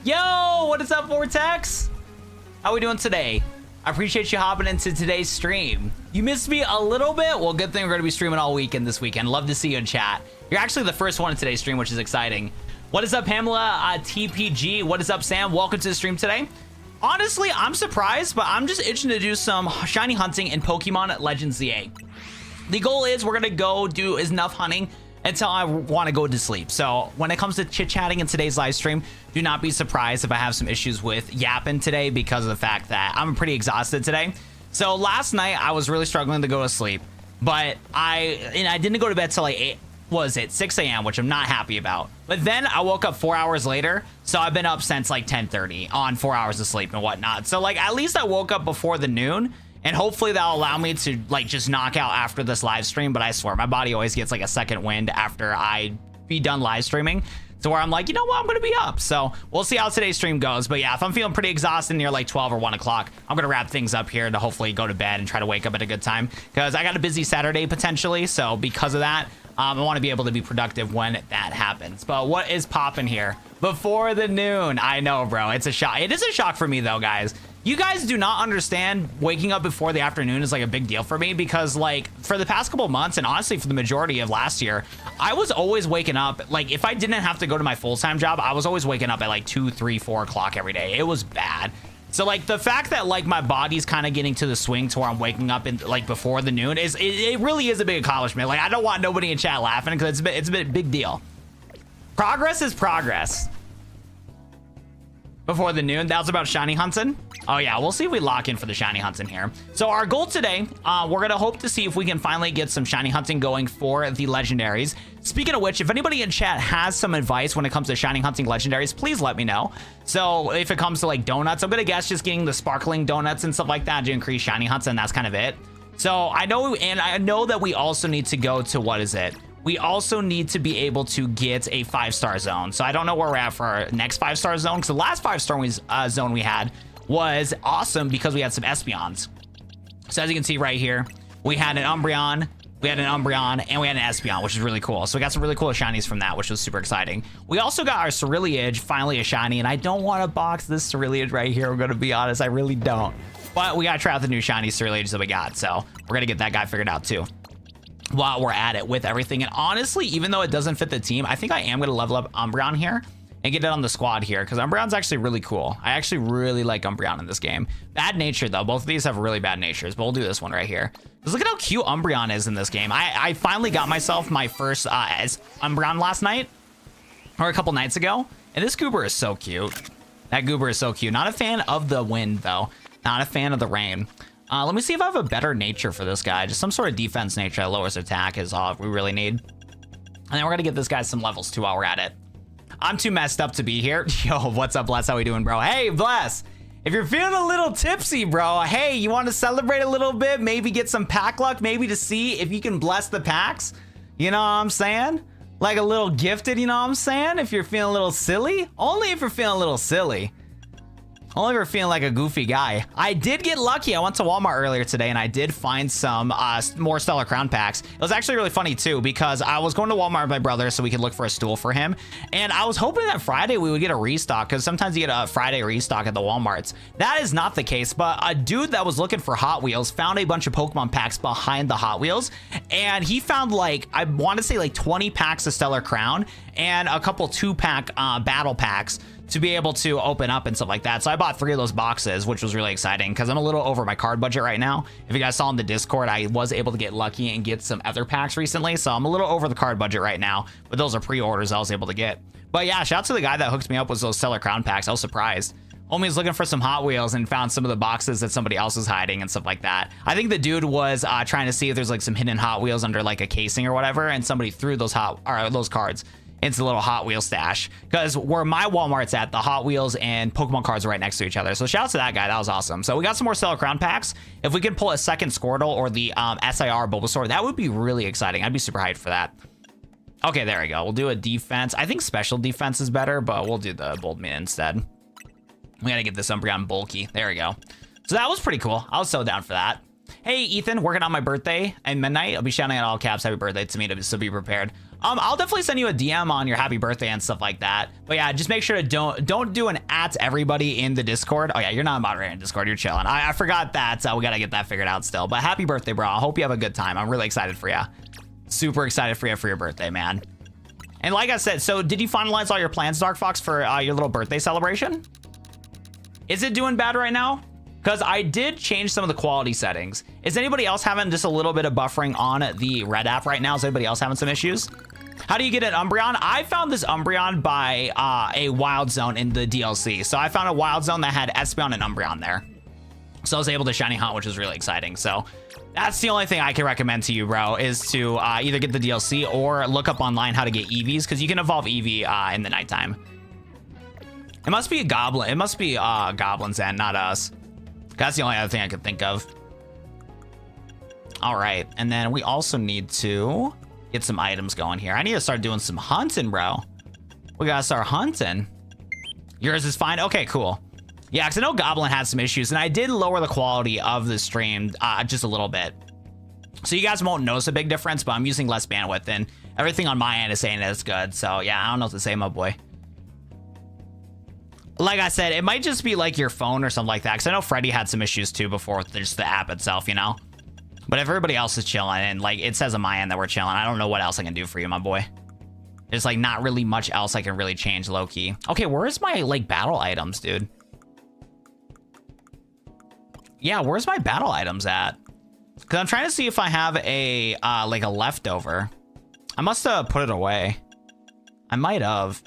Yo, what is up, Vortex? How we doing today? I appreciate you hopping into today's stream. You missed me a little bit. Well, good thing we're going to be streaming all weekend this weekend. Love to see you in chat. You're actually the first one in today's stream, which is exciting. What is up, Pamela? TPG. What is up, Sam? Welcome to the stream today. Honestly, I'm surprised, but I'm just itching to do some shiny hunting in Pokemon Legends ZA. The goal is we're going to go do enough hunting until I want to go to sleep. So when it comes to chit-chatting in today's live stream, do not be surprised if I have some issues with yapping today because of the fact that I'm pretty exhausted today. So last night I was really struggling to go to sleep, but I didn't go to bed till like 6 a.m., which I'm not happy about. But then I woke up 4 hours later, so I've been up since like 10:30 on 4 hours of sleep and whatnot. So like at least I woke up before the noon. And hopefully that'll allow me to like just knock out after this live stream. But I swear my body always gets like a second wind after I be done live streaming, to where I'm like, you know what, I'm gonna be up. So we'll see how today's stream goes. But yeah, if I'm feeling pretty exhausted near like 12 or 1 o'clock, I'm gonna wrap things up here to hopefully go to bed and try to wake up at a good time, because I got a busy Saturday potentially. So because of that, I want to be able to be productive when that happens. But what is popping here before the noon? I know, bro, it's a shock. It is a shock for me though, guys. You guys do not understand waking up before the afternoon is like a big deal for me, because like for the past couple of months, and honestly for the majority of last year, I was always waking up. Like if I didn't have to go to my full-time job, I was always waking up at like 2, 3, 4 o'clock every day. It was bad. So like the fact that like my body's kind of getting to the swing to where I'm waking up in like before the noon is it really is a big accomplishment. Like I don't want nobody in chat laughing, because it's a big deal. Progress is progress. Before the noon, that was about shiny hunting. Oh yeah, we'll see if we lock in for the shiny hunting here. So our goal today, we're gonna hope to see if we can finally get some shiny hunting going for the legendaries. Speaking of which, if anybody in chat has some advice when it comes to shiny hunting legendaries, please let me know. So if it comes to like donuts, I'm gonna guess just getting the sparkling donuts and stuff like that to increase shiny hunts, and that's kind of it. So I know that we also need to go to, what is it? We also need to be able to get a 5-star zone. So I don't know where we're at for our next 5-star zone, because the last 5-star zone we had was awesome because we had some Espeons. So as you can see right here, we had an Umbreon, and we had an Espeon, which is really cool. So we got some really cool shinies from that, which was super exciting. We also got our Cerulean, finally a shiny, and I don't want to box this Cerulean right here. I'm going to be honest, I really don't. But we got to try out the new shiny Cerulean that we got. So we're going to get that guy figured out too while we're at it with everything. And honestly, even though it doesn't fit the team, I think I am going to level up Umbreon here and get it on the squad here, because Umbreon's actually really cool. I actually really like Umbreon in this game. Bad nature though, both of these have really bad natures, but we'll do this one right here. Because look at how cute Umbreon is in this game. I finally got myself my first as Umbreon last night, or a couple nights ago, and this goober is so cute. That goober is so cute. Not a fan of the wind though, not a fan of the rain. Let me see if I have a better nature for this guy. Just some sort of defense nature that lowers attack is all we really need. And then we're gonna get this guy some levels too while we're at it. I'm too messed up to be here. Yo, what's up, Bless? How we doing, bro? Hey, Bless. If you're feeling a little tipsy, bro, hey, you want to celebrate a little bit? Maybe get some pack luck, maybe to see if you can bless the packs. You know what I'm saying? Like a little gifted, you know what I'm saying? If you're feeling a little silly. Only if you're feeling a little silly. Only if you're feeling like a goofy guy. I did get lucky. I went to Walmart earlier today and I did find some more Stellar Crown packs. It was actually really funny too, because I was going to Walmart with my brother so we could look for a stool for him. And I was hoping that Friday we would get a restock, because sometimes you get a Friday restock at the Walmarts. That is not the case, but a dude that was looking for Hot Wheels found a bunch of Pokemon packs behind the Hot Wheels. And he found like, I want to say like 20 packs of Stellar Crown and a couple 2-pack battle packs to be able to open up and stuff like that. So I bought 3 of those boxes, which was really exciting because I'm a little over my card budget right now. If you guys saw in the Discord, I was able to get lucky and get some other packs recently. So I'm a little over the card budget right now, but those are pre-orders I was able to get. But yeah, shout out to the guy that hooked me up with those Stellar Crown packs. I was surprised. Homie's looking for some Hot Wheels and found some of the boxes that somebody else was hiding and stuff like that. I think the dude was trying to see if there's like some hidden Hot Wheels under like a casing or whatever, and somebody threw those cards into the little Hot Wheel stash, because where my Walmart's at, the Hot Wheels and Pokemon cards are right next to each other. So shout out to that guy. That was awesome. So we got some more Stellar Crown packs. If we could pull a second Squirtle or the SIR Bulbasaur, that would be really exciting. I'd be super hyped for that. Okay, there we go. We'll do a defense. I think special defense is better, but we'll do the Bold Man instead. We gotta get this Umbreon bulky. There we go. So that was pretty cool. I was so down for that. Hey, Ethan, working on my birthday at midnight. I'll be shouting out all caps happy birthday to me, so be prepared. I'll definitely send you a DM on your happy birthday and stuff like that. But yeah, just make sure to don't do an at everybody in the Discord. Oh yeah, you're not a moderator in Discord. You're chilling. I forgot that. We got to get that figured out still. But happy birthday, bro. I hope you have a good time. I'm really excited for you. Super excited for your birthday, man. And like I said, so did you finalize all your plans, Dark Fox, for your little birthday celebration? Is it doing bad right now? Because I did change some of the quality settings. Is anybody else having just a little bit of buffering on the Red app right now? Is anybody else having some issues? How do you get an Umbreon? I found this Umbreon by a wild zone in the DLC. So I found a wild zone that had Espeon and Umbreon there. So I was able to shiny hunt, which was really exciting. So that's the only thing I can recommend to you, bro, is to either get the DLC or look up online how to get EVs, because you can evolve EV in the nighttime. It must be a goblin. It must be goblins and not us. That's the only other thing I could think of. All right, and then we also need to get some items going here. I need to start doing some hunting, bro. We gotta start hunting. Yours is fine. Okay, cool. Yeah, because I know Goblin had some issues, and I did lower the quality of the stream just a little bit. So you guys won't notice a big difference, but I'm using less bandwidth, and everything on my end is saying that it's good. So yeah, I don't know what to say, my boy. Like I said, it might just be like your phone or something like that, because I know Freddy had some issues too before with just the app itself, you know? But if everybody else is chilling, and like it says on my end that we're chilling, I don't know what else I can do for you, my boy. There's like not really much else I can really change low key. Okay, where's my like battle items, dude? Yeah, where's my battle items at? Because I'm trying to see if I have a like a leftover. I must have put it away. I might have.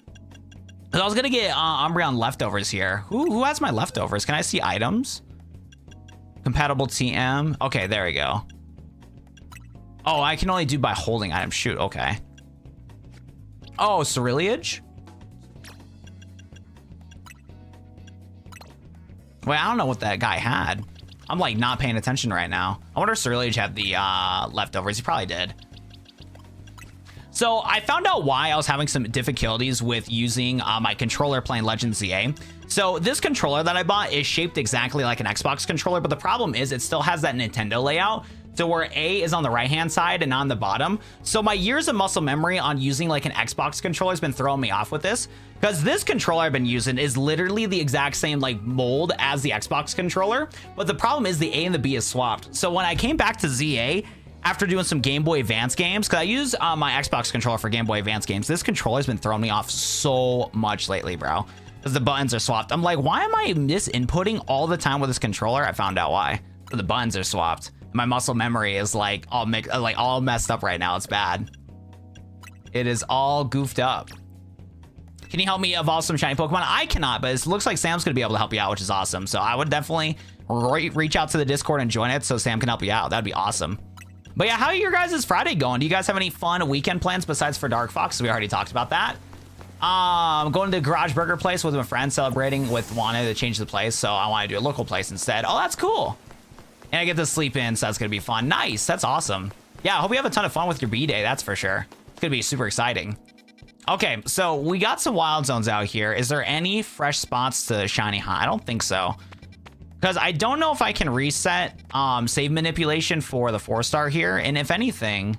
Because I was gonna get Umbreon leftovers here. Who has my leftovers? Can I see items? Compatible TM. Okay, there we go. Oh, I can only do by holding items. Shoot, okay. Oh, Ceruleage? Wait, I don't know what that guy had. I'm like not paying attention right now. I wonder if Ceruleage had the leftovers. He probably did. So I found out why I was having some difficulties with using my controller playing Legend ZA. So this controller that I bought is shaped exactly like an Xbox controller, but the problem is it still has that Nintendo layout. So where A is on the right-hand side and on the bottom. So my years of muscle memory on using like an Xbox controller has been throwing me off with this, because this controller I've been using is literally the exact same like mold as the Xbox controller. But the problem is the A and the B is swapped. So when I came back to ZA, after doing some Game Boy Advance games, because I use my Xbox controller for Game Boy Advance games, this controller has been throwing me off so much lately, bro. Because the buttons are swapped. I'm like, why am I misinputting all the time with this controller? I found out why. The buttons are swapped. My muscle memory is like all messed up right now. It's bad. It is all goofed up. Can you help me evolve some shiny Pokemon? I cannot, but it looks like Sam's gonna be able to help you out, which is awesome. So I would definitely reach out to the Discord and join it so Sam can help you out. That'd be awesome. But yeah, how are your guys' Friday going? Do you guys have any fun weekend plans besides for Dark Fox? We already talked about that. Going to the Garage Burger place with my friend, celebrating with wanting to change the place, so I want to do a local place instead. Oh, that's cool. And I get to sleep in, so that's gonna be fun. Nice, that's awesome. Yeah, I hope you have a ton of fun with your B-Day, that's for sure. It's gonna be super exciting. Okay, so we got some wild zones out here. Is there any fresh spots to shiny hunt? I don't think so. Because I don't know if I can reset save manipulation for the 4-star here. And if anything,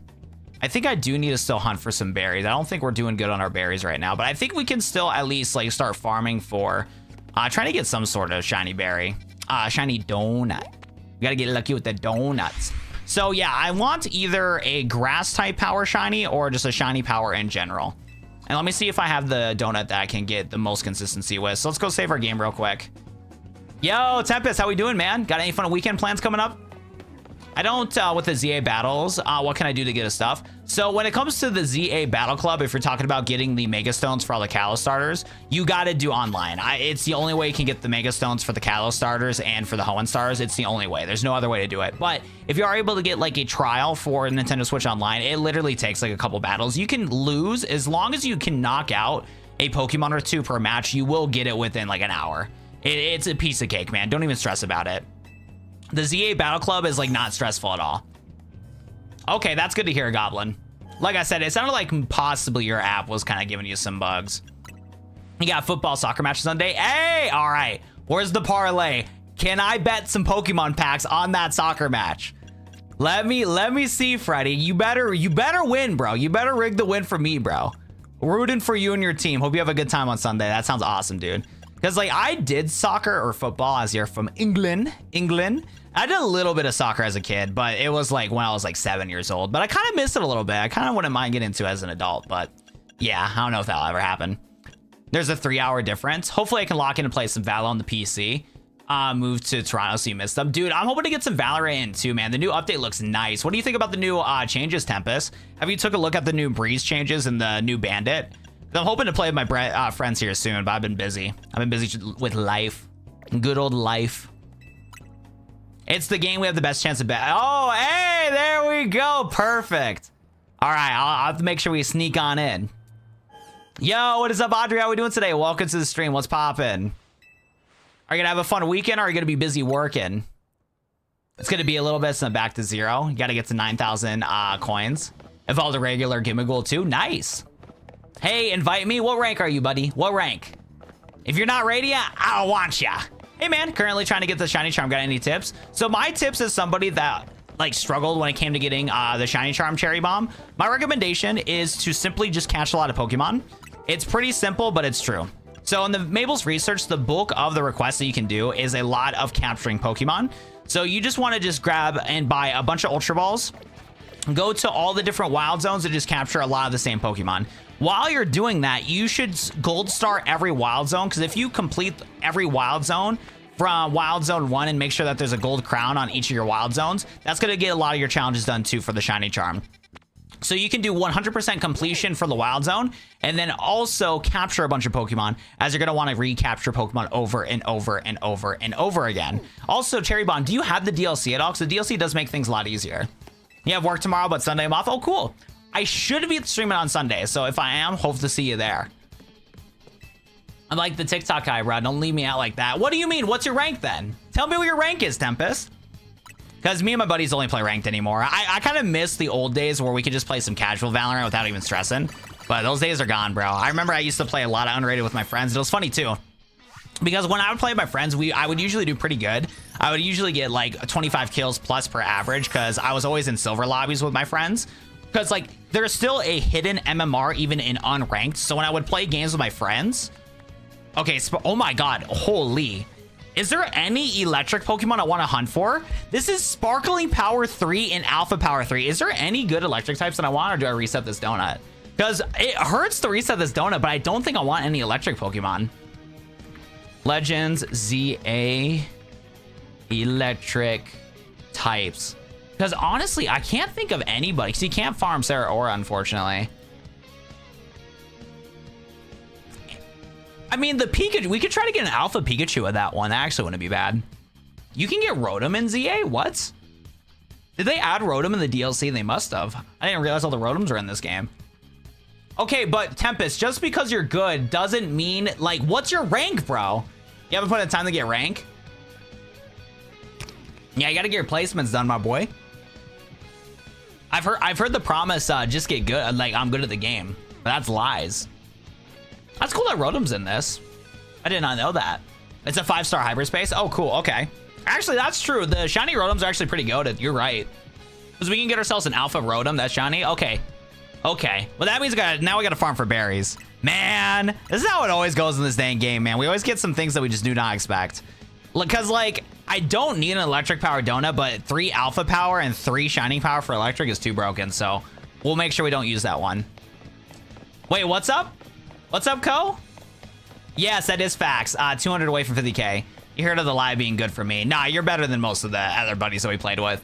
I think I do need to still hunt for some berries. I don't think we're doing good on our berries right now, but I think we can still at least like start farming for trying to get some sort of shiny berry. Shiny donut. We gotta get lucky with the donuts. So yeah, I want either a grass type power shiny or just a shiny power in general. And let me see if I have the donut that I can get the most consistency with. So let's go save our game real quick. Yo, Tempest, how we doing, man? Got any fun weekend plans coming up? I don't with the ZA battles. What can I do to get a stuff? So when it comes to the ZA Battle Club, if you're talking about getting the Mega Stones for all the Kalos starters, you got to do online. It's the only way you can get the Mega Stones for the Kalos starters and for the Hoenn stars. It's the only way. There's no other way to do it. But if you are able to get like a trial for Nintendo Switch Online, it literally takes like a couple battles. You can lose as long as you can knock out a Pokemon or two per match. You will get it within like an hour. It's a piece of cake, man. Don't even stress about it. The ZA Battle Club is like not stressful at all. Okay, that's good to hear, Goblin. Like I said, it sounded like possibly your app was kind of giving you some bugs. You got football, soccer matches Sunday. Hey, all right. Where's the parlay? Can I bet some Pokemon packs on that soccer match? Let me see, Freddy. You better win, bro. You better rig the win for me, bro. Rooting for you and your team. Hope you have a good time on Sunday. That sounds awesome, dude. Because like I did soccer or football as you're from England. I did a little bit of soccer as a kid, but it was like when I was like 7 years old. But I kind of missed it a little bit. I kind of wouldn't mind getting into it as an adult, but yeah, I don't know if that'll ever happen. There's a 3-hour difference. Hopefully I can lock in and play some Valor on the PC. Move to Toronto so you missed them. Dude, I'm hoping to get some Valorant in too, man. The new update looks nice. What do you think about the new changes, Tempest? Have you took a look at the new Breeze changes and the new Bandit? I'm hoping to play with my friends here soon, but I've been busy. I've been busy with life. Good old life. It's the game we have the best chance of bet. Oh, hey, there we go. Perfect. All right, I'll have to make sure we sneak on in. Yo, what is up, Audrey? How we doing today? Welcome to the stream. What's poppin'? Are you gonna have a fun weekend or are you gonna be busy working? It's gonna be a little bit, so back to 0. You gotta get to 9,000 coins. Evolve the regular Gimmighoul too. Nice. Hey, invite me. What rank are you, buddy? What rank? If you're not radiant, I don't want ya. Hey man, currently trying to get the shiny charm. Got any tips? So my tips is somebody that like struggled when it came to getting the shiny charm cherry bomb. My recommendation is to simply just catch a lot of Pokemon. It's pretty simple, but it's true. So in the Mabel's research, the bulk of the requests that you can do is a lot of capturing Pokemon. So you just want to just grab and buy a bunch of Ultra Balls, go to all the different wild zones and just capture a lot of the same Pokemon. While you're doing that, you should gold star every wild zone, because if you complete every wild zone from wild zone 1 and make sure that there's a gold crown on each of your wild zones, that's going to get a lot of your challenges done too for the shiny charm. So you can do 100% completion for the wild zone and then also capture a bunch of Pokemon, as you're going to want to recapture Pokemon over and over and over and over again. Also, Cherry Bomb, do you have the DLC at all? Because the DLC does make things a lot easier. You have work tomorrow, but Sunday I'm off. Oh, cool. I should be streaming on Sunday, so if I am, hope to see you there. I'm like the TikTok guy, bro. Don't leave me out like that. What do you mean? What's your rank then? Tell me what your rank is, Tempest. Because me and my buddies only play ranked anymore. I kind of miss the old days where we could just play some casual Valorant without even stressing. But those days are gone, bro. I remember I used to play a lot of unrated with my friends. It was funny too. Because when I would play with my friends, I would usually do pretty good. I would usually get like 25 kills plus per average, because I was always in silver lobbies with my friends. Because like there's still a hidden MMR even in unranked. So when I would play games with my friends, okay, oh my god, holy. Is there any electric Pokemon I want to hunt for? This is Sparkling Power 3 and Alpha Power 3. Is there any good electric types that I want, or do I reset this donut? Because it hurts to reset this donut, but I don't think I want any electric Pokemon. Legends, ZA, electric types. Because honestly, I can't think of anybody, because you can't farm Sarah Aura, unfortunately. I mean, the Pikachu, we could try to get an Alpha Pikachu with that one. That actually wouldn't be bad. You can get Rotom in ZA? What? Did they add Rotom in the DLC? They must have. I didn't realize all the Rotoms are in this game. Okay, but Tempest, just because you're good doesn't mean, like, what's your rank, bro? You haven't put in time to get rank? Yeah, you gotta get your placements done, my boy. I've heard the promise, just get good, like, I'm good at the game. But that's lies. That's cool that Rotom's in this. I did not know that. It's a 5-star hyperspace. Oh, cool. Okay. Actually, that's true. The shiny Rotoms are actually pretty goated. You're right. Because we can get ourselves an Alpha Rotom that's shiny. Okay. Okay. Well, that means now we got to farm for berries. Man, this is how it always goes in this dang game, man. We always get some things that we just do not expect. Because, like, I don't need an electric power donut, but 3 alpha power and 3 shining power for electric is too broken. So we'll make sure we don't use that one. Wait, what's up? What's up, Co? Yes, that is facts. 200 away from 50K. You heard of the lie being good for me. Nah, you're better than most of the other buddies that we played with.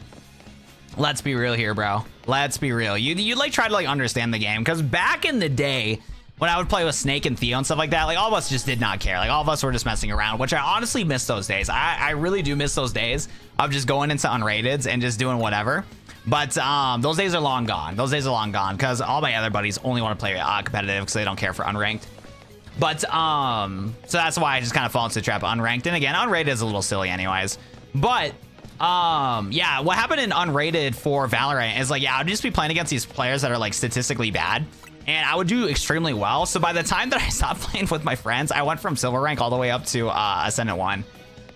Let's be real here, bro. Let's be real. You like try to like understand the game, because back in the day when I would play with Snake and Theo and stuff like that, like all of us just did not care. Like all of us were just messing around, which I honestly miss those days. I really do miss those days of just going into unrateds and just doing whatever. But those days are long gone. Those days are long gone, because all my other buddies only want to play competitive because they don't care for unranked. But so that's why I just kind of fall into the trap of unranked. And again, unrated is a little silly anyways. But yeah, what happened in unrated for Valorant is like, yeah, I'd just be playing against these players that are like statistically bad, and I would do extremely well. So by the time that I stopped playing with my friends, I went from silver rank all the way up to Ascendant 1.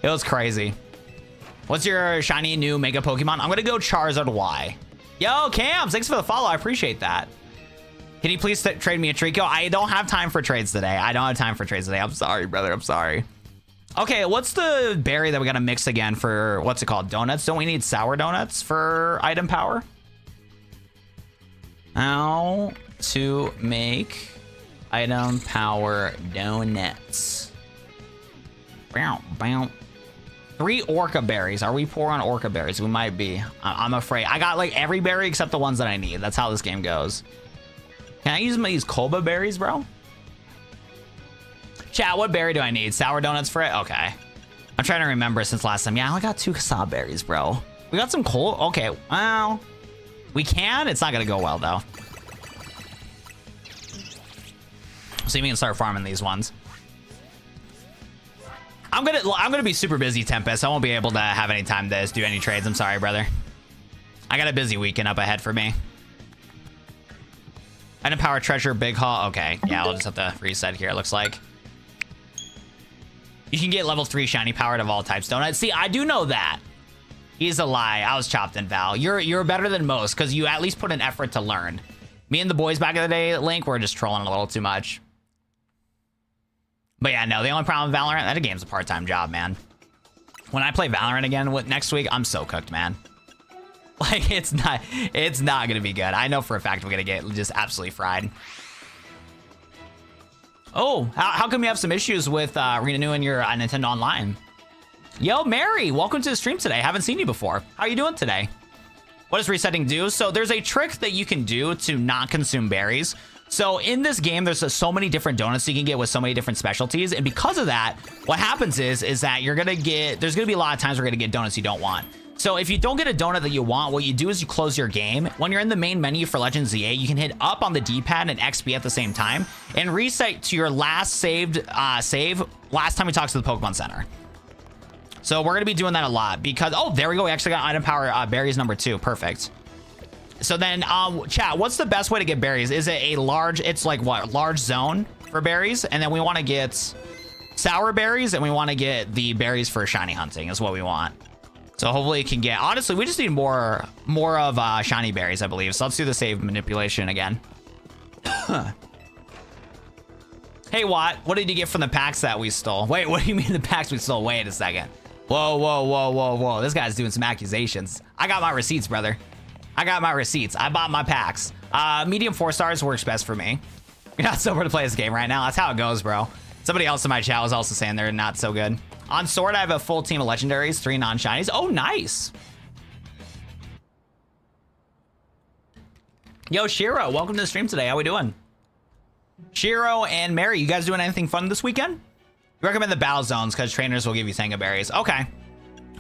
It was crazy. What's your shiny new mega Pokemon? I'm gonna go Charizard Y. Yo, Cams, thanks for the follow. I appreciate that. Can you please trade me a Trico? I don't have time for trades today. I'm sorry, brother. I'm sorry. Okay, what's the berry that we gotta mix again for, what's it called? Donuts? Don't we need sour donuts for item power? How to make item power donuts. Bow, bow. 3 Orca berries. Are we poor on Orca berries? We might be. I'm afraid. I got like every berry except the ones that I need. That's how this game goes. Can I use these Kolba berries, bro? Chat, what berry do I need? Sour donuts for it? Okay. I'm trying to remember since last time. Yeah, I only got 2 Kasab berries, bro. We got some coal. Okay, well, we can. It's not gonna go well though. See if we can start farming these ones. I'm gonna be super busy, Tempest. I won't be able to have any time to do any trades. I'm sorry, brother. I got a busy weekend up ahead for me. Item power treasure, big haul. Okay, yeah, I'll just have to reset here. It looks like you can get level 3 shiny powered of all types donuts. See, I do know that. He's a lie. I was chopped in Val. You're better than most because you at least put an effort to learn. Me and the boys back in the day, Link, were just trolling a little too much. But yeah, no, the only problem with Valorant, that game's a part-time job, man. When I play Valorant again next week, I'm so cooked, man. Like, it's not gonna be good. I know for a fact we're gonna get just absolutely fried. Oh, how come you have some issues with renewing your Nintendo Online? Yo, Mary, welcome to the stream today. Haven't seen you before. How are you doing today? What does resetting do? So there's a trick that you can do to not consume berries. So in this game, there's so many different donuts you can get with so many different specialties. And because of that, what happens is that there's gonna be a lot of times we're gonna get donuts you don't want. So if you don't get a donut that you want, what you do is you close your game. When you're in the main menu for Legends ZA, you can hit up on the D-pad and XP at the same time and reset to your last saved save last time we talked to the Pokemon Center. So we're gonna be doing that a lot because, oh, there we go. We actually got item power berries number 2. Perfect. So then, chat, what's the best way to get berries? Is it a large, it's like what, large zone for berries? And then we want to get sour berries and we want to get the berries for shiny hunting is what we want. So hopefully you can get, honestly, we just need more of shiny berries, I believe. So let's do the save manipulation again. Hey, Watt, what did you get from the packs that we stole? Wait, what do you mean the packs we stole? Wait a second. Whoa, whoa, whoa, whoa, whoa. This guy's doing some accusations. I got my receipts, brother. I got my receipts. I bought my packs. Medium 4 stars works best for me. You're not sober to play this game right now. That's how it goes, bro. Somebody else in my chat was also saying they're not so good. On Sword, I have a full team of legendaries, 3 non-shinies. Oh, nice. Yo, Shiro, welcome to the stream today. How we doing? Shiro and Mary, you guys doing anything fun this weekend? You recommend the battle zones because trainers will give you Tanga berries. Okay.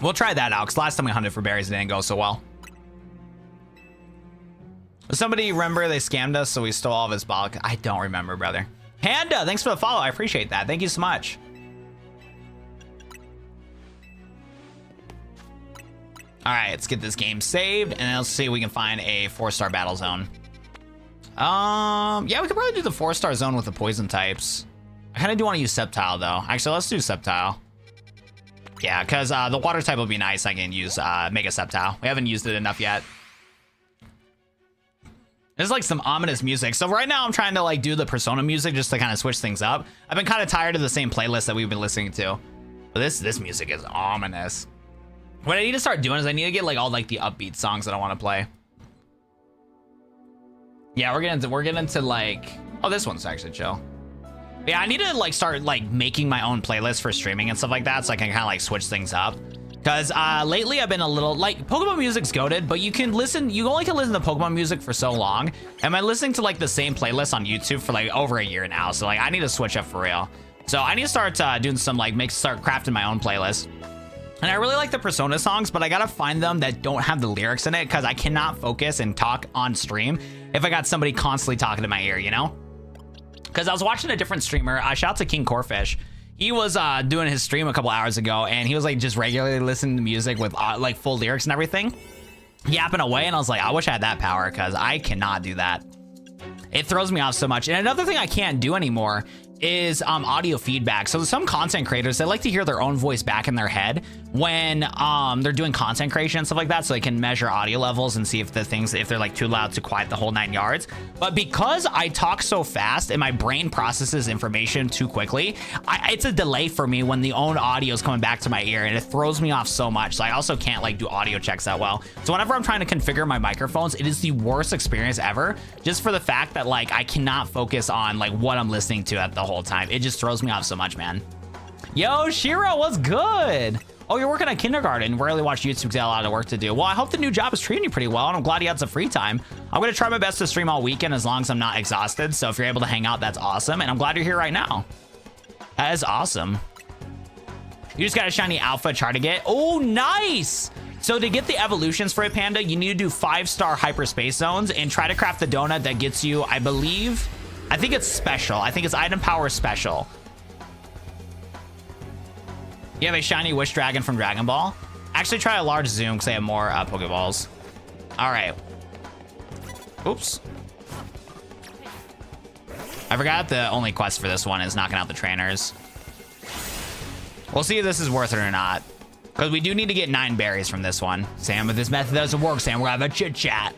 We'll try that out because last time we hunted for berries, it didn't go so well. Somebody remember they scammed us, so we stole all of his bulk. I don't remember, brother. Panda, thanks for the follow. I appreciate that. Thank you so much. All right, let's get this game saved, and then let's see if we can find a 4-star battle zone. Yeah, we could probably do the 4-star zone with the poison types. I kind of do want to use Sceptile, though. Actually, let's do Sceptile. Yeah, because the water type will be nice. I can use Mega Sceptile. We haven't used it enough yet. There's like some ominous music. So right now I'm trying to like do the Persona music just to kind of switch things up. I've been kind of tired of the same playlist that we've been listening to. But this music is ominous. What I need to start doing is I need to get like all like the upbeat songs that I want to play. Yeah, we're getting into like, oh, this one's actually chill. Yeah, I need to like start like making my own playlist for streaming and stuff like that so I can kind of like switch things up. Because lately I've been a little, like, Pokemon music's goated, but you only can listen to Pokemon music for so long. Am I listening to, like, the same playlist on YouTube for, like, over a year now? So, like, I need to switch up for real. So I need to start doing some, like, start crafting my own playlist. And I really like the Persona songs, but I gotta find them that don't have the lyrics in it, because I cannot focus and talk on stream if I got somebody constantly talking to my ear, you know? Because I was watching a different streamer. Shout out to King Corfish. He was doing his stream a couple hours ago, and he was like just regularly listening to music with like full lyrics and everything, yapping away. And I was like, I wish I had that power because I cannot do that. It throws me off so much. And another thing I can't do anymore is audio feedback. So some content creators, they like to hear their own voice back in their head when they're doing content creation and stuff like that, so they can measure audio levels and see if they're like too loud, too quiet, the whole 9 yards. But because I talk so fast and my brain processes information too quickly, it's a delay for me when the own audio is coming back to my ear, and it throws me off so much. So I also can't like do audio checks that well. So whenever I'm trying to configure my microphones, it is the worst experience ever, just for the fact that like I cannot focus on like what I'm listening to at the whole time. It just throws me off so much, man. Yo, Shiro, what's good? Oh, you're working at kindergarten. Rarely watch YouTube because I have a lot of work to do. Well, I hope the new job is treating you pretty well, and I'm glad you had some free time. I'm going to try my best to stream all weekend as long as I'm not exhausted. So if you're able to hang out, that's awesome. And I'm glad you're here right now. That is awesome. You just got a shiny alpha char to get. Oh, nice. So to get the evolutions for it, Panda, you need to do 5-star hyperspace zones and try to craft the donut that gets you, I think it's special. I think it's item power special. You have a shiny wish dragon from Dragon Ball. Actually, try a large zoom because they have more Pokeballs. All right. Oops. I forgot the only quest for this one is knocking out the trainers. We'll see if this is worth it or not, because we do need to get 9 berries from this one. Sam, if this method doesn't work, Sam, we're gonna have a chit chat.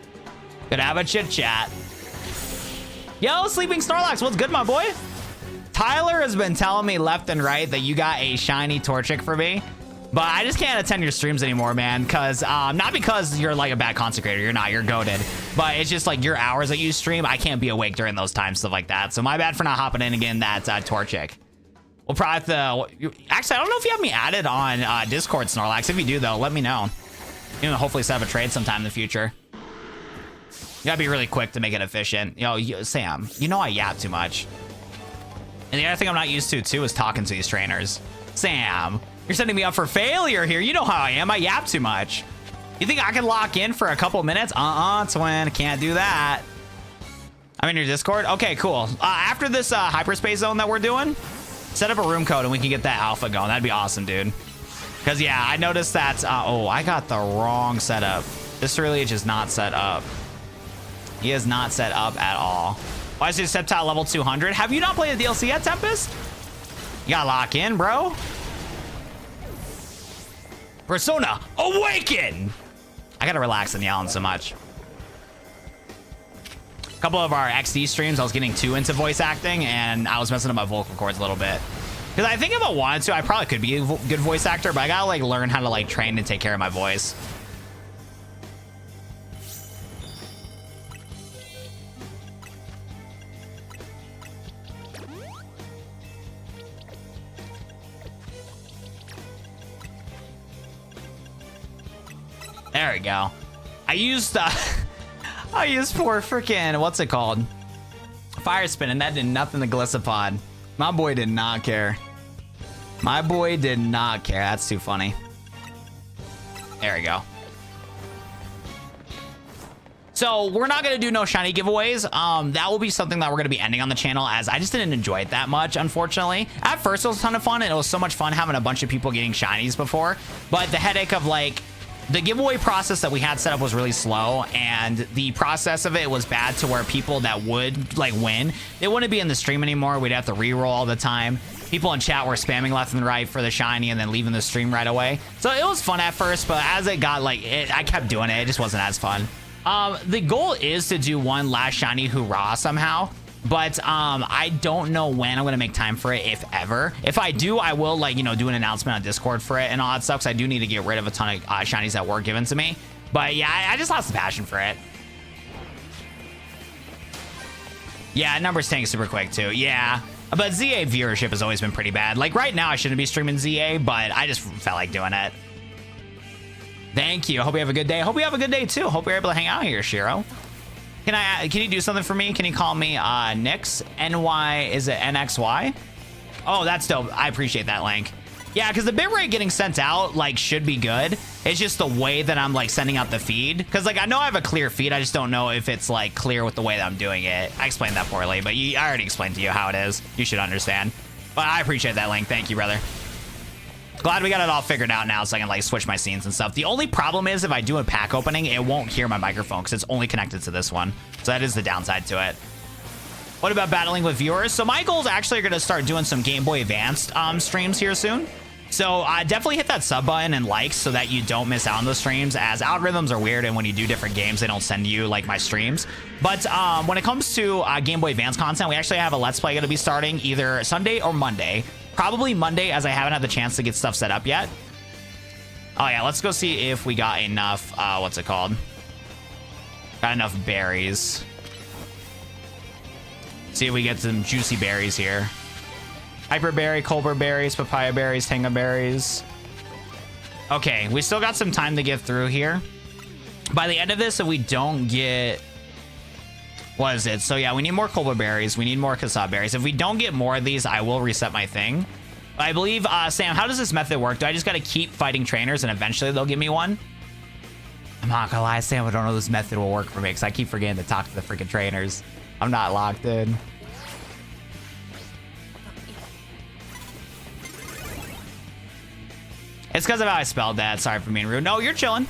Gonna have a chit chat. Yo, Sleeping Snorlax, what's good, my boy? Tyler has been telling me left and right that you got a shiny Torchic for me, but I just can't attend your streams anymore, man, because not because you're like a bad consecrator, you're not, you're goated, but it's just like your hours that you stream, I can't be awake during those times, stuff like that. So my bad for not hopping in again. That Torchic. We'll probably have to, actually, I don't know if you have me added on Discord, Snorlax. If you do, though, let me know. You know, hopefully set up a trade sometime in the future. You gotta be really quick to make it efficient. Sam, you know I yap too much. And the other thing I'm not used to, too, is talking to these trainers. Sam, you're setting me up for failure here. You know how I am. I yap too much. You think I can lock in for a couple minutes? Twin. Can't do that. I'm in your Discord? Okay, cool. After this hyperspace zone that we're doing, set up a room code and we can get that alpha going. That'd be awesome, dude. Because, yeah, I noticed that... oh, I got the wrong setup. This really is just not set up. He is not set up at all. Why is it Sceptile level 200? Have you not played the DLC yet, Tempest? You gotta lock in, bro. Persona Awaken! I gotta relax and yelling so much. A couple of our XD streams, I was getting too into voice acting, and I was messing up my vocal cords a little bit. Because I think if I wanted to, I probably could be a good voice actor, but I gotta like learn how to like train and take care of my voice. There we go. I used for freaking, what's it called? Fire spin, and that did nothing to Glisopod. My boy did not care. My boy did not care. That's too funny. There we go. So we're not going to do no shiny giveaways. That will be something that we're going to be ending on the channel, as I just didn't enjoy it that much, unfortunately. At first, it was a ton of fun, and it was so much fun having a bunch of people getting shinies before. But the headache of like, the giveaway process that we had set up was really slow, and the process of it was bad to where people that would like win, they wouldn't be in the stream anymore. We'd have to reroll all the time. People in chat were spamming left and right for the shiny and then leaving the stream right away. So it was fun at first, but as it got like I kept doing it. It just wasn't as fun. The goal is to do one last shiny hoorah somehow. But I don't know when I'm gonna make time for it, if ever. If I do, I will like, you know, do an announcement on Discord for it and all that stuff, because I do need to get rid of a ton of shinies that were given to me. But yeah, I just lost the passion for it. Yeah, numbers tank super quick too. Yeah, but ZA viewership has always been pretty bad. Like right now, I shouldn't be streaming ZA, but I just felt like doing it. Thank you. I hope you have a good day. I hope you have a good day too. Hope you're able to hang out here, Shiro. Can you do something for me? Can you call me Nix? NY, is it NXY? Oh, that's dope. I appreciate that, Link. Yeah, because the bitrate getting sent out like should be good. It's just the way that I'm like sending out the feed. Because like I know I have a clear feed. I just don't know if it's like clear with the way that I'm doing it. I explained that poorly, but I already explained to you how it is. You should understand. But I appreciate that, Link. Thank you, brother. Glad we got it all figured out now, so I can like switch my scenes and stuff. The only problem is if I do a pack opening, it won't hear my microphone because it's only connected to this one. So that is the downside to it. What about battling with viewers? So my goals actually are going to start doing some Game Boy Advanced streams here soon. So definitely hit that sub button and like so that you don't miss out on those streams, as algorithms are weird, and when you do different games, they don't send you like my streams. But when it comes to Game Boy Advance content, we actually have a Let's Play going to be starting either Sunday or Monday. Probably Monday, as I haven't had the chance to get stuff set up yet. Oh yeah, let's go see if we got enough, what's it called? Got enough berries. See if we get some juicy berries here. Hyperberry, Colbert berries, papaya berries, Tanga berries. Okay, we still got some time to get through here. By the end of this, if we don't get... What is it? So yeah, we need more Colbert berries. We need more Kasab berries. If we don't get more of these, I will reset my thing. I believe, Sam, how does this method work? Do I just got to keep fighting trainers and eventually they'll give me one? I'm not gonna lie, Sam, I don't know this method will work for me because I keep forgetting to talk to the freaking trainers. I'm not locked in. It's because of how I spelled that. Sorry for being rude. No, you're chilling.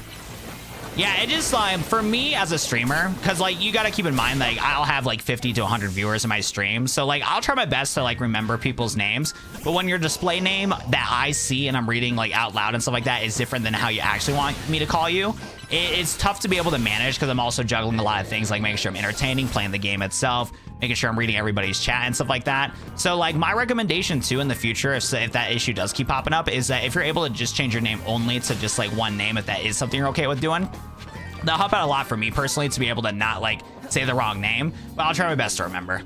Yeah, it just like for me as a streamer, because like you got to keep in mind like I'll have like 50 to 100 viewers in my stream, so like I'll try my best to like remember people's names, but when your display name that I see and I'm reading like out loud and stuff like that is different than how you actually want me to call you, it's tough to be able to manage because I'm also juggling a lot of things like making sure I'm entertaining, playing the game itself, making sure I'm reading everybody's chat and stuff like that. So like my recommendation too in the future, if that issue does keep popping up, is that if you're able to just change your name only to just like one name, if that is something you're okay with doing, that'll help out a lot for me personally to be able to not like say the wrong name, but I'll try my best to remember.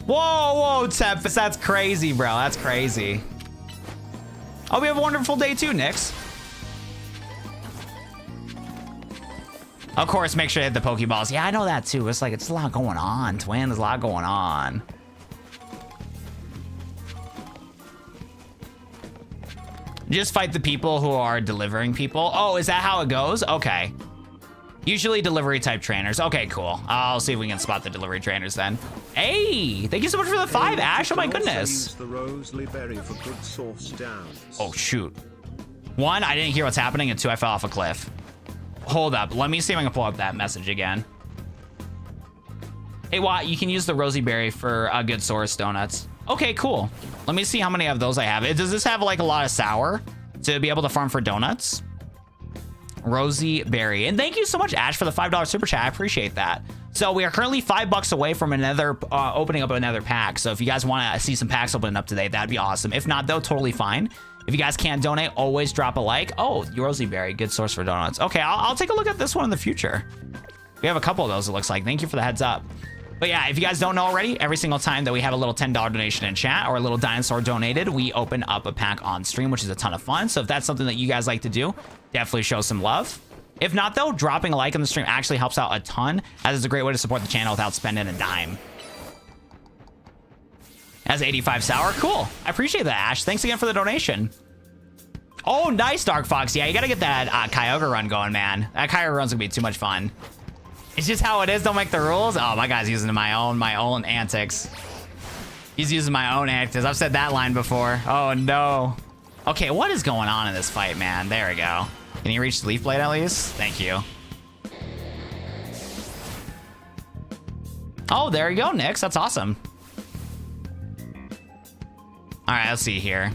Whoa, Tempest, that's crazy, bro. That's crazy. Oh, we have a wonderful day too, Nix. Of course, make sure to hit the Pokeballs. Yeah, I know that too. It's like, it's a lot going on, twin. There's a lot going on. Just fight the people who are delivering people. Oh, is that how it goes? Okay. Usually delivery type trainers. Okay, cool. I'll see if we can spot the delivery trainers then. Hey, thank you so much for the 5, Ash. Oh my goodness. Oh shoot. 1, I didn't hear what's happening, and 2, I fell off a cliff. Hold up, let me see if I can pull up that message again. Hey, Watt, you can use the Rosy Berry for good source donuts. Okay, cool. Let me see how many of those I have. Does this have like a lot of sour to be able to farm for donuts? Rosy Berry. And thank you so much, Ash, for the $5 super chat. I appreciate that. So we are currently $5 away from another opening up another pack. So if you guys want to see some packs opening up today, that'd be awesome. If not, though, totally fine. If you guys can't donate, always drop a like. Oh, Rosy Berry, good source for donuts. Okay, I'll take a look at this one in the future. We have a couple of those, it looks like. Thank you for the heads up. But yeah, if you guys don't know already, every single time that we have a little $10 donation in chat or a little dinosaur donated, we open up a pack on stream, which is a ton of fun. So if that's something that you guys like to do, definitely show some love. If not, though, dropping a like on the stream actually helps out a ton, as it's a great way to support the channel without spending a dime. As 85 sour, cool. I appreciate that, Ash. Thanks again for the donation. Oh, nice, Dark Fox. Yeah, you gotta get that Kyogre run going, man. That Kyogre run's gonna be too much fun. It's just how it is. Don't make the rules. Oh, my guy's using my own antics. He's using my own antics. I've said that line before. Oh no. Okay, what is going on in this fight, man? There we go. Can you reach the Leaf Blade at least? Thank you. Oh, there you go, Nix. That's awesome. All right, let's see here.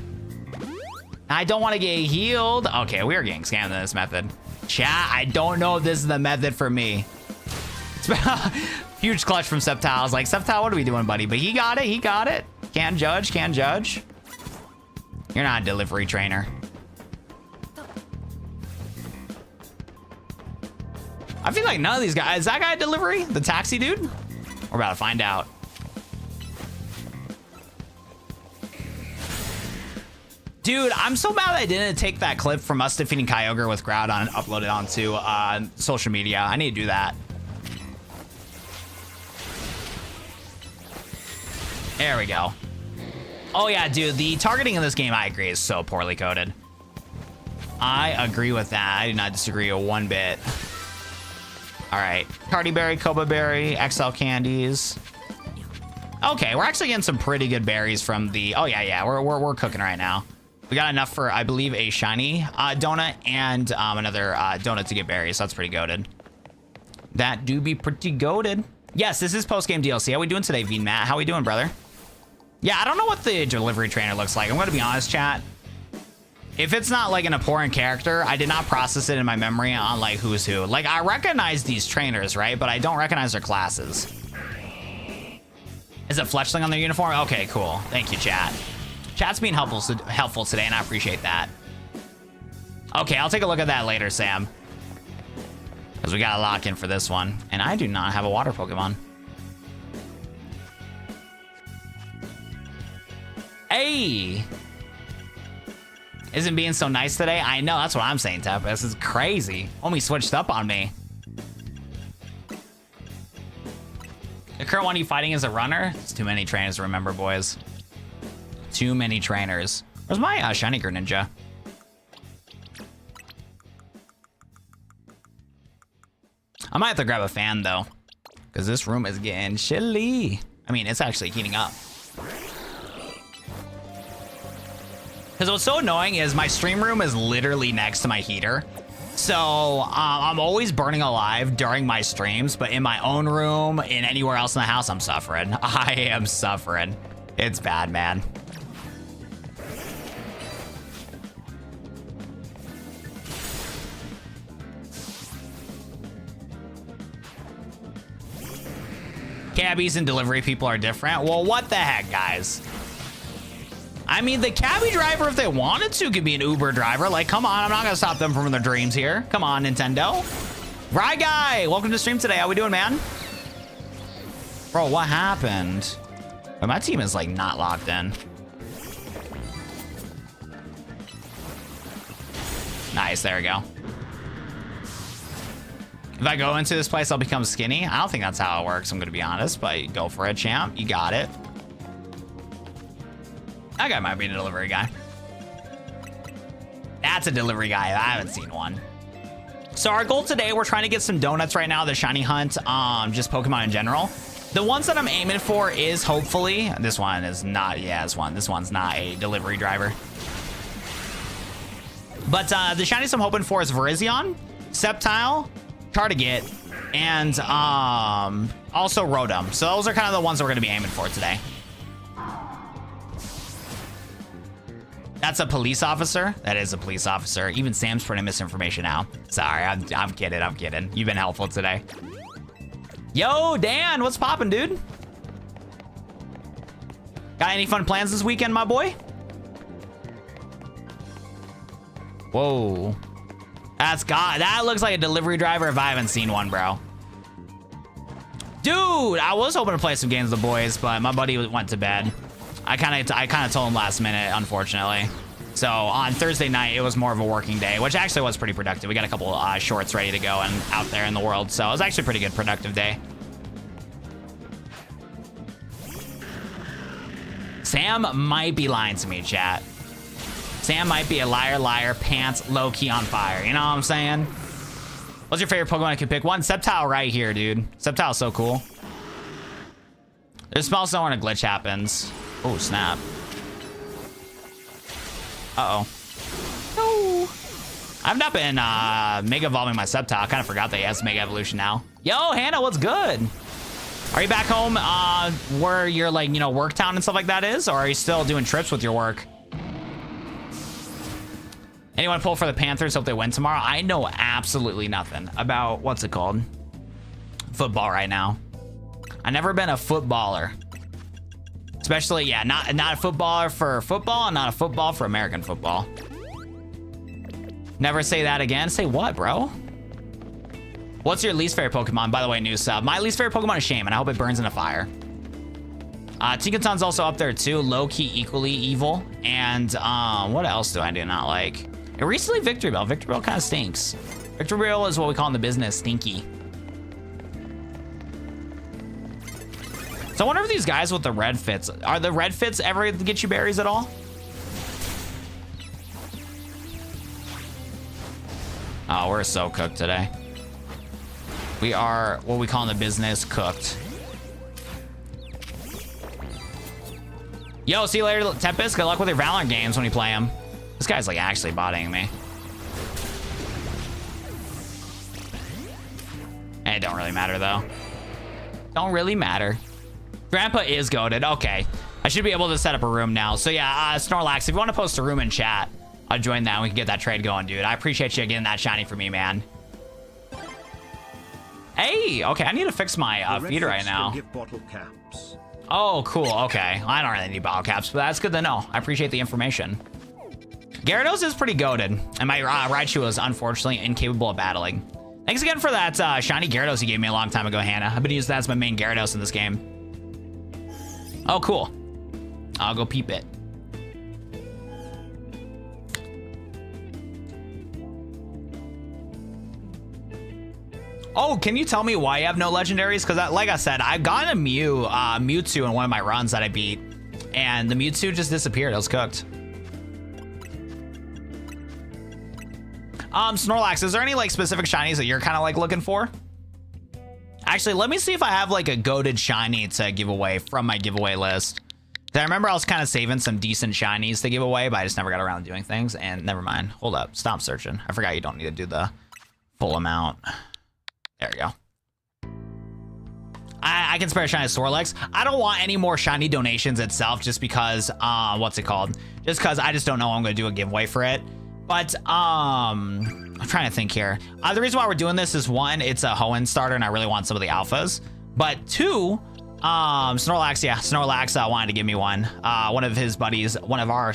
I don't want to get healed. Okay, we are getting scammed in this method. Chat, I don't know if this is the method for me. Huge clutch from Sceptile. I was like, Sceptile, what are we doing, buddy? But he got it. He got it. Can't judge. Can't judge. You're not a delivery trainer. I feel like none of these guys. Is that guy a delivery? The taxi dude? We're about to find out. Dude, I'm so mad I didn't take that clip from us defeating Kyogre with Groudon and upload it onto social media. I need to do that. There we go. Oh yeah, dude, the targeting in this game, I agree, is so poorly coded. I agree with that. I do not disagree one bit. All right, Cardi Berry, Koba Berry, XL candies. Okay, we're actually getting some pretty good berries from the. Oh yeah, we're cooking right now. We got enough for, I believe, a shiny donut and another donut to get berries. So that's pretty goated. That do be pretty goated. Yes, this is post-game DLC. How we doing today, Matt? How we doing, brother? Yeah, I don't know what the delivery trainer looks like. I'm going to be honest, chat. If it's not like an abhorrent character, I did not process it in my memory on like who's who. Like, I recognize these trainers, right? But I don't recognize their classes. Is it fletchling on their uniform? Okay, cool. Thank you, chat. Chat's being helpful today, and I appreciate that. Okay, I'll take a look at that later, Sam. Because we got to lock in for this one. And I do not have a water Pokemon. Hey! Isn't being so nice today? I know, that's what I'm saying, Tep. This is crazy. Homie switched up on me. The current one you fighting is a runner? It's too many trainers to remember, boys. Too many trainers. Where's my shiny Greninja? I might have to grab a fan, though. Because this room is getting chilly. I mean, it's actually heating up. Because what's so annoying is my stream room is literally next to my heater. So I'm always burning alive during my streams, but in my own room, in anywhere else in the house, I'm suffering. I am suffering. It's bad, man. Cabbies and delivery people are different. Well, what the heck, guys? I mean, the cabbie driver, if they wanted to, could be an Uber driver. Like, come on, I'm not gonna stop them from their dreams here. Come on, Nintendo. Right, guy, welcome to stream today. How we doing, man? Bro, what happened? Well, my team is like not locked in. Nice, there we go. If I go into this place, I'll become skinny. I don't think that's how it works, I'm gonna be honest, but go for it, champ. You got it. That guy might be a delivery guy. That's a delivery guy. I haven't seen one. So our goal today, we're trying to get some donuts right now, the shiny hunt, just Pokemon in general. The ones that I'm aiming for is hopefully, this one is not, yeah, this one's not a delivery driver. But the shinies I'm hoping for is Virizion, Sceptile, Tardigrade, and also Rotom. So those are kind of the ones that we're gonna be aiming for today. That's a police officer. That is a police officer. Even Sam's putting misinformation out. Sorry, I'm kidding. I'm kidding. You've been helpful today. Yo, Dan, what's poppin', dude? Got any fun plans this weekend, my boy? Whoa. That looks like a delivery driver if I haven't seen one, bro. Dude, I was hoping to play some games with the boys, but my buddy went to bed. I kind of told him last minute, unfortunately. So on Thursday night, it was more of a working day, which actually was pretty productive. We got a couple shorts ready to go and out there in the world. So it was actually a pretty good productive day. Sam might be lying to me, chat. Sam might be a liar, liar, pants low-key on fire. You know what I'm saying? What's your favorite Pokemon I could pick? One, Sceptile right here, dude. Sceptile's so cool. There's small snow when a glitch happens. Oh, snap. Uh-oh. No. I've not been Mega Evolving my Sceptile. I kind of forgot that he has Mega Evolution now. Yo, Hannah, what's good? Are you back home where your, like, you know, work town and stuff like that is? Or are you still doing trips with your work? Anyone pull for the Panthers? Hope they win tomorrow. I know absolutely nothing about, what's it called? Football right now. I've never been a footballer. Especially, yeah, not a footballer for football and not a football for American football. Never say that again. Say what, bro? What's your least favorite Pokemon? By the way, new sub. My least favorite Pokemon is Shame, and I hope it burns in a fire. Tinkaton's also up there too, low-key equally evil. And what else do I do not like? And recently, Victory Bell. Victory Bell kind of stinks. Victory Bell is what we call in the business stinky. So I wonder if these guys with the red fits, are the red fits ever get you berries at all? Oh, we're so cooked today. We are what we call in the business cooked. Yo, see you later, Tempest. Good luck with your Valorant games when you play them. This guy's like actually bodying me. It don't really matter though. Don't really matter. Grandpa is goated. Okay. I should be able to set up a room now. So yeah, Snorlax, if you want to post a room in chat, I'll join that and we can get that trade going, dude. I appreciate you getting that shiny for me, man. Hey, okay, I need to fix my feeder right now. Oh, cool, okay. I don't really need bottle caps, but that's good to know. I appreciate the information. Gyarados is pretty goated, and my Raichu is unfortunately incapable of battling. Thanks again for that shiny Gyarados you gave me a long time ago, Hannah. I've been using that as my main Gyarados in this game. Oh, cool. I'll go peep it. Oh, can you tell me why you have no legendaries? Because, like I said, I've gotten a Mewtwo in one of my runs that I beat, and the Mewtwo just disappeared. It was cooked. Snorlax, is there any like specific shinies that you're kind of like looking for? Actually, let me see if I have like a goated shiny to give away from my giveaway list. I remember I was kind of saving some decent shinies to give away, but I just never got around to doing things. And never mind. Hold up. Stop searching. I forgot you don't need to do the full amount. There we go. I can spare a shiny Snorlax. I don't want any more shiny donations itself just because, what's it called? Just because I just don't know I'm going to do a giveaway for it. But, I'm trying to think here. The reason why we're doing this is one, it's a Hoenn starter and I really want some of the alphas. But two, Snorlax, yeah, Snorlax wanted to give me one. One of his buddies, one of our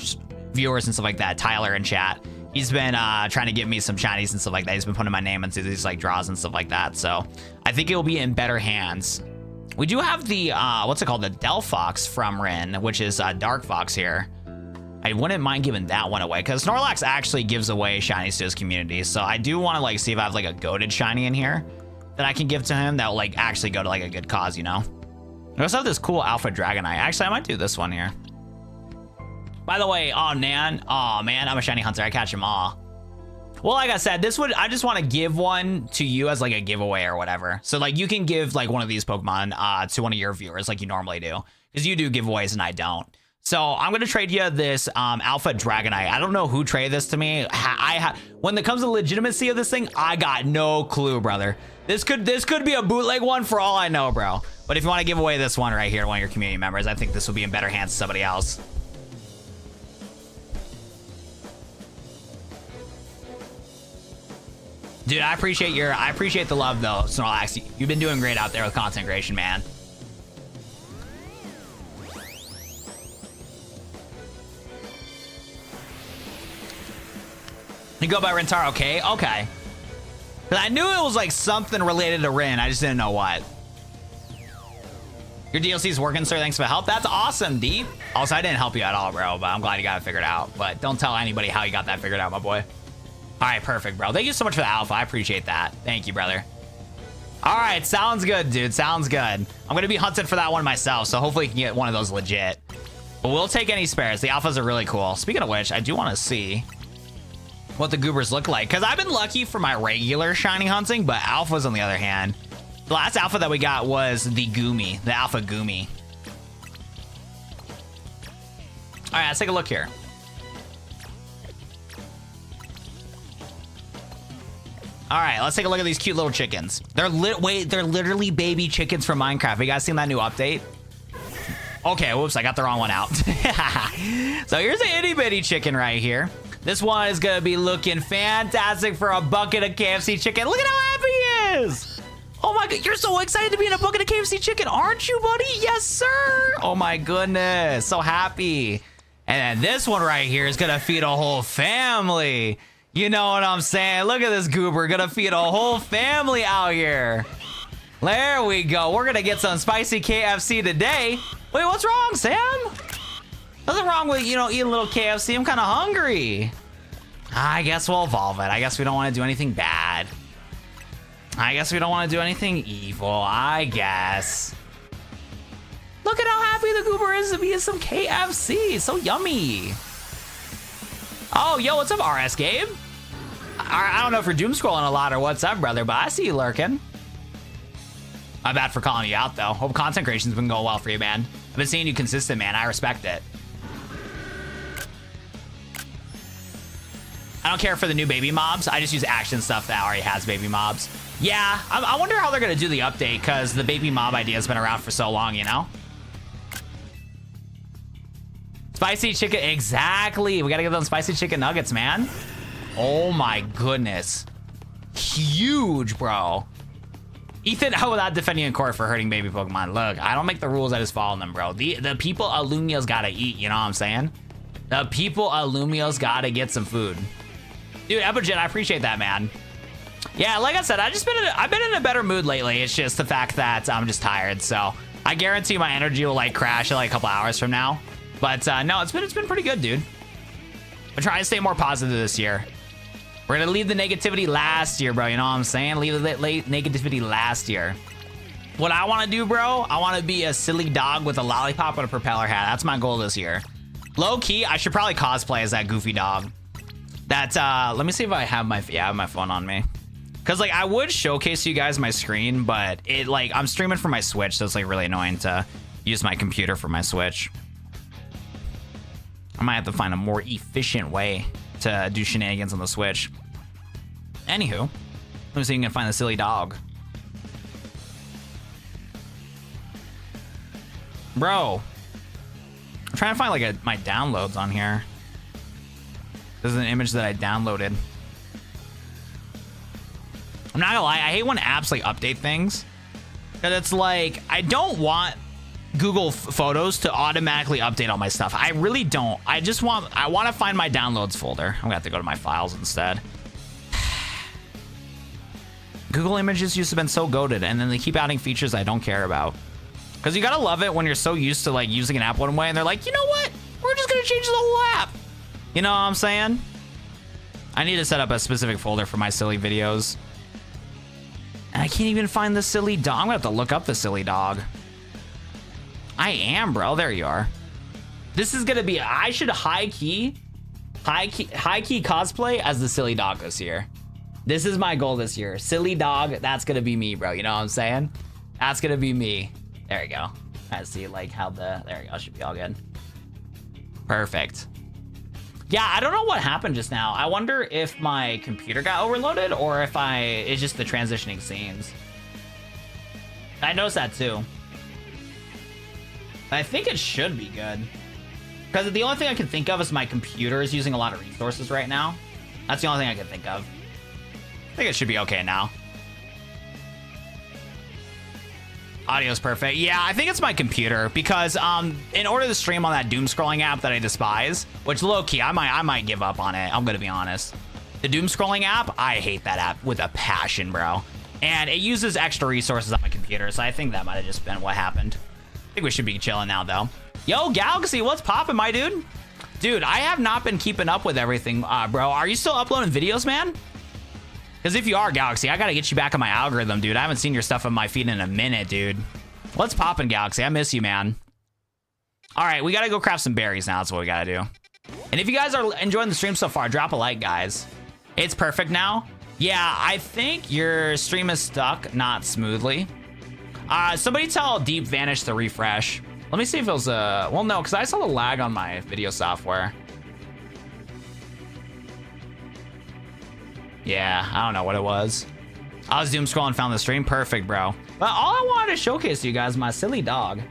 viewers and stuff like that, Tyler in chat. He's been trying to give me some shinies and stuff like that. He's been putting my name into these like draws and stuff like that. So I think it'll be in better hands. We do have the, what's it called? The Delphox from Rin, which is Dark Fox here. I wouldn't mind giving that one away because Snorlax actually gives away shinies to his community. So I do want to like see if I have like a goated shiny in here that I can give to him that will like actually go to like a good cause, you know? I also have this cool Alpha Dragonite. Actually, I might do this one here. By the way, oh man, I'm a shiny hunter. I catch them all. Well, like I said, I just want to give one to you as like a giveaway or whatever. So like you can give like one of these Pokemon to one of your viewers like you normally do because you do giveaways and I don't. So I'm going to trade you this Alpha Dragonite. I don't know who traded this to me. When it comes to the legitimacy of this thing, I got no clue, brother. This could be a bootleg one for all I know, bro. But if you want to give away this one right here to one of your community members, I think this will be in better hands to somebody else. Dude, I appreciate the love though, Snorlax. You've been doing great out there with content creation, man. You go by Rentaro, okay? Okay. But I knew it was like something related to Rin. I just didn't know what. Your DLC's working, sir. Thanks for the help. That's awesome, Deep. Also, I didn't help you at all, bro, but I'm glad you got it figured out. But don't tell anybody how you got that figured out, my boy. All right, perfect, bro. Thank you so much for the alpha. I appreciate that. Thank you, brother. All right, sounds good, dude. Sounds good. I'm going to be hunting for that one myself, so hopefully you can get one of those legit. But we'll take any spares. The alphas are really cool. Speaking of which, I do want to see what the goobers look like, because I've been lucky for my regular shiny hunting, but alphas on the other hand. The last alpha that we got was the Goomy, the Alpha Goomy. All right, let's take a look here. All right, let's take a look at these cute little chickens. They're literally baby chickens from Minecraft. You guys seen that new update? Okay, whoops, I got the wrong one out. So here's an itty bitty chicken right here. This one is gonna be looking fantastic for a bucket of KFC chicken. Look at how happy he is. Oh my God, you're so excited to be in a bucket of KFC chicken, aren't you, buddy? Yes, sir. Oh my goodness, so happy. And then this one right here is gonna feed a whole family. You know what I'm saying? Look at this goober, gonna feed a whole family out here. There we go. We're gonna get some spicy KFC today. Wait, what's wrong, Sam? Nothing wrong with, eating a little KFC. I'm kind of hungry. I guess we'll evolve it. I guess we don't want to do anything bad. I guess we don't want to do anything evil, I guess. Look at how happy the goober is to be in some KFC. So yummy. Oh, yo, what's up, RS Gabe? I don't know if you're doom scrolling a lot or what's up, brother, but I see you lurking. My bad for calling you out, though. Hope content creation's been going well for you, man. I've been seeing you consistent, man. I respect it. I don't care for the new baby mobs. I just use action stuff that already has baby mobs. Yeah, I wonder how they're gonna do the update because the baby mob idea has been around for so long, you know? Spicy chicken, exactly. We gotta get those spicy chicken nuggets, man. Oh my goodness. Huge, bro. Ethan, I will not defend you in court for hurting baby Pokemon. Look, I don't make the rules, I just follow them, bro. The people at Lumiose gotta eat, you know what I'm saying? The people at Lumiose gotta get some food. Dude, Epigen, I appreciate that, man. Yeah, like I said, I've been in a better mood lately. It's just the fact that I'm just tired, so I guarantee my energy will like crash in like a couple hours from now. But no, it's been pretty good, dude. I'm trying to stay more positive this year. We're gonna leave the negativity last year, bro. You know what I'm saying? Leave the negativity last year. What I want to do, bro, I want to be a silly dog with a lollipop and a propeller hat. That's my goal this year. Low key, I should probably cosplay as that goofy dog. That's let me see if I have my phone on me. Cause like I would showcase you guys my screen, but it like I'm streaming from my Switch, so it's like really annoying to use my computer for my Switch. I might have to find a more efficient way to do shenanigans on the Switch. Anywho, let me see if you can find the silly dog. Bro, I'm trying to find like my downloads on here. This is an image that I downloaded. I'm not gonna lie, I hate when apps like update things. Cause it's like, I don't want Google Photos to automatically update all my stuff. I really don't. I want to find my downloads folder. I'm gonna have to go to my files instead. Google Images used to have been so goated, and then they keep adding features I don't care about. Because you gotta love it when you're so used to like using an app one way, and they're like, you know what? We're just gonna change the whole app. You know what I'm saying? I need to set up a specific folder for my silly videos. And I can't even find the silly dog. I'm gonna have to look up the silly dog. I am, bro. There you are. This is gonna be. I should high key cosplay as the silly dog this year. This is my goal this year. Silly dog. That's gonna be me, bro. You know what I'm saying? That's gonna be me. There you go. I see like how the. There you go. Should be all good. Perfect. Yeah, I don't know what happened just now. I wonder if my computer got overloaded or if it's just the transitioning scenes. I noticed that too. I think it should be good. Because the only thing I can think of is my computer is using a lot of resources right now. That's the only thing I can think of. I think it should be okay now. Audio's perfect. Yeah, I think it's my computer because in order to stream on that doom scrolling app that I despise, which low-key, I might give up on it. I'm gonna be honest. The doom scrolling app, I hate that app with a passion, bro. And it uses extra resources on my computer, so I think that might have just been what happened. I think we should be chilling now, though. Yo, Galaxy, what's poppin', my dude? Dude, I have not been keeping up with everything, bro. Are you still uploading videos, man? Because if you are, Galaxy, I gotta get you back on my algorithm, dude. I haven't seen your stuff on my feed in a minute, dude. What's poppin', Galaxy? I miss you, man. All right, we gotta go craft some berries now. That's what we gotta do. And if you guys are enjoying the stream so far, drop a like, guys. It's perfect now. Yeah, I think your stream is stuck, not smoothly. Somebody tell Deep Vanish to refresh. Let me see if it was well, no, because I saw the lag on my video software. Yeah, I don't know what it was. I was doom scrolling and found the stream. Perfect, bro. But all I wanted to showcase to you guys, my silly dog.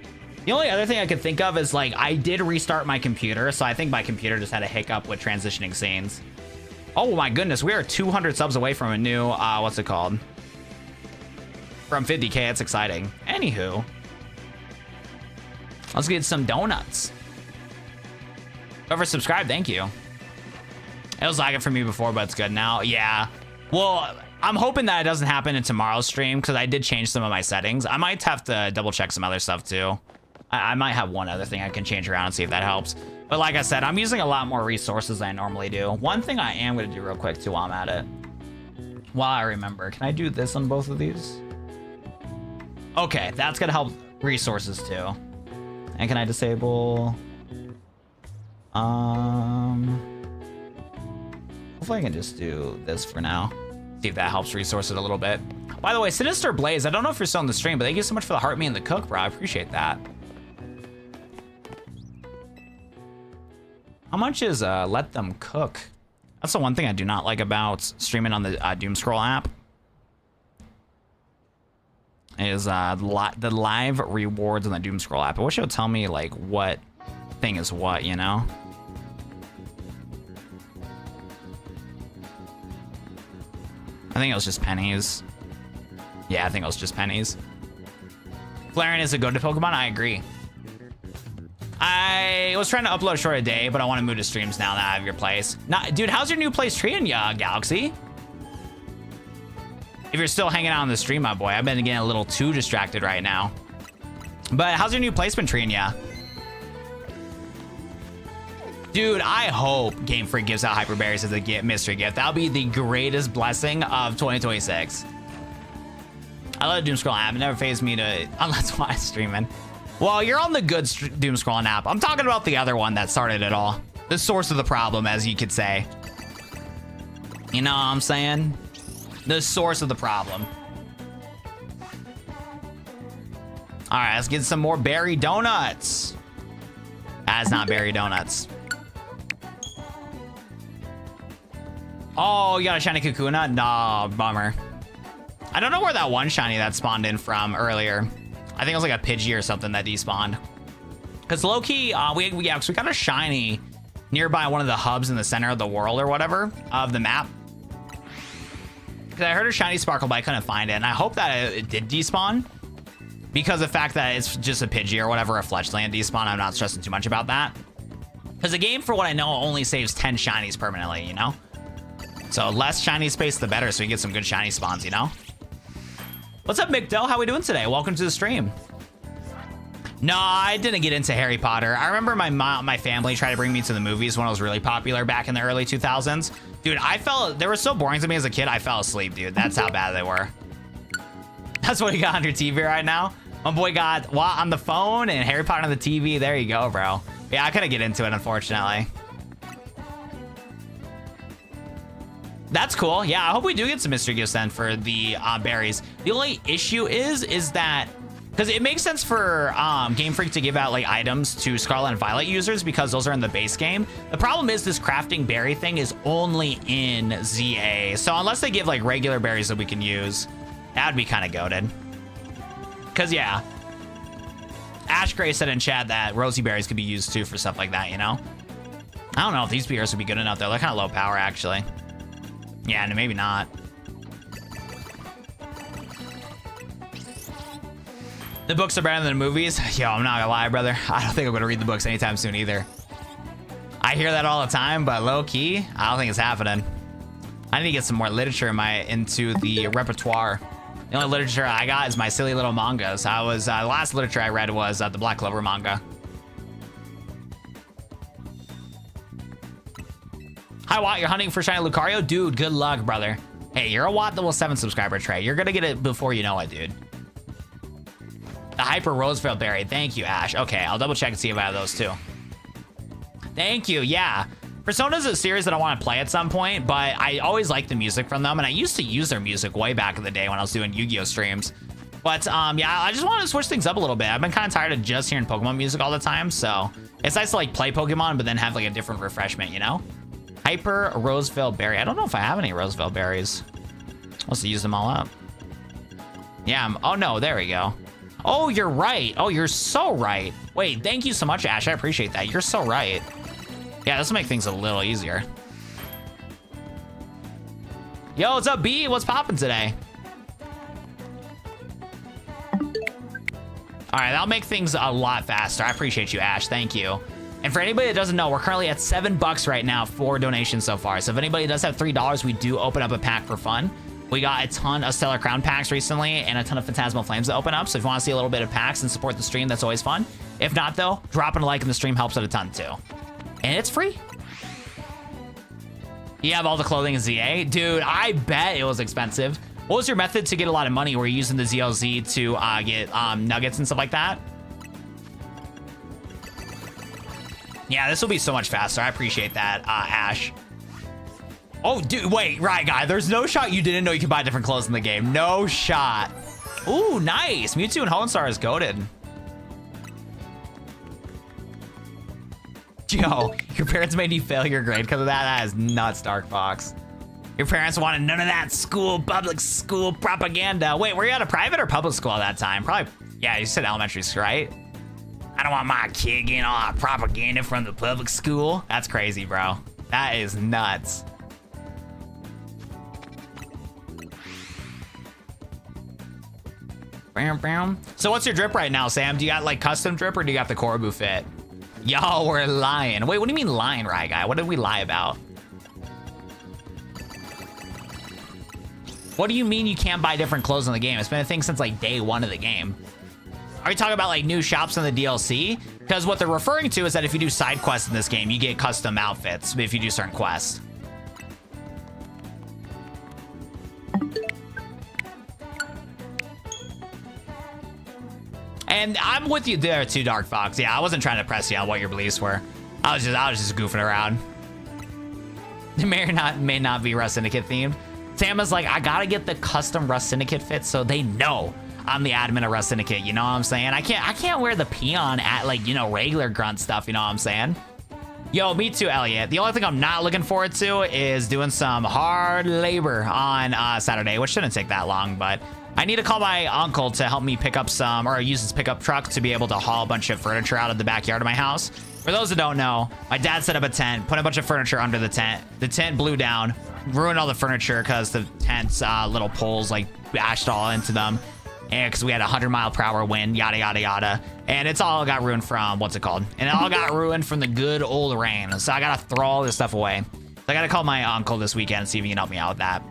The only other thing I could think of is like I did restart my computer, so I think my computer just had a hiccup with transitioning scenes. Oh my goodness, we are 200 subs away from a new what's it called? From 50K. It's exciting. Anywho, let's get some donuts. Whoever subscribed, thank you. It was lagging for me before, but it's good now. Yeah. Well, I'm hoping that it doesn't happen in tomorrow's stream because I did change some of my settings. I might have to double check some other stuff too. I might have one other thing I can change around and see if that helps. But like I said, I'm using a lot more resources than I normally do. One thing I am going to do real quick too while I'm at it. While I remember, can I do this on both of these? Okay, that's going to help resources too. And can I disable... Hopefully I can just do this for now. See if that helps resource it a little bit. By the way, Sinister Blaze, I don't know if you're still on the stream, but thank you so much for the heart me and the cook, bro. I appreciate that. How much is let them cook? That's the one thing I do not like about streaming on the Doom Scroll app. is the live rewards on the Doom Scroll app. I wish it would tell me like what thing is what, you know? I think it was just pennies. Yeah, I think it was just pennies. Flareon is a go-to Pokemon. I agree. I was trying to upload a short a day, but I want to move to streams now that I have your place. Dude, how's your new place treating ya, Galaxy? If you're still hanging out on the stream, my boy, I've been getting a little too distracted right now. But how's your new place been treating ya? Dude, I hope Game Freak gives out Hyper Berries as a mystery gift. That'll be the greatest blessing of 2026. I love Doom Scrolling app. It never fazed me to, unless while I'm streaming. Well, you're on the good Doom Scrolling app. I'm talking about the other one that started it all. The source of the problem, as you could say. You know what I'm saying? The source of the problem. All right, let's get some more berry donuts. That's not berry donuts. Oh, you got a shiny Kakuna? Nah, bummer. I don't know where that one shiny that spawned in from earlier. I think it was like a Pidgey or something that despawned. Because low-key, we got a shiny nearby one of the hubs in the center of the world or whatever of the map. Because I heard a shiny Sparkle, but I couldn't find it. And I hope that it did despawn. Because of the fact that it's just a Pidgey or whatever, a Fletchland despawn, I'm not stressing too much about that. Because the game, for what I know, only saves 10 shinies permanently, you know? So less shiny space, the better, so you get some good shiny spawns, you know? What's up, McDo? How we doing today? Welcome to the stream. No, I didn't get into Harry Potter. I remember my family tried to bring me to the movies when it was really popular back in the early 2000s. Dude, they were so boring to me as a kid, I fell asleep, dude. That's how bad they were. That's what you got on your TV right now? My boy got what on the phone and Harry Potter on the TV. There you go, bro. Yeah, I couldn't get into it, unfortunately. That's cool. Yeah, I hope we do get some mystery gifts then for the berries. The only issue is that, because it makes sense for Game Freak to give out like items to Scarlet and Violet users because those are in the base game. The problem is this crafting berry thing is only in ZA. So unless they give like regular berries that we can use, that would be kind of goated. Because yeah, Ash Gray said in chat that rosy berries could be used too for stuff like that, you know? I don't know if these berries would be good enough though. They're kind of low power actually. Yeah, no, maybe not. The books are better than the movies. Yo, I'm not gonna lie, brother. I don't think I'm gonna read the books anytime soon either. I hear that all the time, but low key, I don't think it's happening. I need to get some more literature into the repertoire. The only literature I got is my silly little mangas. The last literature I read was the Black Clover manga. Hi, Watt, you're hunting for shiny Lucario? Dude, good luck, brother. Hey, you're a Watt level 7 subscriber, Trey. You're gonna get it before you know it, dude. The Hyper Roseville Berry. Thank you, Ash. Okay, I'll double check and see if I have those too. Thank you, yeah. Persona's a series that I want to play at some point, but I always like the music from them, and I used to use their music way back in the day when I was doing Yu-Gi-Oh streams. But yeah, I just want to switch things up a little bit. I've been kind of tired of just hearing Pokemon music all the time, so it's nice to like play Pokemon, but then have like a different refreshment, you know? Hyper Roseville Berry. I don't know if I have any Roseville berries. Let's use them all up. Yeah, oh no, there we go. Oh, you're right. Oh, you're so right. Wait, thank you so much, Ash. I appreciate that. You're so right. Yeah, this will make things a little easier. Yo, what's up, B? What's poppin' today? All right, that'll make things a lot faster. I appreciate you, Ash. Thank you. And for anybody that doesn't know, we're currently at $7 right now for donations so far. So if anybody does have $3, we do open up a pack for fun. We got a ton of Stellar Crown packs recently and a ton of Phantasmal Flames to open up. So if you want to see a little bit of packs and support the stream, that's always fun. If not, though, dropping a like in the stream helps out a ton, too. And it's free. You have all the clothing in ZA? Dude, I bet it was expensive. What was your method to get a lot of money? Were you using the ZLZ to get nuggets and stuff like that? Yeah, this will be so much faster. I appreciate that, Ash. Oh, dude, wait, right, guy. There's no shot you didn't know you could buy different clothes in the game. No shot. Ooh, nice. Mewtwo and Hoennstar is goated. Yo, your parents made you fail your grade because of that? That is nuts, Dark Fox. Your parents wanted none of that public school propaganda. Wait, were you at a private or public school at that time? Probably, yeah, you said elementary school, right? I don't want my kid getting all that propaganda from the public school. That's crazy, bro. That is nuts. Bam, bam. So what's your drip right now, Sam? Do you got like custom drip or do you got the Corbu fit? Y'all were lying. Wait, what do you mean lying, right, guy? What did we lie about? What do you mean you can't buy different clothes in the game? It's been a thing since like day one of the game. Are you talking about like new shops in the DLC? Because what they're referring to is that if you do side quests in this game, you get custom outfits if you do certain quests. And I'm with you there too, Dark Fox. Yeah, I wasn't trying to press you on what your beliefs were. I was just goofing around. It may not be Rust Syndicate themed. Sam is like, I gotta get the custom Rust Syndicate fit so they know I'm the admin of Rust Syndicate. You know what I'm saying? I can't wear the peon at like, you know, regular grunt stuff. You know what I'm saying? Yo, me too, Elliot. The only thing I'm not looking forward to is doing some hard labor on Saturday, which shouldn't take that long, but I need to call my uncle to help me pick up some, or use his pickup truck to be able to haul a bunch of furniture out of the backyard of my house. For those that don't know, my dad set up a tent, put a bunch of furniture under the tent. The tent blew down, ruined all the furniture because the tent's little poles like bashed all into them. And because we had a 100-mile-per-hour wind, yada, yada, yada. And it's all got ruined from, what's it called? And it all got ruined from the good old rain. So I got to throw all this stuff away. So I got to call my uncle this weekend and see if he can help me out with that.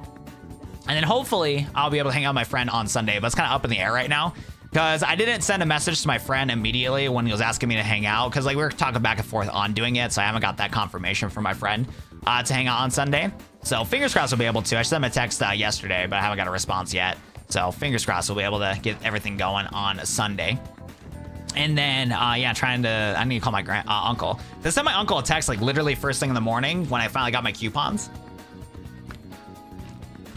And then hopefully I'll be able to hang out with my friend on Sunday, but it's kind of up in the air right now because I didn't send a message to my friend immediately when he was asking me to hang out because like we were talking back and forth on doing it. So I haven't got that confirmation from my friend to hang out on Sunday. So fingers crossed we'll be able to. I sent him a text yesterday, but I haven't got a response yet. So fingers crossed we'll be able to get everything going on Sunday. And then, yeah, I need to call my uncle. I sent my uncle a text like literally first thing in the morning when I finally got my coupons.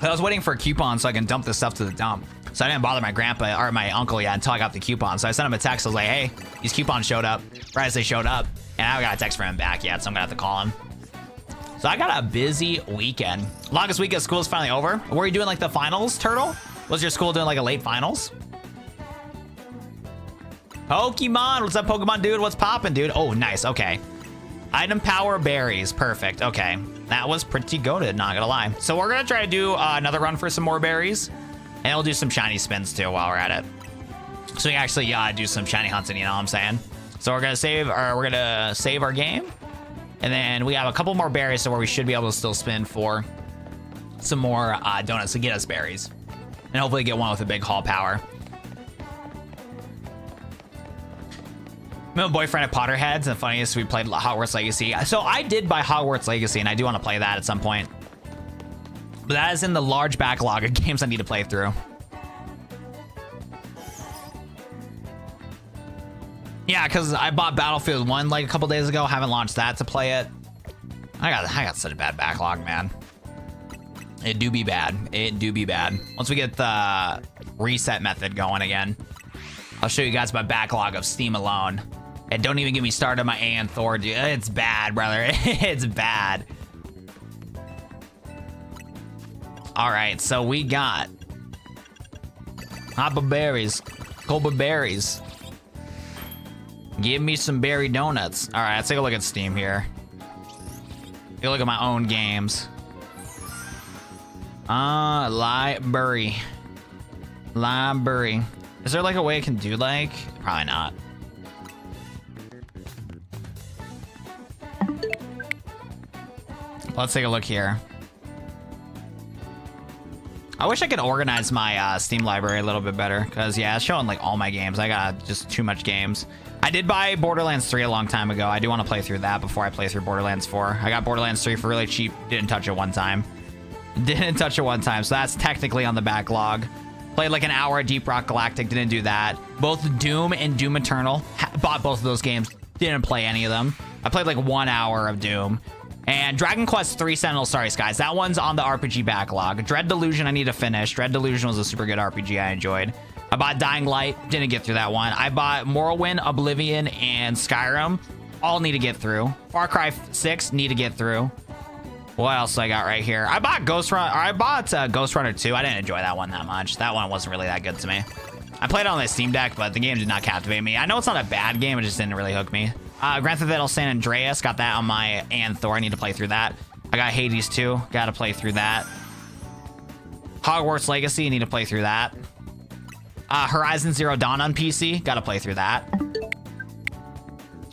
I was waiting for a coupon so I can dump this stuff to the dump. So I didn't bother my grandpa or my uncle yet until I got the coupon. So I sent him a text. I was like, hey, these coupons showed up. Right as they showed up. And I haven't got a text from him back yet, so I'm gonna have to call him. So I got a busy weekend. Longest week of school is finally over. Were you doing like the finals, Turtle? Was your school doing like a late finals? Pokemon, what's up, Pokemon dude? What's poppin', dude? Oh, nice, okay. Item power berries, perfect, okay. That was pretty goated, not gonna lie. So we're gonna try to do another run for some more berries. And we'll do some shiny spins too while we're at it. So we can actually do some shiny hunting, you know what I'm saying? So we're gonna save our game. And then we have a couple more berries so where we should be able to still spin for some more donuts to get us berries. And hopefully get one with a big haul power. My boyfriend at Potterheads, and the funniest, we played Hogwarts Legacy. So I did buy Hogwarts Legacy, and I do want to play that at some point. But that is in the large backlog of games I need to play through. Yeah, because I bought Battlefield 1 like a couple days ago. Haven't launched that to play it. I got such a bad backlog, man. It do be bad. It do be bad. Once we get the reset method going again, I'll show you guys my backlog of Steam alone. And don't even get me started on my Aeon Thor, dude. It's bad, brother. It's bad. All right, so we got Hoppa berries, Cobra berries. Give me some berry donuts. All right, let's take a look at Steam here. Take a look at my own games. Library. Is there like a way I can do like? Probably not. Let's take a look here. I wish I could organize my Steam library a little bit better because yeah, it's showing like all my games. I got just too much games. I did buy Borderlands 3 a long time ago. I do want to play through that before I play through Borderlands 4. I got Borderlands 3 for really cheap. Didn't touch it one time. So that's technically on the backlog. Played like an hour of Deep Rock Galactic. Didn't do that. Both Doom and Doom Eternal. Bought both of those games. Didn't play any of them. I played like 1 hour of Doom. And Dragon Quest 3 Sentinel Sorry Skies. That one's on the RPG backlog. Dread Delusion I need to finish. Dread Delusion was a super good RPG I enjoyed. I bought Dying Light. Didn't get through that one. I bought Morrowind, Oblivion, and Skyrim. All need to get through. Far Cry 6 need to get through. What else I got right here? I bought Ghost Runner 2. I didn't enjoy that one that much. That one wasn't really that good to me. I played it on the Steam Deck, but the game did not captivate me. I know it's not a bad game, it just didn't really hook me. Grand Theft Auto San Andreas, got that on my Thor. I need to play through that. I got Hades 2, gotta play through that. Hogwarts Legacy, need to play through that. Horizon Zero Dawn on PC, gotta play through that.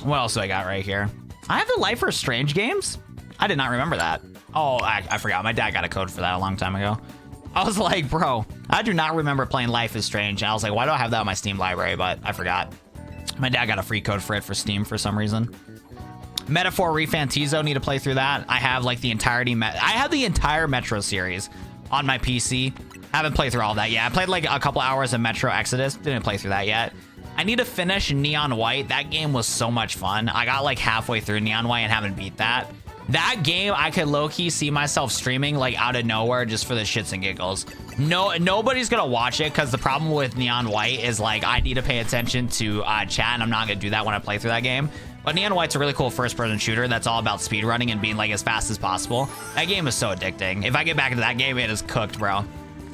What else do I got right here? I have the Life is Strange games? I did not remember that. Oh, I forgot. My dad got a code for that a long time ago. I was like, bro, I do not remember playing Life is Strange. And I was like, why do I have that on my Steam library? But I forgot. My dad got a free code for it for Steam for some reason. Metaphor Refantizo, need to play through that. I have like the entirety. I have the entire Metro series on my PC. Haven't played through all that yet. I played like a couple hours of Metro Exodus. Didn't play through that yet. I need to finish Neon White. That game was so much fun. I got like halfway through Neon White and haven't beat that. That game, I could low-key see myself streaming like out of nowhere just for the shits and giggles. Nobody's gonna watch it because the problem with Neon White is like I need to pay attention to chat, and I'm not gonna do that when I play through that game. But Neon White's a really cool first-person shooter that's all about speedrunning and being like as fast as possible. That game is so addicting. If I get back into that game, it is cooked, bro.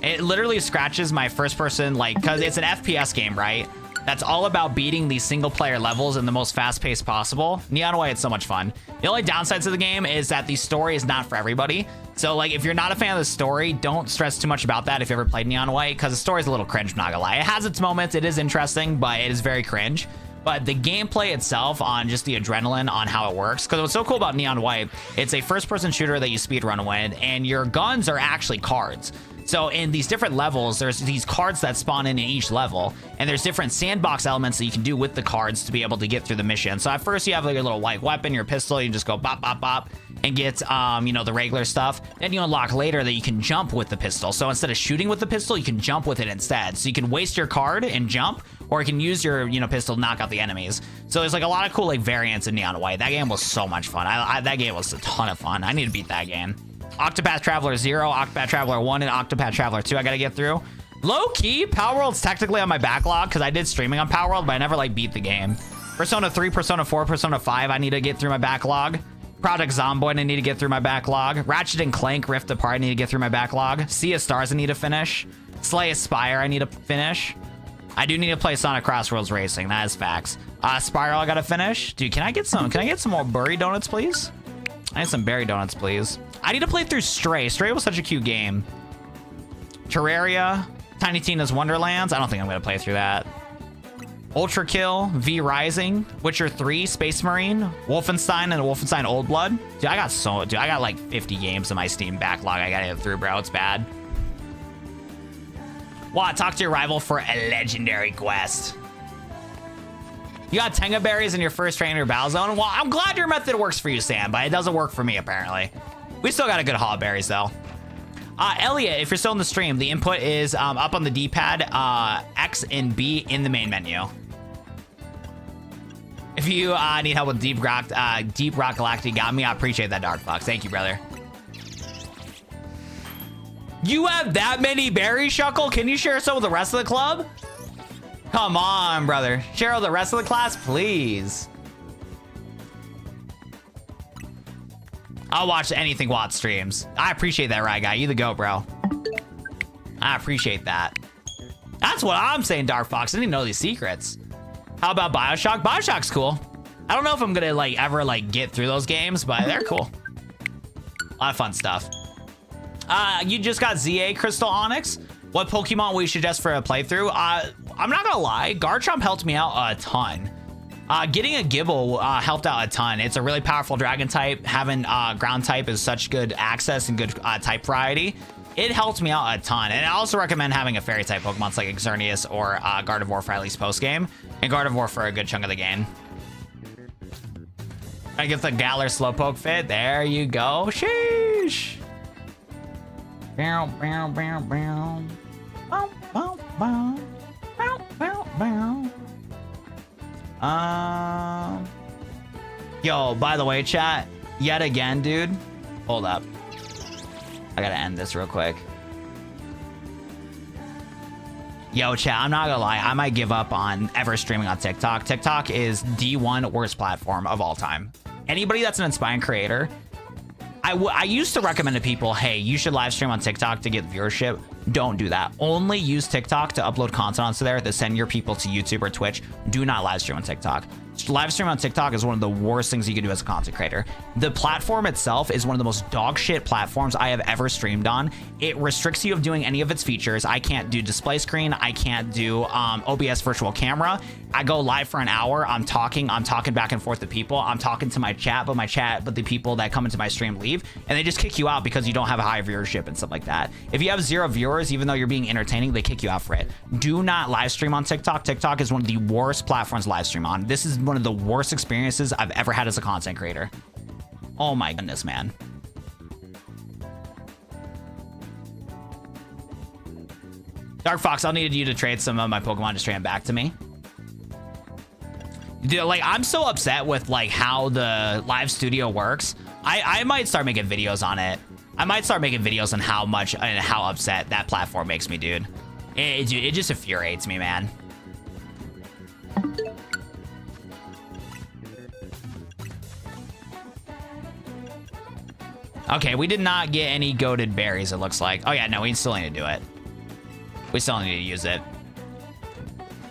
It literally scratches my first-person, like, because it's an FPS game, right? That's all about beating these single-player levels in the most fast-paced possible. Neon White, it's so much fun. The only downsides of the game is that the story is not for everybody. So, like, if you're not a fan of the story, don't stress too much about that if you ever played Neon White, because the story's a little cringe, I'm not gonna lie. It has its moments, it is interesting, but it is very cringe. But the gameplay itself on just the adrenaline on how it works, because what's so cool about Neon White, it's a first-person shooter that you speedrun with, and your guns are actually cards. So in these different levels, there's these cards that spawn in each level, and there's different sandbox elements that you can do with the cards to be able to get through the mission. So at first you have like a little white weapon, your pistol, you just go bop, bop, bop, and get, you know, the regular stuff. Then you unlock later that you can jump with the pistol. So instead of shooting with the pistol, you can jump with it instead. So you can waste your card and jump, or you can use your, you know, pistol to knock out the enemies. So there's like a lot of cool like variants in Neon White. That game was so much fun. That game was a ton of fun. I need to beat that game. Octopath Traveler 0, Octopath Traveler 1, and Octopath Traveler 2 I gotta get through. Low-key, Power World's technically on my backlog because I did streaming on Power World, but I never like beat the game. Persona 3, Persona 4, Persona 5 I need to get through my backlog. Project Zomboid I need to get through my backlog. Ratchet and Clank Rift Apart I need to get through my backlog. Sea of Stars I need to finish. Slay Aspire I need to finish. I do need to play Sonic Crossroads Racing, that is facts. Spiral I gotta finish. Dude, can I get some more Berry Donuts, please? I need some Berry Donuts, please. I need to play through Stray. Stray was such a cute game. Terraria, Tiny Tina's Wonderlands. I don't think I'm gonna play through that. Ultra Kill, V Rising, Witcher 3, Space Marine, Wolfenstein, and Wolfenstein Old Blood. Dude, I got like 50 games in my Steam backlog I gotta get through, bro. It's bad. Wow, talk to your rival for a legendary quest. You got Tenga berries in your first trainer battle zone. Well, I'm glad your method works for you, Sam, but it doesn't work for me, apparently. We still got a good haul of berries, though. Elliot, if you're still in the stream, the input is up on the D-pad, X and B in the main menu. If you need help with Deep Rock Galacticami, I appreciate that, Dark Fox. Thank you, brother. You have that many berries, Shuckle? Can you share some with the rest of the club? Come on, brother. Share with the rest of the class, please. I'll watch anything Watt streams. I appreciate that, right, guy? You the GOAT, bro. I appreciate that. That's what I'm saying, Dark Fox. I didn't know these secrets. How about Bioshock? Bioshock's cool. I don't know if I'm gonna like ever like get through those games, but they're cool. A lot of fun stuff. You just got ZA Crystal Onyx. What Pokemon we suggest for a playthrough? I'm not gonna lie, Garchomp helped me out a ton. Getting a Gible helped out a ton. It's a really powerful dragon type. Having ground type is such good access and good type variety. It helped me out a ton. And I also recommend having a fairy type Pokemon like Xerneas or Gardevoir for at least post game, and Gardevoir for a good chunk of the game. I get the Galar Slowpoke fit. There you go. Sheesh. Bow, bow, bow, bow. Bow, bow, bow. Bow, bow, bow. Yo, by the way, chat, yet again, dude. Hold up. I gotta end this real quick. Yo, chat, I'm not gonna lie. I might give up on ever streaming on TikTok. TikTok is D1 worst platform of all time. Anybody that's an inspiring creator, I used to recommend to people, hey, you should live stream on TikTok to get viewership. Don't do that. Only use TikTok to upload content onto there to send your people to YouTube or Twitch. Do not live stream on TikTok. Live stream on TikTok is one of the worst things you can do as a content creator. The platform itself is one of the most dog shit platforms I have ever streamed on. It restricts you of doing any of its features. I can't do display screen. I can't do OBS virtual camera. I go live for an hour. I'm talking back and forth to people. I'm talking to my chat, but the people that come into my stream leave, and they just kick you out because you don't have a high viewership and stuff like that. If you have 0 viewers, even though you're being entertaining, they kick you out for it. Do not live stream on TikTok. TikTok is one of the worst platforms to live stream on. This is one of the worst experiences I've ever had as a content creator. Oh my goodness, man. Dark Fox, I'll need you to trade some of my Pokemon to trade back to me. Dude, like, I'm so upset with like how the live studio works. I might start making videos on it. I might start making videos on how much and how upset that platform makes me, dude. It just infuriates me, man. Okay, we did not get any goated berries, it looks like. Oh yeah, no, we still need to do it. We still need to use it.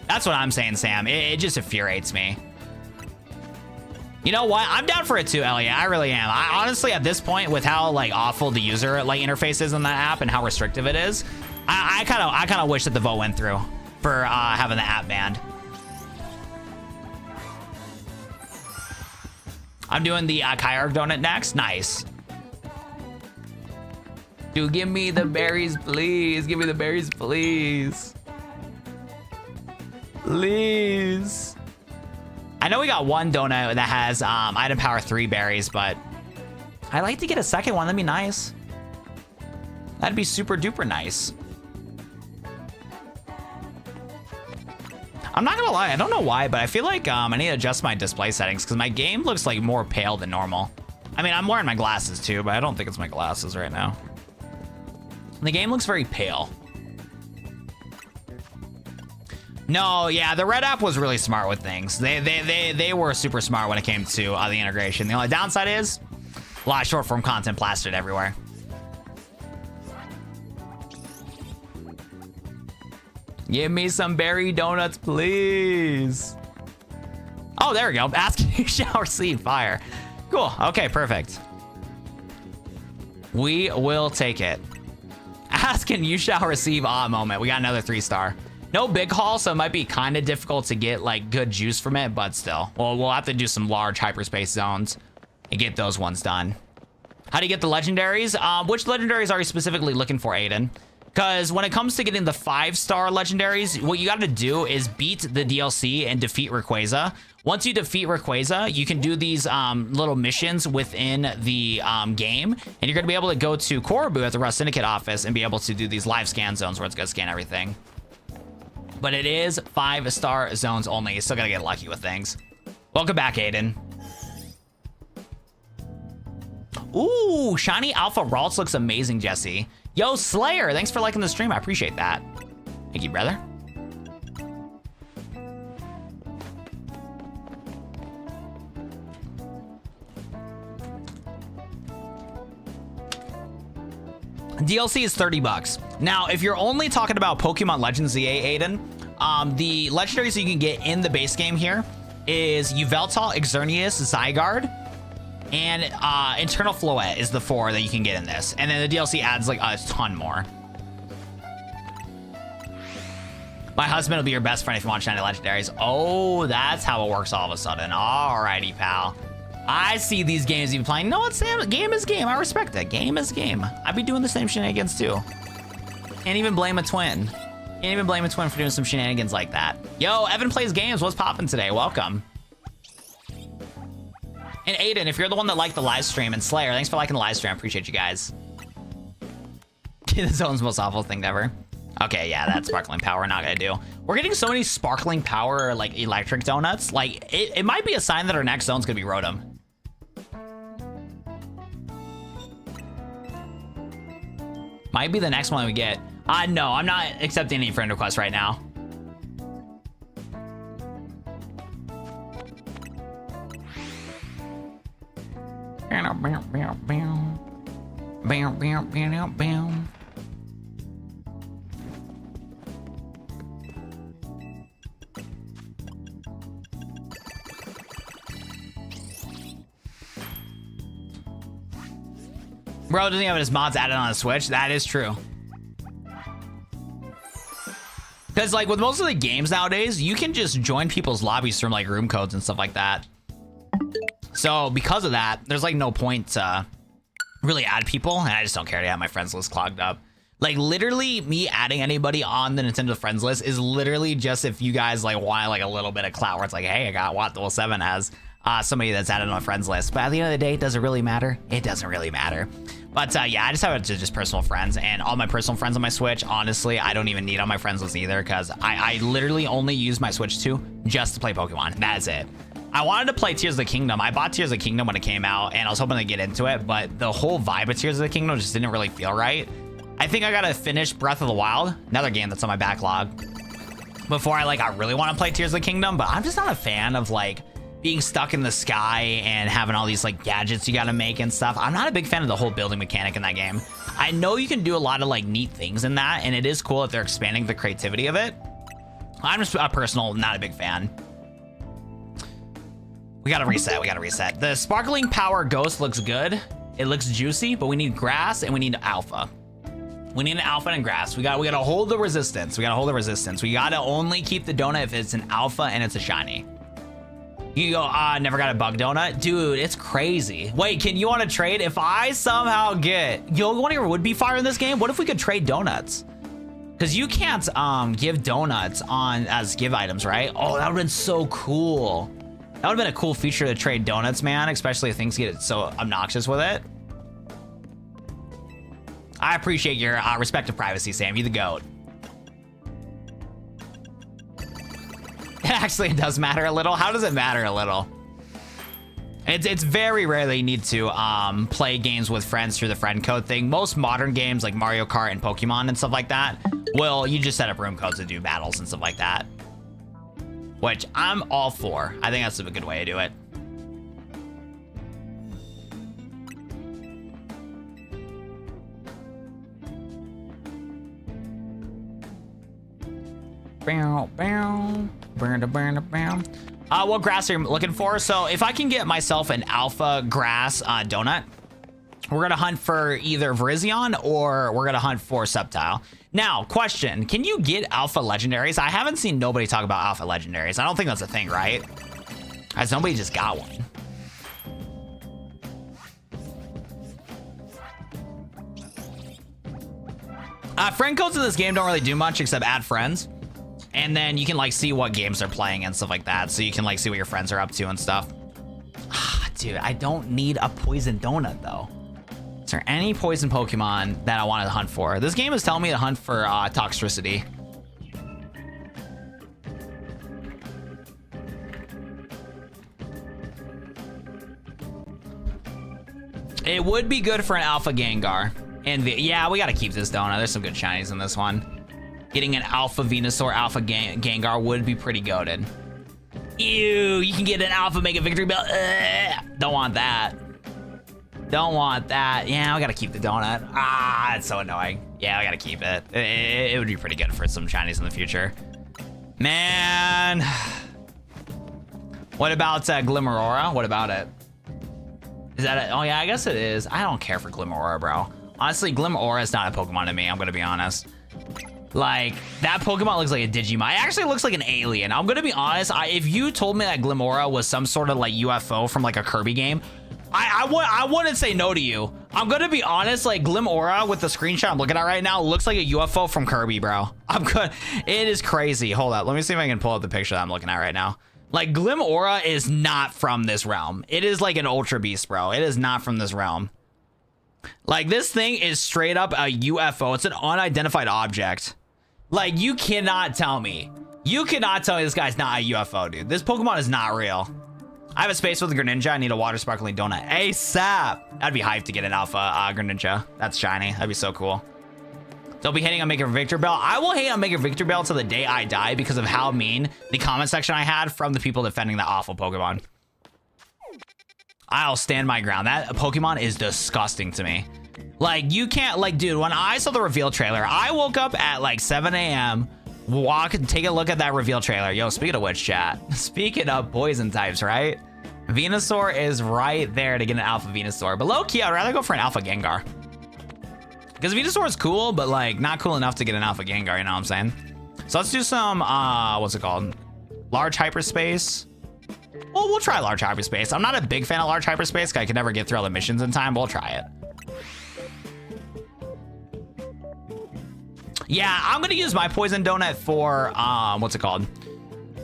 That's what I'm saying, Sam. It just infuriates me. You know what? I'm down for it too, Elliot. I really am. I honestly, at this point, with how like awful the user like interface is in that app and how restrictive it is, I kind of wish that the vote went through for having the app banned. I'm doing the Kyark donut next. Nice. Dude, give me the berries, please. Give me the berries, please. Please. I know we got one donut that has item power 3 berries, but I'd like to get a second one. That'd be nice. That'd be super duper nice. I'm not gonna lie, I don't know why, but I feel like I need to adjust my display settings because my game looks like more pale than normal. I mean, I'm wearing my glasses too, but I don't think it's my glasses right now. The game looks very pale. No, yeah, the Red app was really smart with things. They were super smart when it came to the integration. The only downside is a lot of short form content plastered everywhere. Give me some berry donuts, please. Oh, there we go. Ask you shall receive fire. Cool. Okay, perfect. We will take it. Ask and you shall receive a moment. We got another 3-star. No big haul, so it might be kind of difficult to get like good juice from it, but still. Well, we'll have to do some large hyperspace zones and get those ones done. How do you get the legendaries? Which legendaries are you specifically looking for, Aiden? Because when it comes to getting the 5-star legendaries, what you got to do is beat the DLC and defeat Rayquaza. Once you defeat Rayquaza, you can do these little missions within the game, and you're going to be able to go to Korobu at the Rust Syndicate office and be able to do these live scan zones where it's going to scan everything. But it is 5-star zones only. You still got to get lucky with things. Welcome back, Aiden. Ooh, shiny Alpha Ralts looks amazing, Jesse. Yo, Slayer, thanks for liking the stream. I appreciate that. Thank you, brother. DLC is 30 bucks. Now, if you're only talking about Pokemon Legends ZA, Aiden, the legendaries that you can get in the base game here is Yveltal, Xerneas, Zygarde, and Internal Floette is the 4 that you can get in this. And then the DLC adds like a ton more. My husband will be your best friend if you want shiny legendaries. Oh, that's how it works all of a sudden. Alrighty, pal. I see these games you've been playing. No, it's game is game. I respect that. Game is game. I'd be doing the same shenanigans too. Can't even blame a twin. Can't even blame a twin for doing some shenanigans like that. Yo, Evan plays games. What's popping today? Welcome. And Aiden, if you're the one that liked the live stream, and Slayer, thanks for liking the live stream. I appreciate you guys. This zone's most awful thing ever. Okay, yeah, that sparkling power, not gonna do. We're getting so many sparkling power, like electric donuts. Like, it might be a sign that our next zone's gonna be Rotom. Might be the next one we get. No, I'm not accepting any friend requests right now. Bam, bam, bam, bam. Bro doesn't have his mods added on the Switch. That is true. Because like with most of the games nowadays, you can just join people's lobbies from like room codes and stuff like that. So because of that, there's like no point to really add people. And I just don't care to have my friends list clogged up. Like literally me adding anybody on the Nintendo friends list is literally just if you guys like want like a little bit of clout where it's like, hey, I got Watt Duel 7 as somebody that's added on my friends list. But at the end of the day, does it really matter? It doesn't really matter. But yeah, I just have it to just personal friends, and all my personal friends on my Switch, honestly, I don't even need on my friends list either, because I literally only use my Switch 2 just to play Pokemon. That is it. I wanted to play Tears of the Kingdom. I bought Tears of the Kingdom when it came out, and I was hoping to get into it, but the whole vibe of Tears of the Kingdom just didn't really feel right. I think I gotta finish Breath of the Wild, another game that's on my backlog, before I really want to play Tears of the Kingdom. But I'm just not a fan of like being stuck in the sky and having all these like gadgets you gotta make and stuff. I'm not a big fan of the whole building mechanic in that game. I know you can do a lot of like neat things in that, and it is cool that they're expanding the creativity of it. I'm just a personal, not a big fan. We gotta reset, we gotta reset. The Sparkling Power Ghost looks good. It looks juicy, but we need grass and we need alpha. We need an alpha and grass. We gotta hold the resistance. We gotta hold the resistance. We gotta only keep the donut if it's an alpha and it's a shiny. You go, never got a bug donut. Dude, it's crazy. Wait, can you want to trade? If I somehow get, you want your would-be fire in this game? What if we could trade donuts? Because you can't give donuts on as give items, right? Oh, that would have been so cool. That would have been a cool feature to trade donuts, man, especially if things get so obnoxious with it. I appreciate your respect of privacy, Sam. You the GOAT. Actually, it does matter a little. How does it matter a little? It's very rare that you need to play games with friends through the friend code thing. Most modern games like Mario Kart and Pokemon and stuff like that, well, you just set up room codes to do battles and stuff like that, which I'm all for. I think that's a good way to do it. What grass are you looking for? So if I can get myself an alpha grass donut, we're gonna hunt for either Virizion or we're gonna hunt for Sceptile. Now, question, can you get alpha legendaries? I haven't seen nobody talk about alpha legendaries. I don't think that's a thing, right? As nobody just got one. Friend codes in this game don't really do much except add friends. And then you can like see what games they're playing and stuff like that. So you can like see what your friends are up to and stuff. Dude, I don't need a poison donut though. Is there any poison Pokemon that I want to hunt for? This game is telling me to hunt for Toxtricity. It would be good for an Alpha Gengar. And yeah, we got to keep this donut. There's some good shinies in this one. Getting an Alpha Venusaur, Alpha Gengar would be pretty goated. Ew, you can get an Alpha Mega Victory Bell. Don't want that. Don't want that. Yeah, we gotta keep the donut. It's so annoying. Yeah, we gotta keep it. It would be pretty good for some shinies in the future. Man. What about Glimmeraura? What about it? Is that it? Oh yeah, I guess it is. I don't care for Glimmeraura, bro. Honestly, Glimmeraura is not a Pokemon to me. I'm gonna be honest. Like, that Pokemon looks like a Digimon. It actually looks like an alien. I'm gonna be honest. If you told me that Glimmeraura was some sort of like UFO from like a Kirby game, I wouldn't say no to you. I'm gonna be honest, like Glimmeraura with the screenshot I'm looking at right now looks like a UFO from Kirby, bro. I'm good. It is crazy. Hold up. Let me see if I can pull up the picture that I'm looking at right now. Like, Glimmeraura is not from this realm. It is like an Ultra Beast, bro. It is not from this realm. Like, this thing is straight up a UFO. It's an unidentified object. Like, you cannot tell me. You cannot tell me this guy's not a UFO, dude. This Pokemon is not real. I have a space with a Greninja. I need a water sparkling donut ASAP. I'd be hyped to get an alpha Greninja. That's shiny. That'd be so cool. They'll be hating on Mega Victor Bell. I will hate on Mega Victor Bell till the day I die because of how mean the comment section I had from the people defending that awful Pokemon. I'll stand my ground. That Pokemon is disgusting to me. Like, you can't, like, dude, when I saw the reveal trailer, I woke up at like 7 a.m., walk and take a look at that reveal trailer. Yo, speaking of which, chat, speaking of poison types, right? Venusaur is right there to get an alpha Venusaur. But low-key, I'd rather go for an alpha Gengar. Because Venusaur is cool, but like not cool enough to get an alpha Gengar, you know what I'm saying? So let's do some, what's it called? Large hyperspace. Well, we'll try large hyperspace. I'm not a big fan of large hyperspace because I could never get through all the missions in time, but we'll try it. Yeah, I'm gonna use my poison donut for, what's it called?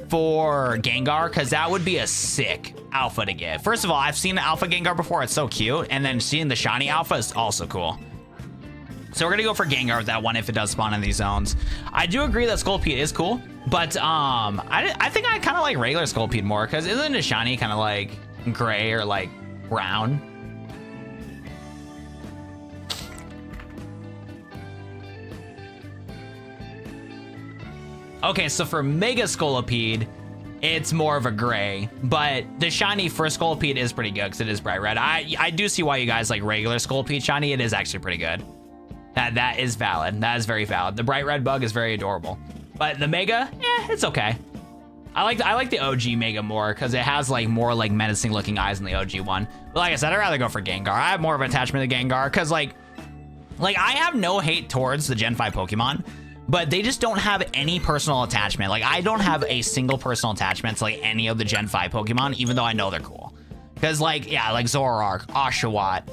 For Gengar, because that would be a sick alpha to get. First of all, I've seen the alpha Gengar before, it's so cute. And then seeing the shiny alpha is also cool. So we're gonna go for Gengar with that one if it does spawn in these zones. I do agree that Scolipede is cool, but I think I kind of like regular Scolipede more, because isn't a shiny kind of like gray or like brown? Okay, so for Mega Scolipede, it's more of a gray, but the shiny for Scolipede is pretty good because it is bright red. I do see why you guys like regular Scolipede shiny. It is actually pretty good. That is valid. That is very valid. The bright red bug is very adorable, but the Mega, it's okay. I like the OG Mega more because it has like more like menacing looking eyes than the OG one. But like I said, I'd rather go for Gengar. I have more of an attachment to Gengar because like I have no hate towards the Gen 5 Pokemon, but they just don't have any personal attachment. Like I don't have a single personal attachment to like any of the Gen 5 Pokemon, even though I know they're cool. Because like, yeah, like Zoroark, Oshawott,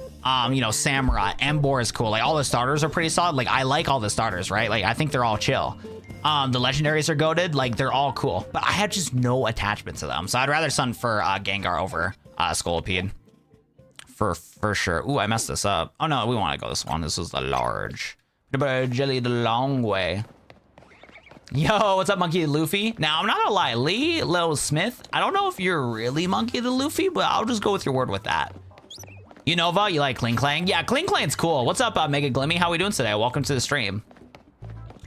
you know, Samurott, Emboar is cool. Like all the starters are pretty solid. Like I like all the starters, right? Like I think they're all chill. The legendaries are goated. Like they're all cool, but I have just no attachment to them. So I'd rather sun for Gengar over Scolipede. For sure. Ooh, I messed this up. Oh no, we want to go this one. This is the large. Jelly the long way. Yo, what's up, Monkey Luffy? Now, I'm not gonna lie, Lil Smith, I don't know if you're really Monkey the Luffy, but I'll just go with your word with that. Unova, you like Kling Klang? Yeah, Kling Klang's cool. What's up, Mega Glimmy? How we doing today? Welcome to the stream.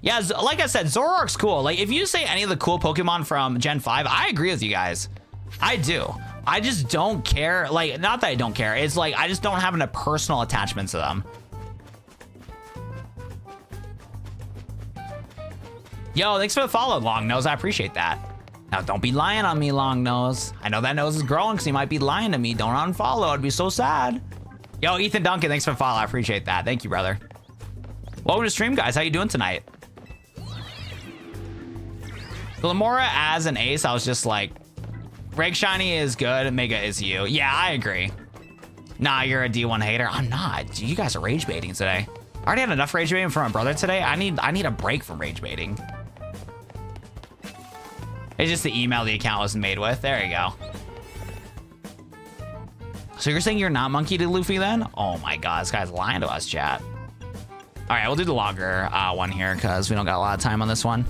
Yeah, like I said, Zoroark's cool. Like, if you say any of the cool Pokemon from Gen 5, I agree with you guys. I do. I just don't care. Like, not that I don't care. It's like, I just don't have a personal attachment to them. Yo, thanks for the follow, Long Nose. I appreciate that. Now, don't be lying on me, Long Nose. I know that nose is growing because he might be lying to me. Don't unfollow. I'd be so sad. Yo, Ethan Duncan, thanks for the follow. I appreciate that. Thank you, brother. Welcome to the stream, guys. How you doing tonight? Glamora as an ace, I was just like, Reg Shiny is good. Mega is you. Yeah, I agree. Nah, you're a D1 hater. I'm not. You guys are rage baiting today. I already had enough rage baiting from my brother today. I need a break from rage baiting. It's just the email the account was made with. There you go. So you're saying you're not Monkey D. Luffy then? Oh my god, this guy's lying to us, chat. All right, we'll do the longer one here because we don't got a lot of time on this one.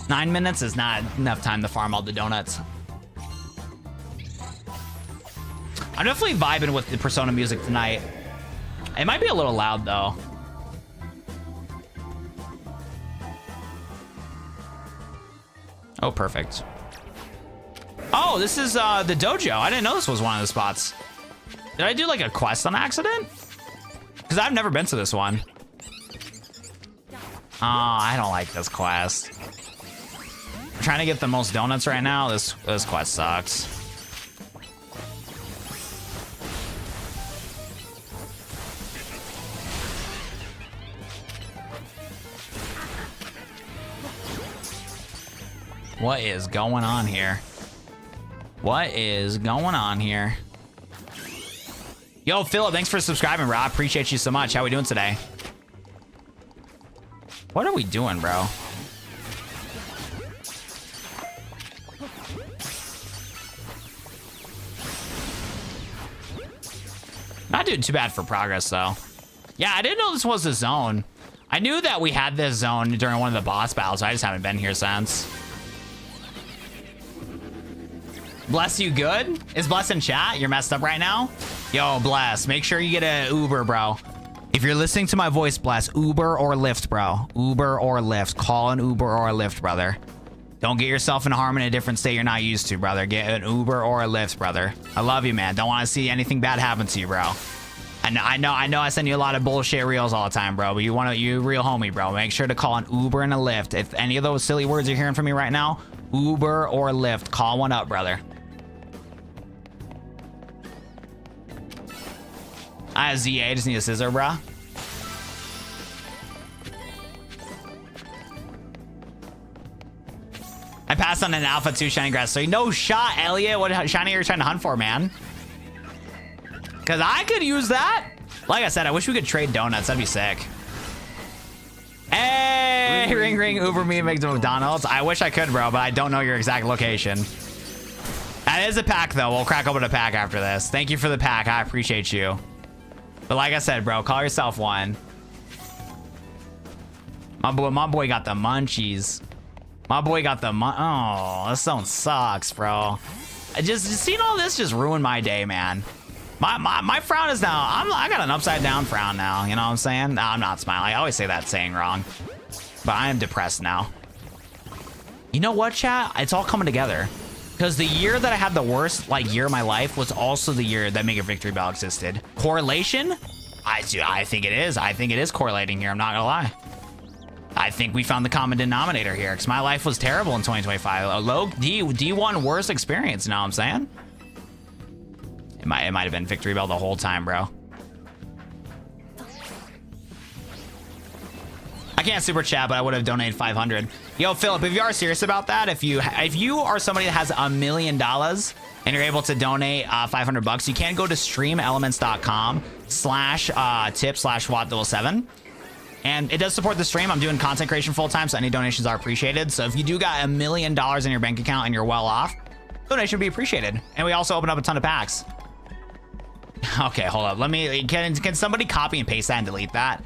9 minutes is not enough time to farm all the donuts. I'm definitely vibing with the Persona music tonight. It might be a little loud though. Oh, perfect. Oh, this is the dojo. I didn't know this was one of the spots. Did I do like a quest on accident? Because I've never been to this one. Oh, I don't like this quest. I'm trying to get the most donuts right now. This quest sucks. What is going on here? What is going on here? Yo, Philip, thanks for subscribing, bro. I appreciate you so much. How we doing today? What are we doing, bro? Not doing too bad for progress, though. Yeah, I didn't know this was a zone. I knew that we had this zone during one of the boss battles. I just haven't been here since. Bless you good? Is Bless in chat? You're messed up right now? Yo, Bless, make sure you get an Uber, bro. If you're listening to my voice, Bless, Uber or Lyft, bro. Uber or Lyft. Call an Uber or a Lyft, brother. Don't get yourself in harm in a different state you're not used to, brother. Get an Uber or a Lyft, brother. I love you, man. Don't want to see anything bad happen to you, bro. I send you a lot of bullshit reels all the time, bro. But you real homie, bro. Make sure to call an Uber and a Lyft. If any of those silly words you're hearing from me right now, Uber or Lyft, call one up, brother. I have ZA, just need a scissor, bro. I passed on an Alpha 2 Shiny Grass 3. No shot, Elliot. What shiny are you trying to hunt for, man? Because I could use that. Like I said, I wish we could trade donuts. That'd be sick. Hey, ring, Uber me, make the McDonald's. I wish I could, bro, but I don't know your exact location. That is a pack, though. We'll crack open a pack after this. Thank you for the pack. I appreciate you. But like I said, bro, call yourself one. My boy got the munchies. My boy got the oh, this zone sucks, bro. Just seeing all this just ruined my day, man. My frown is now, I got an upside down frown now, you know what I'm saying? No, I'm not smiling. I always say that saying wrong. But I am depressed now. You know what, chat? It's all coming together. Because the year that I had the worst year of my life was also the year that Mega Victory Bell existed. Correlation? I think it is. I think it is correlating here. I'm not gonna lie. I think we found the common denominator here. Because my life was terrible in 2025. A low D1 worst experience, you know what I'm saying? It might have been Victory Bell the whole time, bro. I can't super chat, but I would have donated 500. Yo, Philip, if you are serious about that, if you are somebody that has $1 million and you're able to donate $500, you can go to streamelements.com/tip/watt07. And it does support the stream. I'm doing content creation full time, so any donations are appreciated. So if you do got $1 million in your bank account and you're well off, donation would be appreciated. And we also open up a ton of packs. Okay, hold up. Can somebody copy and paste that and delete that?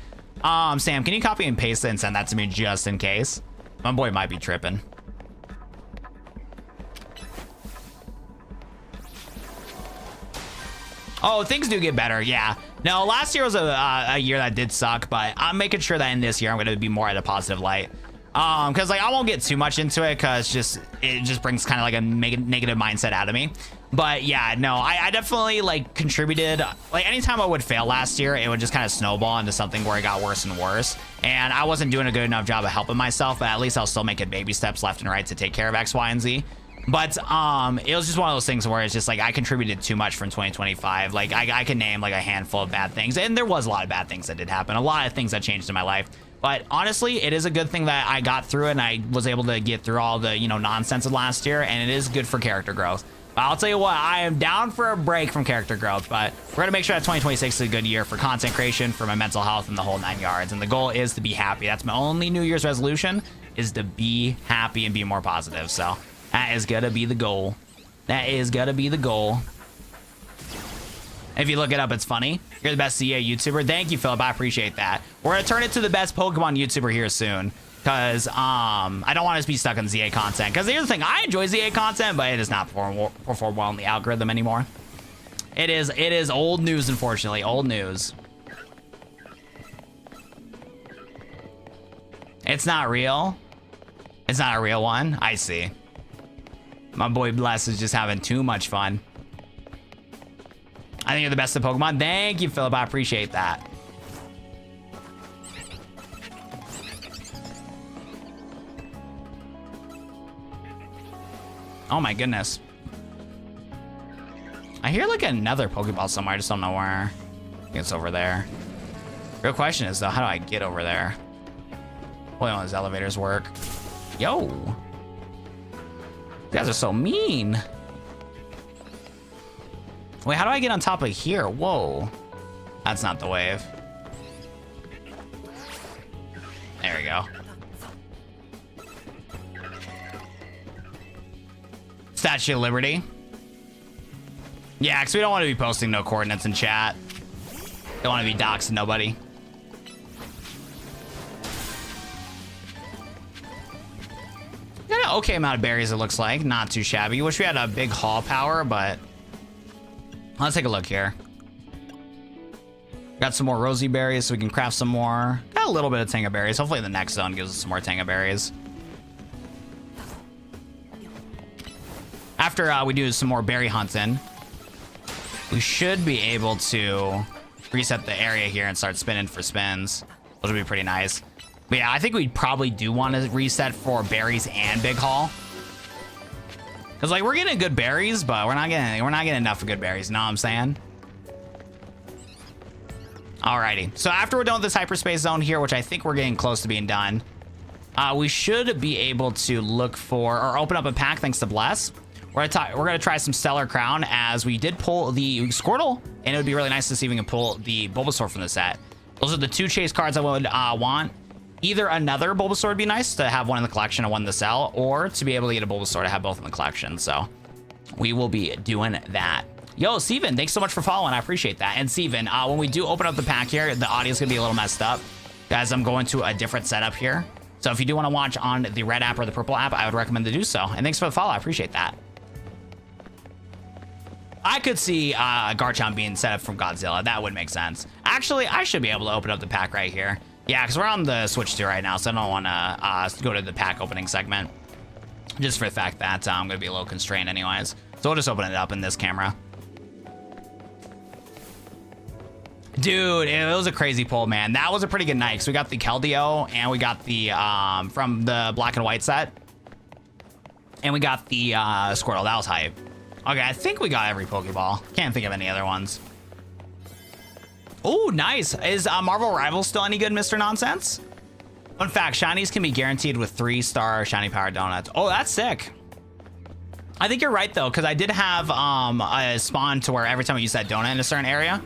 Sam, can you copy and paste it and send that to me just in case? My boy might be tripping. Oh, things do get better, yeah. No, last year was a year that did suck, but I'm making sure that in this year I'm going to be more at a positive light. Because I won't get too much into it because it just brings kind of a negative mindset out of me. But yeah, no, I definitely contributed. Anytime I would fail last year, it would just kind of snowball into something where it got worse and worse. And I wasn't doing a good enough job of helping myself, but at least I was still making baby steps left and right to take care of X, Y, and Z. But it was just one of those things where it's just I contributed too much from 2025. I can name a handful of bad things, and there was a lot of bad things that did happen, a lot of things that changed in my life. But honestly, it is a good thing that I got through it and I was able to get through all the nonsense of last year, and it is good for character growth. But I'll tell you what, I am down for a break from character growth, but we're gonna make sure that 2026 is a good year for content creation, for my mental health, and the whole 9 yards. And the goal is to be happy. That's my only New Year's resolution, is to be happy and be more positive. So that is gonna be the goal. That is gonna be the goal. If you look it up, it's funny. You're the best CA YouTuber. Thank you, Philip. I appreciate that. We're gonna turn it to the best Pokemon YouTuber here soon. Because I don't want us to be stuck on ZA content. Because here's the thing, I enjoy ZA content, but it does not perform well in the algorithm anymore. It is old news, unfortunately. Old news. It's not real. It's not a real one. I see. My boy Bless is just having too much fun. I think you're the best at Pokemon. Thank you, Philip. I appreciate that. Oh my goodness. I hear another Pokeball somewhere. I just don't know where. I think it's over there. Real question is though, how do I get over there? Boy, all those elevators work. Yo. You guys are so mean. Wait, how do I get on top of here? Whoa. That's not the wave. There we go. Statue of Liberty. Yeah, because we don't want to be posting no coordinates in chat. Don't want to be doxing nobody. Got an okay amount of berries, it looks like. Not too shabby. Wish we had a big haul power, but let's take a look here. Got some more rosy berries so we can craft some more. Got a little bit of Tanga berries. Hopefully the next zone gives us some more Tanga berries. After we do some more berry hunting, we should be able to reset the area here and start spinning for spins, which would be pretty nice. But yeah, I think we probably do want to reset for berries and big haul. Cause like we're getting good berries, but we're not getting enough of good berries. You know what I'm saying? Alrighty. So after we're done with this hyperspace zone here, which I think we're getting close to being done, we should be able to look for or open up a pack thanks to Bless. We're gonna try some Stellar Crown as we did pull the Squirtle, and it would be really nice to see if we can pull the Bulbasaur from the set. Those are the 2 chase cards I would want. Either another Bulbasaur would be nice to have one in the collection and one in the cell, or to be able to get a Bulbasaur to have both in the collection. So we will be doing that. Yo, Steven, thanks so much for following. I appreciate that. And Steven, when we do open up the pack here, the audio's gonna be a little messed up, guys. I'm going to a different setup here. So if you do want to watch on the red app or the purple app, I would recommend to do so. And thanks for the follow. I appreciate that. I could see Garchomp being set up from Godzilla. That would make sense. Actually, I should be able to open up the pack right here. Yeah, because we're on the Switch 2 right now, so I don't want to go to the pack opening segment. Just for the fact that I'm going to be a little constrained anyways. So we'll just open it up in this camera. Dude, it was a crazy pull, man. That was a pretty good night. So we got the Keldeo, and we got the, from the black and white set. And we got the Squirtle. That was hype. Okay, I think we got every Pokeball. Can't think of any other ones. Oh, nice. Is Marvel Rivals still any good, Mr. Nonsense? Fun fact, shinies can be guaranteed with 3-star shiny power donuts. Oh, that's sick. I think you're right, though, because I did have a spawn to where every time I use that donut in a certain area,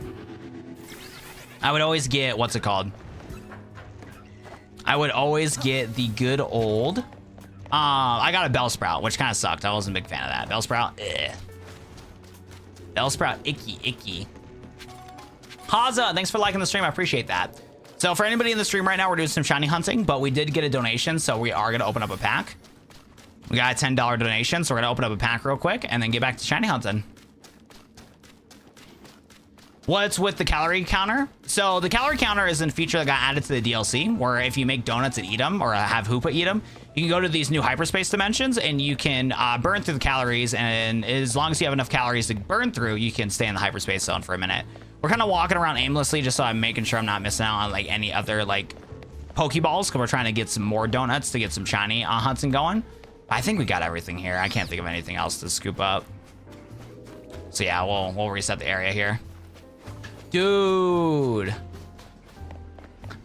I would always get, what's it called? I would always get the good old... I got a Bellsprout, which kind of sucked. I wasn't a big fan of that. Bellsprout, eh. Bellsprout, icky. Haza, thanks for liking the stream. I appreciate that. So for anybody in the stream right now, we're doing some shiny hunting, but we did get a donation, so we are going to open up a pack. We got a $10 donation, so we're going to open up a pack real quick and then get back to shiny hunting. What's with the calorie counter? So the calorie counter is a feature that got added to the DLC, where if you make donuts and eat them, or have Hoopa eat them, you can go to these new hyperspace dimensions and you can burn through the calories, and as long as you have enough calories to burn through, you can stay in the hyperspace zone for a minute. We're kind of walking around aimlessly just so I'm making sure I'm not missing out on like any other like Pokeballs, because we're trying to get some more donuts to get some shiny hunting going. I think we got everything here. I can't think of anything else to scoop up. So yeah, we'll reset the area here. Dude,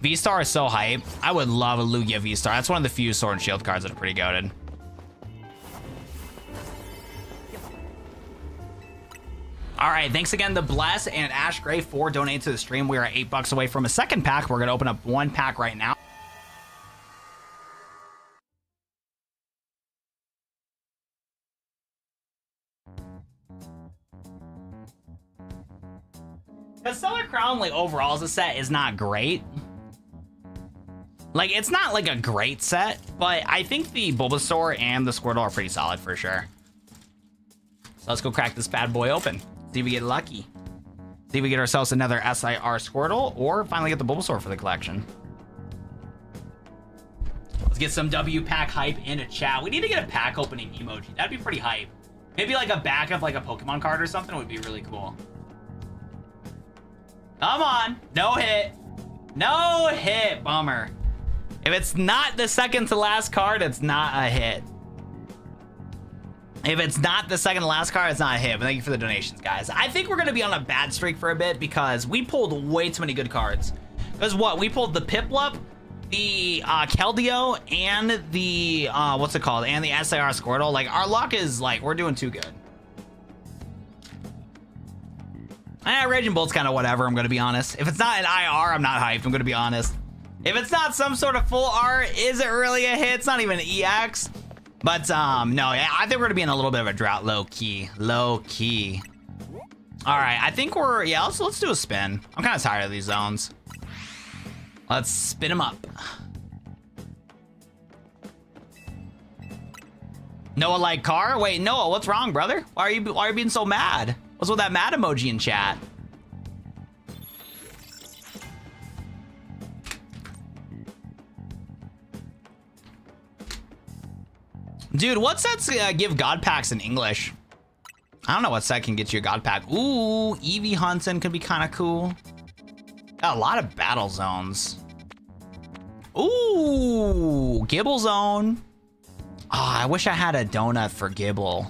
V-Star is so hype. I would love a Lugia V-Star. That's one of the few Sword and Shield cards that are pretty goated. All right, thanks again to Bless and Ash Gray for donating to the stream. We are $8 away from a second pack. We're gonna open up one pack right now. The Stellar Crown, like, overall as a set is not great. Like, it's not like a great set, but I think the Bulbasaur and the Squirtle are pretty solid for sure. So let's go crack this bad boy open. See if we get lucky. See if we get ourselves another SIR Squirtle, or finally get the Bulbasaur for the collection. Let's get some W pack hype into chat. We need to get a pack opening emoji. That'd be pretty hype. Maybe like a back of like a Pokemon card or something would be really cool. Come on, no hit. No hit, bummer. If it's not the second to last card, it's not a hit. If it's not the second to last card, it's not a hit. But thank you for the donations, guys. I think we're gonna be on a bad streak for a bit because we pulled way too many good cards. Because what, we pulled the Piplup, the Keldeo, and the, what's it called? And the SIR Squirtle. Like, our luck is like, we're doing too good. Raging Bolt's kind of whatever, I'm going to be honest. If it's not an IR, I'm not hyped, I'm going to be honest. If it's not some sort of full art, is it really a hit? It's not even an EX. But, no, I think we're going to be in a little bit of a drought, low-key. Low-key. All right, I think we're, yeah, let's do a spin. I'm kind of tired of these zones. Let's spin them up. Noah like car? Wait, Noah, what's wrong, brother? Why are you being so mad? What's with that mad emoji in chat? Dude, what sets give God packs in English? I don't know what set can get you a God pack. Ooh, Eevee Hunting could be kind of cool. Got a lot of battle zones. Ooh, Gibble zone. Oh, I wish I had a donut for Gibble.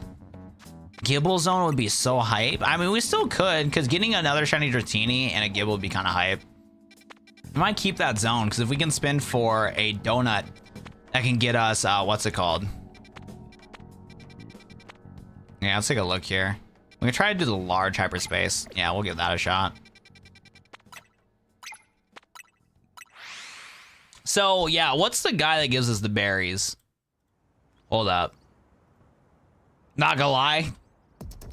Gibble zone would be so hype. I mean, we still could, because getting another shiny Dratini and a Gibble would be kind of hype. I might keep that zone, because if we can spin for a donut, that can get us, what's it called? Yeah, let's take a look here. We can try to do the large hyperspace. Yeah, we'll give that a shot. So, yeah, what's the guy that gives us the berries? Hold up. Not gonna lie.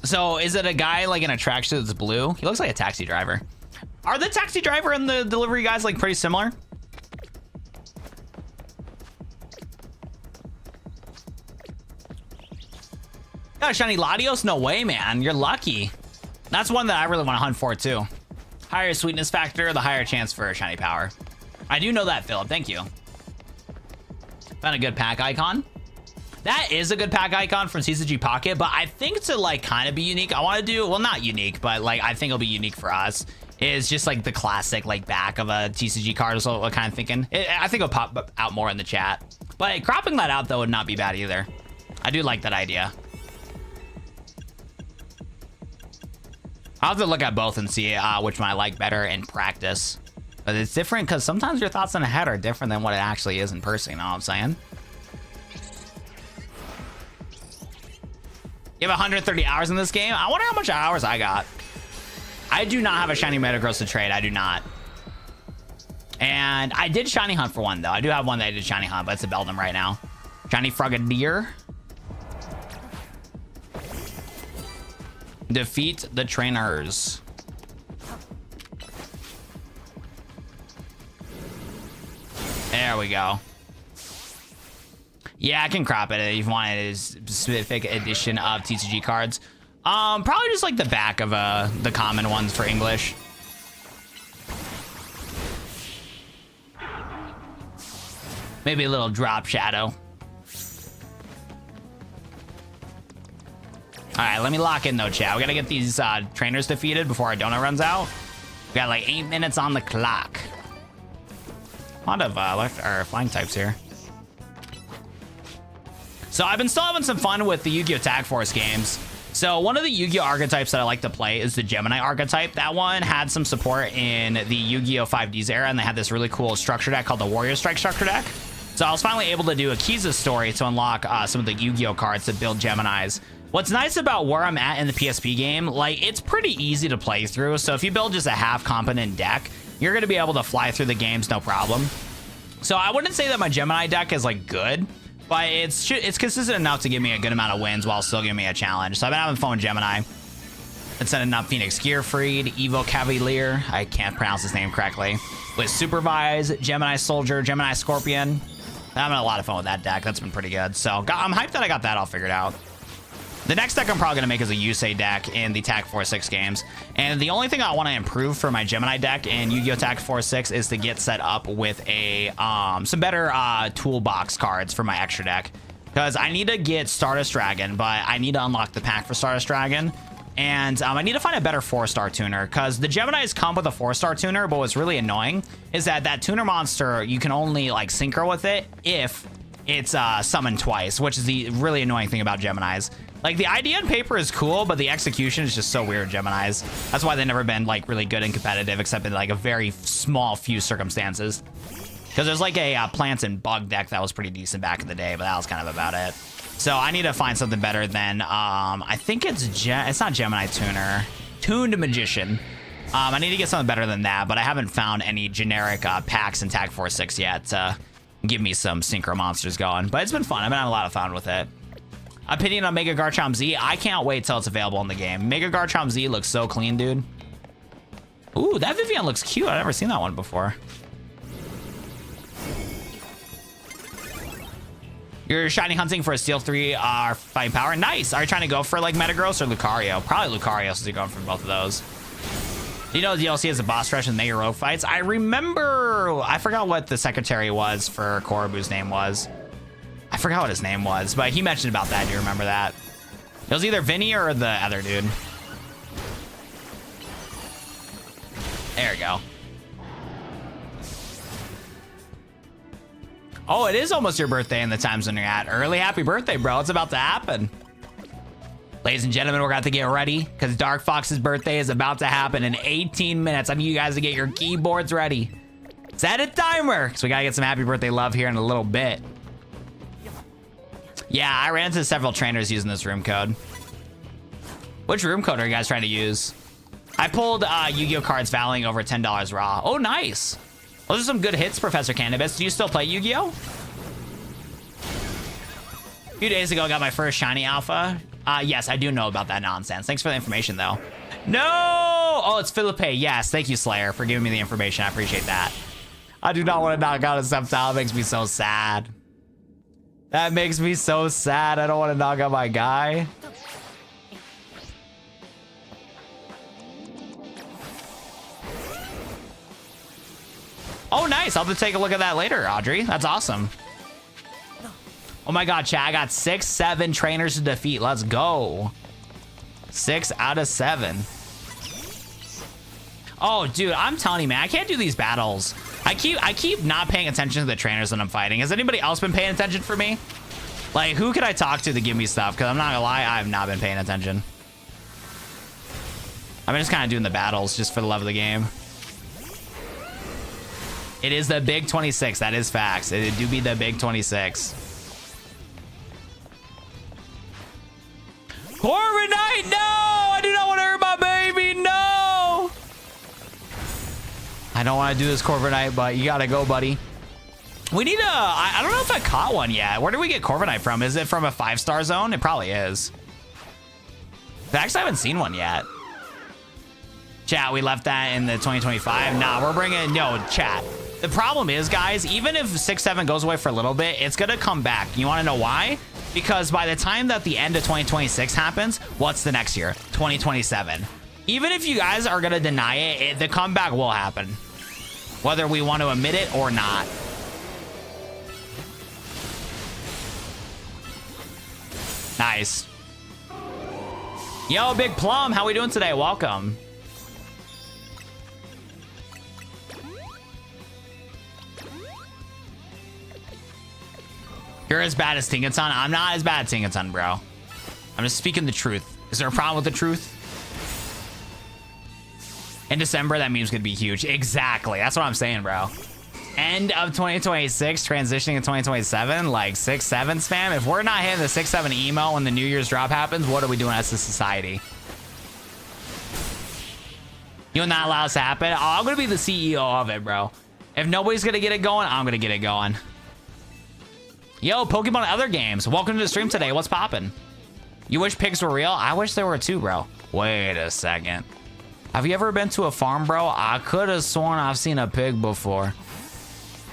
So, is it a guy like in a tracksuit that's blue? He looks like a taxi driver. Are the taxi driver and the delivery guys like pretty similar? Got a shiny Latios? No way, man. You're lucky. That's one that I really want to hunt for, too. Higher sweetness factor, the higher chance for shiny power. I do know that, Philip. Thank you. Found a good pack icon. That is a good pack icon from TCG Pocket, but I think to like kind of be unique, I want to do, well, not unique, but like I think it'll be unique for us, is just like the classic like back of a TCG card is what I'm kind of thinking. I think it'll pop out more in the chat. But cropping that out, though, would not be bad either. I do like that idea. I'll have to look at both and see which one I like better in practice. But it's different because sometimes your thoughts in the head are different than what it actually is in person, you know what I'm saying? You have 130 hours in this game? I wonder how much hours I got. I do not have a shiny Metagross to trade. I do not. And I did shiny hunt for one, though. I do have one that I did shiny hunt, but it's a Beldum right now. Shiny Frogadier. Defeat the trainers. There we go. Yeah, I can crop it if you want a specific edition of TCG cards. Probably just like the back of the common ones for English. Maybe a little drop shadow. All right, let me lock in though, chat. We gotta get these trainers defeated before our donut runs out. We got like 8 minutes on the clock. A lot of left or flying types here. So I've been still having some fun with the Yu-Gi-Oh! Tag Force games. So one of the Yu-Gi-Oh! Archetypes that I like to play is the Gemini archetype. That one had some support in the Yu-Gi-Oh! 5Ds era, and they had this really cool structure deck called the Warrior Strike structure deck. So I was finally able to do a Kiza story to unlock some of the Yu-Gi-Oh! Cards to build Geminis. What's nice about where I'm at in the PSP game, like, it's pretty easy to play through. So if you build just a half competent deck, you're going to be able to fly through the games no problem. So I wouldn't say that my Gemini deck is like good, but it's consistent enough to give me a good amount of wins while still giving me a challenge. So I've been having fun with Gemini. Been setting up Phoenix Gearfried, Evo Cavalier, I can't pronounce his name correctly, with Supervise, Gemini Soldier, Gemini Scorpion. I'm having a lot of fun with that deck. That's been pretty good. So I'm hyped that I got that all figured out. The next deck I'm probably going to make is a Yusei deck in the Tag Force 6 games. And the only thing I want to improve for my Gemini deck in Yu-Gi-Oh! Tag Force 6 is to get set up with a some better toolbox cards for my extra deck. Because I need to get Stardust Dragon, but I need to unlock the pack for Stardust Dragon. And I need to find a better 4-star tuner, because the Geminis come with a 4-star tuner, but what's really annoying is that tuner monster, you can only like synchro with it if it's summoned twice, which is the really annoying thing about Geminis. Like, the idea on paper is cool, but the execution is just so weird, Geminis. That's why they've never been, like, really good and competitive, except in, like, a very small few circumstances. Because there's, like, a plants and bug deck that was pretty decent back in the day, but that was kind of about it. So I need to find something better than, I think it's not Gemini Tuner. Tuned Magician. I need to get something better than that, but I haven't found any generic packs in Tag Force 6 yet to give me some synchro monsters going. But it's been fun. I've been having a lot of fun with it. Opinion on Mega Garchomp Z? I can't wait till it's available in the game. Mega Garchomp Z looks so clean, dude. Ooh, that Vivian looks cute. I've never seen that one before. You're shiny hunting for a Steel 3 fighting power. Nice. Are you trying to go for like Metagross or Lucario? Probably Lucario, since you're going for both of those. You know, the DLC has a boss rush and Mega Rogue fights. I remember, I forgot what the secretary was for Korobu's name was. I forgot what his name was, but he mentioned about that. Do you remember that? It was either Vinny or the other dude. There we go. Oh, it is almost your birthday in the time zone you're at. Early happy birthday, bro. It's about to happen. Ladies and gentlemen, we're going to have to get ready because Dark Fox's birthday is about to happen in 18 minutes. I need you guys to get your keyboards ready. Set a timer. So we got to get some happy birthday love here in a little bit. Yeah, I ran into several trainers using this room code. Which room code are you guys trying to use? I pulled Yu-Gi-Oh cards valuing over $10 raw. Oh, nice. Those are some good hits, Professor Cannabis. Do you still play Yu-Gi-Oh? A few days ago, I got my first shiny alpha. Yes, I do know about that nonsense. Thanks for the information, though. No! Oh, it's Philippe. Yes, thank you, Slayer, for giving me the information. I appreciate that. I do not want to knock out a Sceptile. It makes me so sad. That makes me so sad. I don't want to knock out my guy. Oh, nice. I'll have to take a look at that later, Audrey. That's awesome. Oh my God, chat. I got 6-7 trainers to defeat. Let's go. 6 out of 7. Oh, dude, I'm telling you, man, I can't do these battles. I keep not paying attention to the trainers when I'm fighting. Has anybody else been paying attention for me? Like, who could I talk to give me stuff? Because I'm not gonna lie, I've not been paying attention. I'm just kind of doing the battles just for the love of the game. It is the big 26. That is facts. It do be the big 26. Corvin Knight, no! I do not want to hurt my baby, no! I don't want to do this, Corvin Knight, but you gotta go, buddy. We need a... I don't know if I caught one yet. Where did we get Corvin Knight from? Is it from a 5-star zone? It probably is. Actually, I haven't seen one yet. Chat, we left that in the 2025. Nah, we're bringing... No, chat. The problem is, guys, even if 6-7 goes away for a little bit, it's gonna come back. You want to know why? Because by the time that the end of 2026 happens, what's the next year? 2027. Even if you guys are gonna deny it, the comeback will happen. Whether we want to admit it or not. Nice. Yo, Big Plum, how we doing today? Welcome. You're as bad as Tingaton. I'm not as bad as Tingaton, bro. I'm just speaking the truth. Is there a problem with the truth? In December, that meme's gonna be huge. Exactly. That's what I'm saying, bro. End of 2026, transitioning to 2027, like 6-7 spam. If we're not hitting the 6-7 emo when the New Year's drop happens, what are we doing as a society? You will not allow this to happen? Oh, I'm gonna be the CEO of it, bro. If nobody's gonna get it going, I'm gonna get it going. Yo, Pokemon other games. Welcome to the stream today. What's poppin'? You wish pigs were real? I wish they were too, bro. Wait a second. Have you ever been to a farm, bro? I could have sworn I've seen a pig before.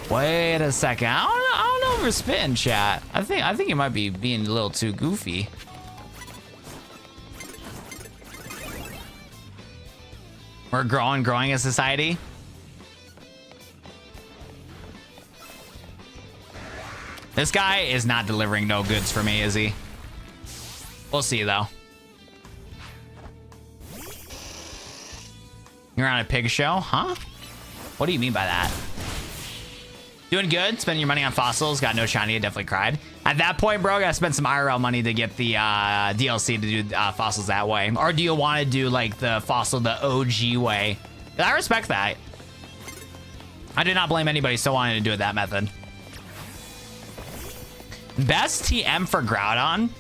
Wait a second. I don't know if we're spitting, chat. I think you might be being a little too goofy. We're growing as society. This guy is not delivering no goods for me, is he? We'll see, though. You're on a pig show, huh? What do you mean by that? Doing good, spending your money on fossils, got no shiny, I definitely cried. At that point, bro, I gotta spend some IRL money to get the DLC to do fossils that way. Or do you want to do like the fossil the OG way? I respect that. I do not blame anybody still wanting to do it that method. Best TM for Groudon.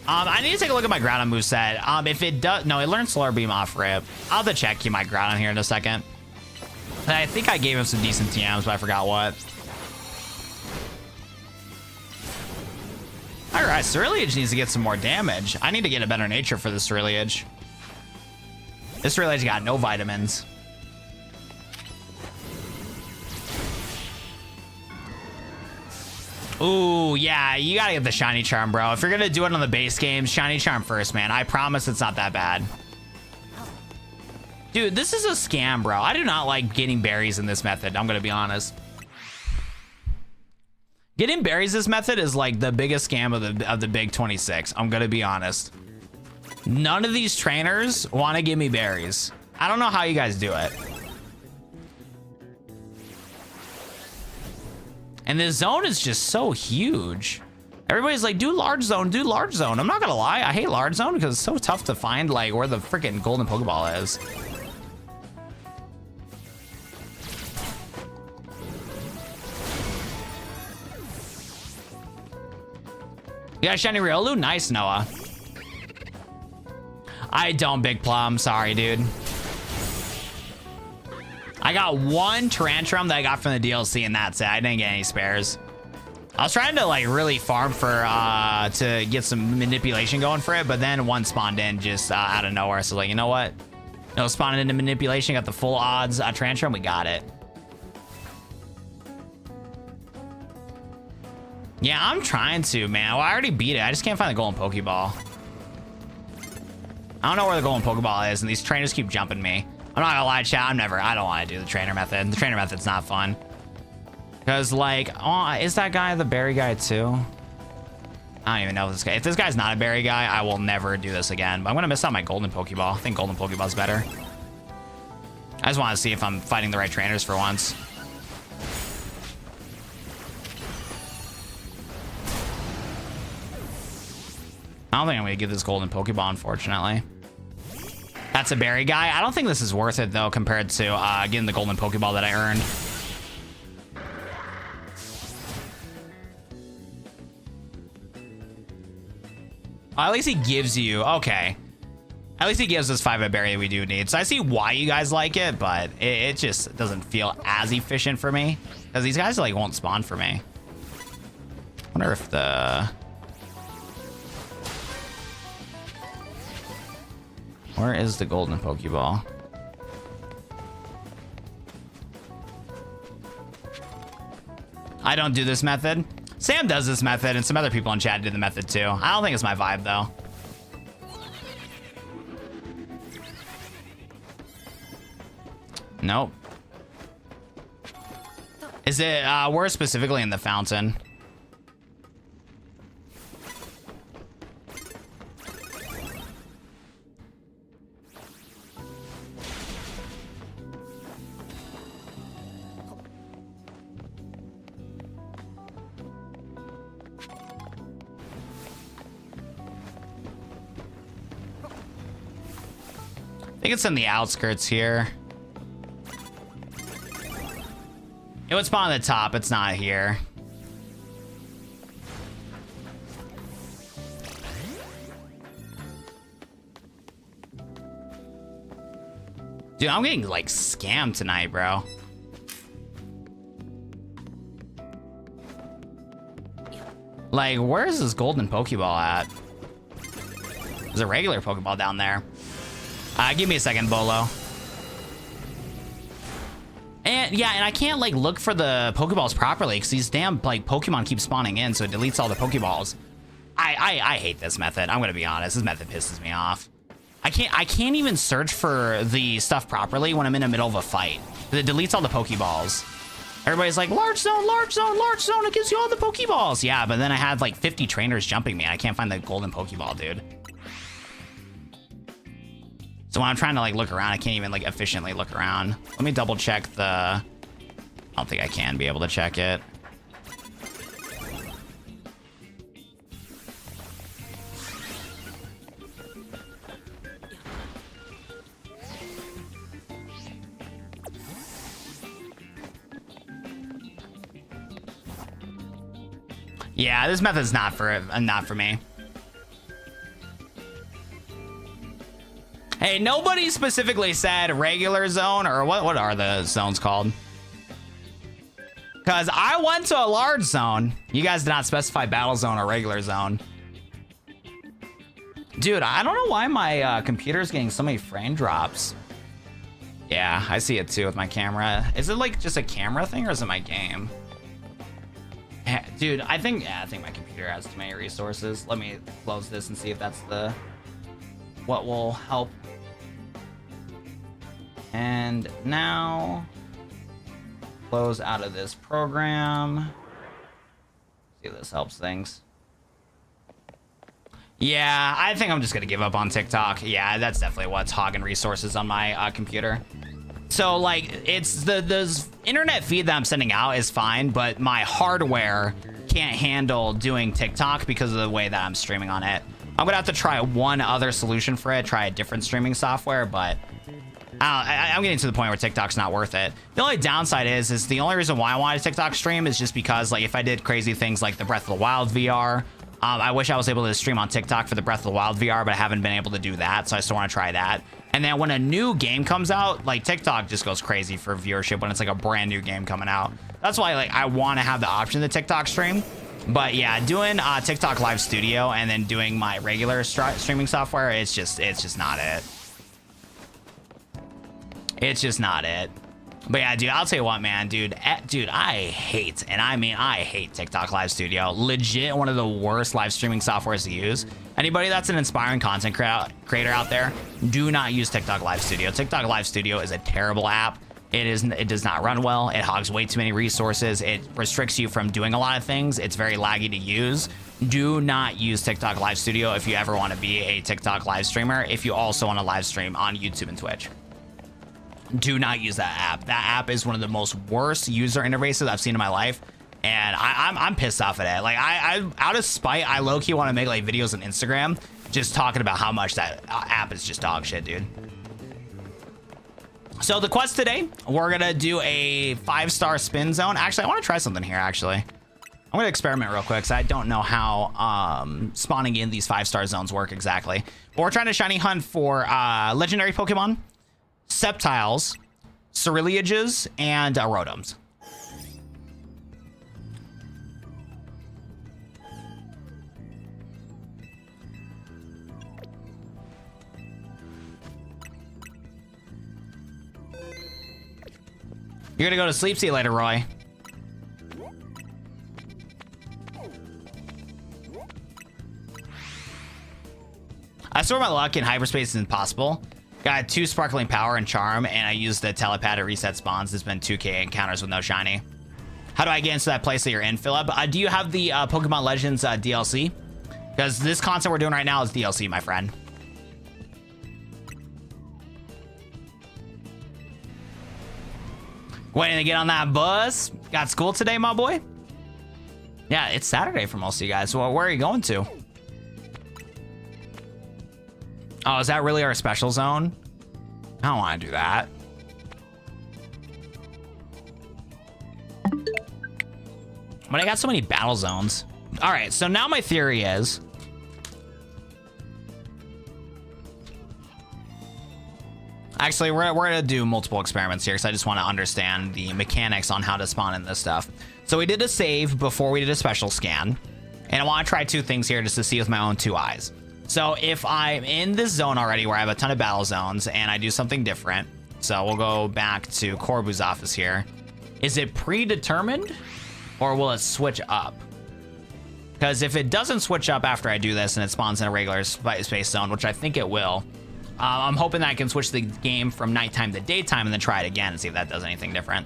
I need to take a look at my Groudon moveset. If it does, no, it learned Solar Beam off rip. I'll have to check my Groudon here in a second. I think I gave him some decent TMs, but I forgot what. All right, Cerulean needs to get some more damage. I need to get a better nature for the Cerulean. This Cerulean got no vitamins. Ooh, yeah, you gotta get the Shiny Charm, bro. If you're gonna do it on the base game, Shiny Charm first, man. I promise it's not that bad. Dude, this is a scam, bro. I do not like getting berries in this method. I'm gonna be honest. Getting berries this method is like the biggest scam of the big 26. I'm gonna be honest. None of these trainers want to give me berries. I don't know how you guys do it. And this zone is just so huge. Everybody's like, do large zone, do large zone. I'm not gonna lie, I hate large zone because it's so tough to find like where the freaking golden Pokeball is. Yeah, shiny Riolu, nice, Noah. I don't, Big Plum, sorry, dude. I got one Tyrantrum that I got from the DLC and that's it. I didn't get any spares. I was trying to like really farm for to get some manipulation going for it, but then one spawned in just out of nowhere. So like, you know what? No, spawned into manipulation, got the full odds Tyrantrum, we got it. Yeah, I'm trying to, man. Well, I already beat it. I just can't find the golden Pokeball. I don't know where the golden Pokeball is, and these trainers keep jumping me. I'm not gonna lie, chat. I don't want to do the trainer method. The trainer method's not fun. Because, like, oh, is that guy the berry guy, too? I don't even know if this guy... If this guy's not a berry guy, I will never do this again. But I'm gonna miss out my golden Pokeball. I think golden Pokeball's better. I just want to see if I'm fighting the right trainers for once. I don't think I'm gonna get this golden Pokeball, unfortunately. That's a berry guy. I don't think this is worth it, though, compared to getting the golden Pokeball that I earned. At least he gives you... Okay. At least he gives us 5 a berry we do need. So I see why you guys like it, but it just doesn't feel as efficient for me. Because these guys, like, won't spawn for me. Wonder if the... Where is the golden Pokeball? I don't do this method. Sam does this method, and some other people in chat do the method too. I don't think it's my vibe, though. Nope. Is it, where specifically in the fountain? I think it's in the outskirts here. It would spawn at the top. It's not here. Dude, I'm getting like scammed tonight, bro. Like, where's this golden Pokeball at? There's a regular Pokeball down there. Give me a second, Bolo. And yeah, and I can't like look for the Pokeballs properly because these damn like Pokemon keep spawning in, so it deletes all the Pokeballs. I hate this method. I'm gonna be honest. This method pisses me off. I can't even search for the stuff properly when I'm in the middle of a fight. It deletes all the Pokeballs. Everybody's like, large zone, large zone, large zone. It gives you all the Pokeballs. Yeah, but then I had like 50 trainers jumping me. I can't find the golden Pokeball, dude. So when I'm trying to like look around, I can't even like efficiently look around. Let me double check the... I don't think I can be able to check it. Yeah, this method's not for me. Hey, nobody specifically said regular zone, or what are the zones called? Because I went to a large zone. You guys did not specify battle zone or regular zone. Dude, I don't know why my computer's getting so many frame drops. Yeah, I see it too with my camera. Is it like just a camera thing or is it my game? Dude, I think my computer has too many resources. Let me close this and see if that's what will help. And now close out of this program. See if this helps things. Yeah, I think I'm just gonna give up on TikTok. Yeah, that's definitely what's hogging resources on my computer. So like it's the internet feed that I'm sending out is fine, but my hardware can't handle doing TikTok because of the way that I'm streaming on it. I'm gonna have to try one other solution for it, try a different streaming software, but I'm getting to the point where TikTok's not worth it. The only downside is the only reason why I wanted a TikTok stream is just because like if I did crazy things like the Breath of the Wild VR, I wish I was able to stream on TikTok for the Breath of the Wild VR, but I haven't been able to do that, so I still want to try that. And then when a new game comes out, like TikTok just goes crazy for viewership when it's like a brand new game coming out. That's why like I want to have the option to TikTok stream. But yeah, doing TikTok Live Studio and then doing my regular streaming software, it's just not it. It's just not it. But yeah, dude, I'll tell you what, man, dude, I hate, and I mean, I hate TikTok Live Studio. Legit one of the worst live streaming softwares to use. Anybody that's an inspiring content creator out there, do not use TikTok Live Studio. TikTok Live Studio is a terrible app. It does not run well. It hogs way too many resources. It restricts you from doing a lot of things. It's very laggy to use. Do not use TikTok Live Studio if you ever want to be a TikTok live streamer. If you also want to live stream on YouTube and Twitch, do not use that app. That app is one of the most worst user interfaces I've seen in my life, and I'm pissed off at it. Like I out of spite, I low-key want to make like videos on Instagram just talking about how much that app is just dog shit, dude. So the quest today, we're gonna do a 5-star spin zone. Actually, I want to try something here. Actually, I'm gonna experiment real quick because I don't know how spawning in these 5-star zones work exactly. But we're trying to shiny hunt for legendary Pokemon, Sceptiles, Ceriliages, and Rotoms. You're gonna go to sleep. See you later, Roy. I swear my luck in hyperspace is impossible. Got 2 sparkling power and charm, and I used the telepad to reset spawns. There's been 2k encounters with no shiny. How do I get into that place that you're in, Philip? Do you have the Pokemon Legends DLC? Because this content we're doing right now is DLC, my friend. Waiting to get on that bus. Got school today, my boy? Yeah, it's Saturday for most of you guys. So where are you going to? Oh, is that really our special zone? I don't want to do that. But I got so many battle zones. All right, so now my theory is... Actually, we're going to do multiple experiments here because I just want to understand the mechanics on how to spawn in this stuff. So we did a save before we did a special scan. And I want to try 2 things here just to see with my own 2 eyes. So if I'm in this zone already where I have a ton of battle zones and I do something different. So we'll go back to Corbu's office here. Is it predetermined or will it switch up? Because if it doesn't switch up after I do this and it spawns in a regular space zone, which I think it will, I'm hoping that I can switch the game from nighttime to daytime and then try it again and see if that does anything different.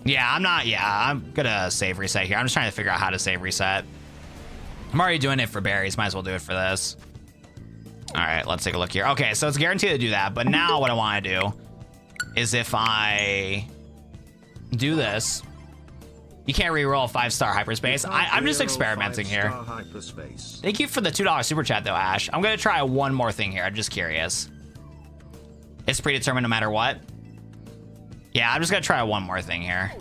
Yeah, I'm gonna save reset here. I'm just trying to figure out how to save reset. I'm already doing it for berries. Might as well do it for this. All right, let's take a look here. Okay, so it's guaranteed to do that. But now what I want to do is if I do this, you can't re-roll 5-star hyperspace. I'm just experimenting here. Hyperspace. Thank you for the $2 super chat though, Ash. I'm gonna try one more thing here. I'm just curious. It's predetermined no matter what. Yeah, I'm just gonna try one more thing here.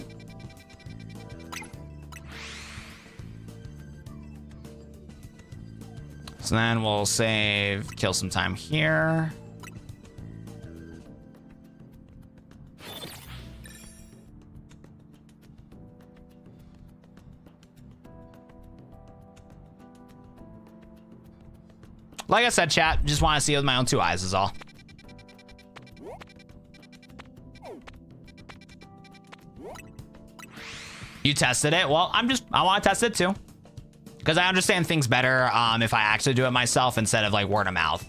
So then we'll save, kill some time here. Like I said, chat, just want to see it with my own 2 eyes is all. You tested it? Well, I want to test it too. Because I understand things better if I actually do it myself instead of like word of mouth.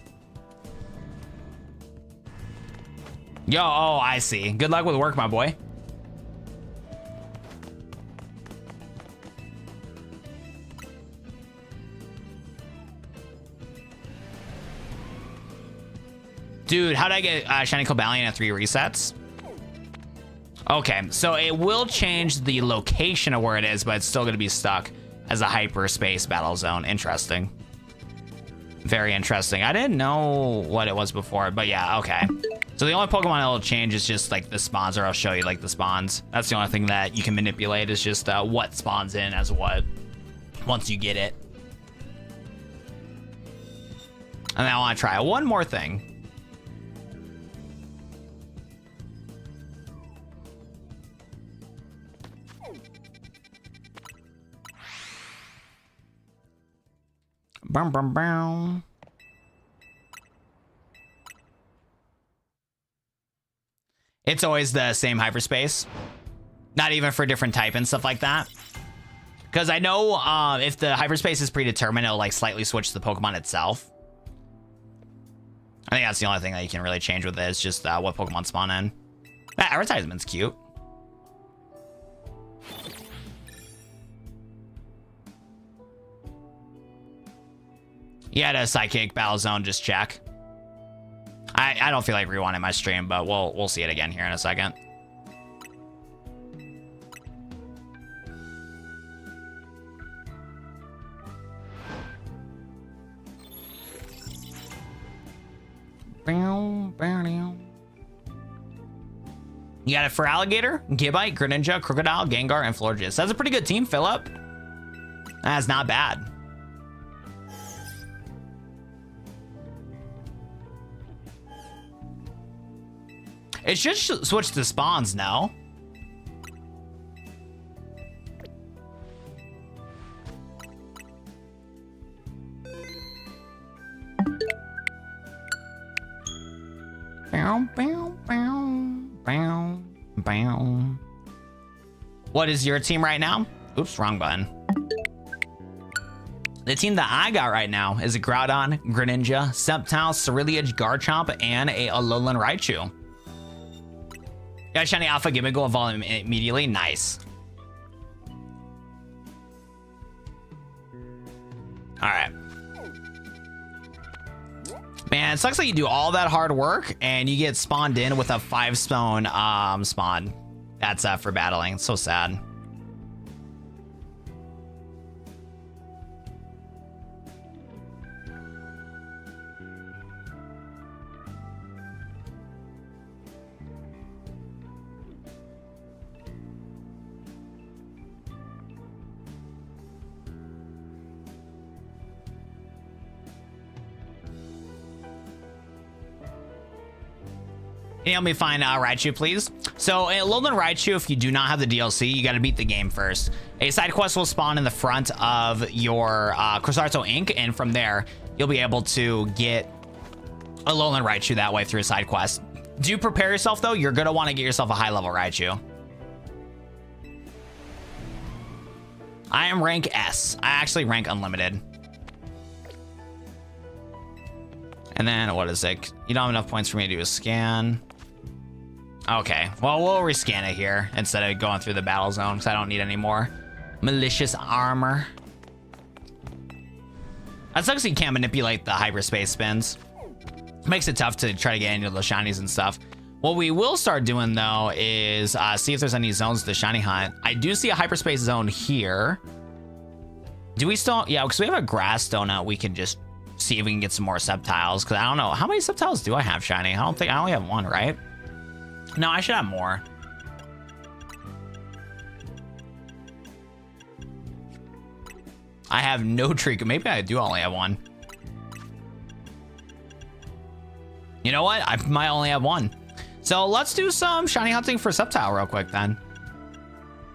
Yo, oh, I see. Good luck with work, my boy. Dude, how did I get Shiny Cobalion at 3 resets? Okay, so it will change the location of where it is, but it's still going to be stuck as a hyperspace battle zone. Interesting. Very interesting. I didn't know what it was before, but yeah, okay. So the only Pokemon that will change is just like the spawns, or I'll show you like the spawns. That's the only thing that you can manipulate is just what spawns in as what once you get it. And then I want to try one more thing. Bum, bum, bum. It's always the same hyperspace. Not even for different type and stuff like that. Because I know if the hyperspace is predetermined, it'll like slightly switch the Pokemon itself. I think that's the only thing that you can really change with it is just what Pokemon spawn in. That advertisement's cute. Yeah, the Psychic Battle Zone, just check. I don't feel like rewinding my stream, but we'll see it again here in a second. You got it for Alligator, Gibbite, Greninja, Crocodile, Gengar, and Florges. That's a pretty good team, Philip. That's not bad. It should switch to spawns now. Bow, bow, bow, bow, bow. What is your team right now? Oops, wrong button. The team that I got right now is a Groudon, Greninja, Sceptile, Cerulean, Garchomp, and a Alolan Raichu. Got Shiny Alpha Gimmickle evolve immediately. Nice. All right. Man, it sucks that you do all that hard work and you get spawned in with a 5-stone spawn. That's for battling. It's so sad. Can you help me find Raichu, please? So, Alolan Raichu, if you do not have the DLC, you got to beat the game first. A side quest will spawn in the front of your Crosarto Inc., and from there, you'll be able to get Alolan Raichu that way through a side quest. Do prepare yourself, though. You're going to want to get yourself a high-level Raichu. I am rank S. I actually rank Unlimited. And then, what is it? You don't have enough points for me to do a scan. Okay, well, we'll rescan it here instead of going through the battle zone because I don't need any more malicious armor. That sucks you can't manipulate the hyperspace spins. Makes it tough to try to get into the shinies and stuff. What we will start doing, though, is see if there's any zones to shiny hunt. I do see a hyperspace zone here. Do we still? Yeah, because we have a grass donut. We can just see if we can get some more Sceptiles. Because I don't know. How many Sceptiles do I have shiny? I only have one, right? No, I should have more. I have no Trico. Maybe I do only have one. You know what? I might only have one. So let's do some shiny hunting for Sceptile real quick then.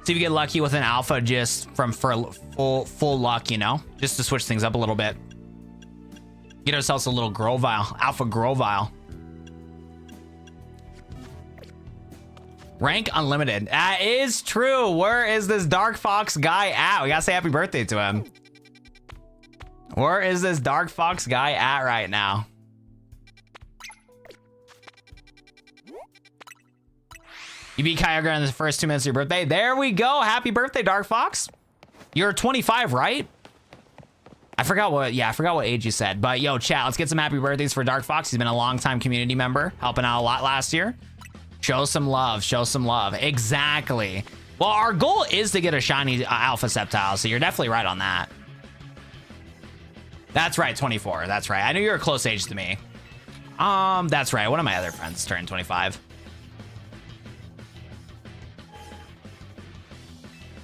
See if you get lucky with an alpha just for full luck, you know? Just to switch things up a little bit. Get ourselves a little Grovyle, Alpha Grovyle. Rank Unlimited. That is true. Where is this Dark Fox guy at? We gotta say happy birthday to him. Where is this Dark Fox guy at right now? You beat Kyogre in the first 2 minutes of your birthday. There we go. Happy birthday, Dark Fox. You're 25, right? I forgot what age you said. But yo, chat, let's get some happy birthdays for Dark Fox. He's been a long-time community member, helping out a lot last year. Show some love. Show some love. Exactly. Well, our goal is to get a shiny Alpha Sceptile, so you're definitely right on that. That's right, 24. That's right. I knew you were a close age to me. That's right. One of my other friends turned 25.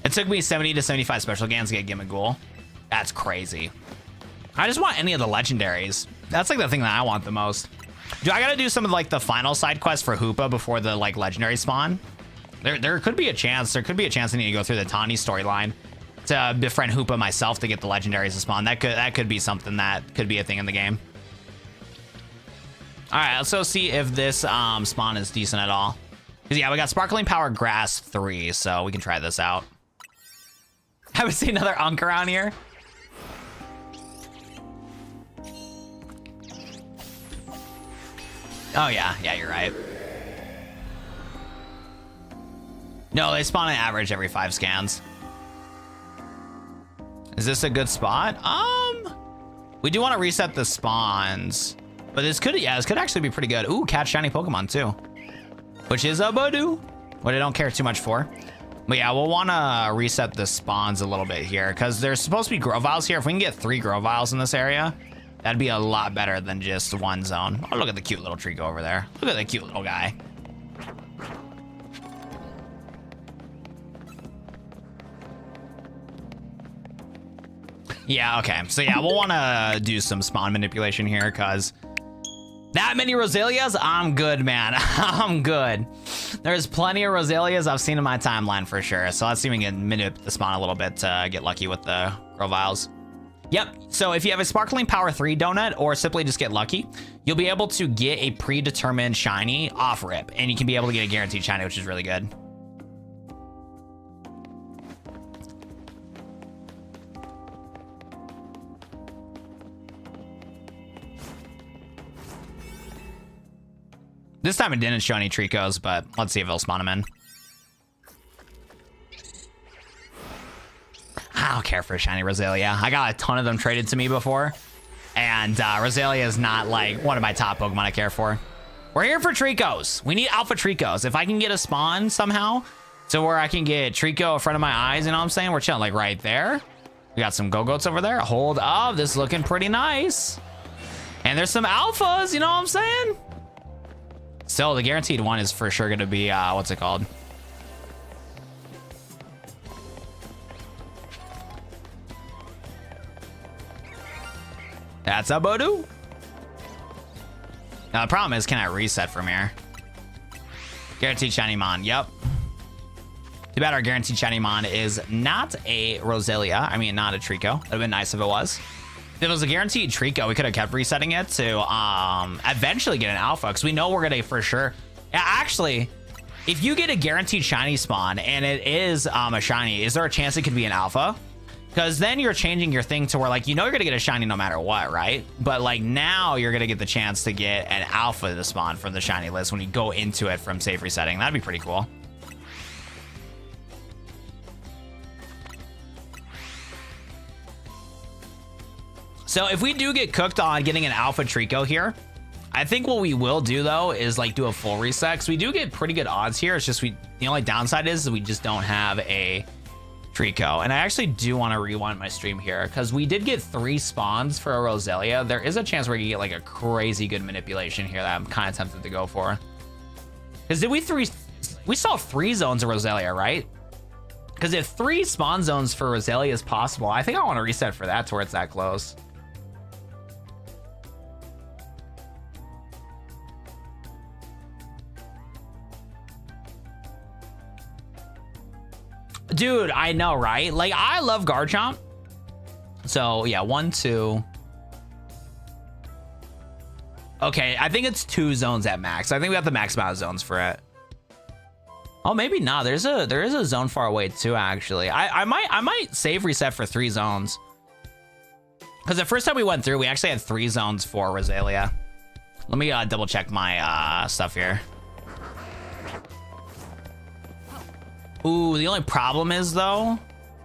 It took me 70 to 75 special games to get Gimmighoul. That's crazy. I just want any of the legendaries. That's like the thing that I want the most. Do I gotta do some of like the final side quest for Hoopa before the like legendary spawn? There could be a chance. There could be a chance I need to go through the Tawny storyline to befriend Hoopa myself to get the legendaries to spawn. That could be something that could be a thing in the game. All right, let's go see if this spawn is decent at all. Cause yeah, we got Sparkling Power Grass 3, so we can try this out. I would see another Unk around here. Oh yeah, you're right. No, they spawn an average every 5 scans. Is this a good spot? We do want to reset the spawns, but this could actually be pretty good. Ooh, catch shiny Pokemon too, which is a Badoo, what I don't care too much for. But yeah, we'll want to reset the spawns a little bit here because there's supposed to be Groviles here. If we can get 3 Groviles in this area, that'd be a lot better than just 1 zone. Oh, look at the cute little Trico over there. Look at the cute little guy. Yeah, okay. So yeah, we'll want to do some spawn manipulation here because that many Rosalias, I'm good, man. I'm good. There's plenty of Rosalias I've seen in my timeline for sure. So let's see if we can manipulate the spawn a little bit to get lucky with the Groviles. Yep, so if you have a Sparkling Power 3 donut or simply just get lucky, you'll be able to get a predetermined shiny off rip, and you can be able to get a guaranteed shiny, which is really good. This time it didn't show any Tricos, but let's see if it'll spawn them in. I don't care for a shiny Rosalia. I got a ton of them traded to me before, and Rosalia is not like one of my top Pokemon I care for. We're here for Tricos. We need Alpha Tricos. If I can get a spawn somehow to where I can get Trico in front of my eyes, you know what I'm saying? We're chilling like right there. We got some Go-Goats over there. Hold up, this is looking pretty nice. And there's some Alphas, you know what I'm saying? Still, the guaranteed one is for sure gonna be, what's it called? That's a Badoo. Now the problem is, can I reset from here? Guaranteed shiny Mon, yep. Too bad our guaranteed shiny Mon is not a Rosalia. I mean, not a Trico. That'd have been nice if it was. If it was a guaranteed Trico, we could have kept resetting it to eventually get an Alpha, because we know we're gonna for sure. Yeah, actually, if you get a guaranteed shiny spawn and it is a shiny, is there a chance it could be an Alpha? Because then you're changing your thing to where, like, you know you're gonna get a shiny no matter what, right? But like now you're gonna get the chance to get an Alpha to spawn from the shiny list when you go into it from safe resetting. That'd be pretty cool. So if we do get cooked on getting an Alpha Trico here, I think what we will do though is like do a full reset, because we do get pretty good odds here. It's just the only downside is we just don't have a Trico. And I actually do want to rewind my stream here because we did get 3 spawns for a Rosalia. There is a chance where you get like a crazy good manipulation here that I'm kind of tempted to go for. Because we saw 3 zones of Rosalia, right? Because if 3 spawn zones for Rosalia is possible, I think I want to reset for that to where it's that close. Dude, I know, right? Like, I love Garchomp. So, yeah, 1, 2. Okay, I think it's 2 zones at max. I think we have the max amount of zones for it. Oh, maybe not. There is a zone far away too, actually. I might save reset for 3 zones. Because the first time we went through, we actually had 3 zones for Rosalia. Let me double check my stuff here. Ooh, the only problem is though,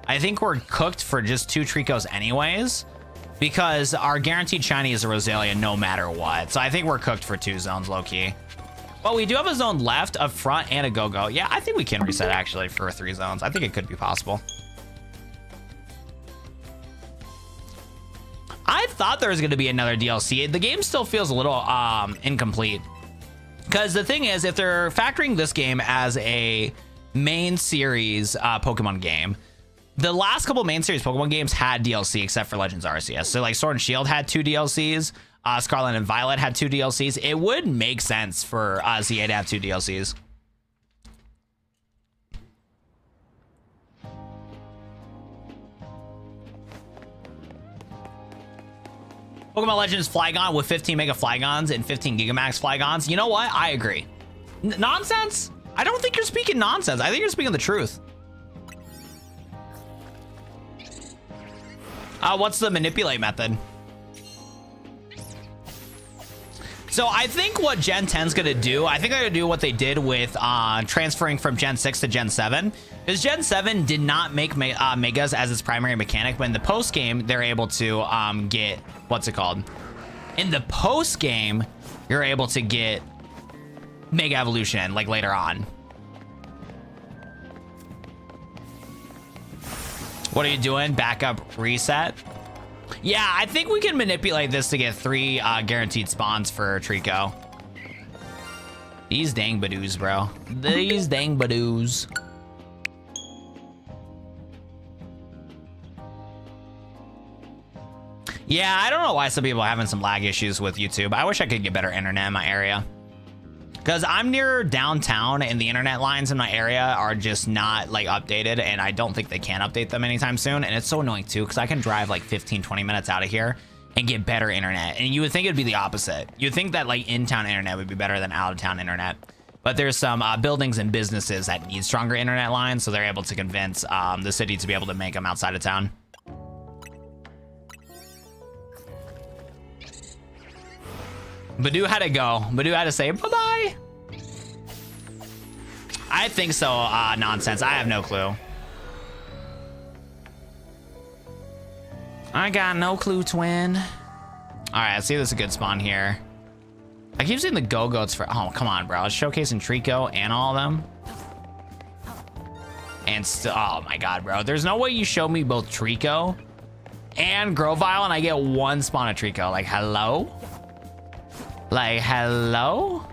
I think we're cooked for just 2 Tricos anyways. because our guaranteed shiny is a Roselia no matter what. So I think we're cooked for 2 zones, low-key. But we do have a zone left, up front, and a go-go. Yeah, I think we can reset, actually, for 3 zones. I think it could be possible. I thought there was going to be another DLC. The game still feels a little incomplete. Because the thing is, if they're factoring this game as a main series Pokemon game, the last couple main series Pokemon games had DLC except for Legends Arceus. So like Sword and Shield had 2 DLCs. Scarlet and Violet had 2 DLCs. It would make sense for ZA to have 2 DLCs. Pokemon Legends Flygon with 15 Mega Flygons and 15 Gigamax Flygons. You know what? I agree. Nonsense? I don't think you're speaking nonsense. I think you're speaking the truth. What's the manipulate method? So I think what Gen 10 is going to do, I think they're going to do what they did with transferring from Gen 6 to Gen 7. Because Gen 7 did not make Megas as its primary mechanic, but in the post game, they're able to get, what's it called? In the post game, you're able to get Mega Evolution, like later on. What are you doing? Backup reset? Yeah, I think we can manipulate this to get 3 guaranteed spawns for Trico. These dang badoos, bro. These dang badoos. Yeah, I don't know why some people are having some lag issues with YouTube. I wish I could get better internet in my area. Because I'm near downtown and the internet lines in my area are just not like updated, and I don't think they can update them anytime soon. And it's so annoying too, because I can drive like 15-20 minutes out of here and get better internet. And you would think it'd be the opposite. You'd think that like in-town internet would be better than out-of-town internet. But there's some buildings and businesses that need stronger internet lines, so they're able to convince the city to be able to make them outside of town. Badoo had to go. Badoo had to say bye-bye. I think so. Nonsense. I have no clue. I got no clue, twin. All right, let's see if there's a good spawn here. I keep seeing the Go-Goats for... Oh, come on, bro. It's showcasing Trico and all of them. And still... Oh, my God, bro. There's no way you show me both Trico and Grovyle and I get 1 spawn of Trico. Like, hello? Like, hello?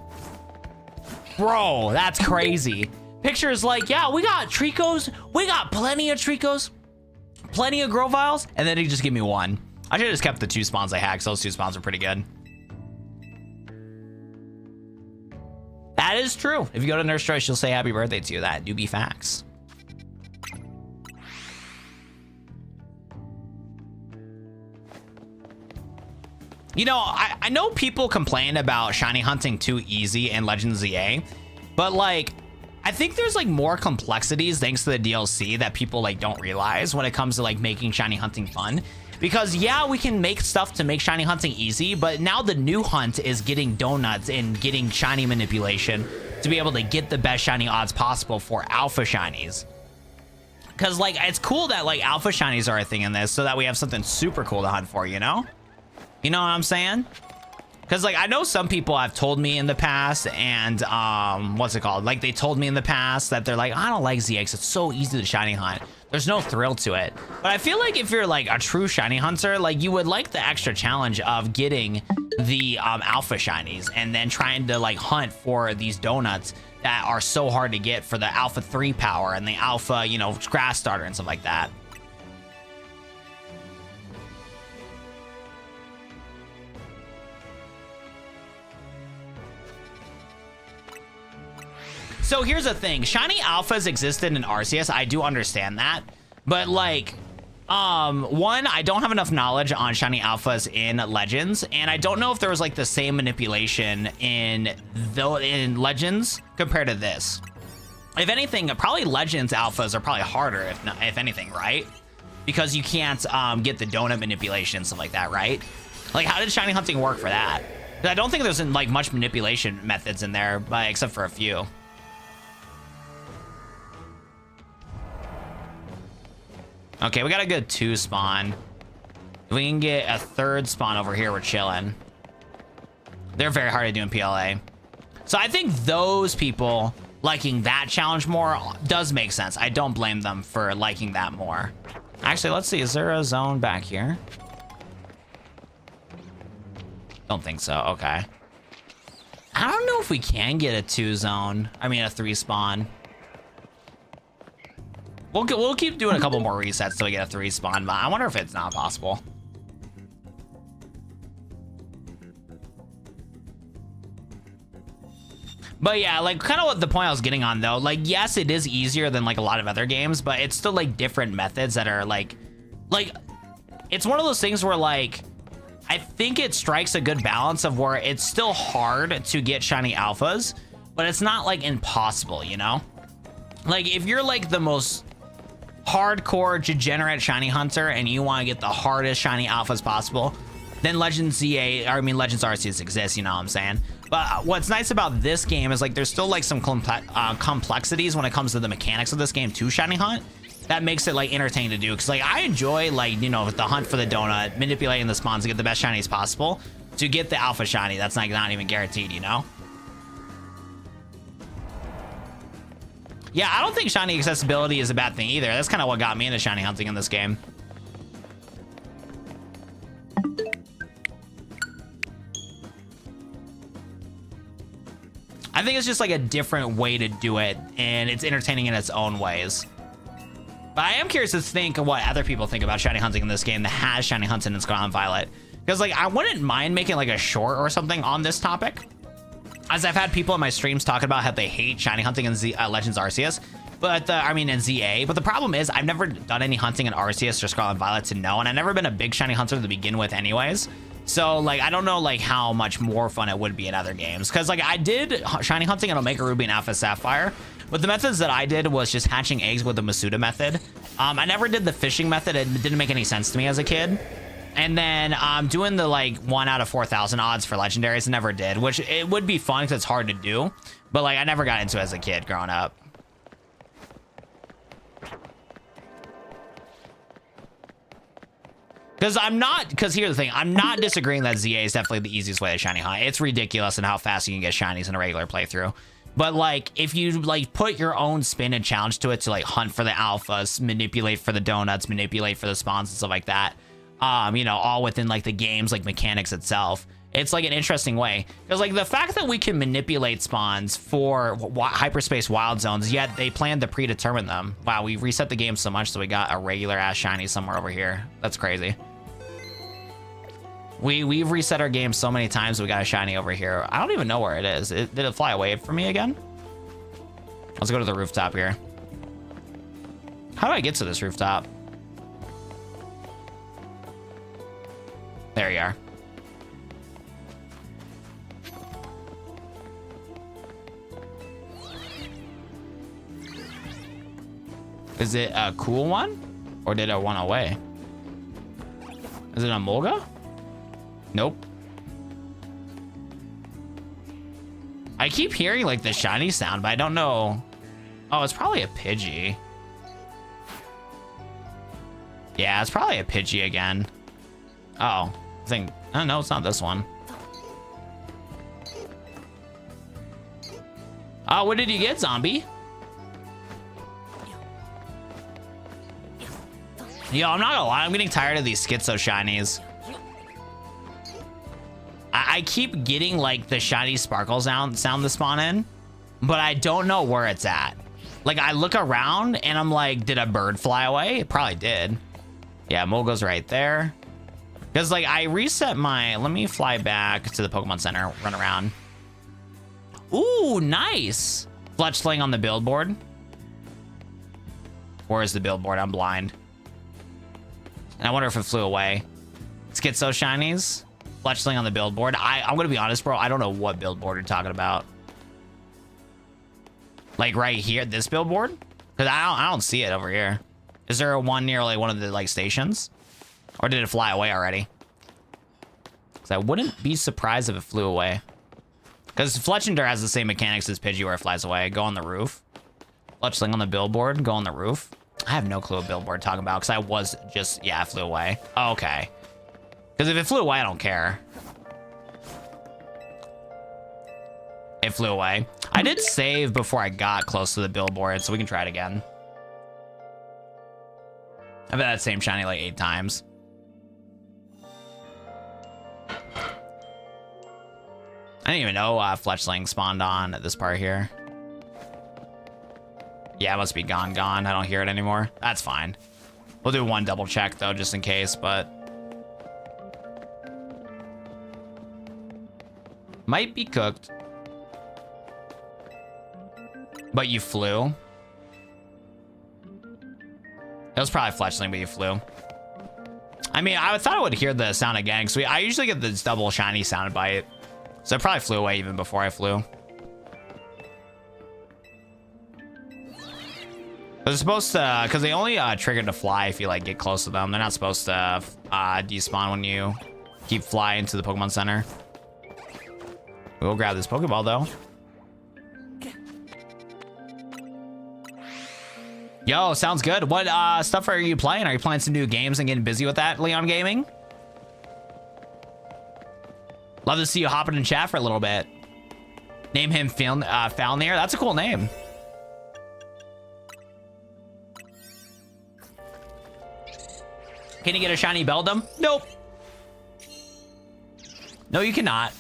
Bro, that's crazy. Pictures like, yeah, we got Tricos. We got plenty of Tricos. Plenty of Groviles. And then he just give me 1. I should have just kept the 2 spawns I had, because those 2 spawns are pretty good. That is true. If you go to Nurse Joy, she'll say happy birthday to you. That do be facts. You know, I know people complain about shiny hunting too easy in Legends ZA, but like, I think there's like more complexities thanks to the DLC that people like don't realize when it comes to like making shiny hunting fun. Because yeah, we can make stuff to make shiny hunting easy, but now the new hunt is getting donuts and getting shiny manipulation to be able to get the best shiny odds possible for alpha shinies. Because like, it's cool that like alpha shinies are a thing in this so that we have something super cool to hunt for, you know? You know what I'm saying? Because like, I know some people have told me in the past, and what's it called? Like, they told me in the past that they're like, I don't like ZX. It's so easy to shiny hunt. There's no thrill to it. But I feel like if you're like a true shiny hunter, like you would like the extra challenge of getting the alpha shinies and then trying to like hunt for these donuts that are so hard to get for the alpha 3 power and the alpha, you know, grass starter and stuff like that. So here's the thing, shiny alphas existed in Arceus. I do understand that, but like, one, I don't have enough knowledge on shiny alphas in Legends, and I don't know if there was like the same manipulation in Legends compared to this. If anything, probably Legends alphas are probably harder, if anything, right? Because you can't get the donut manipulation and stuff like that, right? Like, how did shiny hunting work for that? I don't think there's like much manipulation methods in there, but except for a few. Okay, we got a good 2 spawn. If we can get a third spawn over here, we're chilling. They're very hard to do in PLA. So I think those people liking that challenge more does make sense. I don't blame them for liking that more. Actually, let's see. Is there a zone back here? Don't think so. Okay. I don't know if we can get a 2 zone. I mean, a 3 spawn. We'll keep doing a couple more resets till we get a 3 spawn, but I wonder if it's not possible. But yeah, like kind of what the point I was getting on though, like yes, it is easier than like a lot of other games, but it's still like different methods that are like it's one of those things where like I think it strikes a good balance of where it's still hard to get shiny alphas, but it's not like impossible, you know? Like if you're like the most hardcore degenerate shiny hunter and you want to get the hardest shiny alphas possible, then Legends Arceus exists, you know what I'm saying? But what's nice about this game is like there's still like some complexities when it comes to the mechanics of this game to shiny hunt that makes it like entertaining to do, because like I enjoy like, you know, the hunt for the donut, manipulating the spawns to get the best shinies possible to get the alpha shiny that's like not even guaranteed, you know? Yeah, I don't think shiny accessibility is a bad thing either. That's kind of what got me into shiny hunting in this game. I think it's just like a different way to do it, and it's entertaining in its own ways. But I am curious to think of what other people think about shiny hunting in this game that has shiny hunting in Scarlet and Violet. Because like I wouldn't mind making like a short or something on this topic, as I've had people in my streams talking about how they hate shiny hunting in Legends Arceus, but I mean in ZA. But the problem is I've never done any hunting in Arceus or Scarlet and Violet to know, and I've never been a big shiny hunter to begin with anyways. So like I don't know like how much more fun it would be in other games, because like I did shiny hunting in Omega Ruby and Alpha Sapphire, but the methods that I did was just hatching eggs with the Masuda method. I never did the fishing method. It didn't make any sense to me as a kid. And then doing the like 1 out of 4,000 odds for legendaries, never did, which it would be fun because it's hard to do, but like I never got into it as a kid growing up. Because here's the thing, I'm not disagreeing that ZA is definitely the easiest way to shiny hunt. It's ridiculous in how fast you can get shinies in a regular playthrough. But like, if you like put your own spin and challenge to it to like hunt for the alphas, manipulate for the donuts, manipulate for the spawns and stuff like that, you know, all within like the game's like mechanics itself, it's like an interesting way. Because like the fact that we can manipulate spawns for hyperspace wild zones, yet they plan to predetermine them. Wow, we reset the game so much so we got a regular ass shiny somewhere over here. That's crazy. We've reset our game so many times we got a shiny over here. I don't even know where it is. Did it fly away from me again? Let's go to the rooftop here. How do I get to this rooftop? There you are. Is it a cool one? Or did it run away? Is it a Mulga? Nope. I keep hearing like the shiny sound, but I don't know. Oh, it's probably a Pidgey. Yeah, it's probably a Pidgey again. Oh, I think, oh no, it's not this one. Oh, what did you get, zombie? Yo, I'm not gonna lie, I'm getting tired of these schizo shinies. I keep getting like the shiny sparkle sound to spawn in, but I don't know where it's at. Like I look around and I'm like, did a bird fly away? It probably did. Yeah, Mulga's right there. Because like I reset my, let me fly back to the Pokemon Center, run around. Ooh, nice. Fletchling on the billboard. Where is the billboard? I'm blind. And I wonder if it flew away. Schizo shinies. Fletchling on the billboard. I'm gonna be honest, bro. I don't know what billboard you're talking about. Like right here, this billboard? Because I don't see it over here. Is there one near like one of the like stations? Or did it fly away already? Because I wouldn't be surprised if it flew away. Because Fletchinder has the same mechanics as Pidgey where it flies away. Go on the roof. Fletchling on the billboard. Go on the roof. I have no clue what billboard talking about because I was just, yeah, it flew away. Okay. Because if it flew away, I don't care. It flew away. I did save before I got close to the billboard, so we can try it again. I've had that same shiny like 8 times. I didn't even know Fletchling spawned on at this part here. Yeah, it must be gone. I don't hear it anymore. That's fine. We'll do one double check though, just in case, but might be cooked. But you flew. It was probably Fletchling, but you flew. I mean, I thought I would hear the sound again, because I usually get this double shiny sound bite. So it probably flew away even before I flew. They're supposed to, because they only trigger to fly if you like get close to them. They're not supposed to despawn when you keep flying to the Pokemon Center. We'll grab this Pokeball though. Yo, sounds good. What stuff are you playing? Are you playing some new games and getting busy with that, Leon Gaming? Love to see you hopping in chat for a little bit. Name him Falnir. That's a cool name. Can you get a shiny Beldum? Nope. No, you cannot.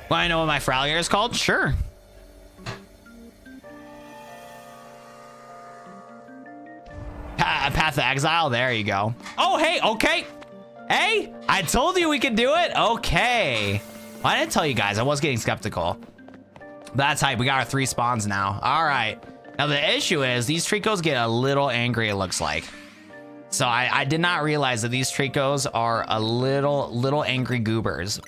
Well, I know what my Fralier is called. Sure. Path of Exile. There you go. Oh, hey. Okay. Hey, I told you we could do it. Okay. Well, I didn't tell you guys. I was getting skeptical. That's hype. We got our 3 spawns now. All right. Now, the issue is these Tricos get a little angry, it looks like. So I did not realize that these Tricos are a little angry goobers.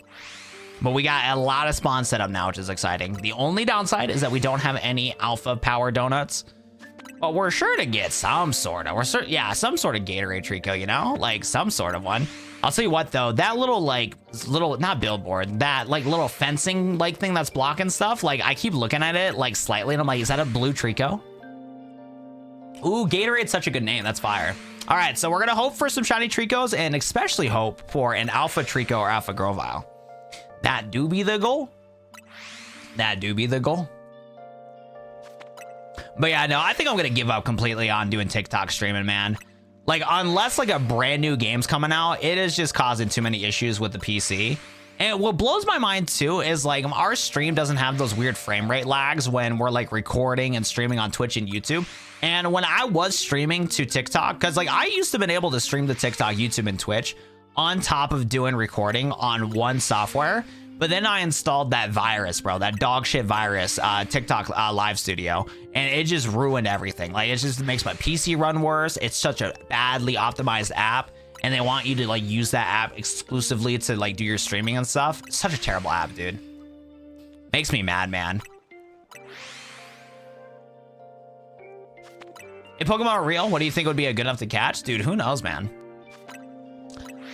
But we got a lot of spawns set up now, which is exciting. The only downside is that we don't have any alpha power donuts. But we're sure to get some sort of, some sort of Gatorade Trico, you know? Like some sort of one. I'll tell you what though, that little not billboard, that like little fencing like thing that's blocking stuff, like I keep looking at it like slightly and I'm like, is that a blue Trico? Ooh, Gatorade's such a good name, that's fire. All right, so we're gonna hope for some shiny Tricos and especially hope for an alpha Trico or alpha Grovyle. That do be the goal. That do be the goal. But yeah, no, I think I'm gonna give up completely on doing TikTok streaming, man. Like, unless like a brand new game's coming out, it is just causing too many issues with the PC. And what blows my mind too is like our stream doesn't have those weird frame rate lags when we're like recording and streaming on Twitch and YouTube. And when I was streaming to TikTok, because like I used to been able to stream to TikTok, YouTube, and Twitch on top of doing recording on one software. But then I installed that virus, bro, that dog shit virus, TikTok Live Studio, and it just ruined everything. Like, it just makes my PC run worse. It's such a badly optimized app, and they want you to like use that app exclusively to like do your streaming and stuff. It's such a terrible app, dude. Makes me mad, man. If Pokemon are real, what do you think would be a good enough to catch? Dude, who knows, man?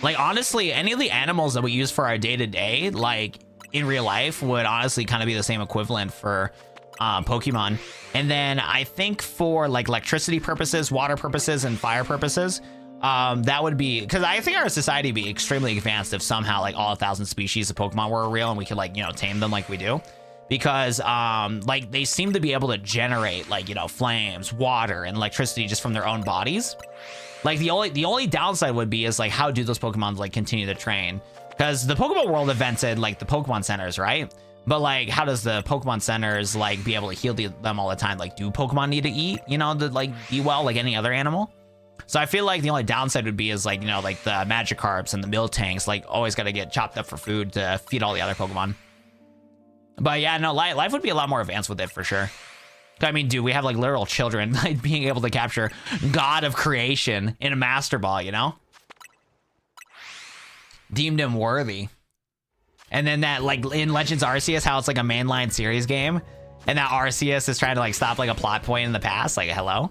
Like, honestly, any of the animals that we use for our day-to-day, like, in real life, would honestly kind of be the same equivalent for Pokemon. And then I think for, like, electricity purposes, water purposes, and fire purposes, that would be... Because I think our society would be extremely advanced if somehow, like, all 1,000 species of Pokemon were real and we could, like, you know, tame them like we do. Because, like, they seem to be able to generate, like, you know, flames, water, and electricity just from their own bodies. Like, the only downside would be is, like, how do those Pokemon, like, continue to train? Because the Pokemon World invented, like, the Pokemon Centers, right? But, like, how does the Pokemon Centers, like, be able to heal them all the time? Like, do Pokemon need to eat, you know, to, like, be well like any other animal? So I feel like the only downside would be is, like, you know, like, the Magikarps and the Miltanks, like, always got to get chopped up for food to feed all the other Pokemon. But, yeah, no, life would be a lot more advanced with it, for sure. I mean, dude, we have like literal children like being able to capture God of creation in a Master Ball, you know? Deemed him worthy. And then that like in Legends Arceus, how it's like a mainline series game, and that Arceus is trying to like stop like a plot point in the past. Like, hello?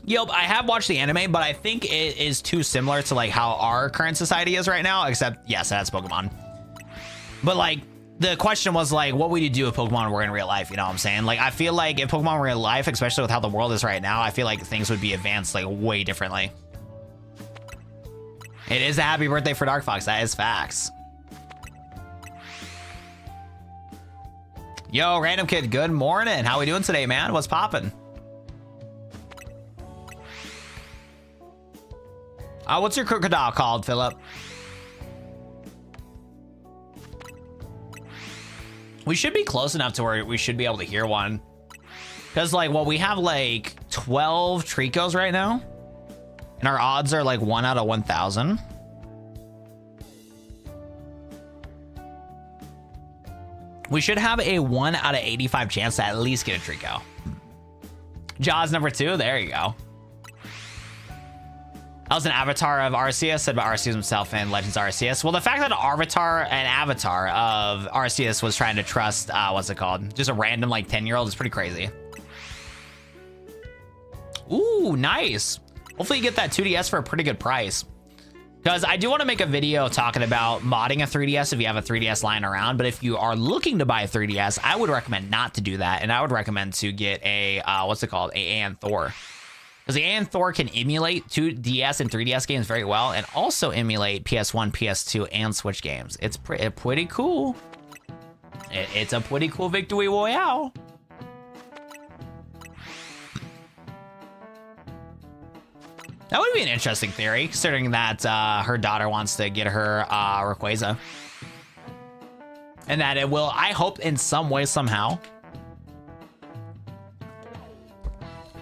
Yep, I have watched the anime, but I think it is too similar to like how our current society is right now, except yes, that's Pokemon. But like the question was like, what would you do if Pokemon were in real life? You know what I'm saying? Like, I feel like if Pokemon were in real life, especially with how the world is right now, I feel like things would be advanced like way differently. It is a happy birthday for Dark Fox. That is facts. Yo, Random Kid, good morning. How we doing today, man? What's poppin'? What's your crocodile called, Philip? We should be close enough to where we should be able to hear one. Because, like, well, we have, like, 12 Tricos right now. And our odds are, like, 1 out of 1,000. We should have a 1 out of 85 chance to at least get a Trico. Jaws number 2. There you go. I was an avatar of Arceus, said by Arceus himself in Legends Arceus. Well, the fact that an avatar of Arceus was trying to trust, what's it called? Just a random, like, 10-year-old is pretty crazy. Ooh, nice. Hopefully you get that 2DS for a pretty good price. Because I do want to make a video talking about modding a 3DS if you have a 3DS lying around. But if you are looking to buy a 3DS, I would recommend not to do that. And I would recommend to get a, what's it called? A Aeon Thor. Because the Aeon Thor can emulate 2DS and 3DS games very well, and also emulate PS1, PS2, and Switch games. It's pretty cool. It's a pretty cool victory royale. That would be an interesting theory, considering that her daughter wants to get her Rayquaza. And that it will, I hope, in some way, somehow,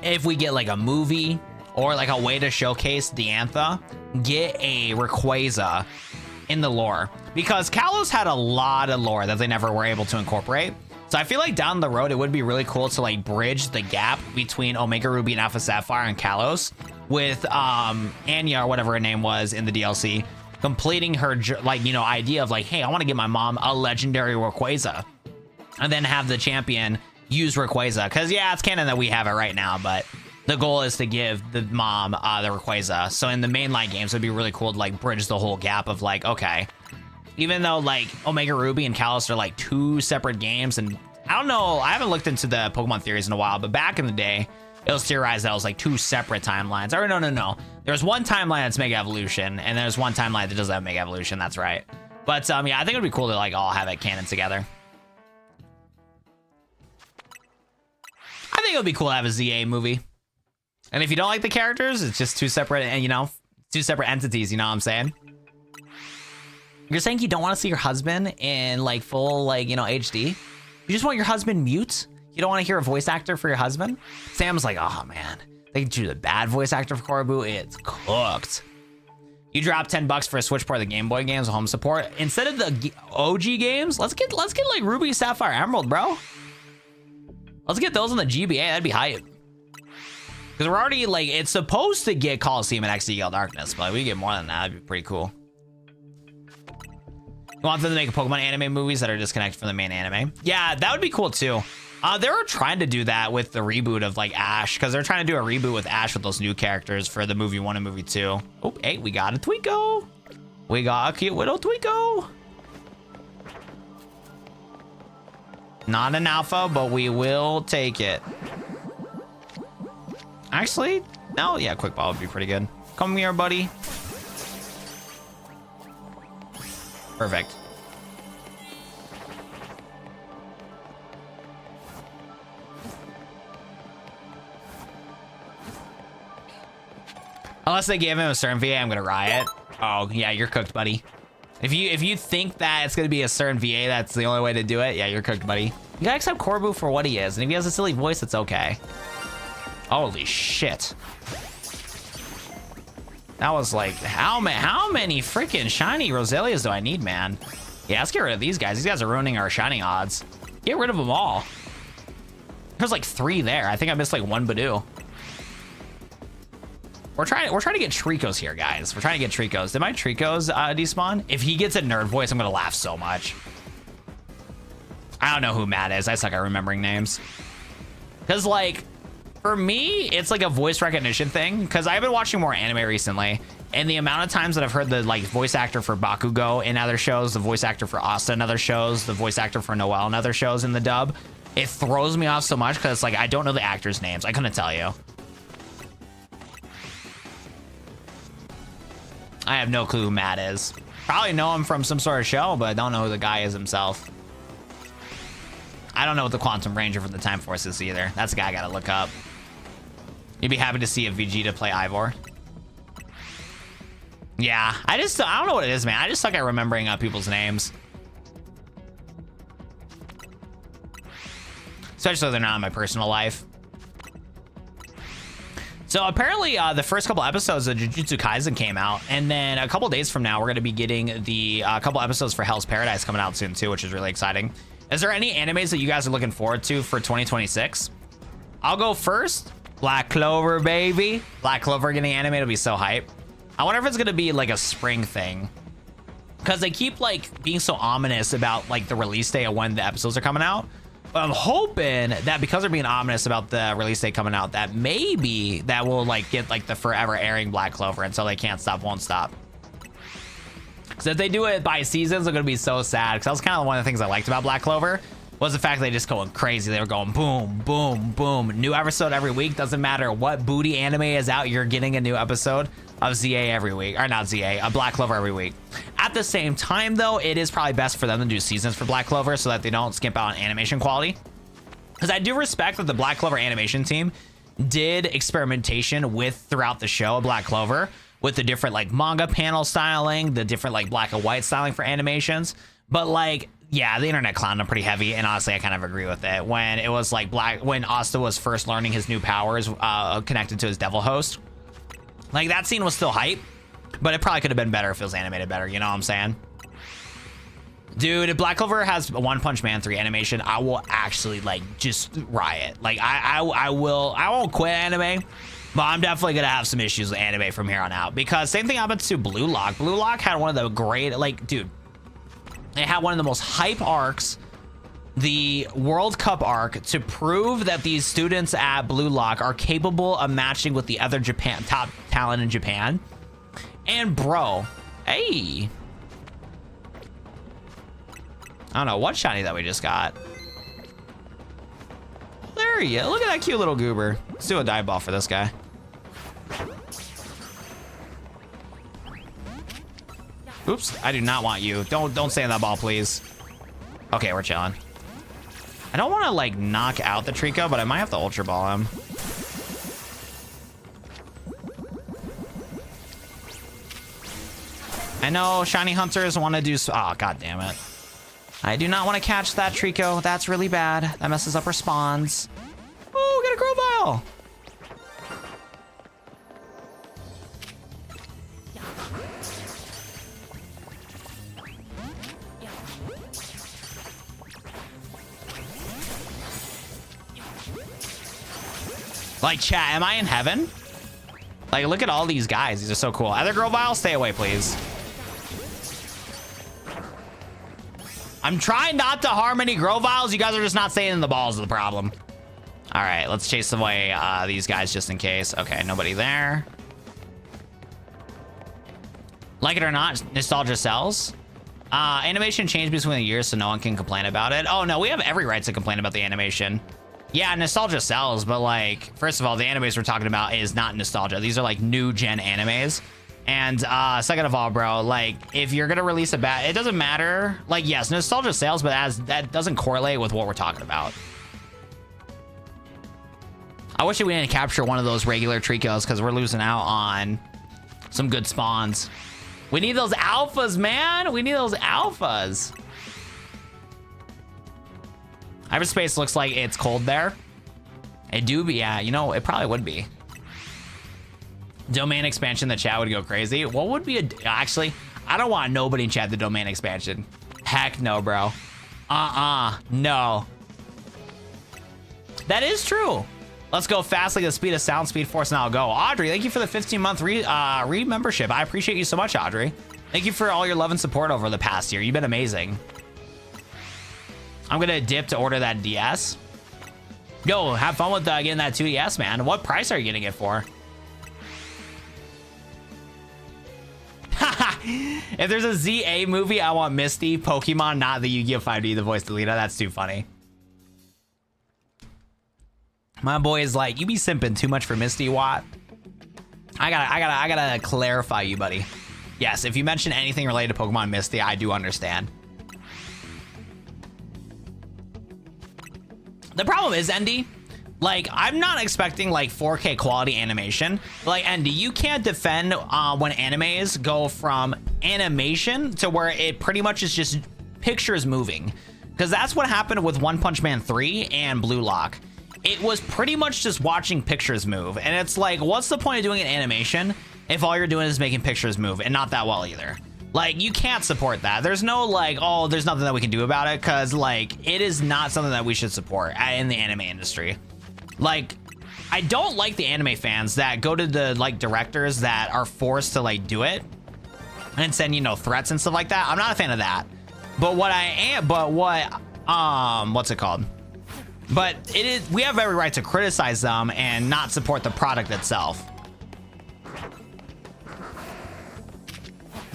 if we get like a movie or like a way to showcase the Antha, get a Rayquaza in the lore, because Kalos had a lot of lore that they never were able to incorporate. So I feel like down the road, it would be really cool to like bridge the gap between Omega Ruby and Alpha Sapphire and Kalos with Anya, or whatever her name was in the DLC, completing her like, you know, idea of like, hey, I want to get my mom a legendary Rayquaza, and then have the champion use Rayquaza, because yeah, it's canon that we have it right now, but the goal is to give the mom the Rayquaza. So in the mainline games, it'd be really cool to like bridge the whole gap of like, okay, even though like Omega Ruby and Kalos are like 2 separate games, and I don't know, I haven't looked into the Pokemon theories in a while, but back in the day, it was theorized that it was like 2 separate timelines. Or no. There's one timeline that's Mega Evolution, and there's one timeline that doesn't have Mega Evolution. That's right. But yeah, I think it'd be cool to like all have it canon together. I think it would be cool to have a ZA movie. And if you don't like the characters, it's just 2 separate, and you know, 2 separate entities, you know what I'm saying? You're saying you don't want to see your husband in like full, like, you know, HD? You just want your husband mute? You don't want to hear a voice actor for your husband? Sam's like, oh man, they can choose a bad voice actor for Korobu. It's cooked. You drop $10 for a Switch port of the Game Boy games with home support instead of the OG games. Let's get like Ruby, Sapphire, Emerald, bro. Let's get those on the GBA. That'd be hype. Because we're already like, it's supposed to get Coliseum and XD Gale Darkness, but we get more than that. That'd be pretty cool. You want them to make Pokemon anime movies that are disconnected from the main anime? Yeah, that would be cool too. They were trying to do that with the reboot of like Ash, because they're trying to do a reboot with Ash with those new characters for the movie 1 and movie 2. Oh, hey, we got a Tweeko. We got a cute little Tweeko. Not an alpha, but we will take it. Actually, no, yeah, Quick Ball would be pretty good. Come here, buddy. Perfect. Unless they gave him a certain VA, I'm gonna riot. Oh yeah, you're cooked, buddy. If you think that it's gonna be a certain VA, that's the only way to do it, yeah, you're cooked, buddy. You gotta accept Korobu for what he is, and if he has a silly voice, it's okay. Holy shit. That was like, how many freaking shiny Roselias do I need, man? Yeah, let's get rid of these guys. These guys are ruining our shining odds. Get rid of them all. There's like 3 there. I think I missed like 1 Badoo. We're trying to get Tricos here, guys. We're trying to get Tricos. Did my Tricos despawn? If he gets a nerd voice, I'm gonna laugh so much. I don't know who Matt is. I suck at remembering names. Cause like, for me, it's like a voice recognition thing. Cause I've been watching more anime recently, And the amount of times that I've heard the like voice actor for Bakugo in other shows, the voice actor for Asta in other shows, the voice actor for Noelle in other shows in the dub, it throws me off so much because like I don't know the actors' names. I couldn't tell you. I have no clue who Matt is. Probably know him from some sort of show, but I don't know who the guy is himself. I don't know what the Quantum Ranger from the Time Force is either. That's a guy I gotta look up. You'd be happy to see a Vegeta play Ivor. Yeah, I don't know what it is, man. I just suck at remembering people's names. Especially if they're not in my personal life. So apparently the first couple episodes of Jujutsu Kaisen came out, and then a couple days from now, we're going to be getting the couple episodes for Hell's Paradise coming out soon too, which is really exciting. Is there any animes that you guys are looking forward to for 2026? I'll go first. Black Clover, baby. Black Clover getting animated will be so hype. I wonder if it's going to be like a spring thing, because they keep like being so ominous about like the release day of when the episodes are coming out. But I'm hoping that because they're being ominous about the release date coming out, that maybe that will like get like the forever airing Black Clover until they can't stop, won't stop. Because if they do it by seasons, they're going to be so sad. Because that was kind of one of the things I liked about Black Clover, was the fact they just going crazy. They were going boom, boom, boom. New episode every week. Doesn't matter what booty anime is out, you're getting a new episode of ZA every week. Or not ZA, a Black Clover every week. At the same time, though, it is probably best for them to do seasons for Black Clover so that they don't skimp out on animation quality. Because I do respect that the Black Clover animation team did experimentation with throughout the show Black Clover, with the different like manga panel styling, the different like black and white styling for animations. But like, yeah, the internet clowned them pretty heavy, and honestly, I kind of agree with it. When it was like when Asta was first learning his new powers connected to his devil host, like that scene was still hype, but it probably could have been better if it was animated better. You know what I'm saying? Dude, if Black Clover has One Punch Man 3 animation, I will actually like just riot. Like I won't quit anime, but I'm definitely gonna have some issues with anime from here on out, because same thing happened to Blue Lock. Blue Lock had one of the great, like, dude, it had one of the most hype arcs, the World Cup arc, to prove that these students at Blue Lock are capable of matching with the other top talent in Japan. And bro, hey, I don't know what shiny that we just got. There you go. Look at that cute little goober. Let's do a dive ball for this guy. Oops, I do not want you. Don't stay in that ball, please. Okay, we're chilling. I don't want to like knock out the Trico, but I might have to Ultra Ball him. I know shiny hunters want to do. Oh, god damn it! I do not want to catch that Trico. That's really bad. That messes up our spawns. Oh, get a Grovyle. Like, chat, am I in heaven? Like, look at all these guys. These are so cool. Other Grovyle, stay away, please. I'm trying not to harm any Groviles. You guys are just not staying in the balls is the problem. All right, let's chase away these guys just in case. Okay, nobody there. Like it or not, nostalgia sells. Animation changed between the years, so no one can complain about it. Oh, no, we have every right to complain about the animation. Yeah, nostalgia sells, but like, first of all, the animes we're talking about is not nostalgia. These are like new gen animes. And second of all, bro, like if you're gonna release a it doesn't matter. Like, yes, nostalgia sales, but as that doesn't correlate with what we're talking about. I wish we didn't capture one of those regular Tricos, because we're losing out on some good spawns. We need those alphas, man. We need those alphas. Hyperspace looks like it's cold there. It do be, yeah, you know, it probably would be. Domain expansion, the chat would go crazy. What would be actually, I don't want nobody in chat the domain expansion. Heck no, bro. No. That is true. Let's go fast like the speed of sound, Speed Force, and I'll go. Audrey, thank you for the 15-month re-membership. I appreciate you so much, Audrey. Thank you for all your love and support over the past year. You've been amazing. I'm gonna dip to order that DS. Yo, have fun with getting that 2DS, man. What price are you getting it for? If there's a ZA movie, I want Misty, Pokemon, not the Yu-Gi-Oh! 5D, the voice deleter. That's too funny. My boy is like, you be simping too much for Misty, Watt. I gotta clarify you, buddy. Yes, if you mention anything related to Pokemon Misty, I do understand. The problem is, Endy, like, I'm not expecting like 4K quality animation. Like, Endy, you can't defend when animes go from animation to where it pretty much is just pictures moving. Because that's what happened with One Punch Man 3 and Blue Lock. It was pretty much just watching pictures move. And it's like, what's the point of doing an animation if all you're doing is making pictures move, and not that well either? Like, you can't support that. There's no like, oh, there's nothing that we can do about it, because like, it is not something that we should support in the anime industry. Like, I don't like the anime fans that go to the like directors that are forced to like do it and send, you know, threats and stuff like that. I'm not a fan of that. But what I am, but what, what's it called? But it is, we have every right to criticize them and not support the product itself.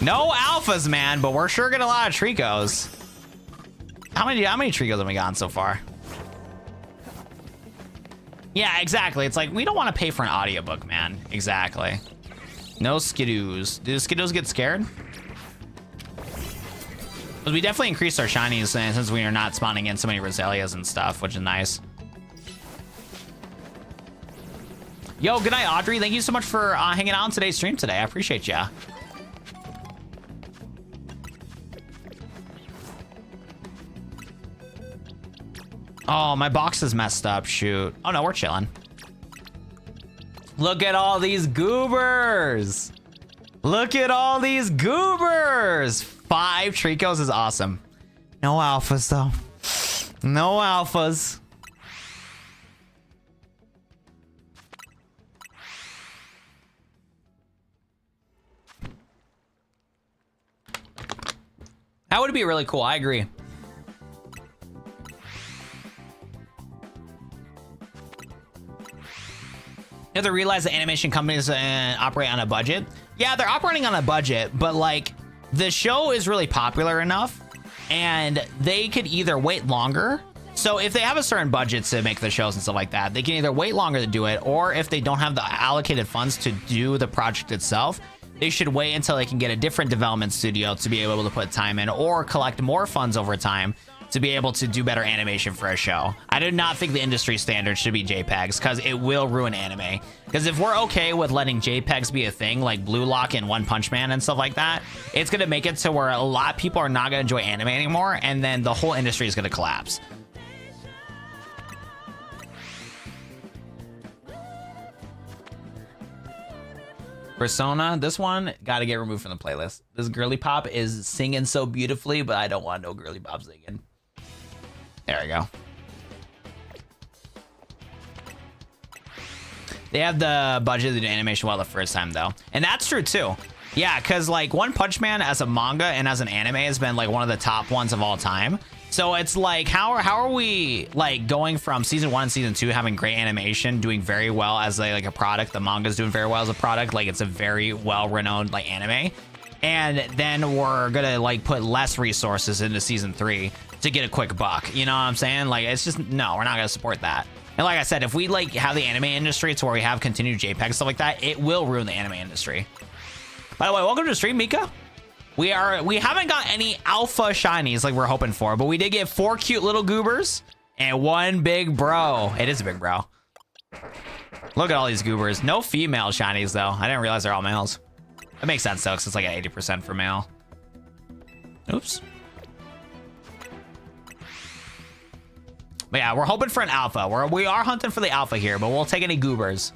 No alphas, man, but we're sure getting a lot of Tricos. How many Tricos have we gotten so far? Yeah, exactly. It's like, we don't want to pay for an audiobook, man. Exactly. No Skidoos. Do the Skidoos get scared? But we definitely increased our shinies since we are not spawning in so many Rosalias and stuff, which is nice. Yo, good night, Audrey. Thank you so much for hanging out on today's stream today. I appreciate ya. Oh, my box is messed up. Shoot. Oh, no, we're chilling. Look at all these goobers. Look at all these goobers. 5 Tricos is awesome. No alphas, though. No alphas. That would be really cool. I agree. You have to realize that animation companies operate on a budget. Yeah, they're operating on a budget, but like, the show is really popular enough and they could either wait longer. So if they have a certain budget to make the shows and stuff like that, they can either wait longer to do it, or if they don't have the allocated funds to do the project itself, they should wait until they can get a different development studio to be able to put time in, or collect more funds over time to be able to do better animation for a show. I do not think the industry standard should be JPEGs, because it will ruin anime. Because if we're okay with letting JPEGs be a thing, like Blue Lock and One Punch Man and stuff like that, it's gonna make it to where a lot of people are not gonna enjoy anime anymore, and then the whole industry is gonna collapse. Persona, this one gotta get removed from the playlist. This girly pop is singing so beautifully, but I don't want no girly pop singing. There we go. They have the budget to do animation well the first time, though. And that's true, too. Yeah, because, like, One Punch Man as a manga and as an anime has been, like, one of the top ones of all time. So it's like, how are we, like, going from season 1 and season 2 having great animation, doing very well as, like a product, the manga's doing very well as a product, like, it's a very well-renowned, like, anime. And then we're gonna, like, put less resources into season 3 to get a quick buck. You know what I'm saying? Like, it's just, no, we're not gonna support that. And like I said, if we like have the anime industry to where we have continued JPEG stuff like that, it will ruin the anime industry. By the way, welcome to the stream, Mika. We haven't got any alpha shinies like we're hoping for, but we did get 4 cute little goobers and 1 big bro. It is a big bro. Look at all these goobers. No female shinies though. I didn't realize they're all males. That makes sense though, because it's like at 80% for male. Oops. But yeah, we're hoping for an alpha. We are hunting for the alpha here, but we'll take any goobers.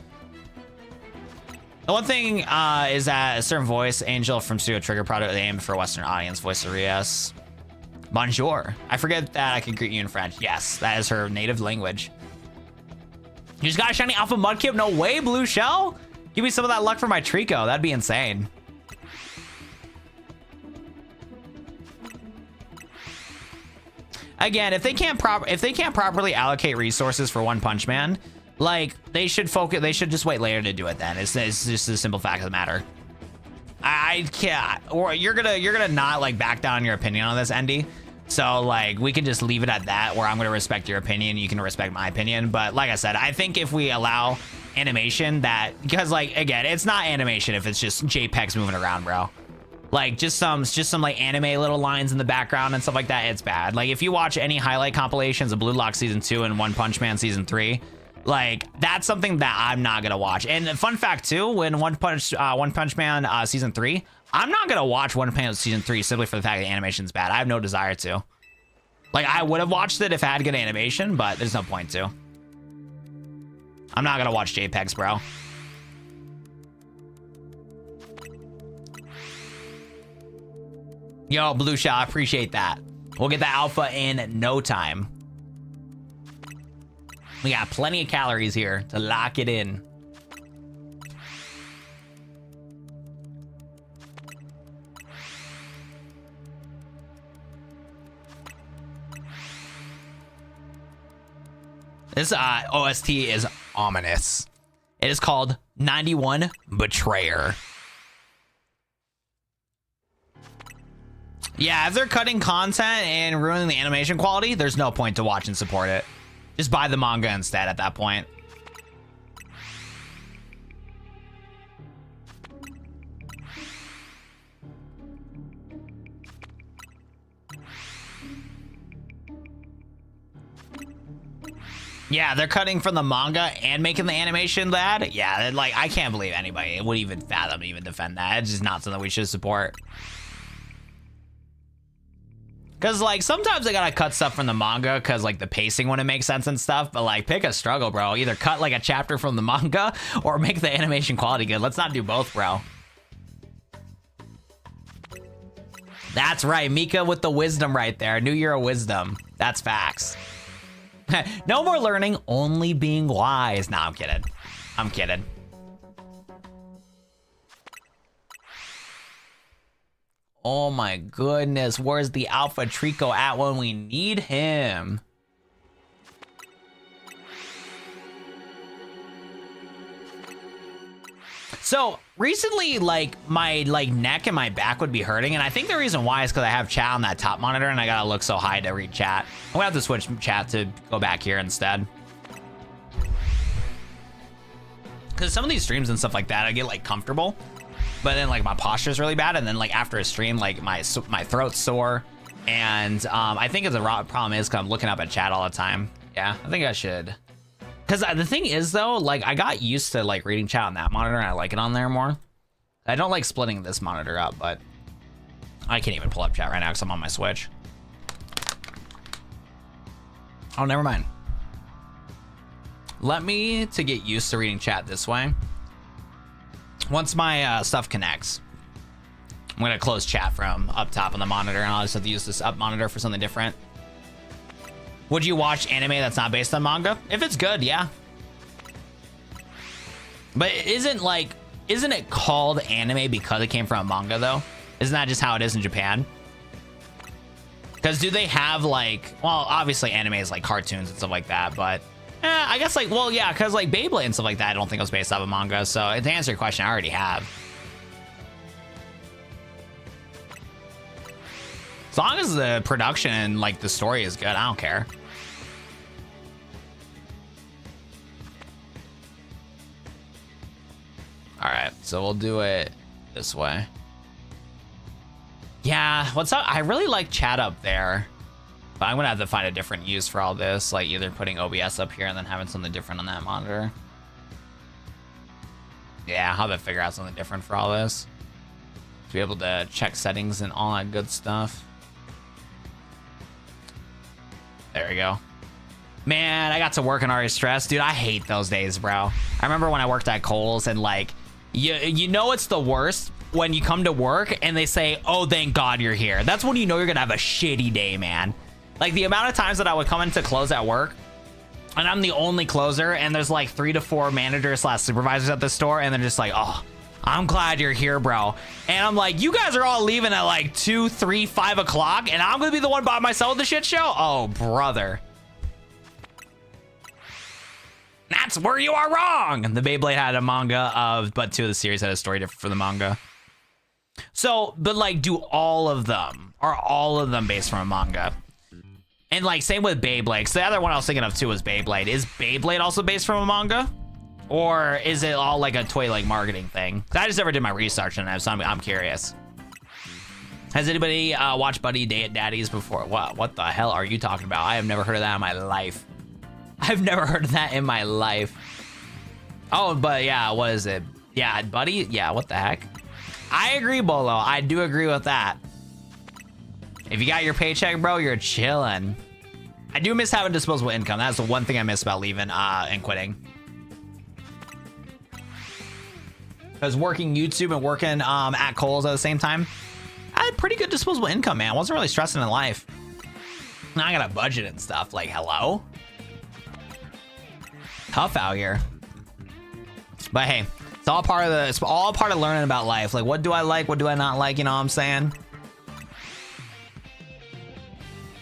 The one thing is that a certain voice, Angel from Studio Trigger, product aimed for a Western audience, voice of Rias. Bonjour. I forget that I can greet you in French. Yes, that is her native language. You just got a shiny alpha mudkip? No way, Blue Shell? Give me some of that luck for my Trico. That'd be insane. Again, if they can't properly allocate resources for One Punch Man, like, they should focus. They should just wait later to do it. Then it's just a simple fact of the matter. I can't. Or you're gonna not like back down your opinion on this, Andy. So like we can just leave it at that, where I'm gonna respect your opinion, you can respect my opinion. But like I said, I think if we allow animation that, because like again, it's not animation if it's just JPEGs moving around, bro. Like just some like anime little lines in the background and stuff like that, it's bad. Like if you watch any highlight compilations of Blue Lock season 2 and One Punch Man season 3, like that's something that I'm not gonna watch. And fun fact too, when One Punch Man season 3, I'm not gonna watch One Punch Man season 3 simply for the fact that the animation's bad. I have no desire to. Like I would have watched it if it had good animation, but there's no point to. I'm not gonna watch JPEGs, bro. Yo, Blue Shot, I appreciate that. We'll get the alpha in no time. We got plenty of calories here to lock it in. This OST is ominous. It is called 91 Betrayer. Yeah, if they're cutting content and ruining the animation quality, there's no point to watch and support it. Just buy the manga instead at that point. Yeah, they're cutting from the manga and making the animation bad. Yeah, like I can't believe anybody would even fathom even defend that. It's just not something we should support. Because, like, sometimes they gotta cut stuff from the manga because, like, the pacing wouldn't make sense and stuff. But, like, pick a struggle, bro. Either cut, like, a chapter from the manga or make the animation quality good. Let's not do both, bro. That's right. Mika with the wisdom right there. New Year of Wisdom. That's facts. No more learning, only being wise. Nah, I'm kidding. I'm kidding. Oh my goodness, where's the Alpha Trico at when we need him? So recently, like my neck and my back would be hurting, and I think the reason why is because I have chat on that top monitor and I gotta look so high to read chat. I'm gonna have to switch chat to go back here instead. Because some of these streams and stuff like that, I get like comfortable. But then like my posture is really bad, and then like after a stream, like my throat's sore, and I think it's a problem is because I'm looking up at chat all the time. Yeah, I think I should. Because the thing is though, like I got used to like reading chat on that monitor, and I like it on there more. I don't like splitting this monitor up, but I can't even pull up chat right now because I'm on my Switch. Oh, never mind. Let me to get used to reading chat this way. Once my stuff connects, I'm gonna close chat from up top on the monitor, and I'll just have to use this up monitor for something different. Would you watch anime that's not based on manga? If it's good, yeah. But isn't it called anime because it came from a manga though? Isn't that just how it is in Japan? Because do they have like, well, obviously anime is like cartoons and stuff like that, but I guess like, well, yeah, because like Beyblade and stuff like that, I don't think it was based off of manga. So to answer your question, I already have. As long as the production and like the story is good, I don't care. All right, so we'll do it this way. Yeah, what's up? I really like chat up there. But I'm gonna have to find a different use for all this, like either putting OBS up here and then having something different on that monitor. Yeah, I'll have to figure out something different for all this. To be able to check settings and all that good stuff. There we go. Man, I got to work and already stressed. Dude, I hate those days, bro. I remember when I worked at Kohl's and like, you know it's the worst when you come to work and they say, oh, thank God you're here. That's when you know you're gonna have a shitty day, man. Like the amount of times that I would come in to close at work and I'm the only closer and there's like 3 to 4 managers / supervisors at the store and they're just like, oh, I'm glad you're here, bro. And I'm like, you guys are all leaving at like 2, 3, 5 o'clock and I'm gonna be the one by myself with the shit show? Oh, brother. That's where you are wrong. The Beyblade had a manga of, but 2 of the series had a story different for the manga. So, but like, do all of them, are all of them based from a manga? And like, same with Beyblade. 'Cause the other one I was thinking of too was Beyblade. Is Beyblade also based from a manga? Or is it all like a toy like marketing thing? 'Cause I just never did my research on it, so I'm curious. Has anybody watched Buddy Daddies before? What the hell are you talking about? I have never heard of that in my life. I've never heard of that in my life. Oh, but yeah, what is it? Yeah, Buddy? Yeah, what the heck? I agree, Bolo. I do agree with that. If you got your paycheck, bro, you're chilling. I do miss having disposable income. That's the one thing I miss about leaving and quitting. Because working YouTube and working at Kohl's at the same time, I had pretty good disposable income, man. I wasn't really stressing in life. Now I got a budget and stuff. Like, hello? Tough out here. But hey, it's all part of learning about life. Like, what do I like? What do I not like? You know what I'm saying?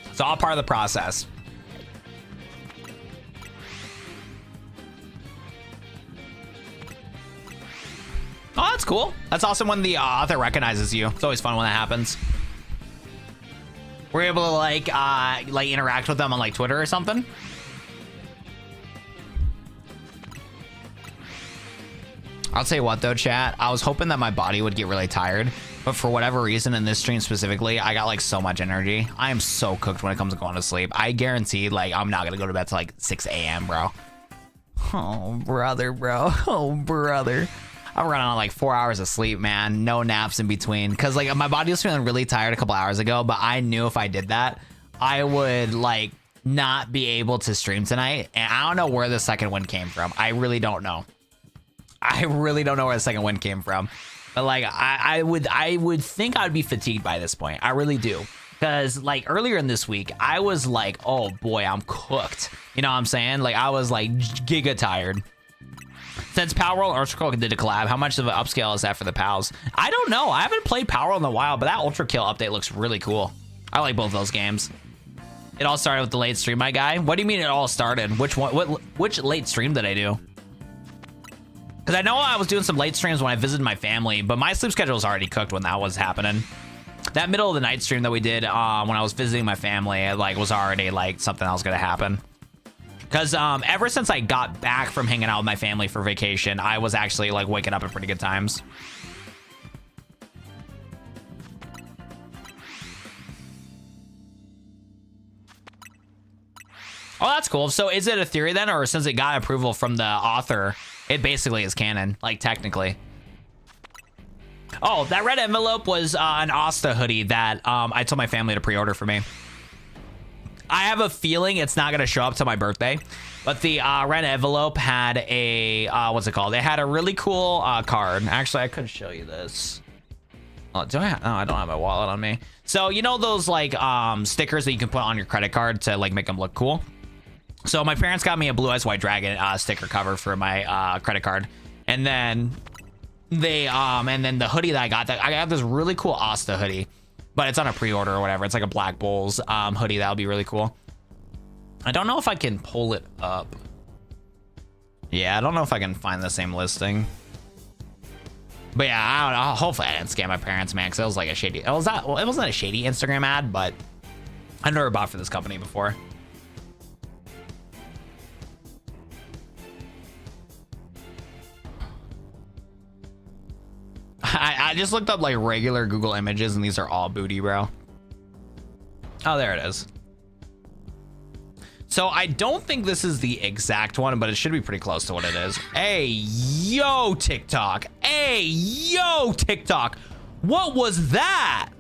It's all part of the process. Oh, that's cool. That's awesome when the author recognizes you. It's always fun when that happens. We're able to like interact with them on like Twitter or something. I'll tell you what though, chat, I was hoping that my body would get really tired, but for whatever reason in this stream specifically, I got like so much energy. I am so cooked when it comes to going to sleep. I guarantee like I'm not gonna go to bed till like 6 a.m. bro. Oh brother, bro. Oh brother. I'm running on like 4 hours of sleep, man. No naps in between. Cause like my body was feeling really tired a couple hours ago, but I knew if I did that, I would like not be able to stream tonight. And I don't know where the second wind came from. I really don't know. I really don't know where the second wind came from, but like I would think I would be fatigued by this point. I really do, because like earlier in this week I was like, oh boy, I'm cooked. You know what I'm saying? Like I was like giga tired. Since Power World and Ultra Kill did a collab, how much of an upscale is that for the pals? I don't know. I haven't played Power World in a while, but that Ultra Kill update looks really cool. I like both those games. It all started with the late stream, my guy. What do you mean it all started? Which one? Which late stream did I do? Because I know I was doing some late streams when I visited my family, but my sleep schedule was already cooked when that was happening. That middle of the night stream that we did when I was visiting my family, it like was already like something else gonna happen. Because ever since I got back from hanging out with my family for vacation, I was actually like waking up at pretty good times. Oh, that's cool. So is it a theory then, or since it got approval from the author, it basically is canon, like technically? Oh, that red envelope was an Asta hoodie that I told my family to pre-order for me. I have a feeling it's not gonna show up to my birthday, but the red envelope had a what's it called? It had a really cool card. Actually, I could show you this. Oh, do I? Oh, I don't have my wallet on me. So you know those like stickers that you can put on your credit card to like make them look cool. So my parents got me a Blue Eyes White Dragon sticker cover for my credit card, and then they and then the hoodie that I got this really cool Asta hoodie, but it's on a pre-order or whatever. It's like a Black Bulls hoodie. That'll be really cool. I don't know if I can pull it up. Yeah, I don't know if I can find the same listing. But yeah, I don't know. Hopefully I didn't scam my parents, man, because it was like a shady. It wasn't a shady Instagram ad, but I've never bought for this company before. I just looked up like regular Google images and these are all booty, bro. Oh, there it is. So I don't think this is the exact one, but it should be pretty close to what it is. Hey, yo, TikTok. Hey, yo, TikTok. What was that?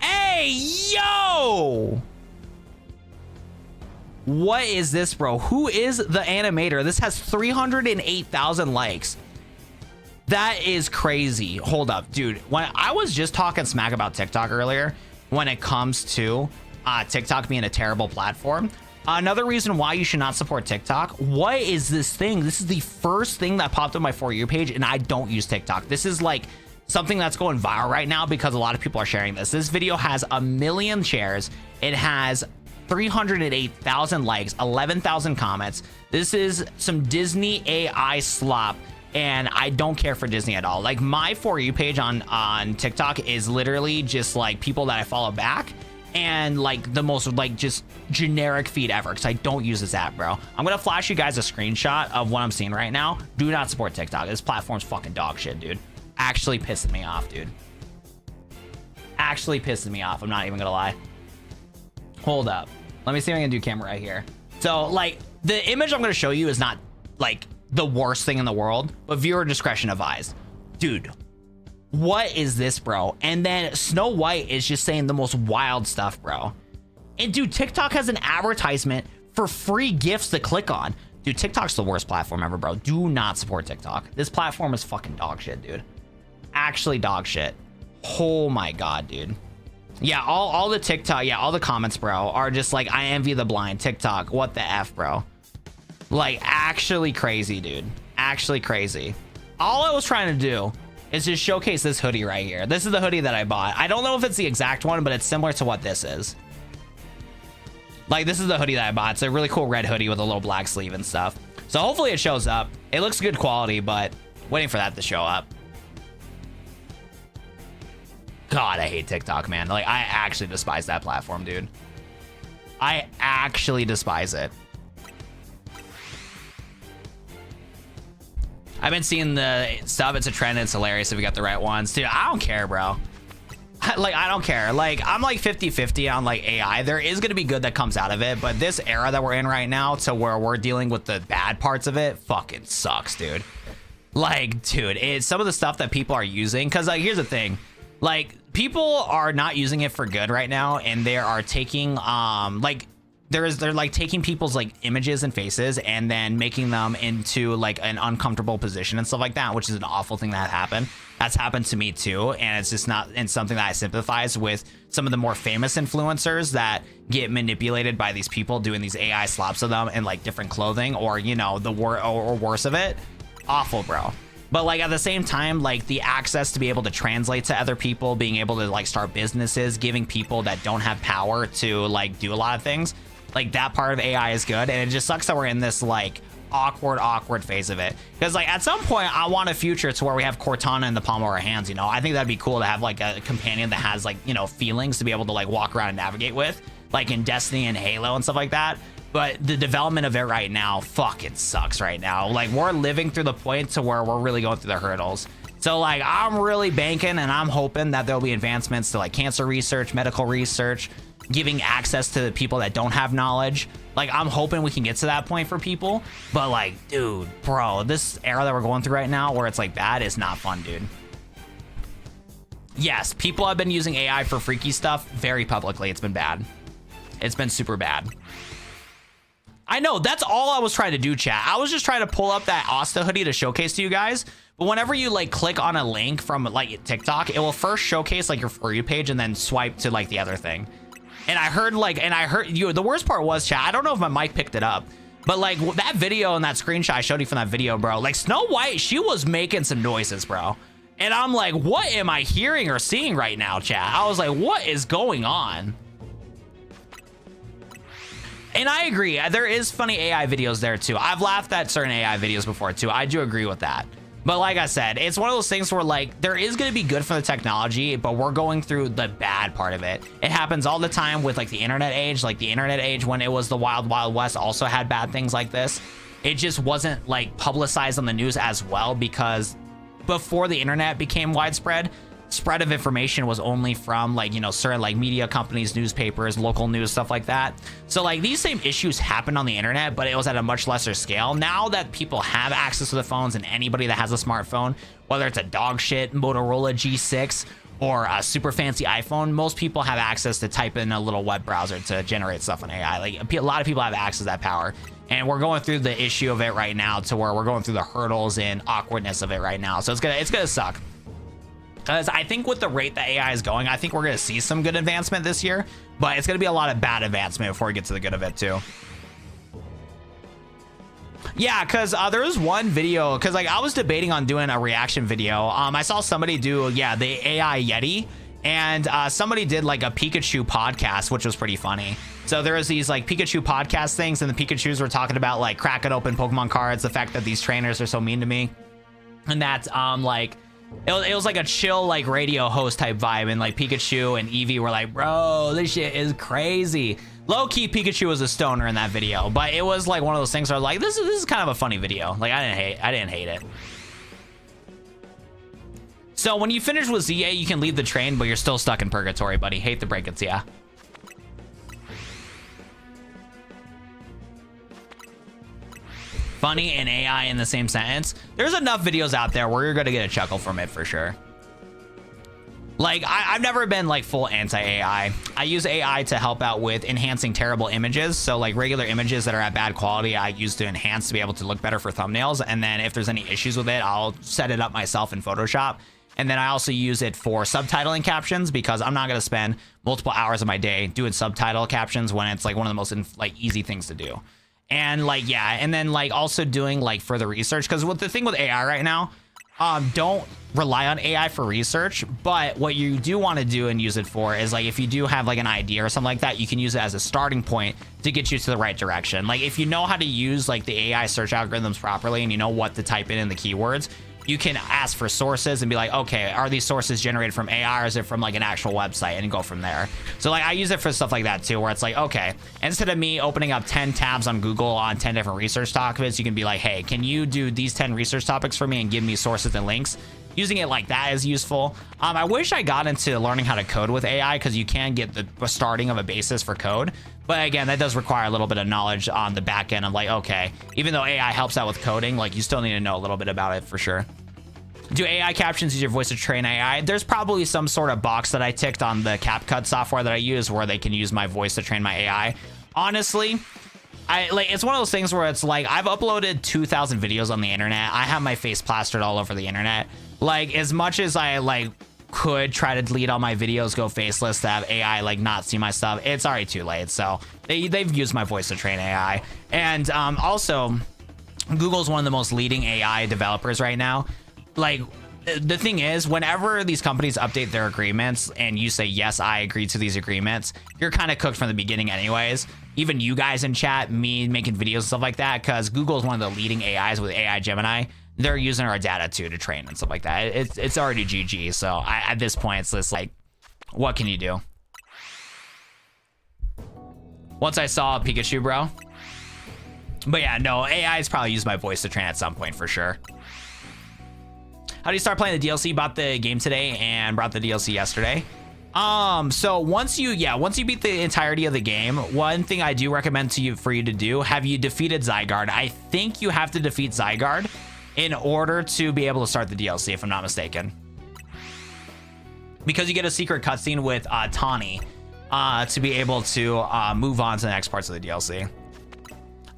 Hey, yo. What is this, bro? Who is the animator? This has 308,000 likes. That is crazy. Hold up, dude. When I was just talking smack about TikTok earlier, when it comes to TikTok being a terrible platform, another reason why you should not support TikTok. What is this thing? This is the first thing that popped up my For You page, and I don't use TikTok. This is like something that's going viral right now because a lot of people are sharing this. This video has 1 million shares. It has 308,000 likes, 11,000 comments. This is some Disney AI slop. and I don't care for Disney at all. Like my For You page on TikTok is literally just like people that I follow back, and like the most like just generic feed ever, because I don't use this app, bro. I'm gonna flash you guys a screenshot of what I'm seeing right now. Do not support TikTok. This platform's fucking dog shit, dude. Actually pissing me off, dude. Actually pissing me off. I'm not even gonna lie. Hold up. Let me see if I can do camera right here. So like the image I'm gonna show you is not like the worst thing in the world, but viewer discretion advised. Dude, what is this, bro? And then Snow White is just saying the most wild stuff, bro. And dude, TikTok has an advertisement for free gifts to click on. Dude, TikTok's the worst platform ever, bro. Do not support TikTok. This platform is fucking dog shit, dude. Actually dog shit. Oh my god, dude. Yeah, all the TikTok, yeah, all the comments, bro, are just like, I envy the blind. TikTok, what the F, bro? Like, actually crazy, dude. Actually crazy. All I was trying to do is just showcase this hoodie right here. This is the hoodie that I bought. I don't know if it's the exact one, but it's similar to what this is. Like, this is the hoodie that I bought. It's a really cool red hoodie with a little black sleeve and stuff. So hopefully it shows up. It looks good quality, but waiting for that to show up. God, I hate TikTok, man. Like, I actually despise that platform, dude. I actually despise it. I've been seeing the stuff. It's a trend. It's hilarious if we got the right ones. Dude, I don't care, bro. I don't care. Like, I'm like 50-50 on like AI. There is going to be good that comes out of it, but this era that we're in right now, to where we're dealing with the bad parts of it, fucking sucks, dude. Like, dude, it's some of the stuff that people are using. Because like, here's the thing. Like, people are not using it for good right now, and they are taking like they're like taking people's like images and faces and then making them into like an uncomfortable position and stuff like that, which is an awful thing that happened. That's happened to me too, and it's just not, and something that I sympathize with some of the more famous influencers that get manipulated by these people doing these AI slaps of them in like different clothing, or you know, the worse of it. Awful, bro. But like at the same time, like the access to be able to translate to other people, being able to like start businesses, giving people that don't have power to like do a lot of things, like that part of AI is good. And it just sucks that we're in this like awkward phase of it, because like at some point I want a future to where we have Cortana in the palm of our hands. You know, I think that'd be cool to have like a companion that has like, you know, feelings to be able to like walk around and navigate with, like in Destiny and Halo and stuff like that. But the development of it right now fucking sucks right now. Like, we're living through the point to where we're really going through the hurdles. So like, I'm really banking and I'm hoping that there'll be advancements to like cancer research, medical research, giving access to the people that don't have knowledge. Like, I'm hoping we can get to that point for people. But like, dude, bro, this era that we're going through right now where it's like bad is not fun, dude. Yes, people have been using AI for freaky stuff very publicly. It's been bad. It's been super bad. I know, that's all I was trying to do, chat. I was just trying to pull up that Asta hoodie to showcase to you guys. But whenever you like click on a link from like TikTok, it will first showcase like your For You page and then swipe to like the other thing. And I heard you, the worst part was, chat, I don't know if my mic picked it up, but like that video and that screenshot I showed you from that video, bro, like Snow White, she was making some noises, bro. And I'm like, what am I hearing or seeing right now, chat? I was like, what is going on? And I agree, there is funny AI videos there too. I've laughed at certain AI videos before too. I do agree with that. But like I said, it's one of those things where like, there is gonna be good for the technology, but we're going through the bad part of it. It happens all the time with like the internet age. Like the internet age, when it was the wild, wild west, also had bad things like this. It just wasn't like publicized on the news as well, because before the internet became widespread, spread of information was only from like, you know, certain like media companies, newspapers, local news, stuff like that. So like these same issues happened on the internet, but it was at a much lesser scale. Now that people have access to the phones, and anybody that has a smartphone, whether it's a dog shit Motorola G6 or a super fancy iPhone, most people have access to type in a little web browser to generate stuff on AI. Like a lot of people have access to that power. And we're going through the issue of it right now, to where we're going through the hurdles and awkwardness of it right now. So it's gonna suck. Because I think with the rate that AI is going, I think we're going to see some good advancement this year, but it's going to be a lot of bad advancement before we get to the good of it too. Yeah, because there was one video, because like I was debating on doing a reaction video. I saw somebody do, yeah, the AI Yeti, and somebody did like a Pikachu podcast, which was pretty funny. So there was these like Pikachu podcast things, and the Pikachus were talking about like cracking open Pokemon cards, the fact that these trainers are so mean to me. And that's like it was like a chill like radio host type vibe, and like Pikachu and Eevee were like, bro, this shit is crazy. Low-key, Pikachu was a stoner in that video, but it was like one of those things where I was like, this is kind of a funny video. Like I didn't hate it. So when you finish with ZA, you can leave the train, but you're still stuck in purgatory, buddy. Hate to break it to ya. Funny and AI in the same sentence. There's enough videos out there where you're gonna get a chuckle from it for sure. Like I've never been like full anti-AI. I use AI to help out with enhancing terrible images. So like regular images that are at bad quality, I use to enhance to be able to look better for thumbnails. And then if there's any issues with it, I'll set it up myself in Photoshop. And then I also use it for subtitling captions, because I'm not going to spend multiple hours of my day doing subtitle captions when it's like one of the most like easy things to do. And like, yeah. And then like also doing like further research, because what the thing with AI right now, don't rely on AI for research, but what you do want to do and use it for is like, if you do have like an idea or something like that, you can use it as a starting point to get you to the right direction. Like if you know how to use like the AI search algorithms properly, and you know what to type in the keywords, you can ask for sources and be like, okay, are these sources generated from AI, or is it from like an actual website, and go from there. So like I use it for stuff like that too, where it's like, okay, instead of me opening up 10 tabs on Google on 10 different research topics, you can be like, hey, can you do these 10 research topics for me and give me sources and links? Using it like that is useful. I wish I got into learning how to code with AI, because you can get the starting of a basis for code. But again, that does require a little bit of knowledge on the back end of like, okay, even though AI helps out with coding, like you still need to know a little bit about it for sure. Do AI captions use your voice to train AI? There's probably some sort of box that I ticked on the CapCut software that I use where they can use my voice to train my AI. Honestly, it's one of those things where it's like, I've uploaded 2,000 videos on the internet. I have my face plastered all over the internet. Like as much as I like could try to delete all my videos, go faceless to have AI like not see my stuff, it's already too late. So they've used my voice to train AI. And also, Google's one of the most leading AI developers right now. Like the thing is, whenever these companies update their agreements and you say, yes, I agree to these agreements, you're kind of cooked from the beginning anyways. Even you guys in chat, me making videos and stuff like that, because Google is one of the leading AIs with AI Gemini. They're using our data too to train and stuff like that. It's already GG. So at this point, it's just like, what can you do? Once I saw Pikachu, bro. But yeah, no, AI's probably used my voice to train at some point for sure. How do you start playing the DLC? Bought the game today and brought the DLC yesterday. So once you beat the entirety of the game, one thing I do recommend for you to do, have you defeated Zygarde? I think you have to defeat Zygarde in order to be able to start the DLC, if I'm not mistaken. Because you get a secret cutscene with Tawny to be able to move on to the next parts of the DLC.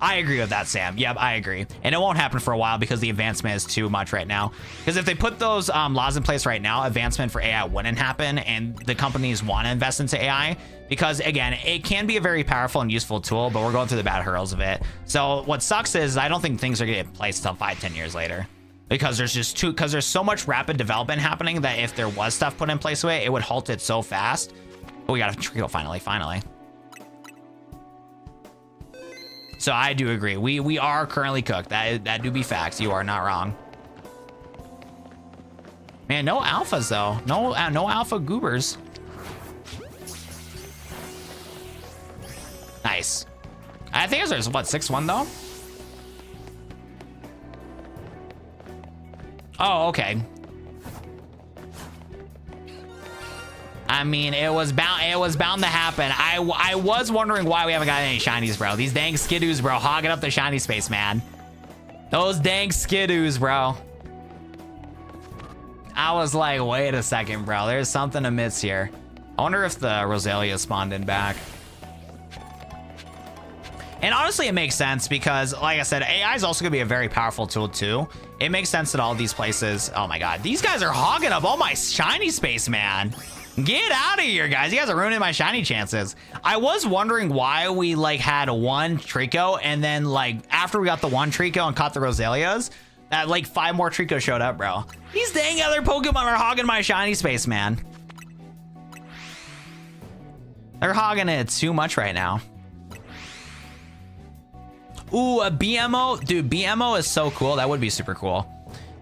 I agree with that, Sam. Yep, I agree. And it won't happen for a while because the advancement is too much right now. Because if they put those laws in place right now, advancement for AI wouldn't happen, and the companies want to invest into AI. Because again, it can be a very powerful and useful tool, but we're going through the bad hurdles of it. So what sucks is I don't think things are going to get in place until 5-10 years later. Because there's so much rapid development happening that if there was stuff put in place with it, it would halt it so fast. But we got a trio finally. So I do agree. We are currently cooked. That do be facts. You are not wrong. Man, no alphas though. No alpha goobers. Nice. I think there's what, 6-1 though? Oh, okay. I mean, it was bound to happen. I was wondering why we haven't got any shinies, bro. These dang skidoos, bro, hogging up the shiny space, man. Those dang skidoos, bro. I was like, wait a second, bro. There's something amiss here. I wonder if the Roselia spawned in back. And honestly, it makes sense because, like I said, AI is also going to be a very powerful tool too. It makes sense that all these places... Oh my god, these guys are hogging up all my shiny space, man. Get out of here, guys. You guys are ruining my shiny chances. I was wondering why we like had one Trico, and then like after we got the one Trico and caught the Roselias, that like 5 more Trico showed up, bro. These dang other Pokemon are hogging my shiny space, man. They're hogging it too much right now. Ooh, a BMO. Dude, BMO is so cool. That would be super cool.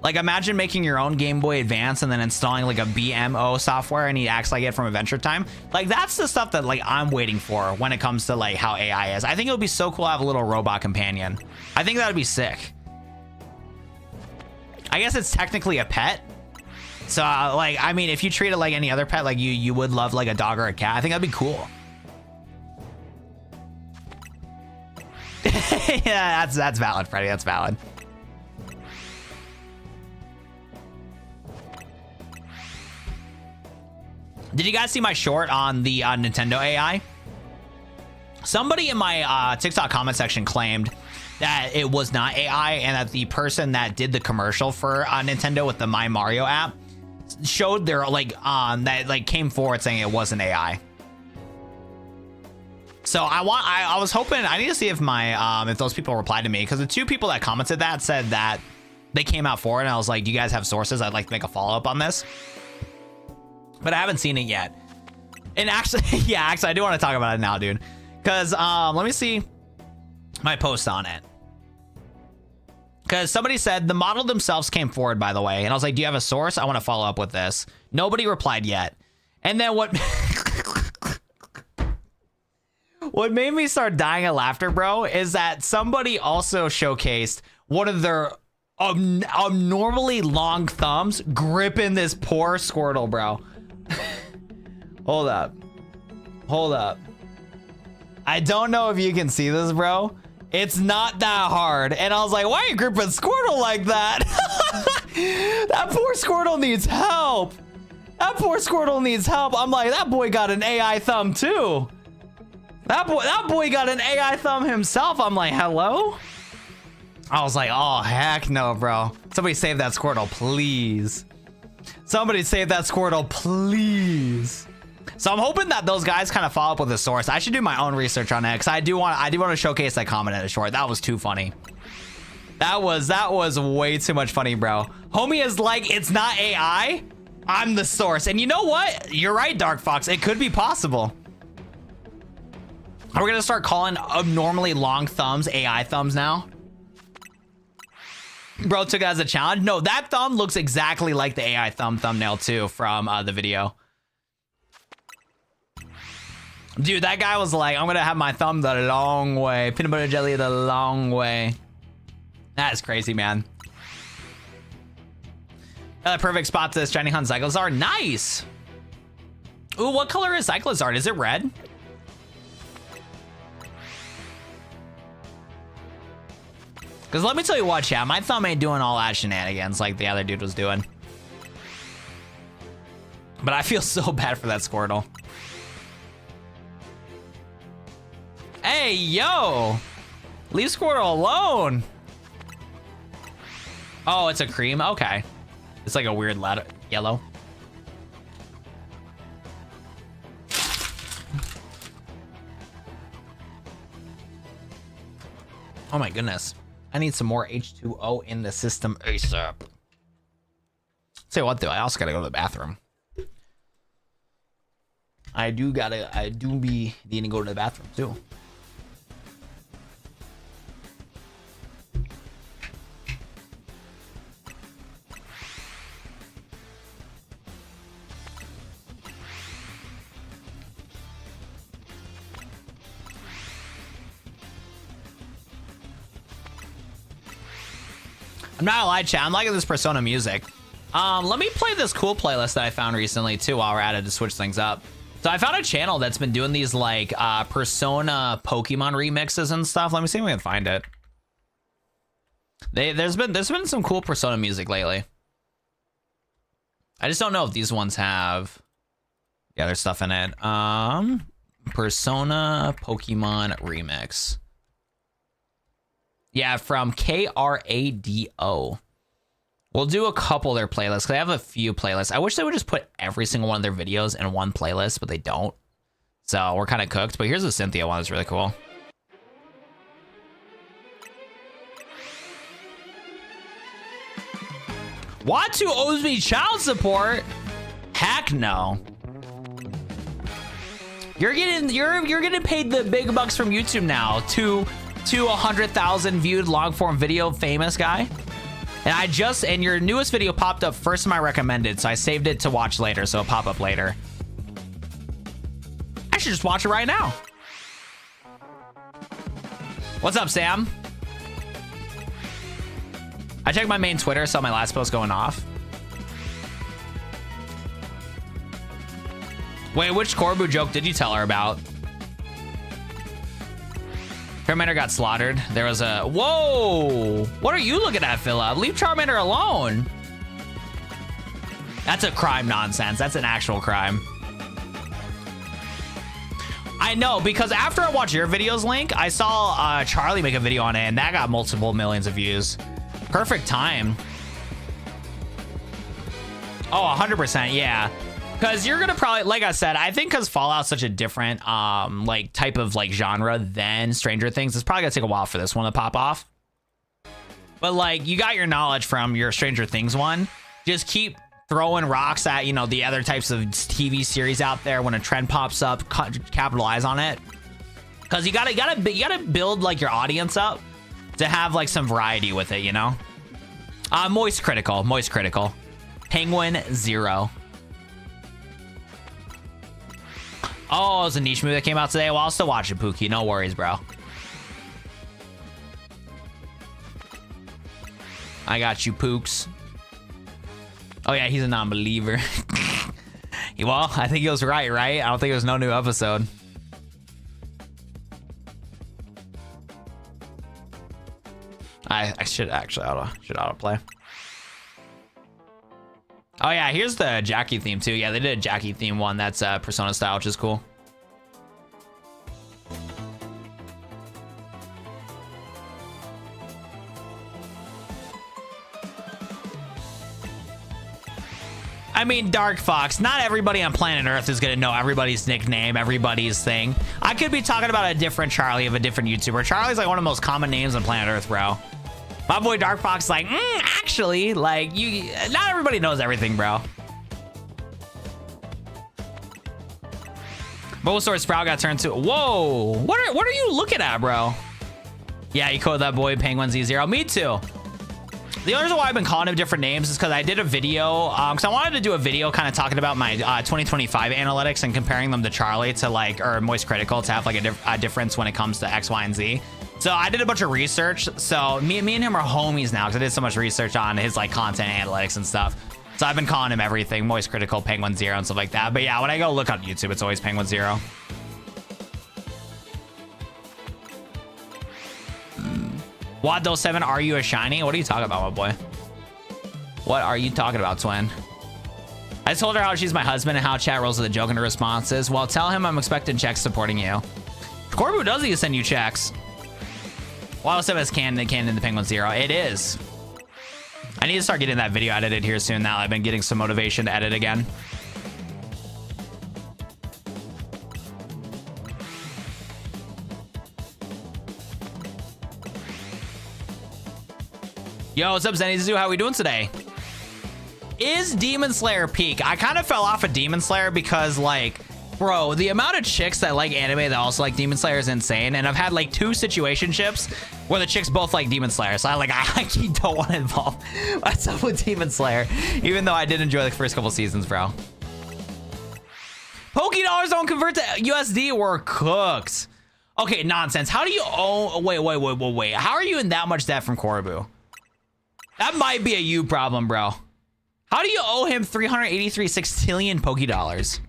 Like, imagine making your own Game Boy Advance and then installing like a BMO software and he acts like it from Adventure Time. Like, that's the stuff that like I'm waiting for when it comes to like how AI is. I think it would be so cool to have a little robot companion. I think that would be sick. I guess it's technically a pet. So like, I mean, if you treat it like any other pet, like you would love like a dog or a cat, I think that'd be cool. Yeah, that's valid, Freddy. That's valid. Did you guys see my short on the Nintendo AI? Somebody in my TikTok comment section claimed that it was not AI and that the person that did the commercial for Nintendo with the My Mario app showed their like that like came forward saying it wasn't AI. So I was hoping, I need to see if my if those people replied to me, because the two people that commented that said that they came out forward, and I was like, do you guys have sources? I'd like to make a follow-up on this. But I haven't seen it yet. And actually, yeah, actually, I do want to talk about it now, dude. Because let me see my post on it. Because somebody said the model themselves came forward, by the way. And I was like, do you have a source? I want to follow up with this. Nobody replied yet. And then what... what made me start dying of laughter, bro, is that somebody also showcased one of their abnormally long thumbs gripping this poor Squirtle, bro. Hold up. Hold up. I don't know if you can see this, bro. It's not that hard. And I was like, why are you gripping Squirtle like that? That poor Squirtle needs help. That poor Squirtle needs help. I'm like, that boy got an AI thumb too. That boy got an AI thumb himself. I'm like, hello? I was like, oh, heck no, bro. Somebody save that Squirtle, please. Somebody save that Squirtle, please. So I'm hoping that those guys kind of follow up with a source. I should do my own research on it, because I do want to showcase that comment in a short. That was too funny. That was way too much funny, bro. Homie is like, it's not AI. I'm the source. And you know what? You're right, Dark Fox. It could be possible. Are we gonna start calling abnormally long thumbs AI thumbs now? Bro took it as a challenge. No, that thumb looks exactly like the AI thumbnail too from the video. Dude, that guy was like, I'm gonna have my thumb the long way. Peanut butter jelly the long way. That is crazy, man. Perfect spot to Shiny Hunt Cyclizard. Nice. Ooh, what color is Cyclizard? Is it red? Because let me tell you what, chat, my thumb ain't doing all that shenanigans like the other dude was doing. But I feel so bad for that Squirtle. Hey, yo! Leave Squirtle alone! Oh, it's a cream? Okay. It's like a weird yellow. Oh my goodness. I need some more H2O in the system ASAP. Say what though, I also gotta go to the bathroom. I do be needing to go to the bathroom too. I'm not gonna lie, chat, I'm liking this Persona music. Let me play this cool playlist that I found recently too while we're at it to switch things up. So I found a channel that's been doing these like Persona Pokemon remixes and stuff. Let me see if we can find it. There's been some cool Persona music lately. I just don't know if these ones have the other stuff in it. Persona Pokemon remix. Yeah, from KRADO. We'll do a couple of their playlists, because I have a few playlists. I wish they would just put every single one of their videos in one playlist, but they don't. So we're kind of cooked. But here's a Cynthia one that's really cool. Watu owes me child support? Heck no. You're getting paid the big bucks from YouTube now to 100,000 viewed long form video famous guy. And your newest video popped up first in my recommended, so I saved it to watch later, so it'll pop up later. I should just watch it right now. What's up, Sam? I checked my main Twitter, saw my last post going off. Wait, which Corbu joke did you tell her about? Charmander got slaughtered. There was a... Whoa! What are you looking at, Philip? Leave Charmander alone. That's a crime nonsense. That's an actual crime. I know, because after I watched your videos, Link, I saw Charlie make a video on it, and that got multiple millions of views. Perfect time. Oh, 100%, yeah. Because you're gonna probably, like I said, I think because Fallout's such a different like type of like genre than Stranger Things, it's probably gonna take a while for this one to pop off. But like, you got your knowledge from your Stranger Things one. Just keep throwing rocks at, you know, the other types of TV series out there. When a trend pops up, capitalize on it. Because you gotta build like your audience up to have like some variety with it, you know. Moist critical. Penguin 0. Oh, it was a niche movie that came out today. Well, I'll still watch it, Pookie. No worries, bro. I got you, Pooks. Oh, yeah, he's a non-believer. Well, I think he was right? I don't think there was no new episode. I should actually autoplay. Oh yeah, here's the Jackie theme too. Yeah, they did a Jackie theme one that's Persona style, which is cool. I mean, Dark Fox, not everybody on planet Earth is gonna know everybody's nickname, everybody's thing. I could be talking about a different Charlie of a different YouTuber. Charlie's like one of the most common names on planet Earth, bro. My boy Dark Fox is like, actually, like, not everybody knows everything, bro. Bulbasaur Sprout got turned to, whoa, what are you looking at, bro? Yeah, you called that boy Penguin Z0. Me too. The only reason why I've been calling him different names is because I did a video, because I wanted to do a video kind of talking about my 2025 analytics and comparing them to Charlie to like, or Moist Critical to have like a difference when it comes to X, Y, and Z. So I did a bunch of research. So me and him are homies now because I did so much research on his like content analytics and stuff. So I've been calling him everything, Moist Critical, Penguin 0, and stuff like that. But yeah, when I go look on YouTube, it's always Penguin 0. Wado 7, are you a shiny? What are you talking about, my boy? What are you talking about, twin? I told her how she's my husband and how chat rolls with a joke in her responses. Well, tell him I'm expecting checks supporting you. Corbu does he send you checks? Wado 7 is canon in the Penguin 0. It is. I need to start getting that video edited here soon now. I've been getting some motivation to edit again. Yo, what's up, Zenny? How we doing today? Is Demon Slayer peak? I kind of fell off of Demon Slayer because, like, bro, the amount of chicks that like anime that also like Demon Slayer is insane. And I've had like 2 situationships where the chicks both like Demon Slayer. So I don't want to involve myself with Demon Slayer, even though I did enjoy the first couple seasons, bro. $Dollars don't convert to USD. We're cooked. Okay, nonsense. How do you own? Wait. How are you in that much debt from Corbu? That might be a you problem, bro. How do you owe him 383 sextillion Dollars?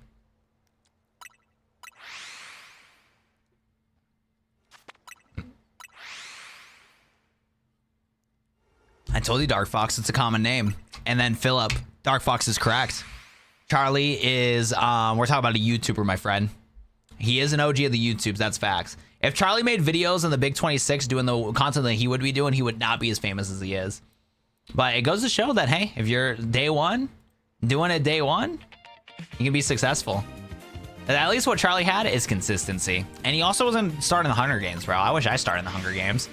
I told you, Dark Fox, it's a common name. And then Philip, Dark Fox is correct. Charlie is, we're talking about a YouTuber, my friend. He is an OG of the YouTubes, that's facts. If Charlie made videos in the Big 26 doing the content that he would be doing, he would not be as famous as he is. But it goes to show that, hey, if you're day one, doing it day one, you can be successful. And at least what Charlie had is consistency. And he also wasn't starting the Hunger Games, bro. I wish I started in the Hunger Games.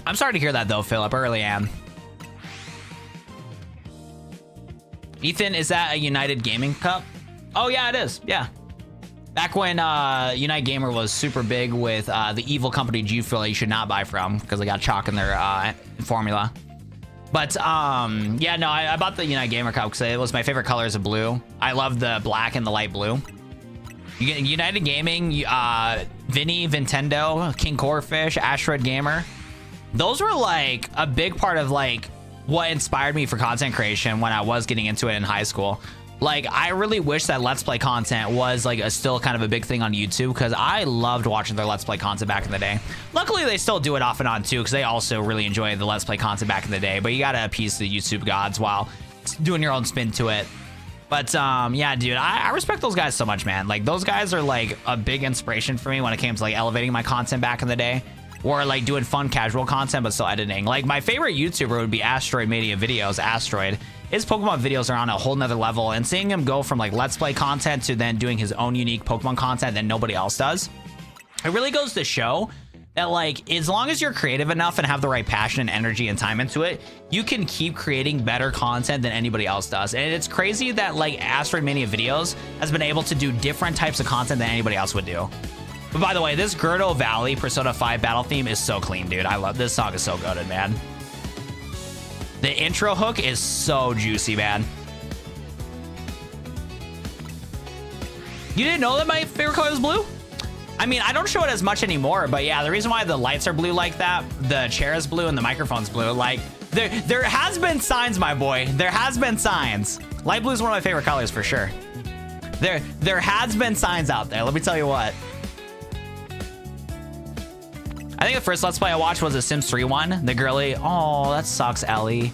I'm sorry to hear that, though, Philip. I really am. Ethan, is that a United Gaming Cup? Oh, yeah, it is. Yeah. Back when Unite Gamer was super big with the evil company G Fuel that you should not buy from because they got chalk in their formula. But yeah, no, I bought the Unite Gamer cup because it was my favorite colors of blue. I love the black and the light blue. You get United Gaming, Vinny, Nintendo, King Corefish, Asteroid Gamer. Those were like a big part of like what inspired me for content creation when I was getting into it in high school. Like, I really wish that Let's Play content was like still kind of a big thing on YouTube because I loved watching their Let's Play content back in the day. Luckily, they still do it off and on too because they also really enjoy the Let's Play content back in the day. But you gotta appease the YouTube gods while doing your own spin to it. But yeah, dude, I respect those guys so much, man. Like, those guys are like a big inspiration for me when it came to like elevating my content back in the day. Or like doing fun casual content but still editing. Like, my favorite YouTuber would be Asteroid Media Videos. Asteroid, his Pokemon videos are on a whole nother level, and seeing him go from like Let's Play content to then doing his own unique Pokemon content that nobody else does, it really goes to show that like as long as you're creative enough and have the right passion and energy and time into it, you can keep creating better content than anybody else does. And it's crazy that like Asteroid Mania Videos has been able to do different types of content than anybody else would do. But by the way, this Gerdo Valley Persona 5 battle theme is so clean, dude. I love this song. Is so goated, man. The intro hook is so juicy, man. You didn't know that my favorite color is blue? I mean, I don't show it as much anymore, but yeah, the reason why the lights are blue like that, the chair is blue and the microphone's blue, like there has been signs, my boy. There has been signs. Light blue is one of my favorite colors for sure. There has been signs out there. Let me tell you what. I think the first Let's Play I watched was a Sims 3 one. The girly, oh, that sucks, Ellie.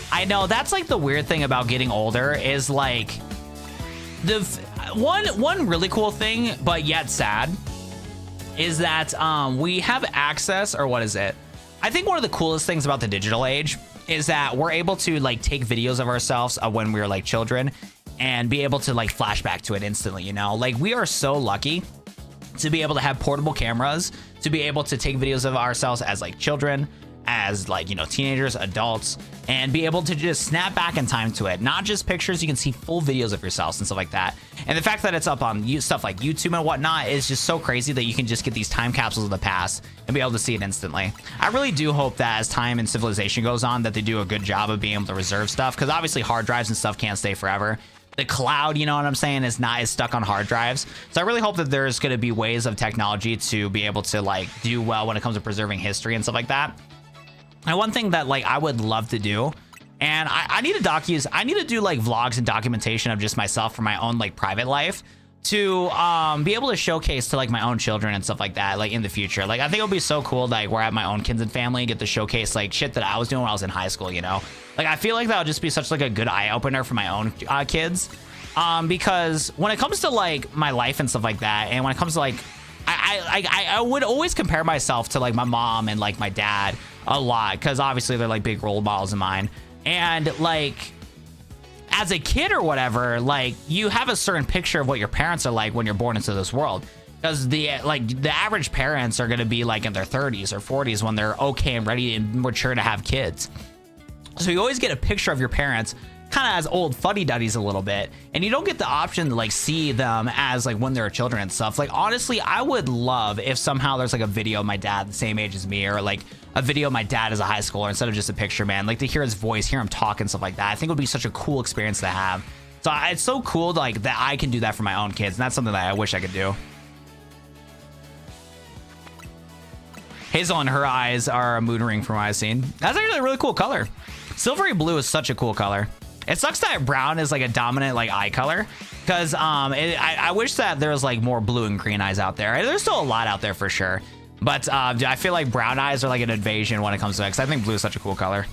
I know, that's like the weird thing about getting older is like, the one really cool thing, but yet sad, is that we have access, or what is it? I think one of the coolest things about the digital age is that we're able to like take videos of ourselves of when we were like children and be able to like flashback to it instantly, you know? Like, we are so lucky to be able to have portable cameras, to be able to take videos of ourselves as like children, as like, you know, teenagers, adults, and be able to just snap back in time to it. Not just pictures, you can see full videos of yourselves and stuff like that. And the fact that it's up on stuff like YouTube and whatnot is just so crazy that you can just get these time capsules of the past and be able to see it instantly. I really do hope that as time and civilization goes on that they do a good job of being able to reserve stuff, because obviously hard drives and stuff can't stay forever. The cloud, you know what I'm saying, is stuck on hard drives. So I really hope that there's going to be ways of technology to be able to like do well when it comes to preserving history and stuff like that. And one thing that like I would love to do, and I need to do like vlogs and documentation of just myself for my own like private life, to be able to showcase to like my own children and stuff like that, like in the future. Like, I think it'll be so cool, like where I have my own kids and family, get to showcase like shit that I was doing when I was in high school, you know? Like, I feel like that would just be such like a good eye opener for my own kids, because when it comes to like my life and stuff like that, and when it comes to like, I would always compare myself to like my mom and like my dad a lot, because obviously they're like big role models of mine. And like, as a kid or whatever, like, you have a certain picture of what your parents are like when you're born into this world, because the average parents are going to be like in their 30s or 40s when they're okay and ready and mature to have kids. So you always get a picture of your parents kind of as old fuddy-duddies a little bit, and you don't get the option to like see them as like when they're children and stuff. Like, honestly, I would love if somehow there's like a video of my dad the same age as me, or like a video of my dad as a high schooler instead of just a picture, man. Like, to hear his voice, hear him talk and stuff like that, I think it would be such a cool experience to have. So it's so cool like that I can do that for my own kids, and that's something that I wish I could do. Hazel and her eyes are a mood ring from what I've seen. That's actually a really cool color. Silvery blue is such a cool color. It sucks that brown is like a dominant like eye color, because I wish that there was like more blue and green eyes out there. There's still a lot out there for sure, but I feel like brown eyes are like an invasion when it comes to it, because I think blue is such a cool color.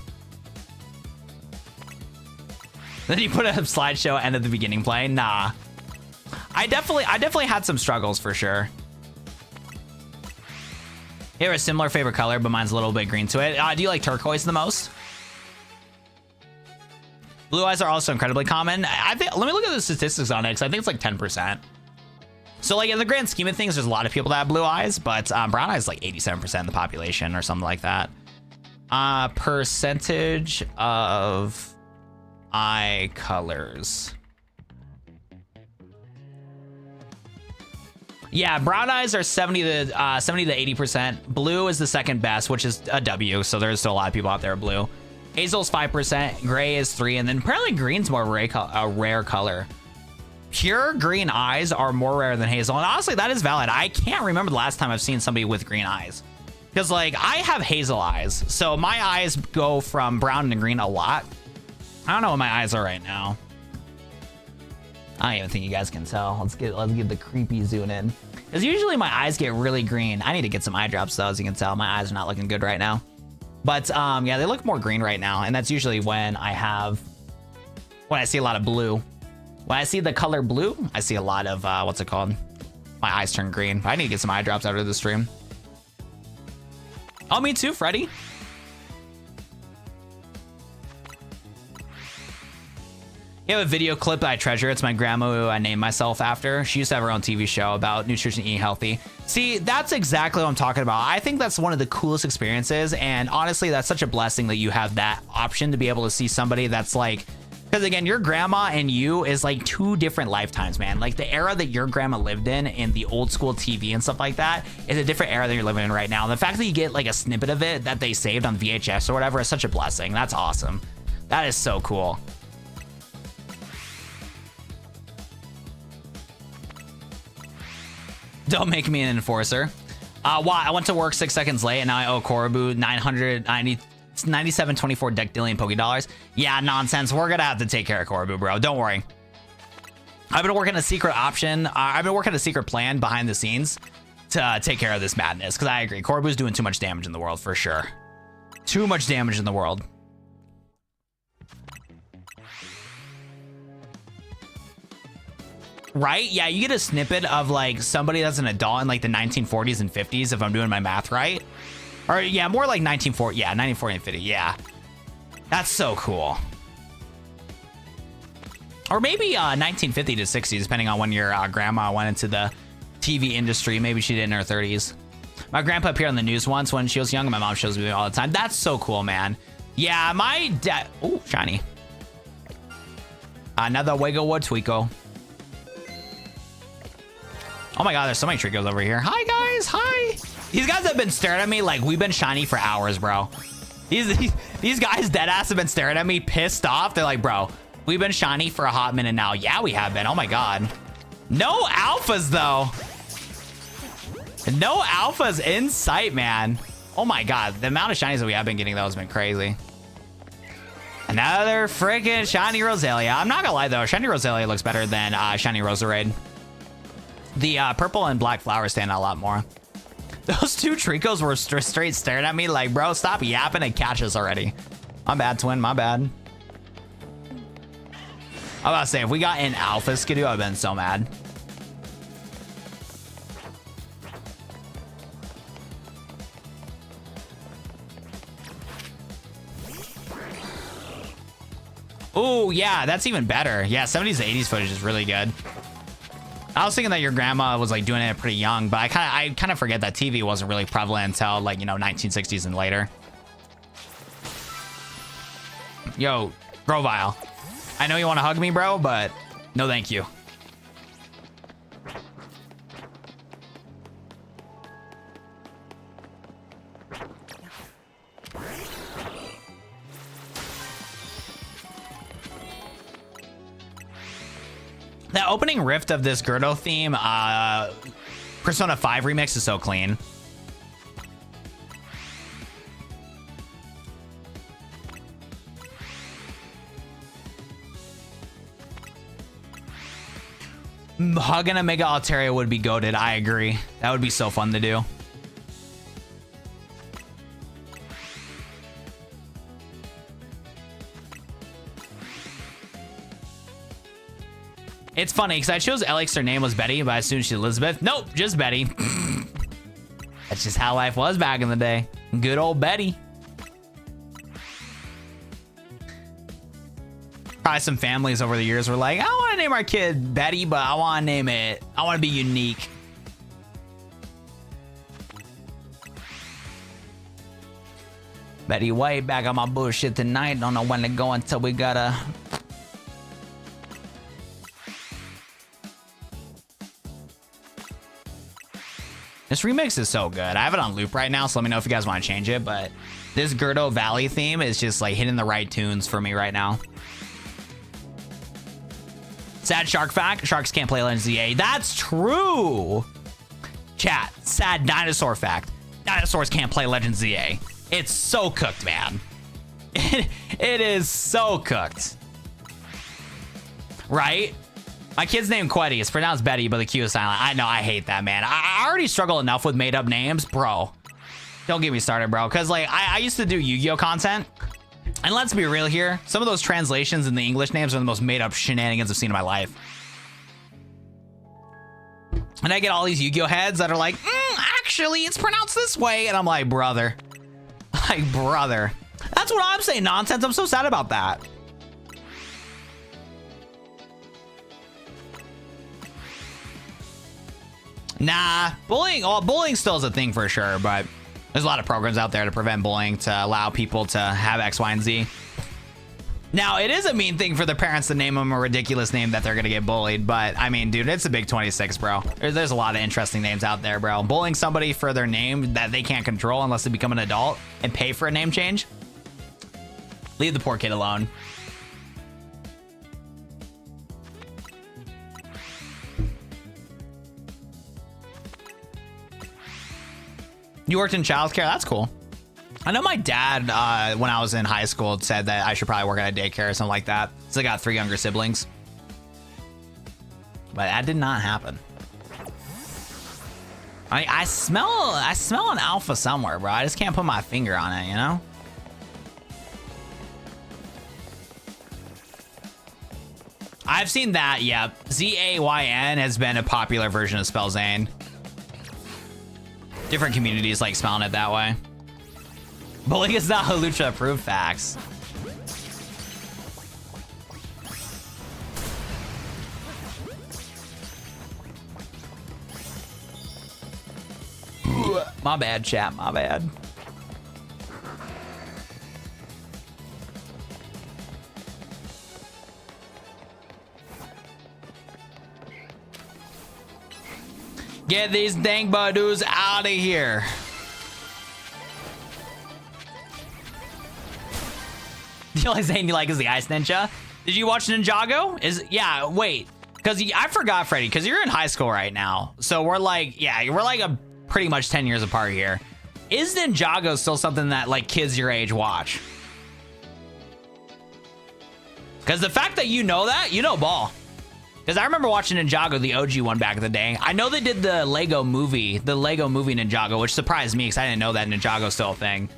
Then you put a slideshow end at the beginning playing. Nah, I definitely had some struggles for sure. Here, a similar favorite color, but mine's a little bit green to it. Do you like turquoise the most? Blue eyes are also incredibly common. I think, let me look at the statistics on it, because I think it's like 10%. So like in the grand scheme of things, there's a lot of people that have blue eyes, but brown eyes is like 87% of the population or something like that. Percentage of eye colors. Yeah, brown eyes are 70 to 80%. Blue is the second best, which is a W. So there's still a lot of people out there with blue. Hazel's 5%, gray is 3%, and then apparently green's more a rare color. Pure green eyes are more rare than hazel, and honestly, that is valid. I can't remember the last time I've seen somebody with green eyes. Because, like, I have hazel eyes, so my eyes go from brown to green a lot. I don't know what my eyes are right now. I don't even think you guys can tell. Let's get the creepy zoom in. Because usually my eyes get really green. I need to get some eye drops, though, as you can tell. My eyes are not looking good right now. But, yeah, they look more green right now, and that's usually when I see a lot of blue. When I see the color blue, I see a lot of, what's it called? My eyes turn green. I need to get some eye drops after the stream. Oh, me too, Freddy. You have a video clip that I treasure. It's my grandma who I named myself after. She used to have her own TV show about nutrition, eating healthy. See, that's exactly what I'm talking about. I think that's one of the coolest experiences. And honestly, that's such a blessing that you have that option to be able to see somebody that's like, because again, your grandma and you is like two different lifetimes, man. Like the era that your grandma lived in the old school TV and stuff like that is a different era that you're living in right now. And the fact that you get like a snippet of it that they saved on VHS or whatever is such a blessing. That's awesome. That is so cool. Don't make me an enforcer. Why? I went to work 6 seconds late and now I owe Korobu 97.24 Dectillion Poké Dollars. Yeah, nonsense. We're gonna have to take care of Korobu, bro. Don't worry. I've been working a secret option. I've been working a secret plan behind the scenes to take care of this madness. Because I agree, Korobu's doing too much damage in the world for sure. Too much damage in the world. Right? Yeah, you get a snippet of like somebody that's an adult in like the 1940s and 50s, if I'm doing my math right. Or yeah, more like 1940. Yeah, 1940 and 50. Yeah, that's so cool. Or maybe 1950 to 60s, depending on when your grandma went into the TV industry. Maybe she did in her 30s. My grandpa appeared on the news once when she was young. My mom shows me all the time. That's so cool, man. Yeah, my dad. Oh, shiny. Another Wiggle Wood Tweako. Oh my god, there's so many Tricos over here. Hi guys, hi. These guys have been staring at me like we've been shiny for hours, bro. These guys deadass have been staring at me pissed off. They're like, bro, we've been shiny for a hot minute now. Yeah, we have been. Oh my god. No alphas though. No alphas in sight, man. Oh my god, the amount of shinies that we have been getting though has been crazy. Another freaking shiny Roselia. I'm not gonna lie though, shiny Roselia looks better than shiny Roserade. The purple and black flowers stand out a lot more. Those two Tricos were straight staring at me like, bro, stop yapping and catch us already. My bad, twin, my bad. I was about to say, if we got an alpha Skidoo, I've been so mad. Oh, yeah, that's even better. Yeah, 70s to 80s footage is really good. I was thinking that your grandma was like doing it pretty young, but I kind of forget that TV wasn't really prevalent until like, you know, 1960s and later. Yo, Grovile. I know you want to hug me, bro, but no thank you. The opening rift of this Gerdo theme, Persona 5 remix is so clean. Hugging a Mega Altaria would be goated. I agree. That would be so fun to do. It's funny because I chose Alex, her name was Betty, but I assumed she's Elizabeth. Nope, just Betty. That's just how life was back in the day. Good old Betty. Probably some families over the years were like, I don't want to name our kid Betty, but I want to name it, I want to be unique. Betty White, back on my bullshit tonight. Don't know when to go until we gotta... This remix is so good. I have it on loop right now, so let me know if you guys want to change it. But this Gerdo Valley theme is just like hitting the right tunes for me right now. Sad shark fact, sharks can't play Legends ZA. That's true. Chat, sad dinosaur fact. Dinosaurs can't play Legends ZA. It's so cooked, man. It is so cooked. Right? My kid's named Quetty. It's pronounced Betty, but the Q is silent. I know, I hate that, man. I already struggle enough with made up names, bro. Don't get me started, bro. Because, like, I used to do Yu-Gi-Oh content. And let's be real here. Some of those translations in the English names are the most made up shenanigans I've seen in my life. And I get all these Yu-Gi-Oh heads that are like, actually, it's pronounced this way. And I'm like, brother. Like, brother. That's what I'm saying, nonsense. I'm so sad about that. Nah, bullying. Well, bullying still is a thing for sure, but there's a lot of programs out there to prevent bullying, to allow people to have X, Y, and Z. Now, it is a mean thing for the parents to name them a ridiculous name that they're going to get bullied. But, I mean, dude, it's a big 26, bro. There's a lot of interesting names out there, bro. Bullying somebody for their name that they can't control unless they become an adult and pay for a name change. Leave the poor kid alone. You worked in childcare? That's cool. I know my dad, when I was in high school, said that I should probably work at a daycare or something like that. So I got 3 younger siblings. But that did not happen. I smell an alpha somewhere, bro. I just can't put my finger on it, you know? I've seen that, yeah. Z-A-Y-N has been a popular version of Spellzane. Different communities like spelling it that way. Bullying is not Halucha approved, facts. My bad, chat, my bad. Get these dang Badoos out of here. The only thing you like is the Ice Ninja. Did you watch Ninjago? Yeah, wait. Because I forgot, Freddy, because you're in high school right now. So we're like, yeah, we're like a pretty much 10 years apart here. Is Ninjago still something that like kids your age watch? Because the fact that you know that, you know ball. Because I remember watching Ninjago, the OG one back in the day. I know they did the Lego movie Ninjago, which surprised me because I didn't know that Ninjago's still a thing.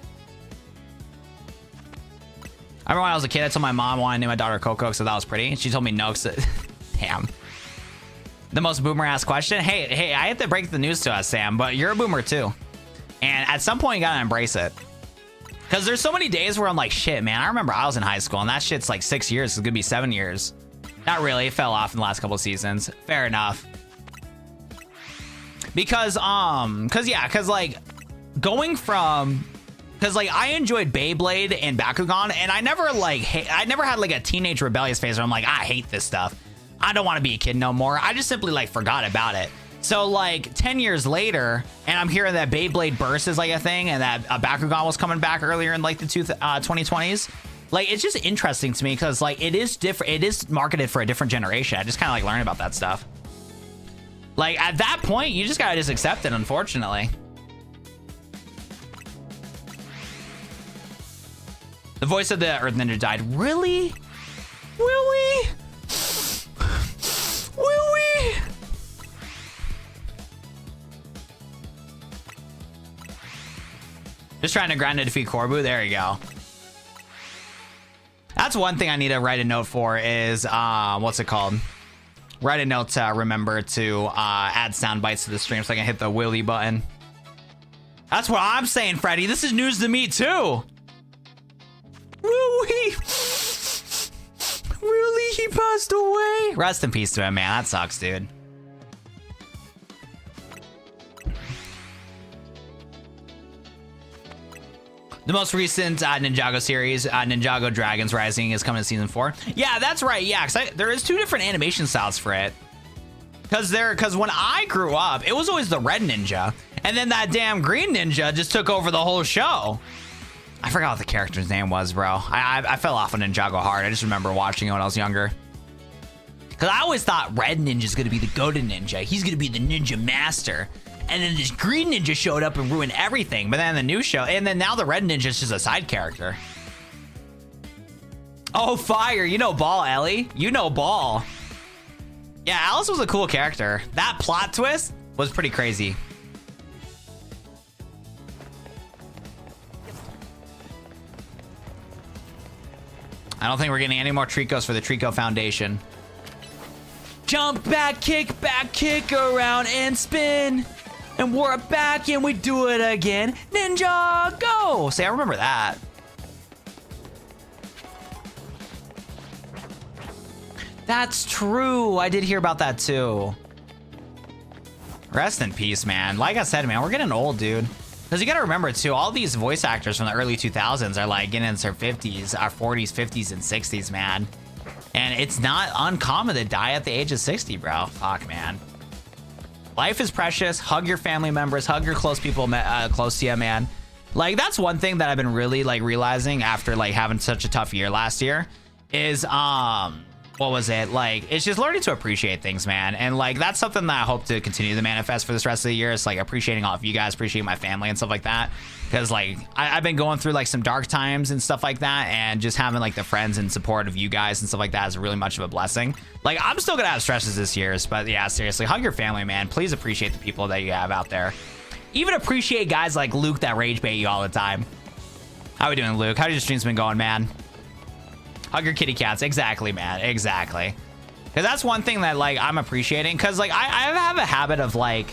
I remember when I was a kid, I told my mom I wanted to name my daughter Coco, so that was pretty. And she told me no, because damn. The most boomer-ass question. Hey, I have to break the news to us, Sam, but you're a boomer too. And at some point, you gotta embrace it. Because there's so many days where I'm like, shit, man, I remember I was in high school, and that shit's like 6 years. It's gonna be 7 years. Not really, it fell off in the last couple of seasons. Fair enough. Because like going from, because like I enjoyed Beyblade and Bakugan, and I never had like a teenage rebellious phase where I'm like, I hate this stuff. I don't want to be a kid no more. I just simply like forgot about it. So like 10 years later, and I'm hearing that Beyblade Burst is like a thing, and that Bakugan was coming back earlier in like the 2020s. Like, it's just interesting to me because, like, it is different. It is marketed for a different generation. I just kind of like learning about that stuff. Like, at that point, you just gotta just accept it, unfortunately. The voice of the Earth Ninja died. Really? Will we? Will we? Just trying to grind to defeat Corbu. There you go. That's one thing I need to write a note for is, what's it called? Write a note to remember to add sound bites to the stream so I can hit the Willy button. That's what I'm saying, Freddy. This is news to me, too. Willy. Really? He passed away? Rest in peace to him, man. That sucks, dude. The most recent Ninjago series, Ninjago Dragons Rising, is coming to season 4. Yeah, that's right. Yeah, because there is 2 different animation styles for it. Because when I grew up, it was always the red ninja. And then that damn green ninja just took over the whole show. I forgot what the character's name was, bro. I fell off on Ninjago hard. I just remember watching it when I was younger. Because I always thought red ninja's going to be the go-to ninja. He's going to be the ninja master. And then this green ninja showed up and ruined everything. But then the new show, and then now the red ninja's just a side character. Oh, fire. You know Ball, Ellie. You know Ball. Yeah, Alice was a cool character. That plot twist was pretty crazy. I don't think we're getting any more Tricos for the Trico Foundation. Jump back, kick, around and spin. And we're back and we do it again. Ninja, go! See, I remember that. That's true. I did hear about that too. Rest in peace, man. Like I said, man, we're getting old, dude. Because you got to remember too, all these voice actors from the early 2000s are like getting into their 50s, our 40s, 50s, and 60s, man. And it's not uncommon to die at the age of 60, bro. Fuck, man. Life is precious. Hug your family members. Hug your close people close to you, man. Like, that's one thing that I've been really, like, realizing after, like, having such a tough year last year is, what was it? Like, it's just learning to appreciate things, man. And like, that's something that I hope to continue to manifest for this rest of the year. It's like appreciating all of you guys, appreciating my family and stuff like that. Because like, I've been going through like some dark times and stuff like that. And just having like the friends and support of you guys and stuff like that is really much of a blessing. Like, I'm still gonna have stresses this year, but yeah, seriously, hug your family, man. Please appreciate the people that you have out there. Even appreciate guys like Luke that rage bait you all the time. How we doing, Luke? How's your streams been going, man? Hug your kitty cats. Exactly, man. Exactly. Because that's one thing that, like, I'm appreciating. Because, like, I have a habit of, like,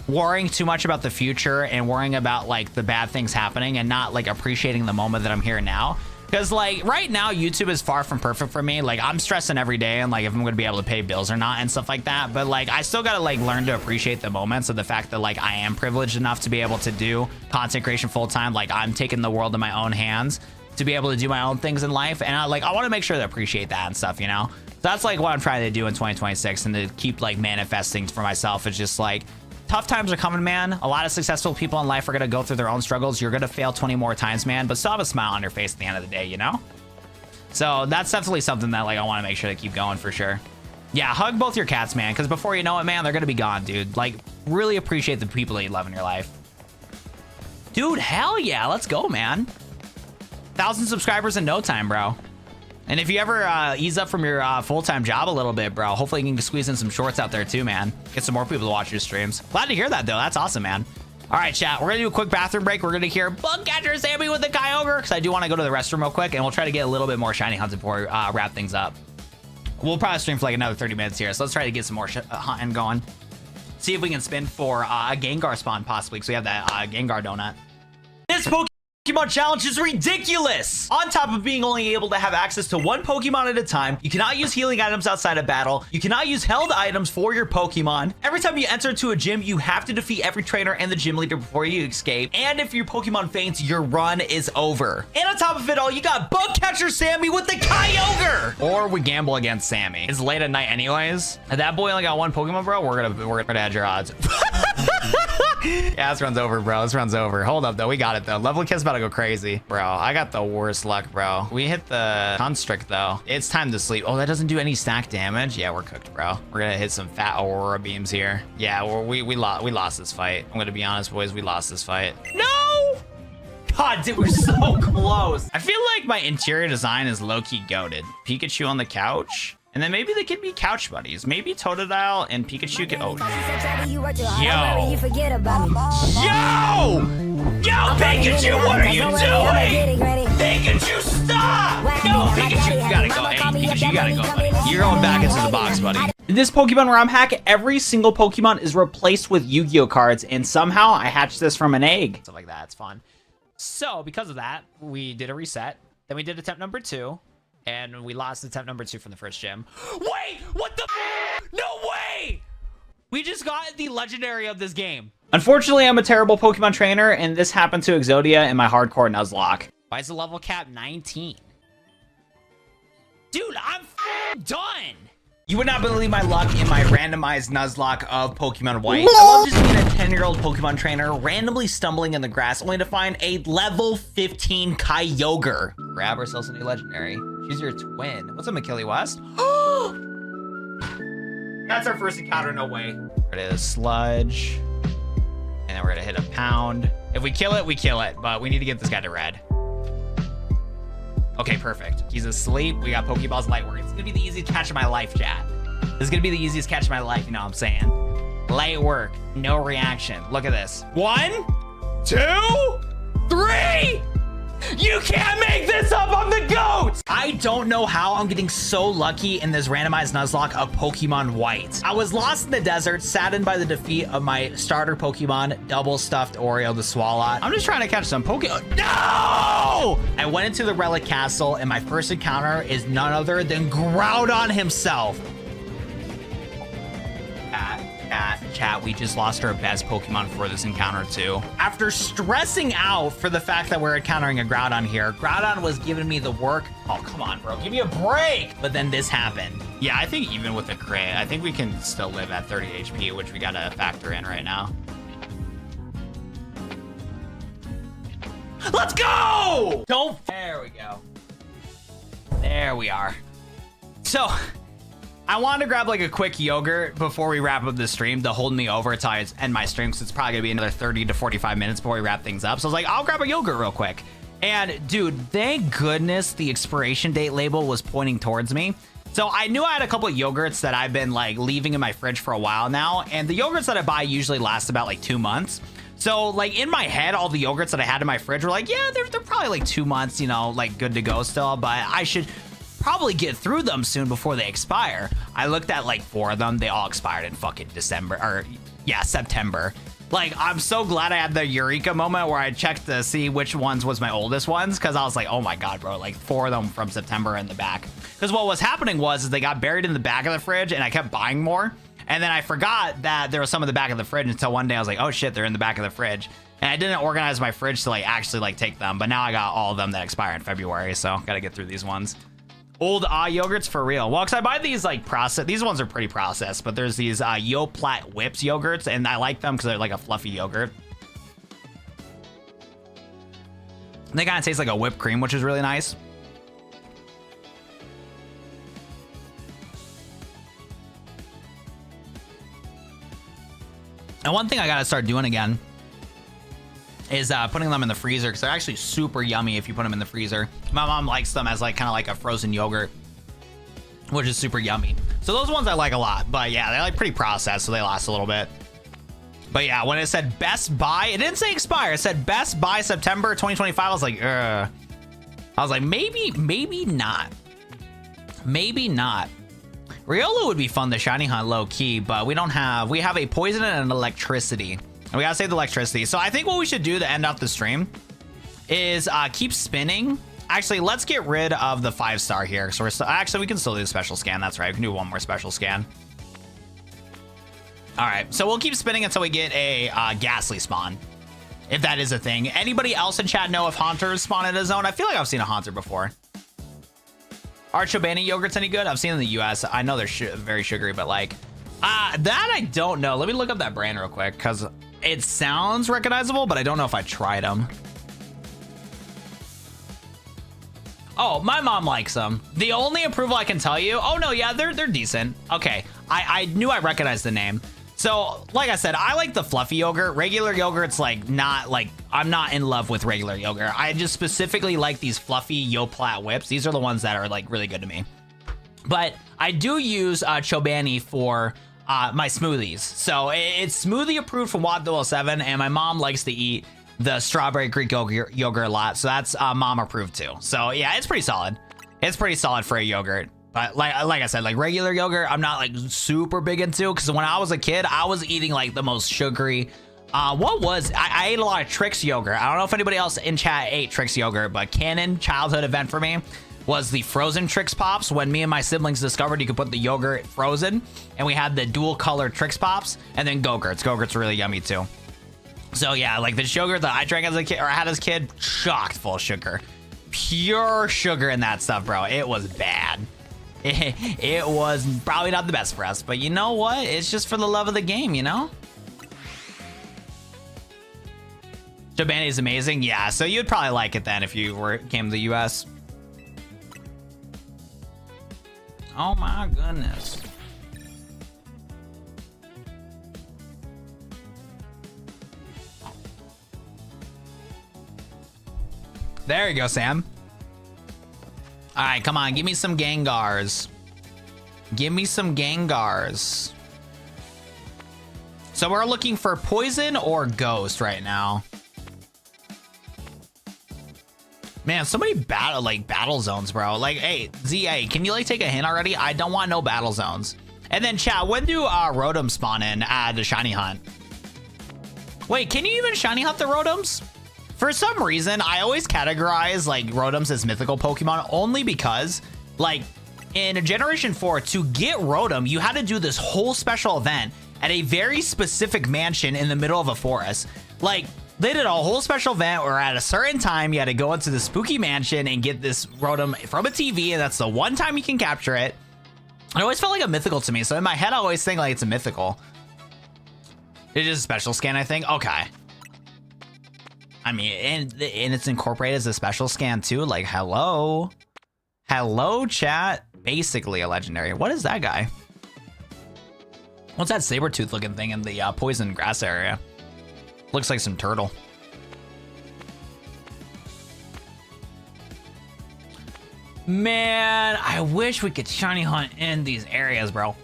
worrying too much about the future and worrying about, like, the bad things happening and not, like, appreciating the moment that I'm here now. Because, like, right now, YouTube is far from perfect for me. Like, I'm stressing every day and, like, if I'm going to be able to pay bills or not and stuff like that. But, like, I still got to, like, learn to appreciate the moments of the fact that, like, I am privileged enough to be able to do content creation full time. Like, I'm taking the world in my own hands to be able to do my own things in life. And I want to make sure to appreciate that and stuff, you know? So that's like what I'm trying to do in 2026 and to keep like manifesting for myself. It's just like, tough times are coming, man. A lot of successful people in life are going to go through their own struggles. You're going to fail 20 more times, man, but still have a smile on your face at the end of the day, you know? So that's definitely something that like I want to make sure to keep going for sure. Yeah, hug both your cats, man, because before you know it, man, they're going to be gone, dude. Like, really appreciate the people that you love in your life. Dude, hell yeah. Let's go, man. 1,000 subscribers in no time, bro. And if you ever ease up from your full-time job a little bit, bro, hopefully you can squeeze in some shorts out there too, man. Get some more people to watch your streams. Glad to hear that, though. That's awesome, man. All right, chat. We're going to do a quick bathroom break. We're going to hear Bugcatcher Sammy with the Kyogre because I do want to go to the restroom real quick, and we'll try to get a little bit more shiny hunting before we wrap things up. We'll probably stream for like another 30 minutes here, so let's try to get some more hunting going. See if we can spin for a Gengar spawn, possibly, because we have that Gengar donut. This Pokemon challenge is ridiculous! On top of being only able to have access to one Pokemon at a time, you cannot use healing items outside of battle, you cannot use held items for your Pokemon. Every time you enter into a gym, you have to defeat every trainer and the gym leader before you escape, and if your Pokemon faints, your run is over. And on top of it all, you got Bugcatcher Sammy with the Kyogre! Or we gamble against Sammy. It's late at night anyways. And that boy only got one Pokemon, bro. We're gonna hedge your odds. Yeah, this run's over, bro. This run's over. Hold up, though. We got it, though. Level Kid's about to go crazy. Bro, I got the worst luck, bro. We hit the Constrict, though. It's time to sleep. Oh, that doesn't do any stack damage? Yeah, we're cooked, bro. We're gonna hit some fat Aurora Beams here. Yeah, we lost this fight. I'm gonna be honest, boys. We lost this fight. No! God, dude, we're so close. I feel like my interior design is low-key goated. Pikachu on the couch. And then maybe they could be couch buddies. Maybe Totodile and Pikachu can... Oh, yo! Pikachu, what are you doing? Pikachu, stop! No, Pikachu, you gotta go. Hey, Pikachu, you gotta go, buddy. You're going back into the box, buddy. In this Pokemon ROM hack, every single Pokemon is replaced with Yu-Gi-Oh cards, and somehow I hatched this from an egg. Stuff like that, it's fun. So, because of that, we did a reset. Then we did attempt number 2. And we lost attempt number 2 from the first gym. Wait, what the? No way! We just got the legendary of this game. Unfortunately, I'm a terrible Pokemon trainer, and this happened to Exodia in my hardcore Nuzlocke. Why is the level cap 19? Dude, I'm done. You would not believe my luck in my randomized Nuzlocke of Pokemon White. I love just being a 10-year-old Pokemon trainer, randomly stumbling in the grass, only to find a level 15 Kyogre. Grab ourselves a new legendary. She's your twin. What's up, McKilly West? That's our first encounter, no way. We're gonna Sludge. And then we're gonna hit a Pound. If we kill it, we kill it, but we need to get this guy to red. Okay, perfect. He's asleep. We got Pokeballs light work. It's gonna be the easiest catch of my life, chat. This is gonna be the easiest catch of my life, you know what I'm saying? Light work, no reaction. Look at this. 1, 2, 3! You can't make this up, I'm the GOAT! I don't know how I'm getting so lucky in this randomized Nuzlocke of Pokemon White. I was lost in the desert, saddened by the defeat of my starter Pokemon, double stuffed Oreo the Swalot. I'm just trying to catch some Pokemon. No! I went into the Relic Castle, and my first encounter is none other than Groudon himself. Chat, we just lost our best Pokemon for this encounter too. After stressing out for the fact that we're encountering a Groudon here, Groudon was giving me the work. Oh, come on, bro, give me a break. But then this happened. Yeah, I think even with the crit, I think we can still live at 30 HP, which we gotta factor in right now. Let's go! There we go. There we are. So, I wanted to grab like a quick yogurt before we wrap up the stream to hold me over until I end my stream, because it's probably gonna be another 30 to 45 minutes before we wrap things up. So I was like, I'll grab a yogurt real quick. And dude, thank goodness the expiration date label was pointing towards me. So I knew I had a couple of yogurts that I've been like leaving in my fridge for a while now. And the yogurts that I buy usually last about like 2 months. So like in my head, all the yogurts that I had in my fridge were like, yeah, they're probably like 2 months, you know, like good to go still, but I should probably get through them soon before they expire. I looked at like 4 of them. They all expired in fucking September. Like, I'm so glad I had the Eureka moment where I checked to see which ones was my oldest ones, because I was like, oh my God, bro, like 4 of them from September in the back. Because what was happening was they got buried in the back of the fridge and I kept buying more. And then I forgot that there was some in the back of the fridge until one day I was like, oh shit, they're in the back of the fridge. And I didn't organize my fridge to like actually like take them. But now I got all of them that expire in February. So got to get through these ones. Old yogurts for real. Well, because I buy these like processed. These ones are pretty processed, but there's these Yoplait Whips yogurts, and I like them because they're like a fluffy yogurt. They kind of taste like a whipped cream, which is really nice. And one thing I gotta start doing again is putting them in the freezer, because they're actually super yummy if you put them in the freezer. My mom likes them as like kind of like a frozen yogurt, which is super yummy. So those ones I like a lot, but yeah, they're like pretty processed, so they last a little bit. But yeah, when it said Best Buy, it didn't say expire. It said Best Buy September 2025. I was like, ugh. I was like, maybe not. Maybe not. Riolu would be fun to shiny hunt low key, but we have a poison and an electricity. And we gotta save the electricity. So I think what we should do to end off the stream is keep spinning. Actually, let's get rid of the 5-star here. So actually, we can still do the special scan. That's right. We can do one more special scan. All right. So we'll keep spinning until we get a Ghastly spawn, if that is a thing. Anybody else in chat know if Haunters spawn in a zone? I feel like I've seen a Haunter before. Are Chobani yogurts any good? I've seen in the US. I know they're very sugary, but like that I don't know. Let me look up that brand real quick, because it sounds recognizable, but I don't know if I tried them. Oh, my mom likes them. The only approval I can tell you, oh no, yeah, they're decent. Okay, I knew I recognized the name. So, like I said, I like the fluffy yogurt. Regular yogurt's like not like, I'm not in love with regular yogurt. I just specifically like these fluffy Yoplait Whips. These are the ones that are like really good to me. But I do use Chobani for my smoothies. So it's smoothie approved from Watt07, and my mom likes to eat the strawberry Greek yogurt a lot. So that's mom approved too. So yeah, it's pretty solid. It's pretty solid for a yogurt. But like I said, like regular yogurt, I'm not like super big into, because when I was a kid, I was eating like the most sugary. I ate a lot of Trix yogurt. I don't know if anybody else in chat ate Trix yogurt, but canon childhood event for me was the frozen Trix Pops, when me and my siblings discovered you could put the yogurt frozen, and we had the dual color Trix Pops, and then Go-Gurts. Go-Gurts are really yummy too. So yeah, like the yogurt that I drank as a kid, or I had as a kid, chocked full of sugar. Pure sugar in that stuff, bro. It was bad. It was probably not the best for us, but you know what? It's just for the love of the game, you know? Japan is amazing. Yeah, so you'd probably like it then if you came to the US. Oh my goodness. There you go, Sam. All right, come on, give me some Gengars. Give me some Gengars. So we're looking for poison or ghost right now. Man, so many battle zones, bro. Like, hey, ZA, can you like take a hint already? I don't want no battle zones. And then chat, when do Rotom spawn in at the shiny hunt? Wait, can you even shiny hunt the Rotoms? For some reason, I always categorize like Rotoms as mythical Pokemon only because like in Generation 4, to get Rotom, you had to do this whole special event at a very specific mansion in the middle of a forest. Like, they did a whole special event where at a certain time, you had to go into the spooky mansion and get this Rotom from a TV, and that's the one time you can capture it. It always felt like a mythical to me, so in my head, I always think like it's a mythical. It's just a special scan, I think. Okay. I mean, and it's incorporated as a special scan too. Like, hello. Hello, chat. Basically a legendary. What is that guy? What's that saber-tooth looking thing in the poison grass area? Looks like some turtle. Man, I wish we could shiny hunt in these areas, bro.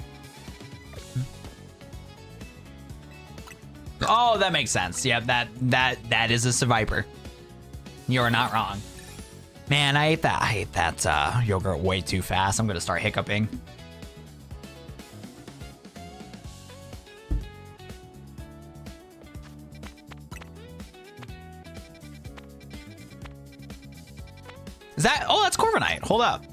Oh, that makes sense. Yeah, that is a survivor. You're not wrong. Man, I hate that yogurt way too fast. I'm gonna start hiccuping. Is that? Oh, that's Corviknight. Hold up.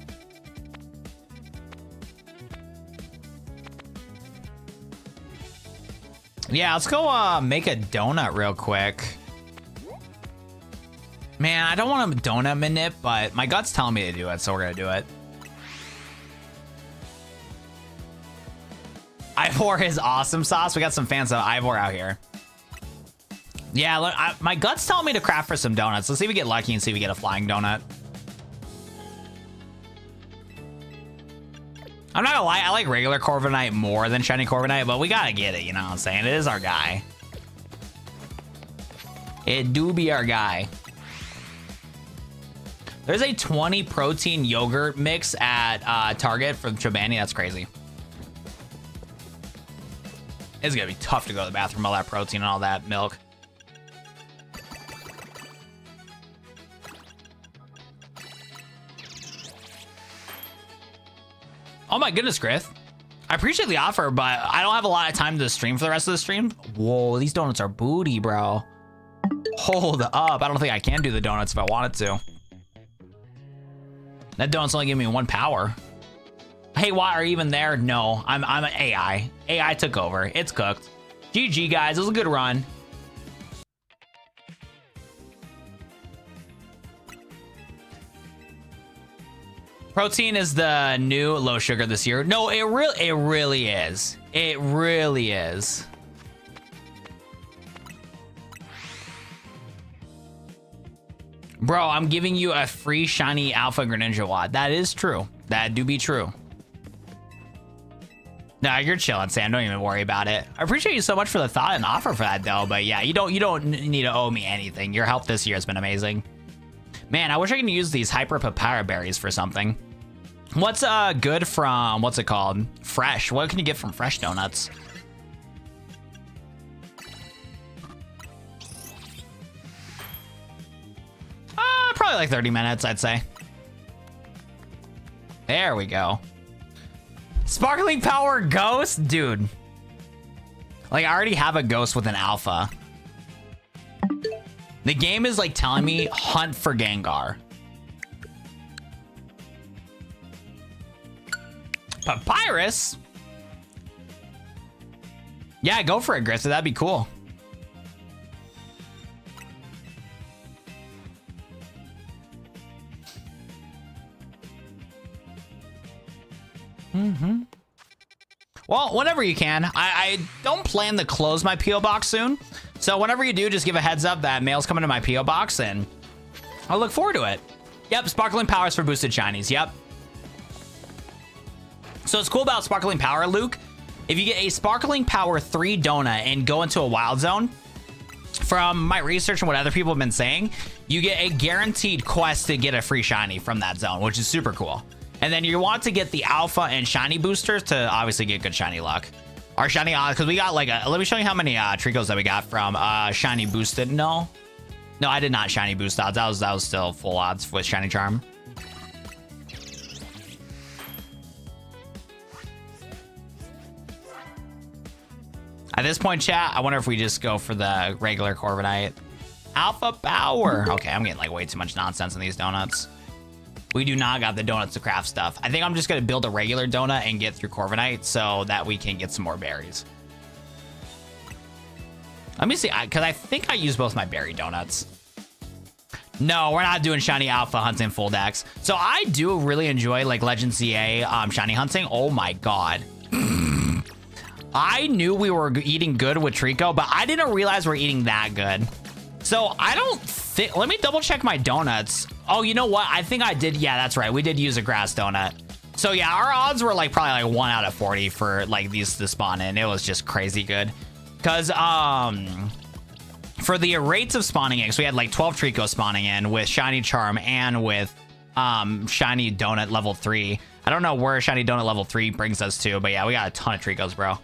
Yeah, let's go make a donut real quick. Man, I don't want a donut manip, but my gut's telling me to do it, so we're gonna do it. Ivor is awesome sauce. We got some fans of Ivor out here. Yeah, look, my gut's telling me to craft for some donuts. Let's see if we get lucky and see if we get a flying donut. I'm not gonna lie, I like regular Corviknight more than shiny Corviknight, but we gotta get it, you know what I'm saying? It is our guy. It do be our guy. There's a 20 protein yogurt mix at Target from Chobani. That's crazy. It's gonna be tough to go to the bathroom, all that protein and all that milk. Oh my goodness, Griff. I appreciate the offer, but I don't have a lot of time to stream for the rest of the stream. Whoa, these donuts are booty, bro. Hold up. I don't think I can do the donuts if I wanted to. That donut's only giving me 1 power. Hey, why are you even there? No, I'm an AI. AI took over. It's cooked. GG, guys. It was a good run. Protein is the new low sugar this year. No, it really is. It really is. Bro, I'm giving you a free shiny Alpha Greninja Wad. That is true. That do be true. Nah, you're chilling, Sam. Don't even worry about it. I appreciate you so much for the thought and offer for that, though. But yeah, you don't need to owe me anything. Your help this year has been amazing. Man, I wish I could use these Hyper Papaya berries for something. What's good from, what's it called? Fresh. What can you get from Fresh Donuts? Probably like 30 minutes, I'd say. There we go. Sparkling Power Ghost? Dude. Like, I already have a Ghost with an Alpha. The game is like telling me hunt for Gengar. Papyrus? Yeah, go for it, Grissa. That'd be cool. Well, whenever you can. I don't plan to close my P.O. box soon. So whenever you do, just give a heads up that mail's coming to my P.O. box, and I'll look forward to it. Yep, Sparkling Powers for boosted shinies. Yep. So what's cool about Sparkling Power, Luke, if you get a Sparkling Power 3 donut and go into a wild zone, from my research and what other people have been saying, you get a guaranteed quest to get a free shiny from that zone, which is super cool. And then you want to get the alpha and shiny boosters to obviously get good shiny luck. Our shiny odds, because we got like let me show you how many Tricos that we got from shiny boosted. No, I did not shiny boost odds. That was still full odds with shiny charm. At this point, chat, I wonder if we just go for the regular Corviknight. Alpha power. Okay, I'm getting like way too much nonsense in these donuts. We do not got the donuts to craft stuff. I think I'm just going to build a regular donut and get through Corviknight so that we can get some more berries. Let me see, because I think I used both my berry donuts. No, we're not doing shiny alpha hunting full decks. So I do really enjoy like Legend CA shiny hunting. Oh my god. I knew we were eating good with Trico, but I didn't realize we're eating that good. So I don't think, let me double check my donuts. Oh, you know what? I think I did. Yeah, that's right. We did use a grass donut. So yeah, our odds were like probably like 1 out of 40 for like these to spawn in. It was just crazy good. Cause for the rates of spawning in, so we had like 12 Trico spawning in with shiny charm and with shiny donut level 3. I don't know where shiny donut level 3 brings us to, but yeah, we got a ton of Tricos, bro.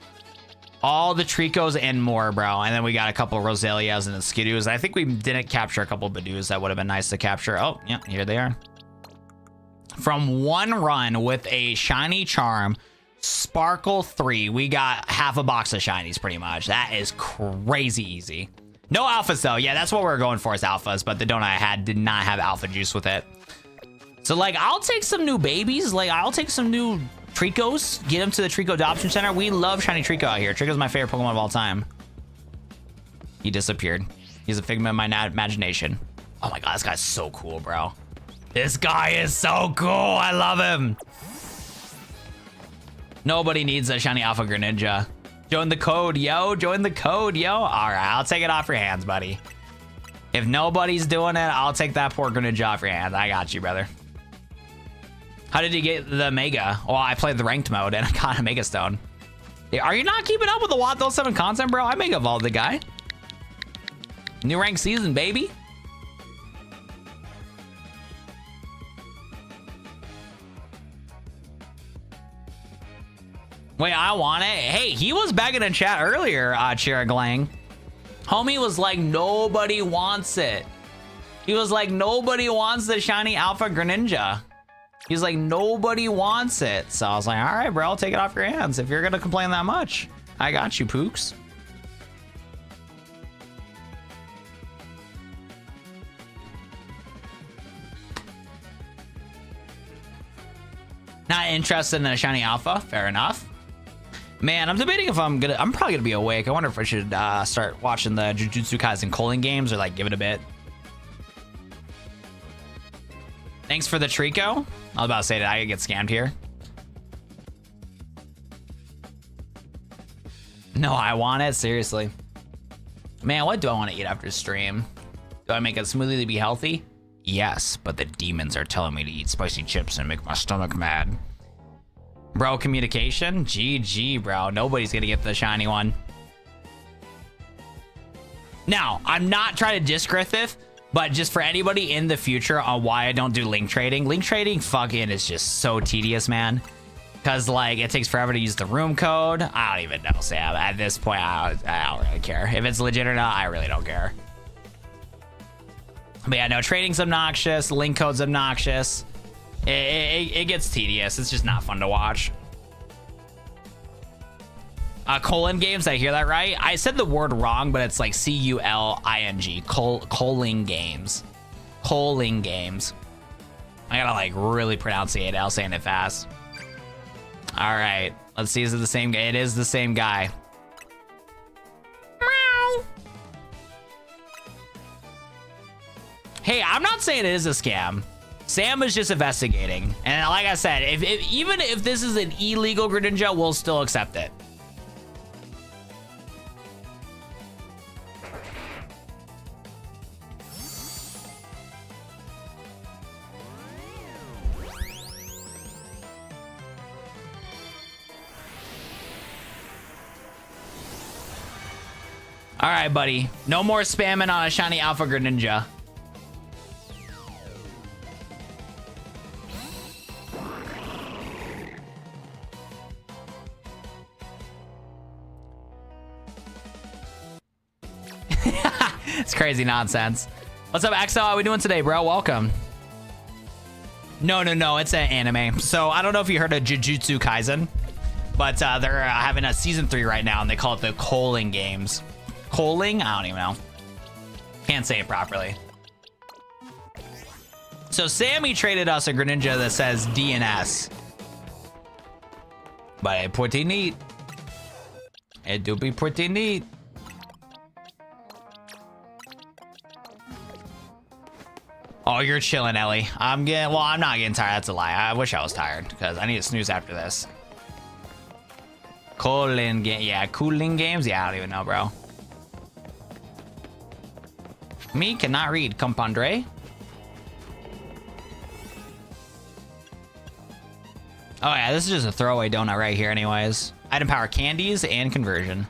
All the Tricos and more, bro. And then we got a couple of Rosalias and the Skidoos. I think we didn't capture a couple of Badoos that would have been nice to capture. Oh, yeah, here they are. From one run with a shiny charm, Sparkle 3, we got half a box of shinies pretty much. That is crazy easy. No alphas though. Yeah, that's what we were going for is alphas, but the donut I had did not have alpha juice with it. So like, I'll take some new babies. Like, I'll take some new Tricos, get them to the Trico Adoption Center. We love shiny Trico out here. Trico's my favorite Pokemon of all time. He disappeared. He's a figment of my imagination. Oh my god, this guy's so cool, bro. This guy is so cool. I love him. Nobody needs a shiny Alpha Greninja. Join the code, yo. Join the code, yo. All right, I'll take it off your hands, buddy. If nobody's doing it, I'll take that poor Greninja off your hands. I got you, brother. How did you get the Mega? Well, I played the ranked mode and I got a Mega Stone. Hey, are you not keeping up with the Watt 07 content, bro? I Mega Evolved the guy. New rank season, baby. Wait, I want it. Hey, he was begging in chat earlier, Chiraglang. Homie was like, nobody wants it. He was like, nobody wants the shiny Alpha Greninja. He's like, nobody wants it. So I was like, all right, bro, I'll take it off your hands. If you're going to complain that much, I got you, Pooks. Not interested in a shiny alpha. Fair enough. Man, I'm debating if I'm probably gonna be awake. I wonder if I should start watching the Jujutsu Kaisen Colon games or like give it a bit. Thanks for the Trico. I was about to say that I get scammed here. No, I want it, seriously. Man, what do I want to eat after stream? Do I make a smoothie to be healthy? Yes, but the demons are telling me to eat spicy chips and make my stomach mad. Bro, communication? GG, bro. Nobody's gonna get the shiny one. Now, I'm not trying to diss Griffith, but just for anybody in the future on why I don't do link trading. Link trading fucking is just so tedious, man. Because, like, it takes forever to use the room code. I don't even know, Sam. At this point, I don't really care. If it's legit or not, I really don't care. But yeah, no, trading's obnoxious. Link code's obnoxious. It gets tedious. It's just not fun to watch. Colon games, did I hear that right? I said the word wrong, but it's like C-U-L-I-N-G. Colon games. Colon games. I gotta like really pronunciate it. I was saying it fast. All right, let's see. Is it the same guy? It is the same guy. Meow. Hey, I'm not saying it is a scam. Sam is just investigating. And like I said, even if this is an illegal Greninja, we'll still accept it. All right, buddy. No more spamming on a shiny Alpha Greninja. It's crazy nonsense. What's up, XL? How we doing today, bro? Welcome. No. It's an anime. So I don't know if you heard of Jujutsu Kaisen, but they're having a season 3 right now, and they call it the Coaling Games. Coaling? I don't even know. Can't say it properly. So Sammy traded us a Greninja that says DNS. But it's pretty neat. It do be pretty neat. Oh, you're chilling, Ellie. I'm not getting tired. That's a lie. I wish I was tired because I need to snooze after this. Cooling game. Yeah, cooling games. Yeah, I don't even know, bro. Me cannot read. Compandre. Oh yeah, this is just a throwaway donut right here anyways. Item power candies and conversion.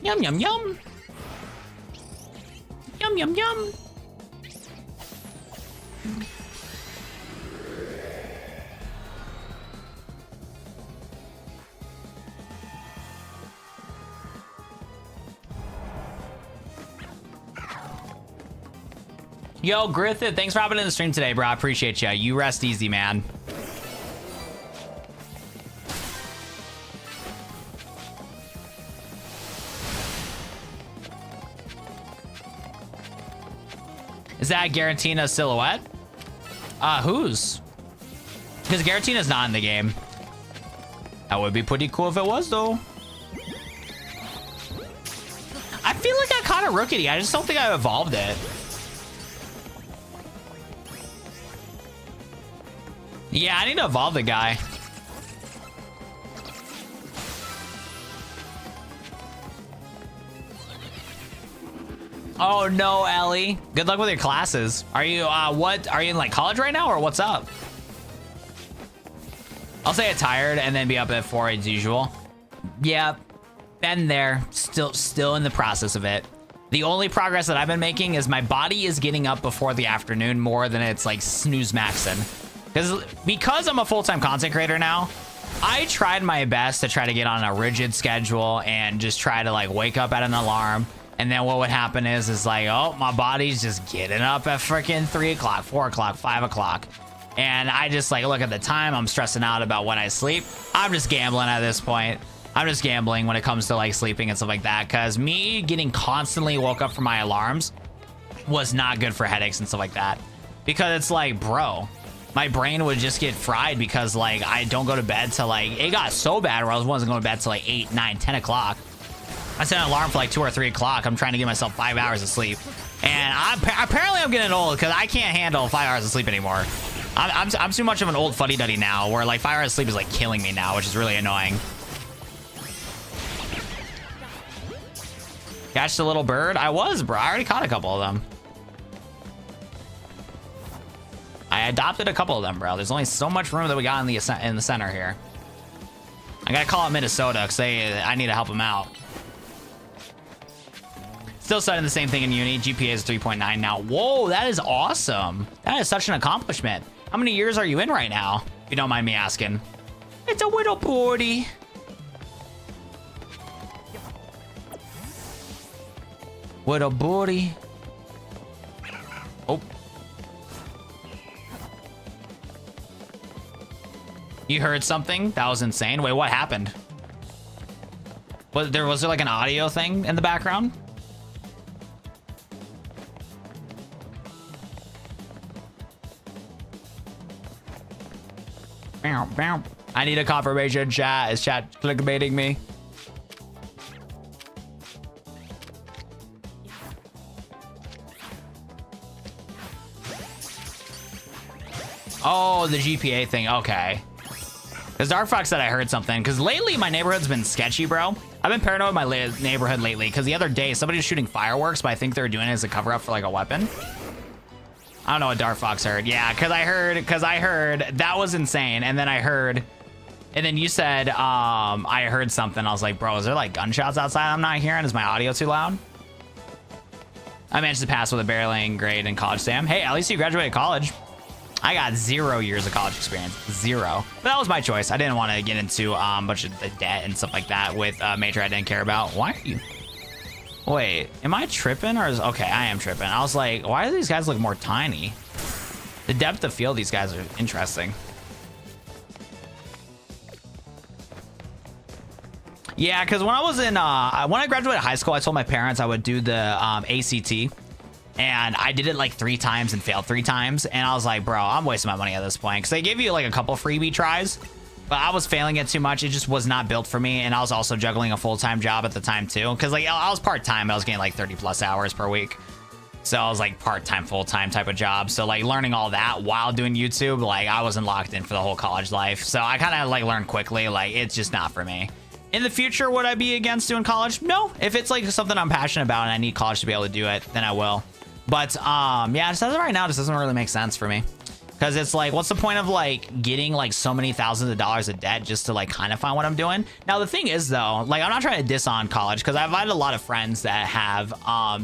Yum, yum, yum. Yum, yum, yum. Yo, Griffith, thanks for hopping in the stream today, bro. I appreciate you. You rest easy, man. Is that Garantina's silhouette? Whose? Because Garantina's not in the game. That would be pretty cool if it was, though. I feel like I caught a Rookity. I just don't think I evolved it. Yeah, I need to evolve the guy. Oh no, Ellie. Good luck with your classes. Are you what? Are you in like college right now or what's up? I'll say it tired and then be up at 4 as usual. Yeah, been there. Still in the process of it. The only progress that I've been making is my body is getting up before the afternoon more than it's like snooze maxing. Because I'm a full-time content creator now, I tried my best to try to get on a rigid schedule and just try to like wake up at an alarm. And then what would happen is like, oh, my body's just getting up at freaking 3 o'clock, 4 o'clock, 5 o'clock. And I just like look at the time. I'm stressing out about when I sleep. I'm just gambling at this point. I'm just gambling when it comes to like sleeping and stuff like that. Because me getting constantly woke up from my alarms was not good for headaches and stuff like that. Because it's like, bro, my brain would just get fried because like I don't go to bed till like, it got so bad where I wasn't going to bed till like 8, 9, 10 o'clock. I set an alarm for like 2 or 3 o'clock. I'm trying to give myself 5 hours of sleep. And apparently I'm getting old because I can't handle 5 hours of sleep anymore. I'm too much of an old fuddy-duddy now where like 5 hours of sleep is like killing me now, which is really annoying. Catch the little bird? I was, bro. I already caught a couple of them. I adopted a couple of them, bro. There's only so much room that we got in the center here. I gotta call it Minnesota because I need to help them out. Still studying the same thing in uni. GPA is 3.9 now. Whoa, that is awesome. That is such an accomplishment. How many years are you in right now? If you don't mind me asking. It's a little party. What a booty. Oh. You heard something? That was insane. Wait, what happened? Was there like an audio thing in the background? I need a confirmation, chat. Is chat clickbaiting me? Oh, the GPA thing. Okay. Because Dark Fox said I heard something. Because lately, my neighborhood's been sketchy, bro. I've been paranoid in my neighborhood lately. Because the other day, somebody was shooting fireworks, but I think they were doing it as a cover-up for, like, a weapon. I don't know what Dark Fox heard. Yeah, because I heard that was insane. And then I heard... And then you said, I heard something. I was like, bro, is there, like, gunshots outside I'm not hearing? Is my audio too loud? I managed to pass with a barreling grade in college, Sam. Hey, at least you graduated college. I got 0 years of college experience. 0. But that was my choice. I didn't want to get into a bunch of the debt and stuff like that with a major I didn't care about. Why are you... Wait, am I tripping or is... Okay, I am tripping. I was like, why do these guys look more tiny? The depth of field, these guys are interesting. Yeah, because when I was in... when I graduated high school, I told my parents I would do the ACT. And I did it like 3 times and failed 3 times. And I was like, bro, I'm wasting my money at this point. Because they gave you like a couple freebie tries. But I was failing it too much. It just was not built for me. And I was also juggling a full-time job at the time too. Because like I was part-time. I was getting like 30 plus hours per week. So I was like part-time, full-time type of job. So like learning all that while doing YouTube, like I wasn't locked in for the whole college life. So I kind of like learned quickly, like it's just not for me. In the future, would I be against doing college? No. If it's like something I'm passionate about and I need college to be able to do it, then I will. But yeah, just as of right now, this doesn't really make sense for me. Because it's like, what's the point of like getting like so many thousands of dollars of debt just to like kind of find what I'm doing? Now, the thing is though, like I'm not trying to diss on college because I've had a lot of friends that have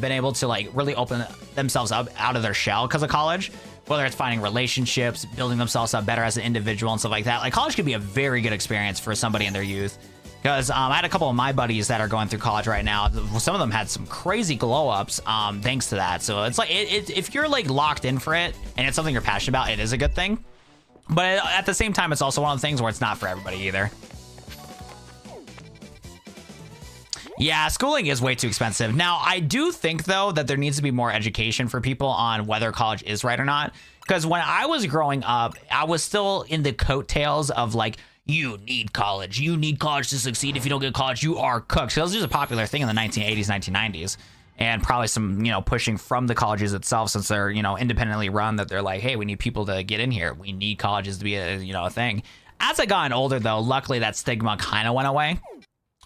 been able to like really open themselves up out of their shell because of college. Whether it's finding relationships, building themselves up better as an individual and stuff like that. Like college could be a very good experience for somebody in their youth. Because I had a couple of my buddies that are going through college right now. Some of them had some crazy glow ups thanks to that. So it's like if you're like locked in for it and it's something you're passionate about, it is a good thing. But at the same time, it's also one of the things where it's not for everybody either. Yeah, schooling is way too expensive. Now, I do think, though, that there needs to be more education for people on whether college is right or not. Because when I was growing up, I was still in the coattails of like, you need college. You need college to succeed. If you don't get college, you are cooked. So this was a popular thing in the 1980s, 1990s. And probably some, pushing from the colleges itself since they're, independently run that they're like, hey, we need people to get in here. We need colleges to be a thing. As I got older, though, luckily that stigma kind of went away.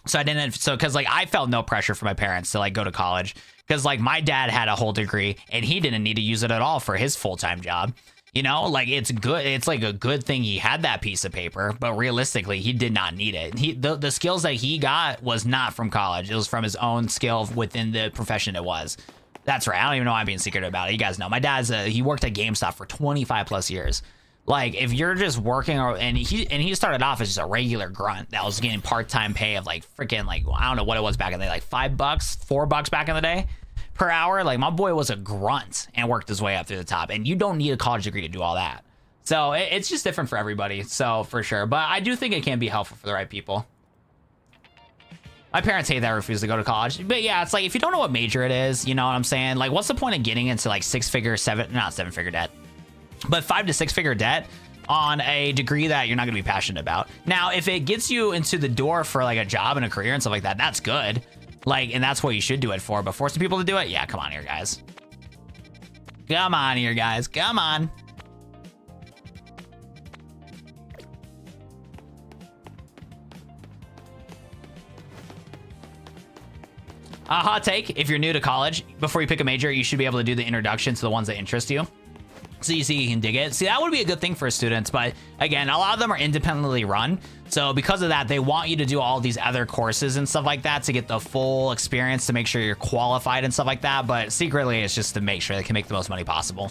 So because like I felt no pressure from my parents to like go to college because like my dad had a whole degree and he didn't need to use it at all for his full-time job. Like it's good. It's like a good thing he had that piece of paper, but realistically, he did not need it. The skills that he got was not from college. It was from his own skill within the profession it was. That's right. I don't even know why I'm being secretive about it. You guys know my dad's he worked at GameStop for 25 plus years. Like if you're just working and he started off as just a regular grunt that was getting part-time pay of like freaking like, I don't know what it was back in the day, like $5, $4 back in the day. Per hour. Like my boy was a grunt and worked his way up through the top, and you don't need a college degree to do all that. So it's just different for everybody. So for sure, but I do think it can be helpful for the right people. My parents hate that I refuse to go to college, but yeah, it's like if you don't know what major it is, you know what I'm saying? Like what's the point of getting into like not seven figure debt, but 5 to 6 figure debt on a degree that you're not going to be passionate about? Now, if it gets you into the door for like a job and a career and stuff like that, that's good. Like, and that's what you should do it for, but forcing people to do it? Yeah, come on here, guys. Come on here, guys. Come on. A hot take, if you're new to college, before you pick a major, you should be able to do the introduction to the ones that interest you. So you can dig it. See, that would be a good thing for students, but again, a lot of them are independently run. So because of that, they want you to do all these other courses and stuff like that to get the full experience, to make sure you're qualified and stuff like that. But secretly, it's just to make sure they can make the most money possible.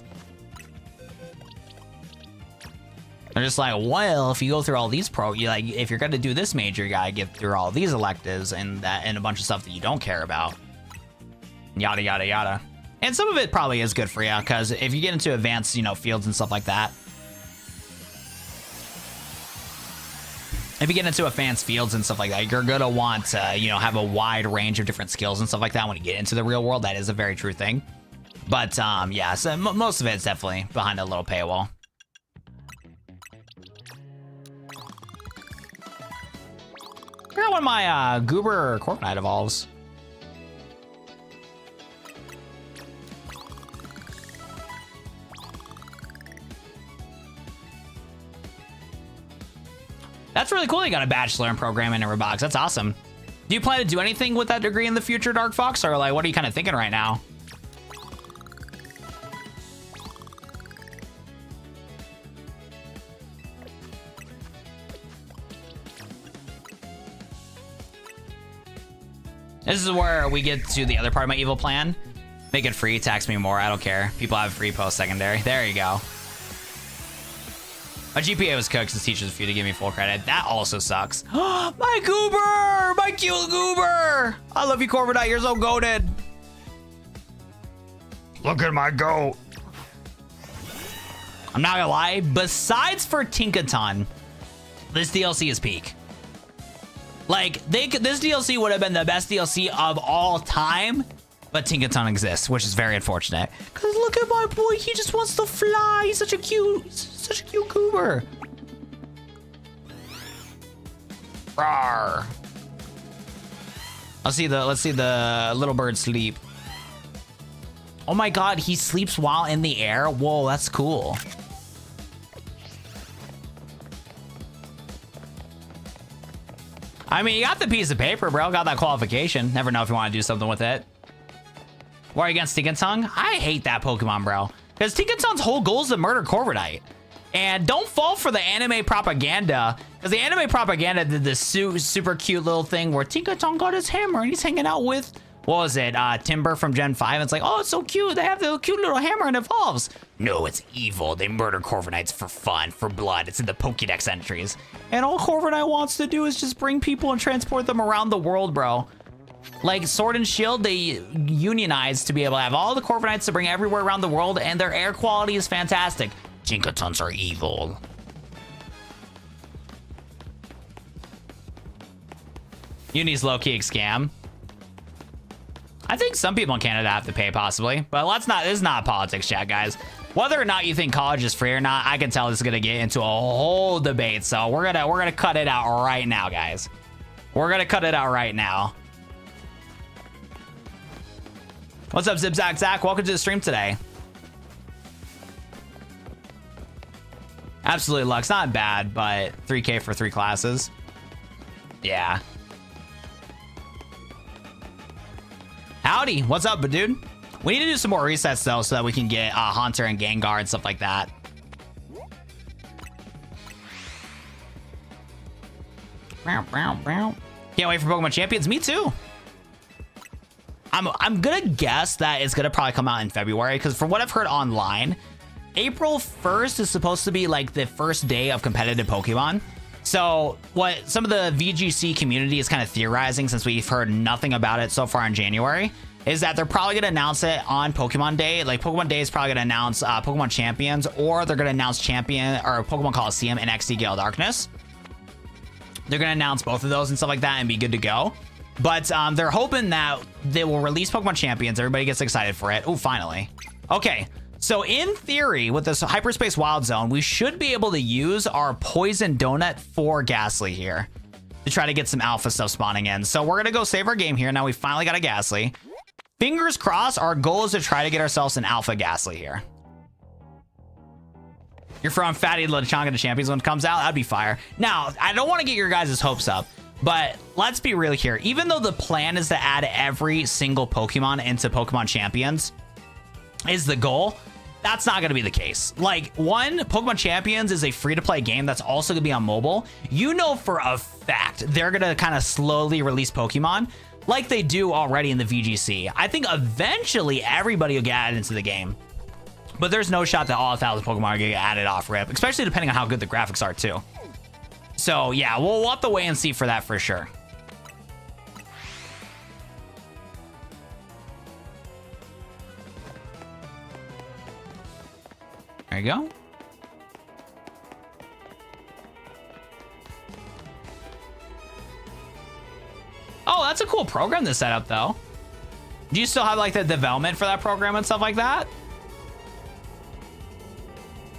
They're just like, well, if you go through all these if you're going to do this major, you got to get through all these electives and a bunch of stuff that you don't care about. Yada, yada, yada. And some of it probably is good for you, because if you get into advanced, fields and stuff like that. If you get into advanced fields and stuff like that, you're going to want to, have a wide range of different skills and stuff like that when you get into the real world. That is a very true thing. But, yeah, so most of it's definitely behind a little paywall. I forgot when my Goober or Corviknight evolves. That's really cool. You got a bachelor in programming in Roblox. That's awesome. Do you plan to do anything with that degree in the future, Dark Fox, or like what are you kind of thinking right now? This is where we get to the other part of my evil plan. Make it free, tax me more, I don't care. People have free post-secondary. There you go. My GPA was cooked because teachers refused to give me full credit. That also sucks. My goober! My cute goober! I love you, Corvidite. You're so goated. Look at my goat. I'm not gonna lie. Besides for Tinkaton, this DLC is peak. Like, this DLC would have been the best DLC of all time, but Tinkaton exists, which is very unfortunate. Cause look at my boy, he just wants to fly. He's such a cute goober. Rawr. Let's see the little bird sleep. Oh my god, he sleeps while in the air. Whoa, that's cool. I mean, you got the piece of paper, bro. Got that qualification. Never know if you want to do something with it. War against Tinkaton? I hate that Pokemon, bro. Because Tinkaton's whole goal is to murder Corvidite. And don't fall for the anime propaganda. Because the anime propaganda did this super cute little thing where Tinkaton got his hammer and he's hanging out with, what was it, Timber from Gen 5. It's like, oh, it's so cute. They have the cute little hammer and it evolves. No, it's evil. They murder Corvidites for fun, for blood. It's in the Pokédex entries. And all Corviknight wants to do is just bring people and transport them around the world, bro. Like Sword and Shield, they unionized to be able to have all the Corviknights to bring everywhere around the world, and their air quality is fantastic. Tinkatons are evil. Uni's low-key a scam. I think some people in Canada have to pay, possibly. But let's not, this is not politics chat, guys. Whether or not you think college is free or not, I can tell this is gonna get into a whole debate. So we're gonna cut it out right now, guys. We're gonna cut it out right now. What's up, Zip Zach Zach? Welcome to the stream today. Absolutely, Lux. Not bad, but 3K for 3 classes. Yeah. Howdy. What's up, dude? We need to do some more resets, though, so that we can get Haunter and Gengar and stuff like that. Can't wait for Pokemon Champions. Me too. I'm gonna guess that it's gonna probably come out in February, because from what I've heard online, April 1st is supposed to be like the first day of competitive Pokemon. So what some of the VGC community is kind of theorizing, since we've heard nothing about it so far in January, is that they're probably going to announce it on Pokemon Day. Like Pokemon Day is probably going to announce Pokemon Champions, or they're going to announce Champion or Pokemon Coliseum and XD Gale Darkness. They're going to announce both of those and stuff like that and be good to go. But they're hoping that they will release Pokemon Champions. Everybody gets excited for it. Oh, finally. Okay. So in theory, with this Hyperspace Wild Zone, we should be able to use our Poison Donut for Ghastly here to try to get some alpha stuff spawning in. So we're going to go save our game here. Now we finally got a Ghastly. Fingers crossed, our goal is to try to get ourselves an alpha Ghastly here. You're from Fatty Lachonga to Champions when it comes out? That'd be fire. Now, I don't want to get your guys' hopes up, but let's be real here. Even though the plan is to add every single Pokemon into Pokemon Champions is the goal, that's not going to be the case. Like, one, Pokemon Champions is a free-to-play game that's also going to be on mobile. You know for a fact they're going to kind of slowly release Pokemon like they do already in the VGC. I think eventually everybody will get added into the game. But there's no shot that all 1,000 Pokemon are going to get added off rip, especially depending on how good the graphics are, too. So, yeah, we'll have to wait and see for that for sure. There you go. Oh, that's a cool program to set up, though. Do you still have, like, the development for that program and stuff like that?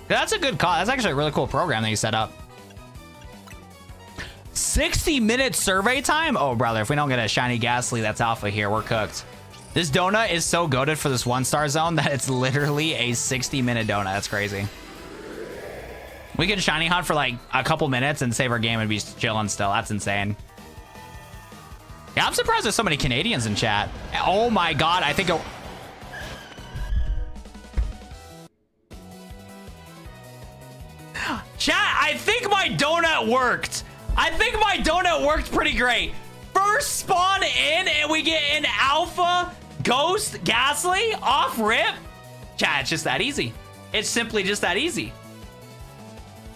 That's a good call. That's actually a really cool program that you set up. 60-minute survey time? Oh, brother, if we don't get a shiny Ghastly that's alpha here, we're cooked. This donut is so goated for this 1-star zone that it's literally a 60-minute donut. That's crazy. We could shiny hunt for like a couple minutes and save our game and be chilling still. That's insane. Yeah, I'm surprised there's so many Canadians in chat. Oh my god, I think chat, I think my donut worked. I think my donut worked pretty great. First spawn in and we get an alpha ghost Ghastly off rip. Chat, it's just that easy. It's simply just that easy.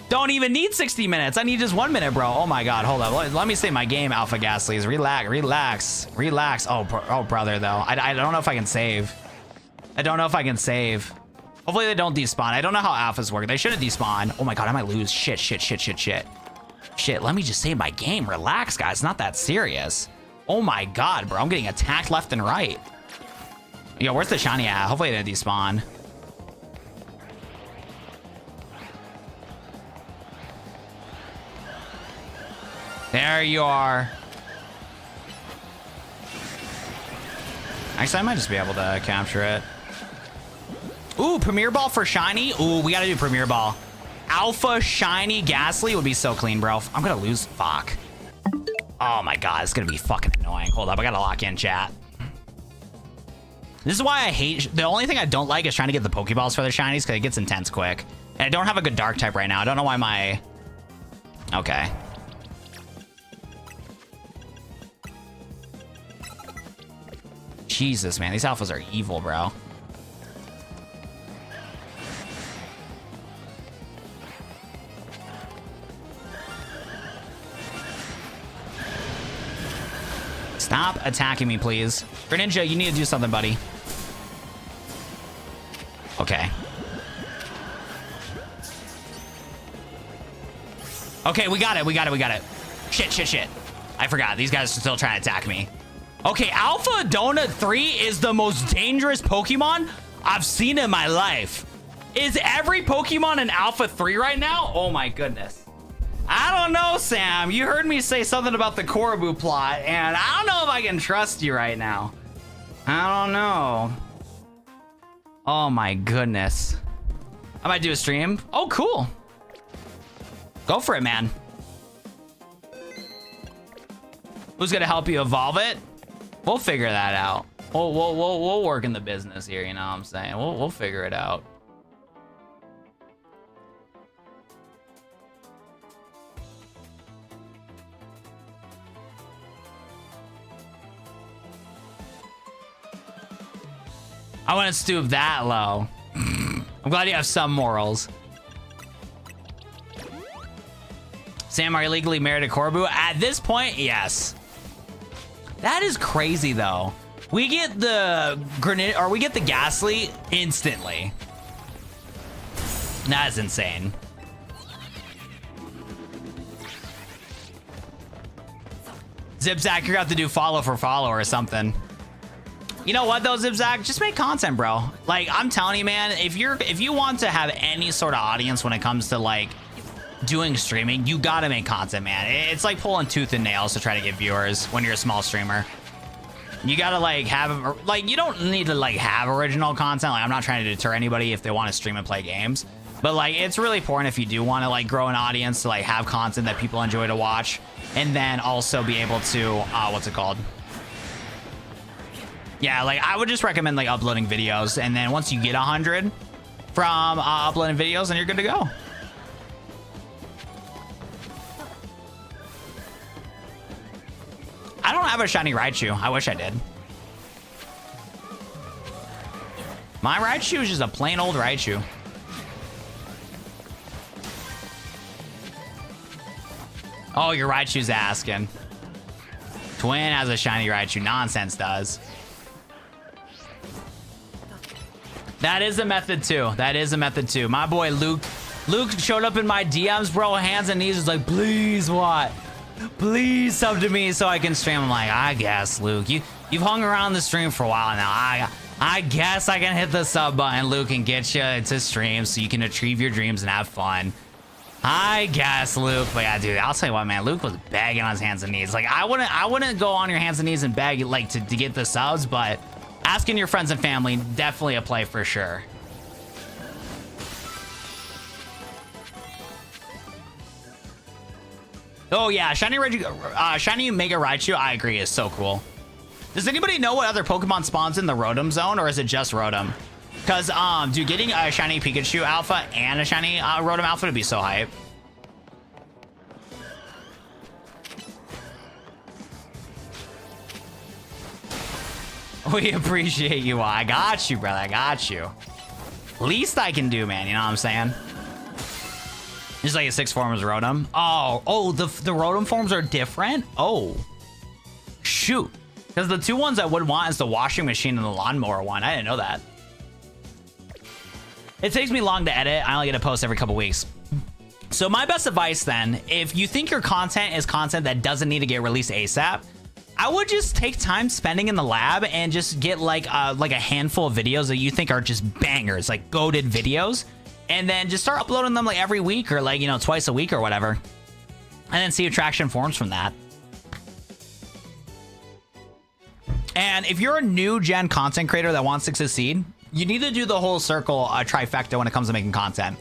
Don't even need 60 minutes. I need just 1 minute, bro. Oh my god, hold up. Let me save my game, Alpha Ghastlies. Relax, relax, relax. Oh, brother, though. I don't know if I can save. I don't know if I can save. Hopefully they don't despawn. I don't know how alphas work. They shouldn't despawn. Oh my god, I might lose. Shit, shit, shit, shit, shit. Shit, let me just save my game. Relax, guys. It's not that serious. Oh my god, bro. I'm getting attacked left and right. Yo, where's the shiny at? Hopefully they didn't despawn. There you are. Actually, I might just be able to capture it. Ooh, Premier Ball for shiny. Ooh, we gotta do Premier Ball. Alpha shiny Ghastly would be so clean, bro. I'm gonna lose. Fuck. Oh my god, it's gonna be fucking annoying. Hold up, I gotta lock in chat. This is why I hate. The only thing I don't like is trying to get the Pokeballs for the shinies because it gets intense quick. And I don't have a good dark type right now. I don't know why my. Okay. Jesus, man, these alphas are evil, bro. Stop attacking me, please. Greninja, you need to do something, buddy. Okay. Okay, we got it, we got it, we got it. Shit, shit, shit. I forgot, these guys are still trying to attack me. Okay, Alpha Donut 3 is the most dangerous Pokemon I've seen in my life. Is every Pokemon in Alpha 3 right now? Oh my goodness. I don't know, Sam. You heard me say something about the Korobu plot, and I don't know if I can trust you right now. I don't know. Oh my goodness. I might do a stream. Oh, cool. Go for it, man. Who's gonna help you evolve it? We'll figure that out. We'll work in the business here, you know what I'm saying? We'll figure it out. I wouldn't stoop that low. I'm glad you have some morals. Sam, are you legally married to Korobu? At this point, yes. That is crazy, though. We get the grenade, or we get the Ghastly instantly. That is insane. Zipzak, you're gonna have to do follow for follow or something. You know what though, Zipzak? Just make content, bro. Like, I'm telling you, man, if you want to have any sort of audience when it comes to like doing streaming, you gotta make content, man. It's like pulling tooth and nails to try to get viewers when you're a small streamer. You gotta like have, like, you don't need to like have original content. Like, I'm not trying to deter anybody if they want to stream and play games, but like, it's really important if you do want to like grow an audience to like have content that people enjoy to watch, and then also be able to, what's it called? Yeah, like, I would just recommend like uploading videos, and then once you get 100 from uploading videos, then you're good to go. I don't have a shiny Raichu. I wish I did. My Raichu is just a plain old Raichu. Oh, your Raichu's asking. Twin has a shiny Raichu. Nonsense does. That is a method too. That is a method too. My boy Luke. Luke showed up in my DMs, bro. Hands and knees. Was like, please, what? Please sub to me so I can stream. I'm like, I guess, Luke. You've hung around the stream for a while now. I guess I can hit the sub button, Luke, and get you to stream so you can achieve your dreams and have fun. I guess, Luke. But yeah, dude, I'll tell you what, man. Luke was begging on his hands and knees. Like, I wouldn't go on your hands and knees and beg like to get the subs, but asking your friends and family, definitely a play for sure. Oh yeah, shiny Mega Raichu, I agree, is so cool. Does anybody know what other Pokemon spawns in the Rotom zone, or is it just Rotom? Because dude, getting a shiny Pikachu Alpha and a shiny Rotom Alpha would be so hype. We appreciate you. I got you, brother. I got you. Least I can do, man. You know what I'm saying? Just like a 6 forms Rotom. Oh, the Rotom forms are different? Oh. Shoot. Because the 2 ones I would want is the washing machine and the lawnmower one. I didn't know that. It takes me long to edit. I only get a post every couple weeks. So my best advice then, if you think your content is content that doesn't need to get released ASAP, I would just take time spending in the lab and just get like a handful of videos that you think are just bangers, like goated videos, and then just start uploading them like every week or like, you know, twice a week or whatever, and then see if traction forms from that. And if you're a new gen content creator that wants to succeed, you need to do the whole circle trifecta when it comes to making content.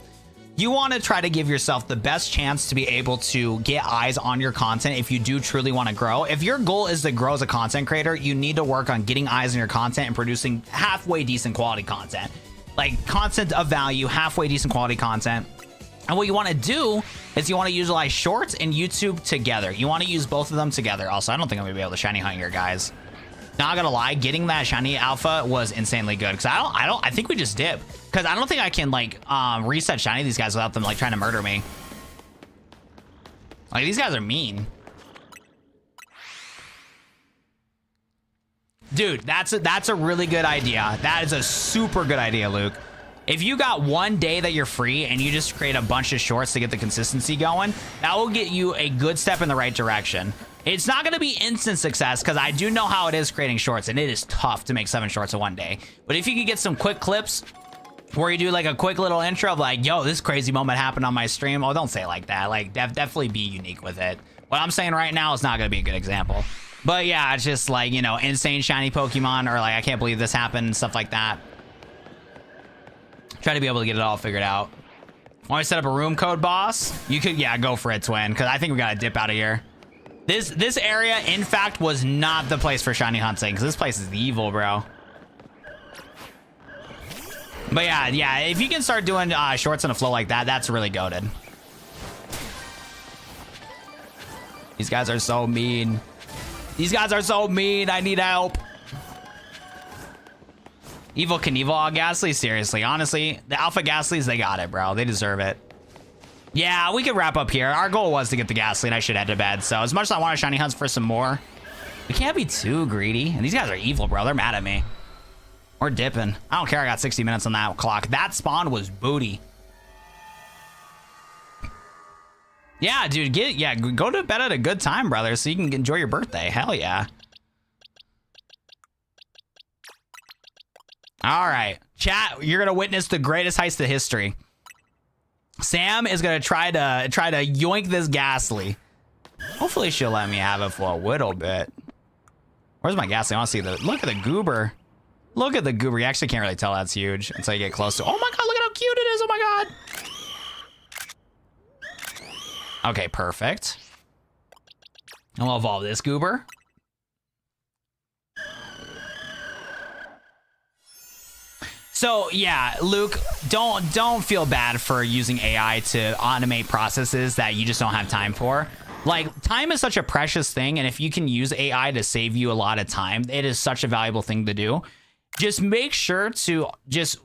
You want to try to give yourself the best chance to be able to get eyes on your content if you do truly want to grow. If your goal is to grow as a content creator, you need to work on getting eyes on your content and producing halfway decent quality content. Like content of value, halfway decent quality content. And what you want to do is you want to utilize Shorts and YouTube together. You want to use both of them together. Also, I don't think I'm going to be able to shiny hunt here, guys. Not gonna lie, getting that shiny alpha was insanely good because I think we just dip because I don't think I can like reset shiny these guys without them like trying to murder me. Like these guys are mean, dude. That's a really good idea. That is a super good idea, Luke. If you got one day that you're free and you just create a bunch of shorts to get the consistency going, that will get you a good step in the right direction. It's not going to be instant success because I do know how it is creating shorts, and it is tough to make 7 shorts in one day. But if you can get some quick clips where you do like a quick little intro of like, yo, this crazy moment happened on my stream. Oh, don't say it like that. Like definitely be unique with it. What I'm saying right now is not going to be a good example. But yeah, it's just like, you know, insane shiny Pokemon or like, I can't believe this happened and stuff like that. Try to be able to get it all figured out. Want to set up a room code, boss? You could, yeah, go for it, Twin, because I think we got to dip out of here. This area, in fact, was not the place for shiny hunting, because this place is evil, bro. But yeah, if you can start doing shorts in a flow like that, that's really goated. These guys are so mean. These guys are so mean. I need help. Evil Knievel Ghastly, seriously. Honestly, the Alpha Ghastlies, they got it, bro. They deserve it. Yeah, we could wrap up here. Our goal was to get the Ghastly, and I should head to bed. So as much as I want to shiny hunts for some more, we can't be too greedy. And these guys are evil, bro. They're mad at me. We're dipping. I don't care. I got 60 minutes on that clock. That spawn was booty. Yeah, dude. Go to bed at a good time, brother, so you can enjoy your birthday. Hell yeah. All right, chat. You're gonna witness the greatest heist in history. Sam is gonna try to yoink this Ghastly. Hopefully she'll let me have it for a little bit. Where's my Ghastly? I want to see the look at the goober. Look at the goober. You actually can't really tell that's huge until you get close to. Oh my god! Look at how cute it is. Oh my god. Okay, perfect. And we'll evolve this goober. So yeah, Luke, don't feel bad for using AI to automate processes that you just don't have time for. Like, time is such a precious thing, and if you can use AI to save you a lot of time, it is such a valuable thing to do. Just make sure to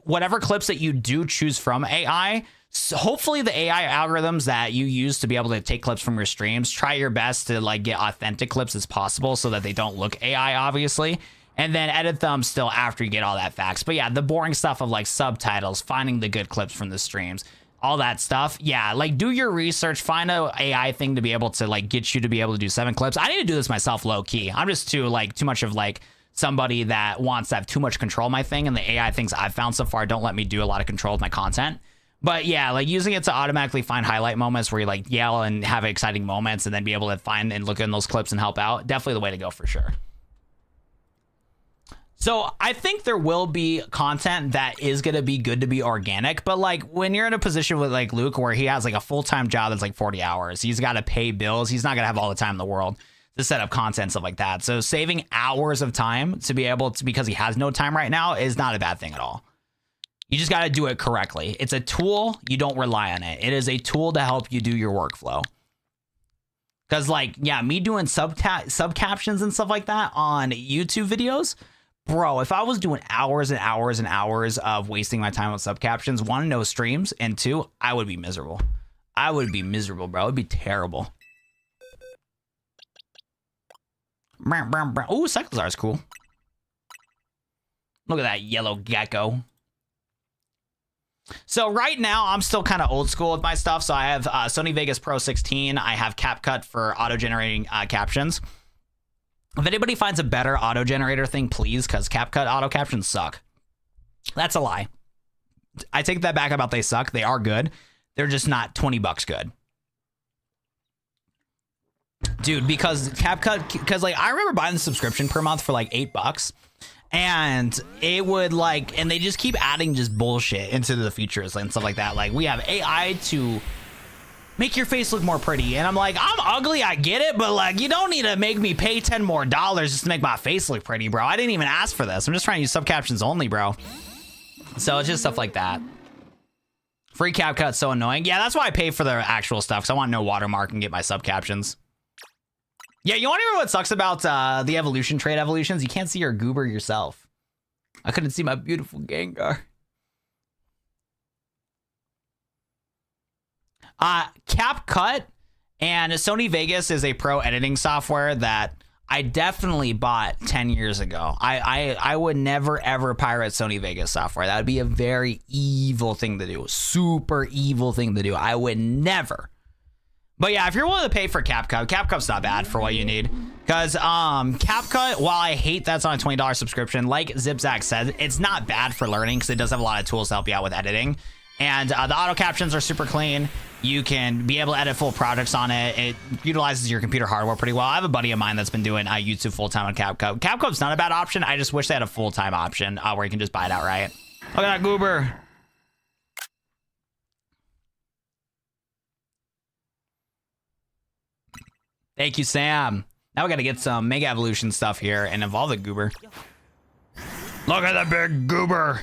whatever clips that you do choose from AI, so hopefully the AI algorithms that you use to be able to take clips from your streams, try your best to like get authentic clips as possible so that they don't look AI, obviously. And then edit them still after you get all that facts. But yeah, the boring stuff of like subtitles, finding the good clips from the streams, all that stuff. Yeah, like do your research, find a AI thing to be able to like get you to be able to do 7 clips. I need to do this myself low key. I'm just too much of like somebody that wants to have too much control of my thing. And the AI things I've found so far don't let me do a lot of control of my content. But yeah, like using it to automatically find highlight moments where you like yell and have exciting moments and then be able to find and look in those clips and help out. Definitely the way to go for sure. So I think there will be content that is going to be good to be organic, but like when you're in a position with like Luke where he has like a full-time job that's like 40 hours, he's got to pay bills. He's not going to have all the time in the world to set up content, stuff like that. So saving hours of time to be able to, because he has no time right now, is not a bad thing at all. You just got to do it correctly. It's a tool. You don't rely on it. It is a tool to help you do your workflow. Because like, yeah, me doing sub captions and stuff like that on YouTube videos, bro, if I was doing hours and hours and hours of wasting my time with sub captions, one, no streams, and two, I would be miserable. I would be miserable, bro. It would be terrible. Ooh, Cyclozar is cool. Look at that yellow gecko. So right now, I'm still kind of old school with my stuff. So I have Sony Vegas Pro 16. I have CapCut for auto-generating captions. If anybody finds a better auto-generator thing, please, because CapCut auto captions suck. That's a lie. I take that back about they suck. They are good. They're just not 20 bucks good. Dude, because CapCut, because like I remember buying the subscription per month for like $8. And it would like, and they just keep adding just bullshit into the features and stuff like that. Like we have AI to make your face look more pretty. And I'm like, I'm ugly, I get it, but like, you don't need to make me pay $10 more just to make my face look pretty, bro. I didn't even ask for this. I'm just trying to use sub captions only, bro. So it's just stuff like that. Free CapCut, so annoying. Yeah, that's why I pay for the actual stuff, because I want no watermark and get my sub captions. Yeah, you want to know what sucks about the evolution trade evolutions? You can't see your goober yourself. I couldn't see my beautiful Gengar. CapCut and Sony Vegas is a pro editing software that I definitely bought 10 years ago. I would never, ever pirate Sony Vegas software. That would be a very evil thing to do. Super evil thing to do. I would never. But yeah, if you're willing to pay for CapCut, CapCut's not bad for what you need. Because CapCut, while I hate that's on a $20 subscription, like Zipzak said, it's not bad for learning because it does have a lot of tools to help you out with editing. And the auto captions are super clean. You can be able to edit full projects on it. It utilizes your computer hardware pretty well. I have a buddy of mine that's been doing YouTube full-time on CapCut. CapCut's not a bad option. I just wish they had a full-time option where you can just buy it outright. Look at that goober. Thank you, Sam. Now we got to get some Mega Evolution stuff here and evolve the goober. Look at the big goober.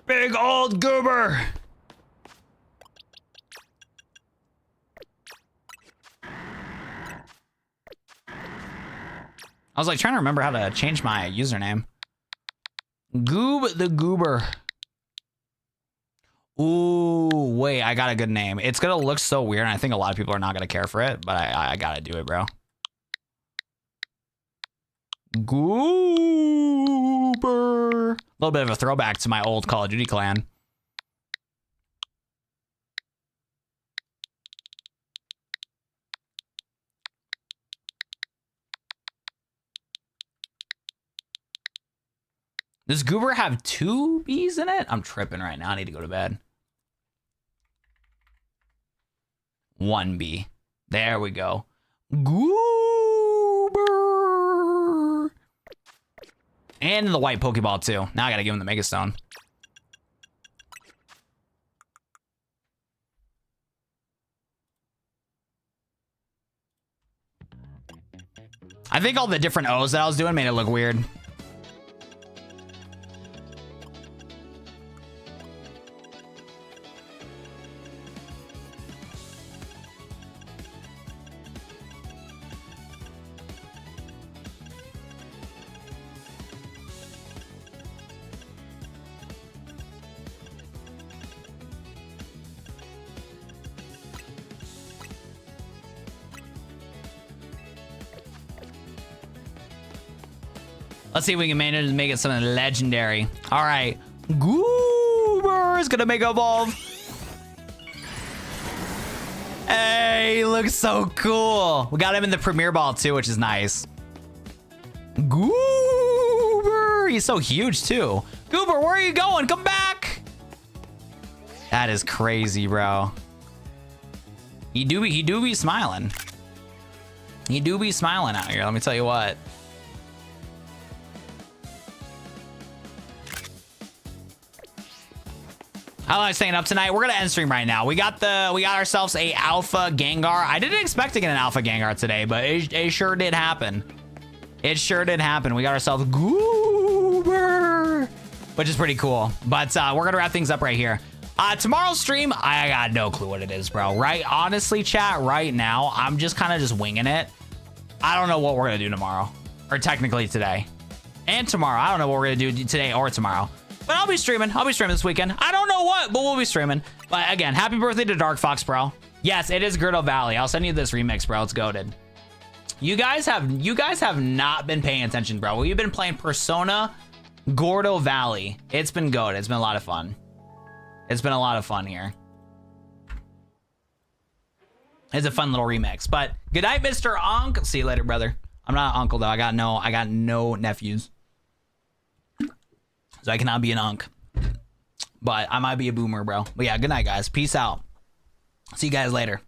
Big old goober. I was like trying to remember how to change my username. Goob the goober. Ooh, wait, I got a good name. It's gonna look so weird, and I think a lot of people are not gonna care for it, but I gotta do it, bro. Goober. A little bit of a throwback to my old Call of Duty clan. Does Goober have 2 B's in it? I'm tripping right now. I need to go to bed. 1 B. There we go. Goober. And the white Pokeball too. Now I gotta give him the Mega Stone. I think all the different O's that I was doing made it look weird. Let's see if we can manage to make it something legendary. All right. Goober is going to make evolve. Hey, looks so cool. We got him in the Premier Ball too, which is nice. Goober. He's so huge too. Goober, where are you going? Come back. That is crazy, bro. He do be smiling. He do be smiling out here. Let me tell you what. How am I staying up tonight? We're gonna end stream right now. We got ourselves a alpha Gengar. I didn't expect to get an alpha Gengar today, but it sure did happen. It sure did happen. We got ourselves Goober, which is pretty cool. But we're gonna wrap things up right here. Tomorrow's stream, I got no clue what it is, bro. Right? Honestly, chat, right now, I'm just kind of just winging it. I don't know what we're gonna do tomorrow, or technically today and tomorrow. I don't know what we're gonna do today or tomorrow. But I'll be streaming. I'll be streaming this weekend. I don't know what, but we'll be streaming. But again, happy birthday to Dark Fox, bro. Yes, it is Gerdo Valley. I'll send you this remix, bro. It's goated. You guys have not been paying attention, bro. We've been playing Persona Gordo Valley. It's been goated. It's been a lot of fun. It's been a lot of fun here. It's a fun little remix. But good night, Mr. Unc. See you later, brother. I'm not an uncle though. I got no nephews. So I cannot be an unk. But I might be a boomer, bro. But yeah, good night, guys. Peace out. See you guys later.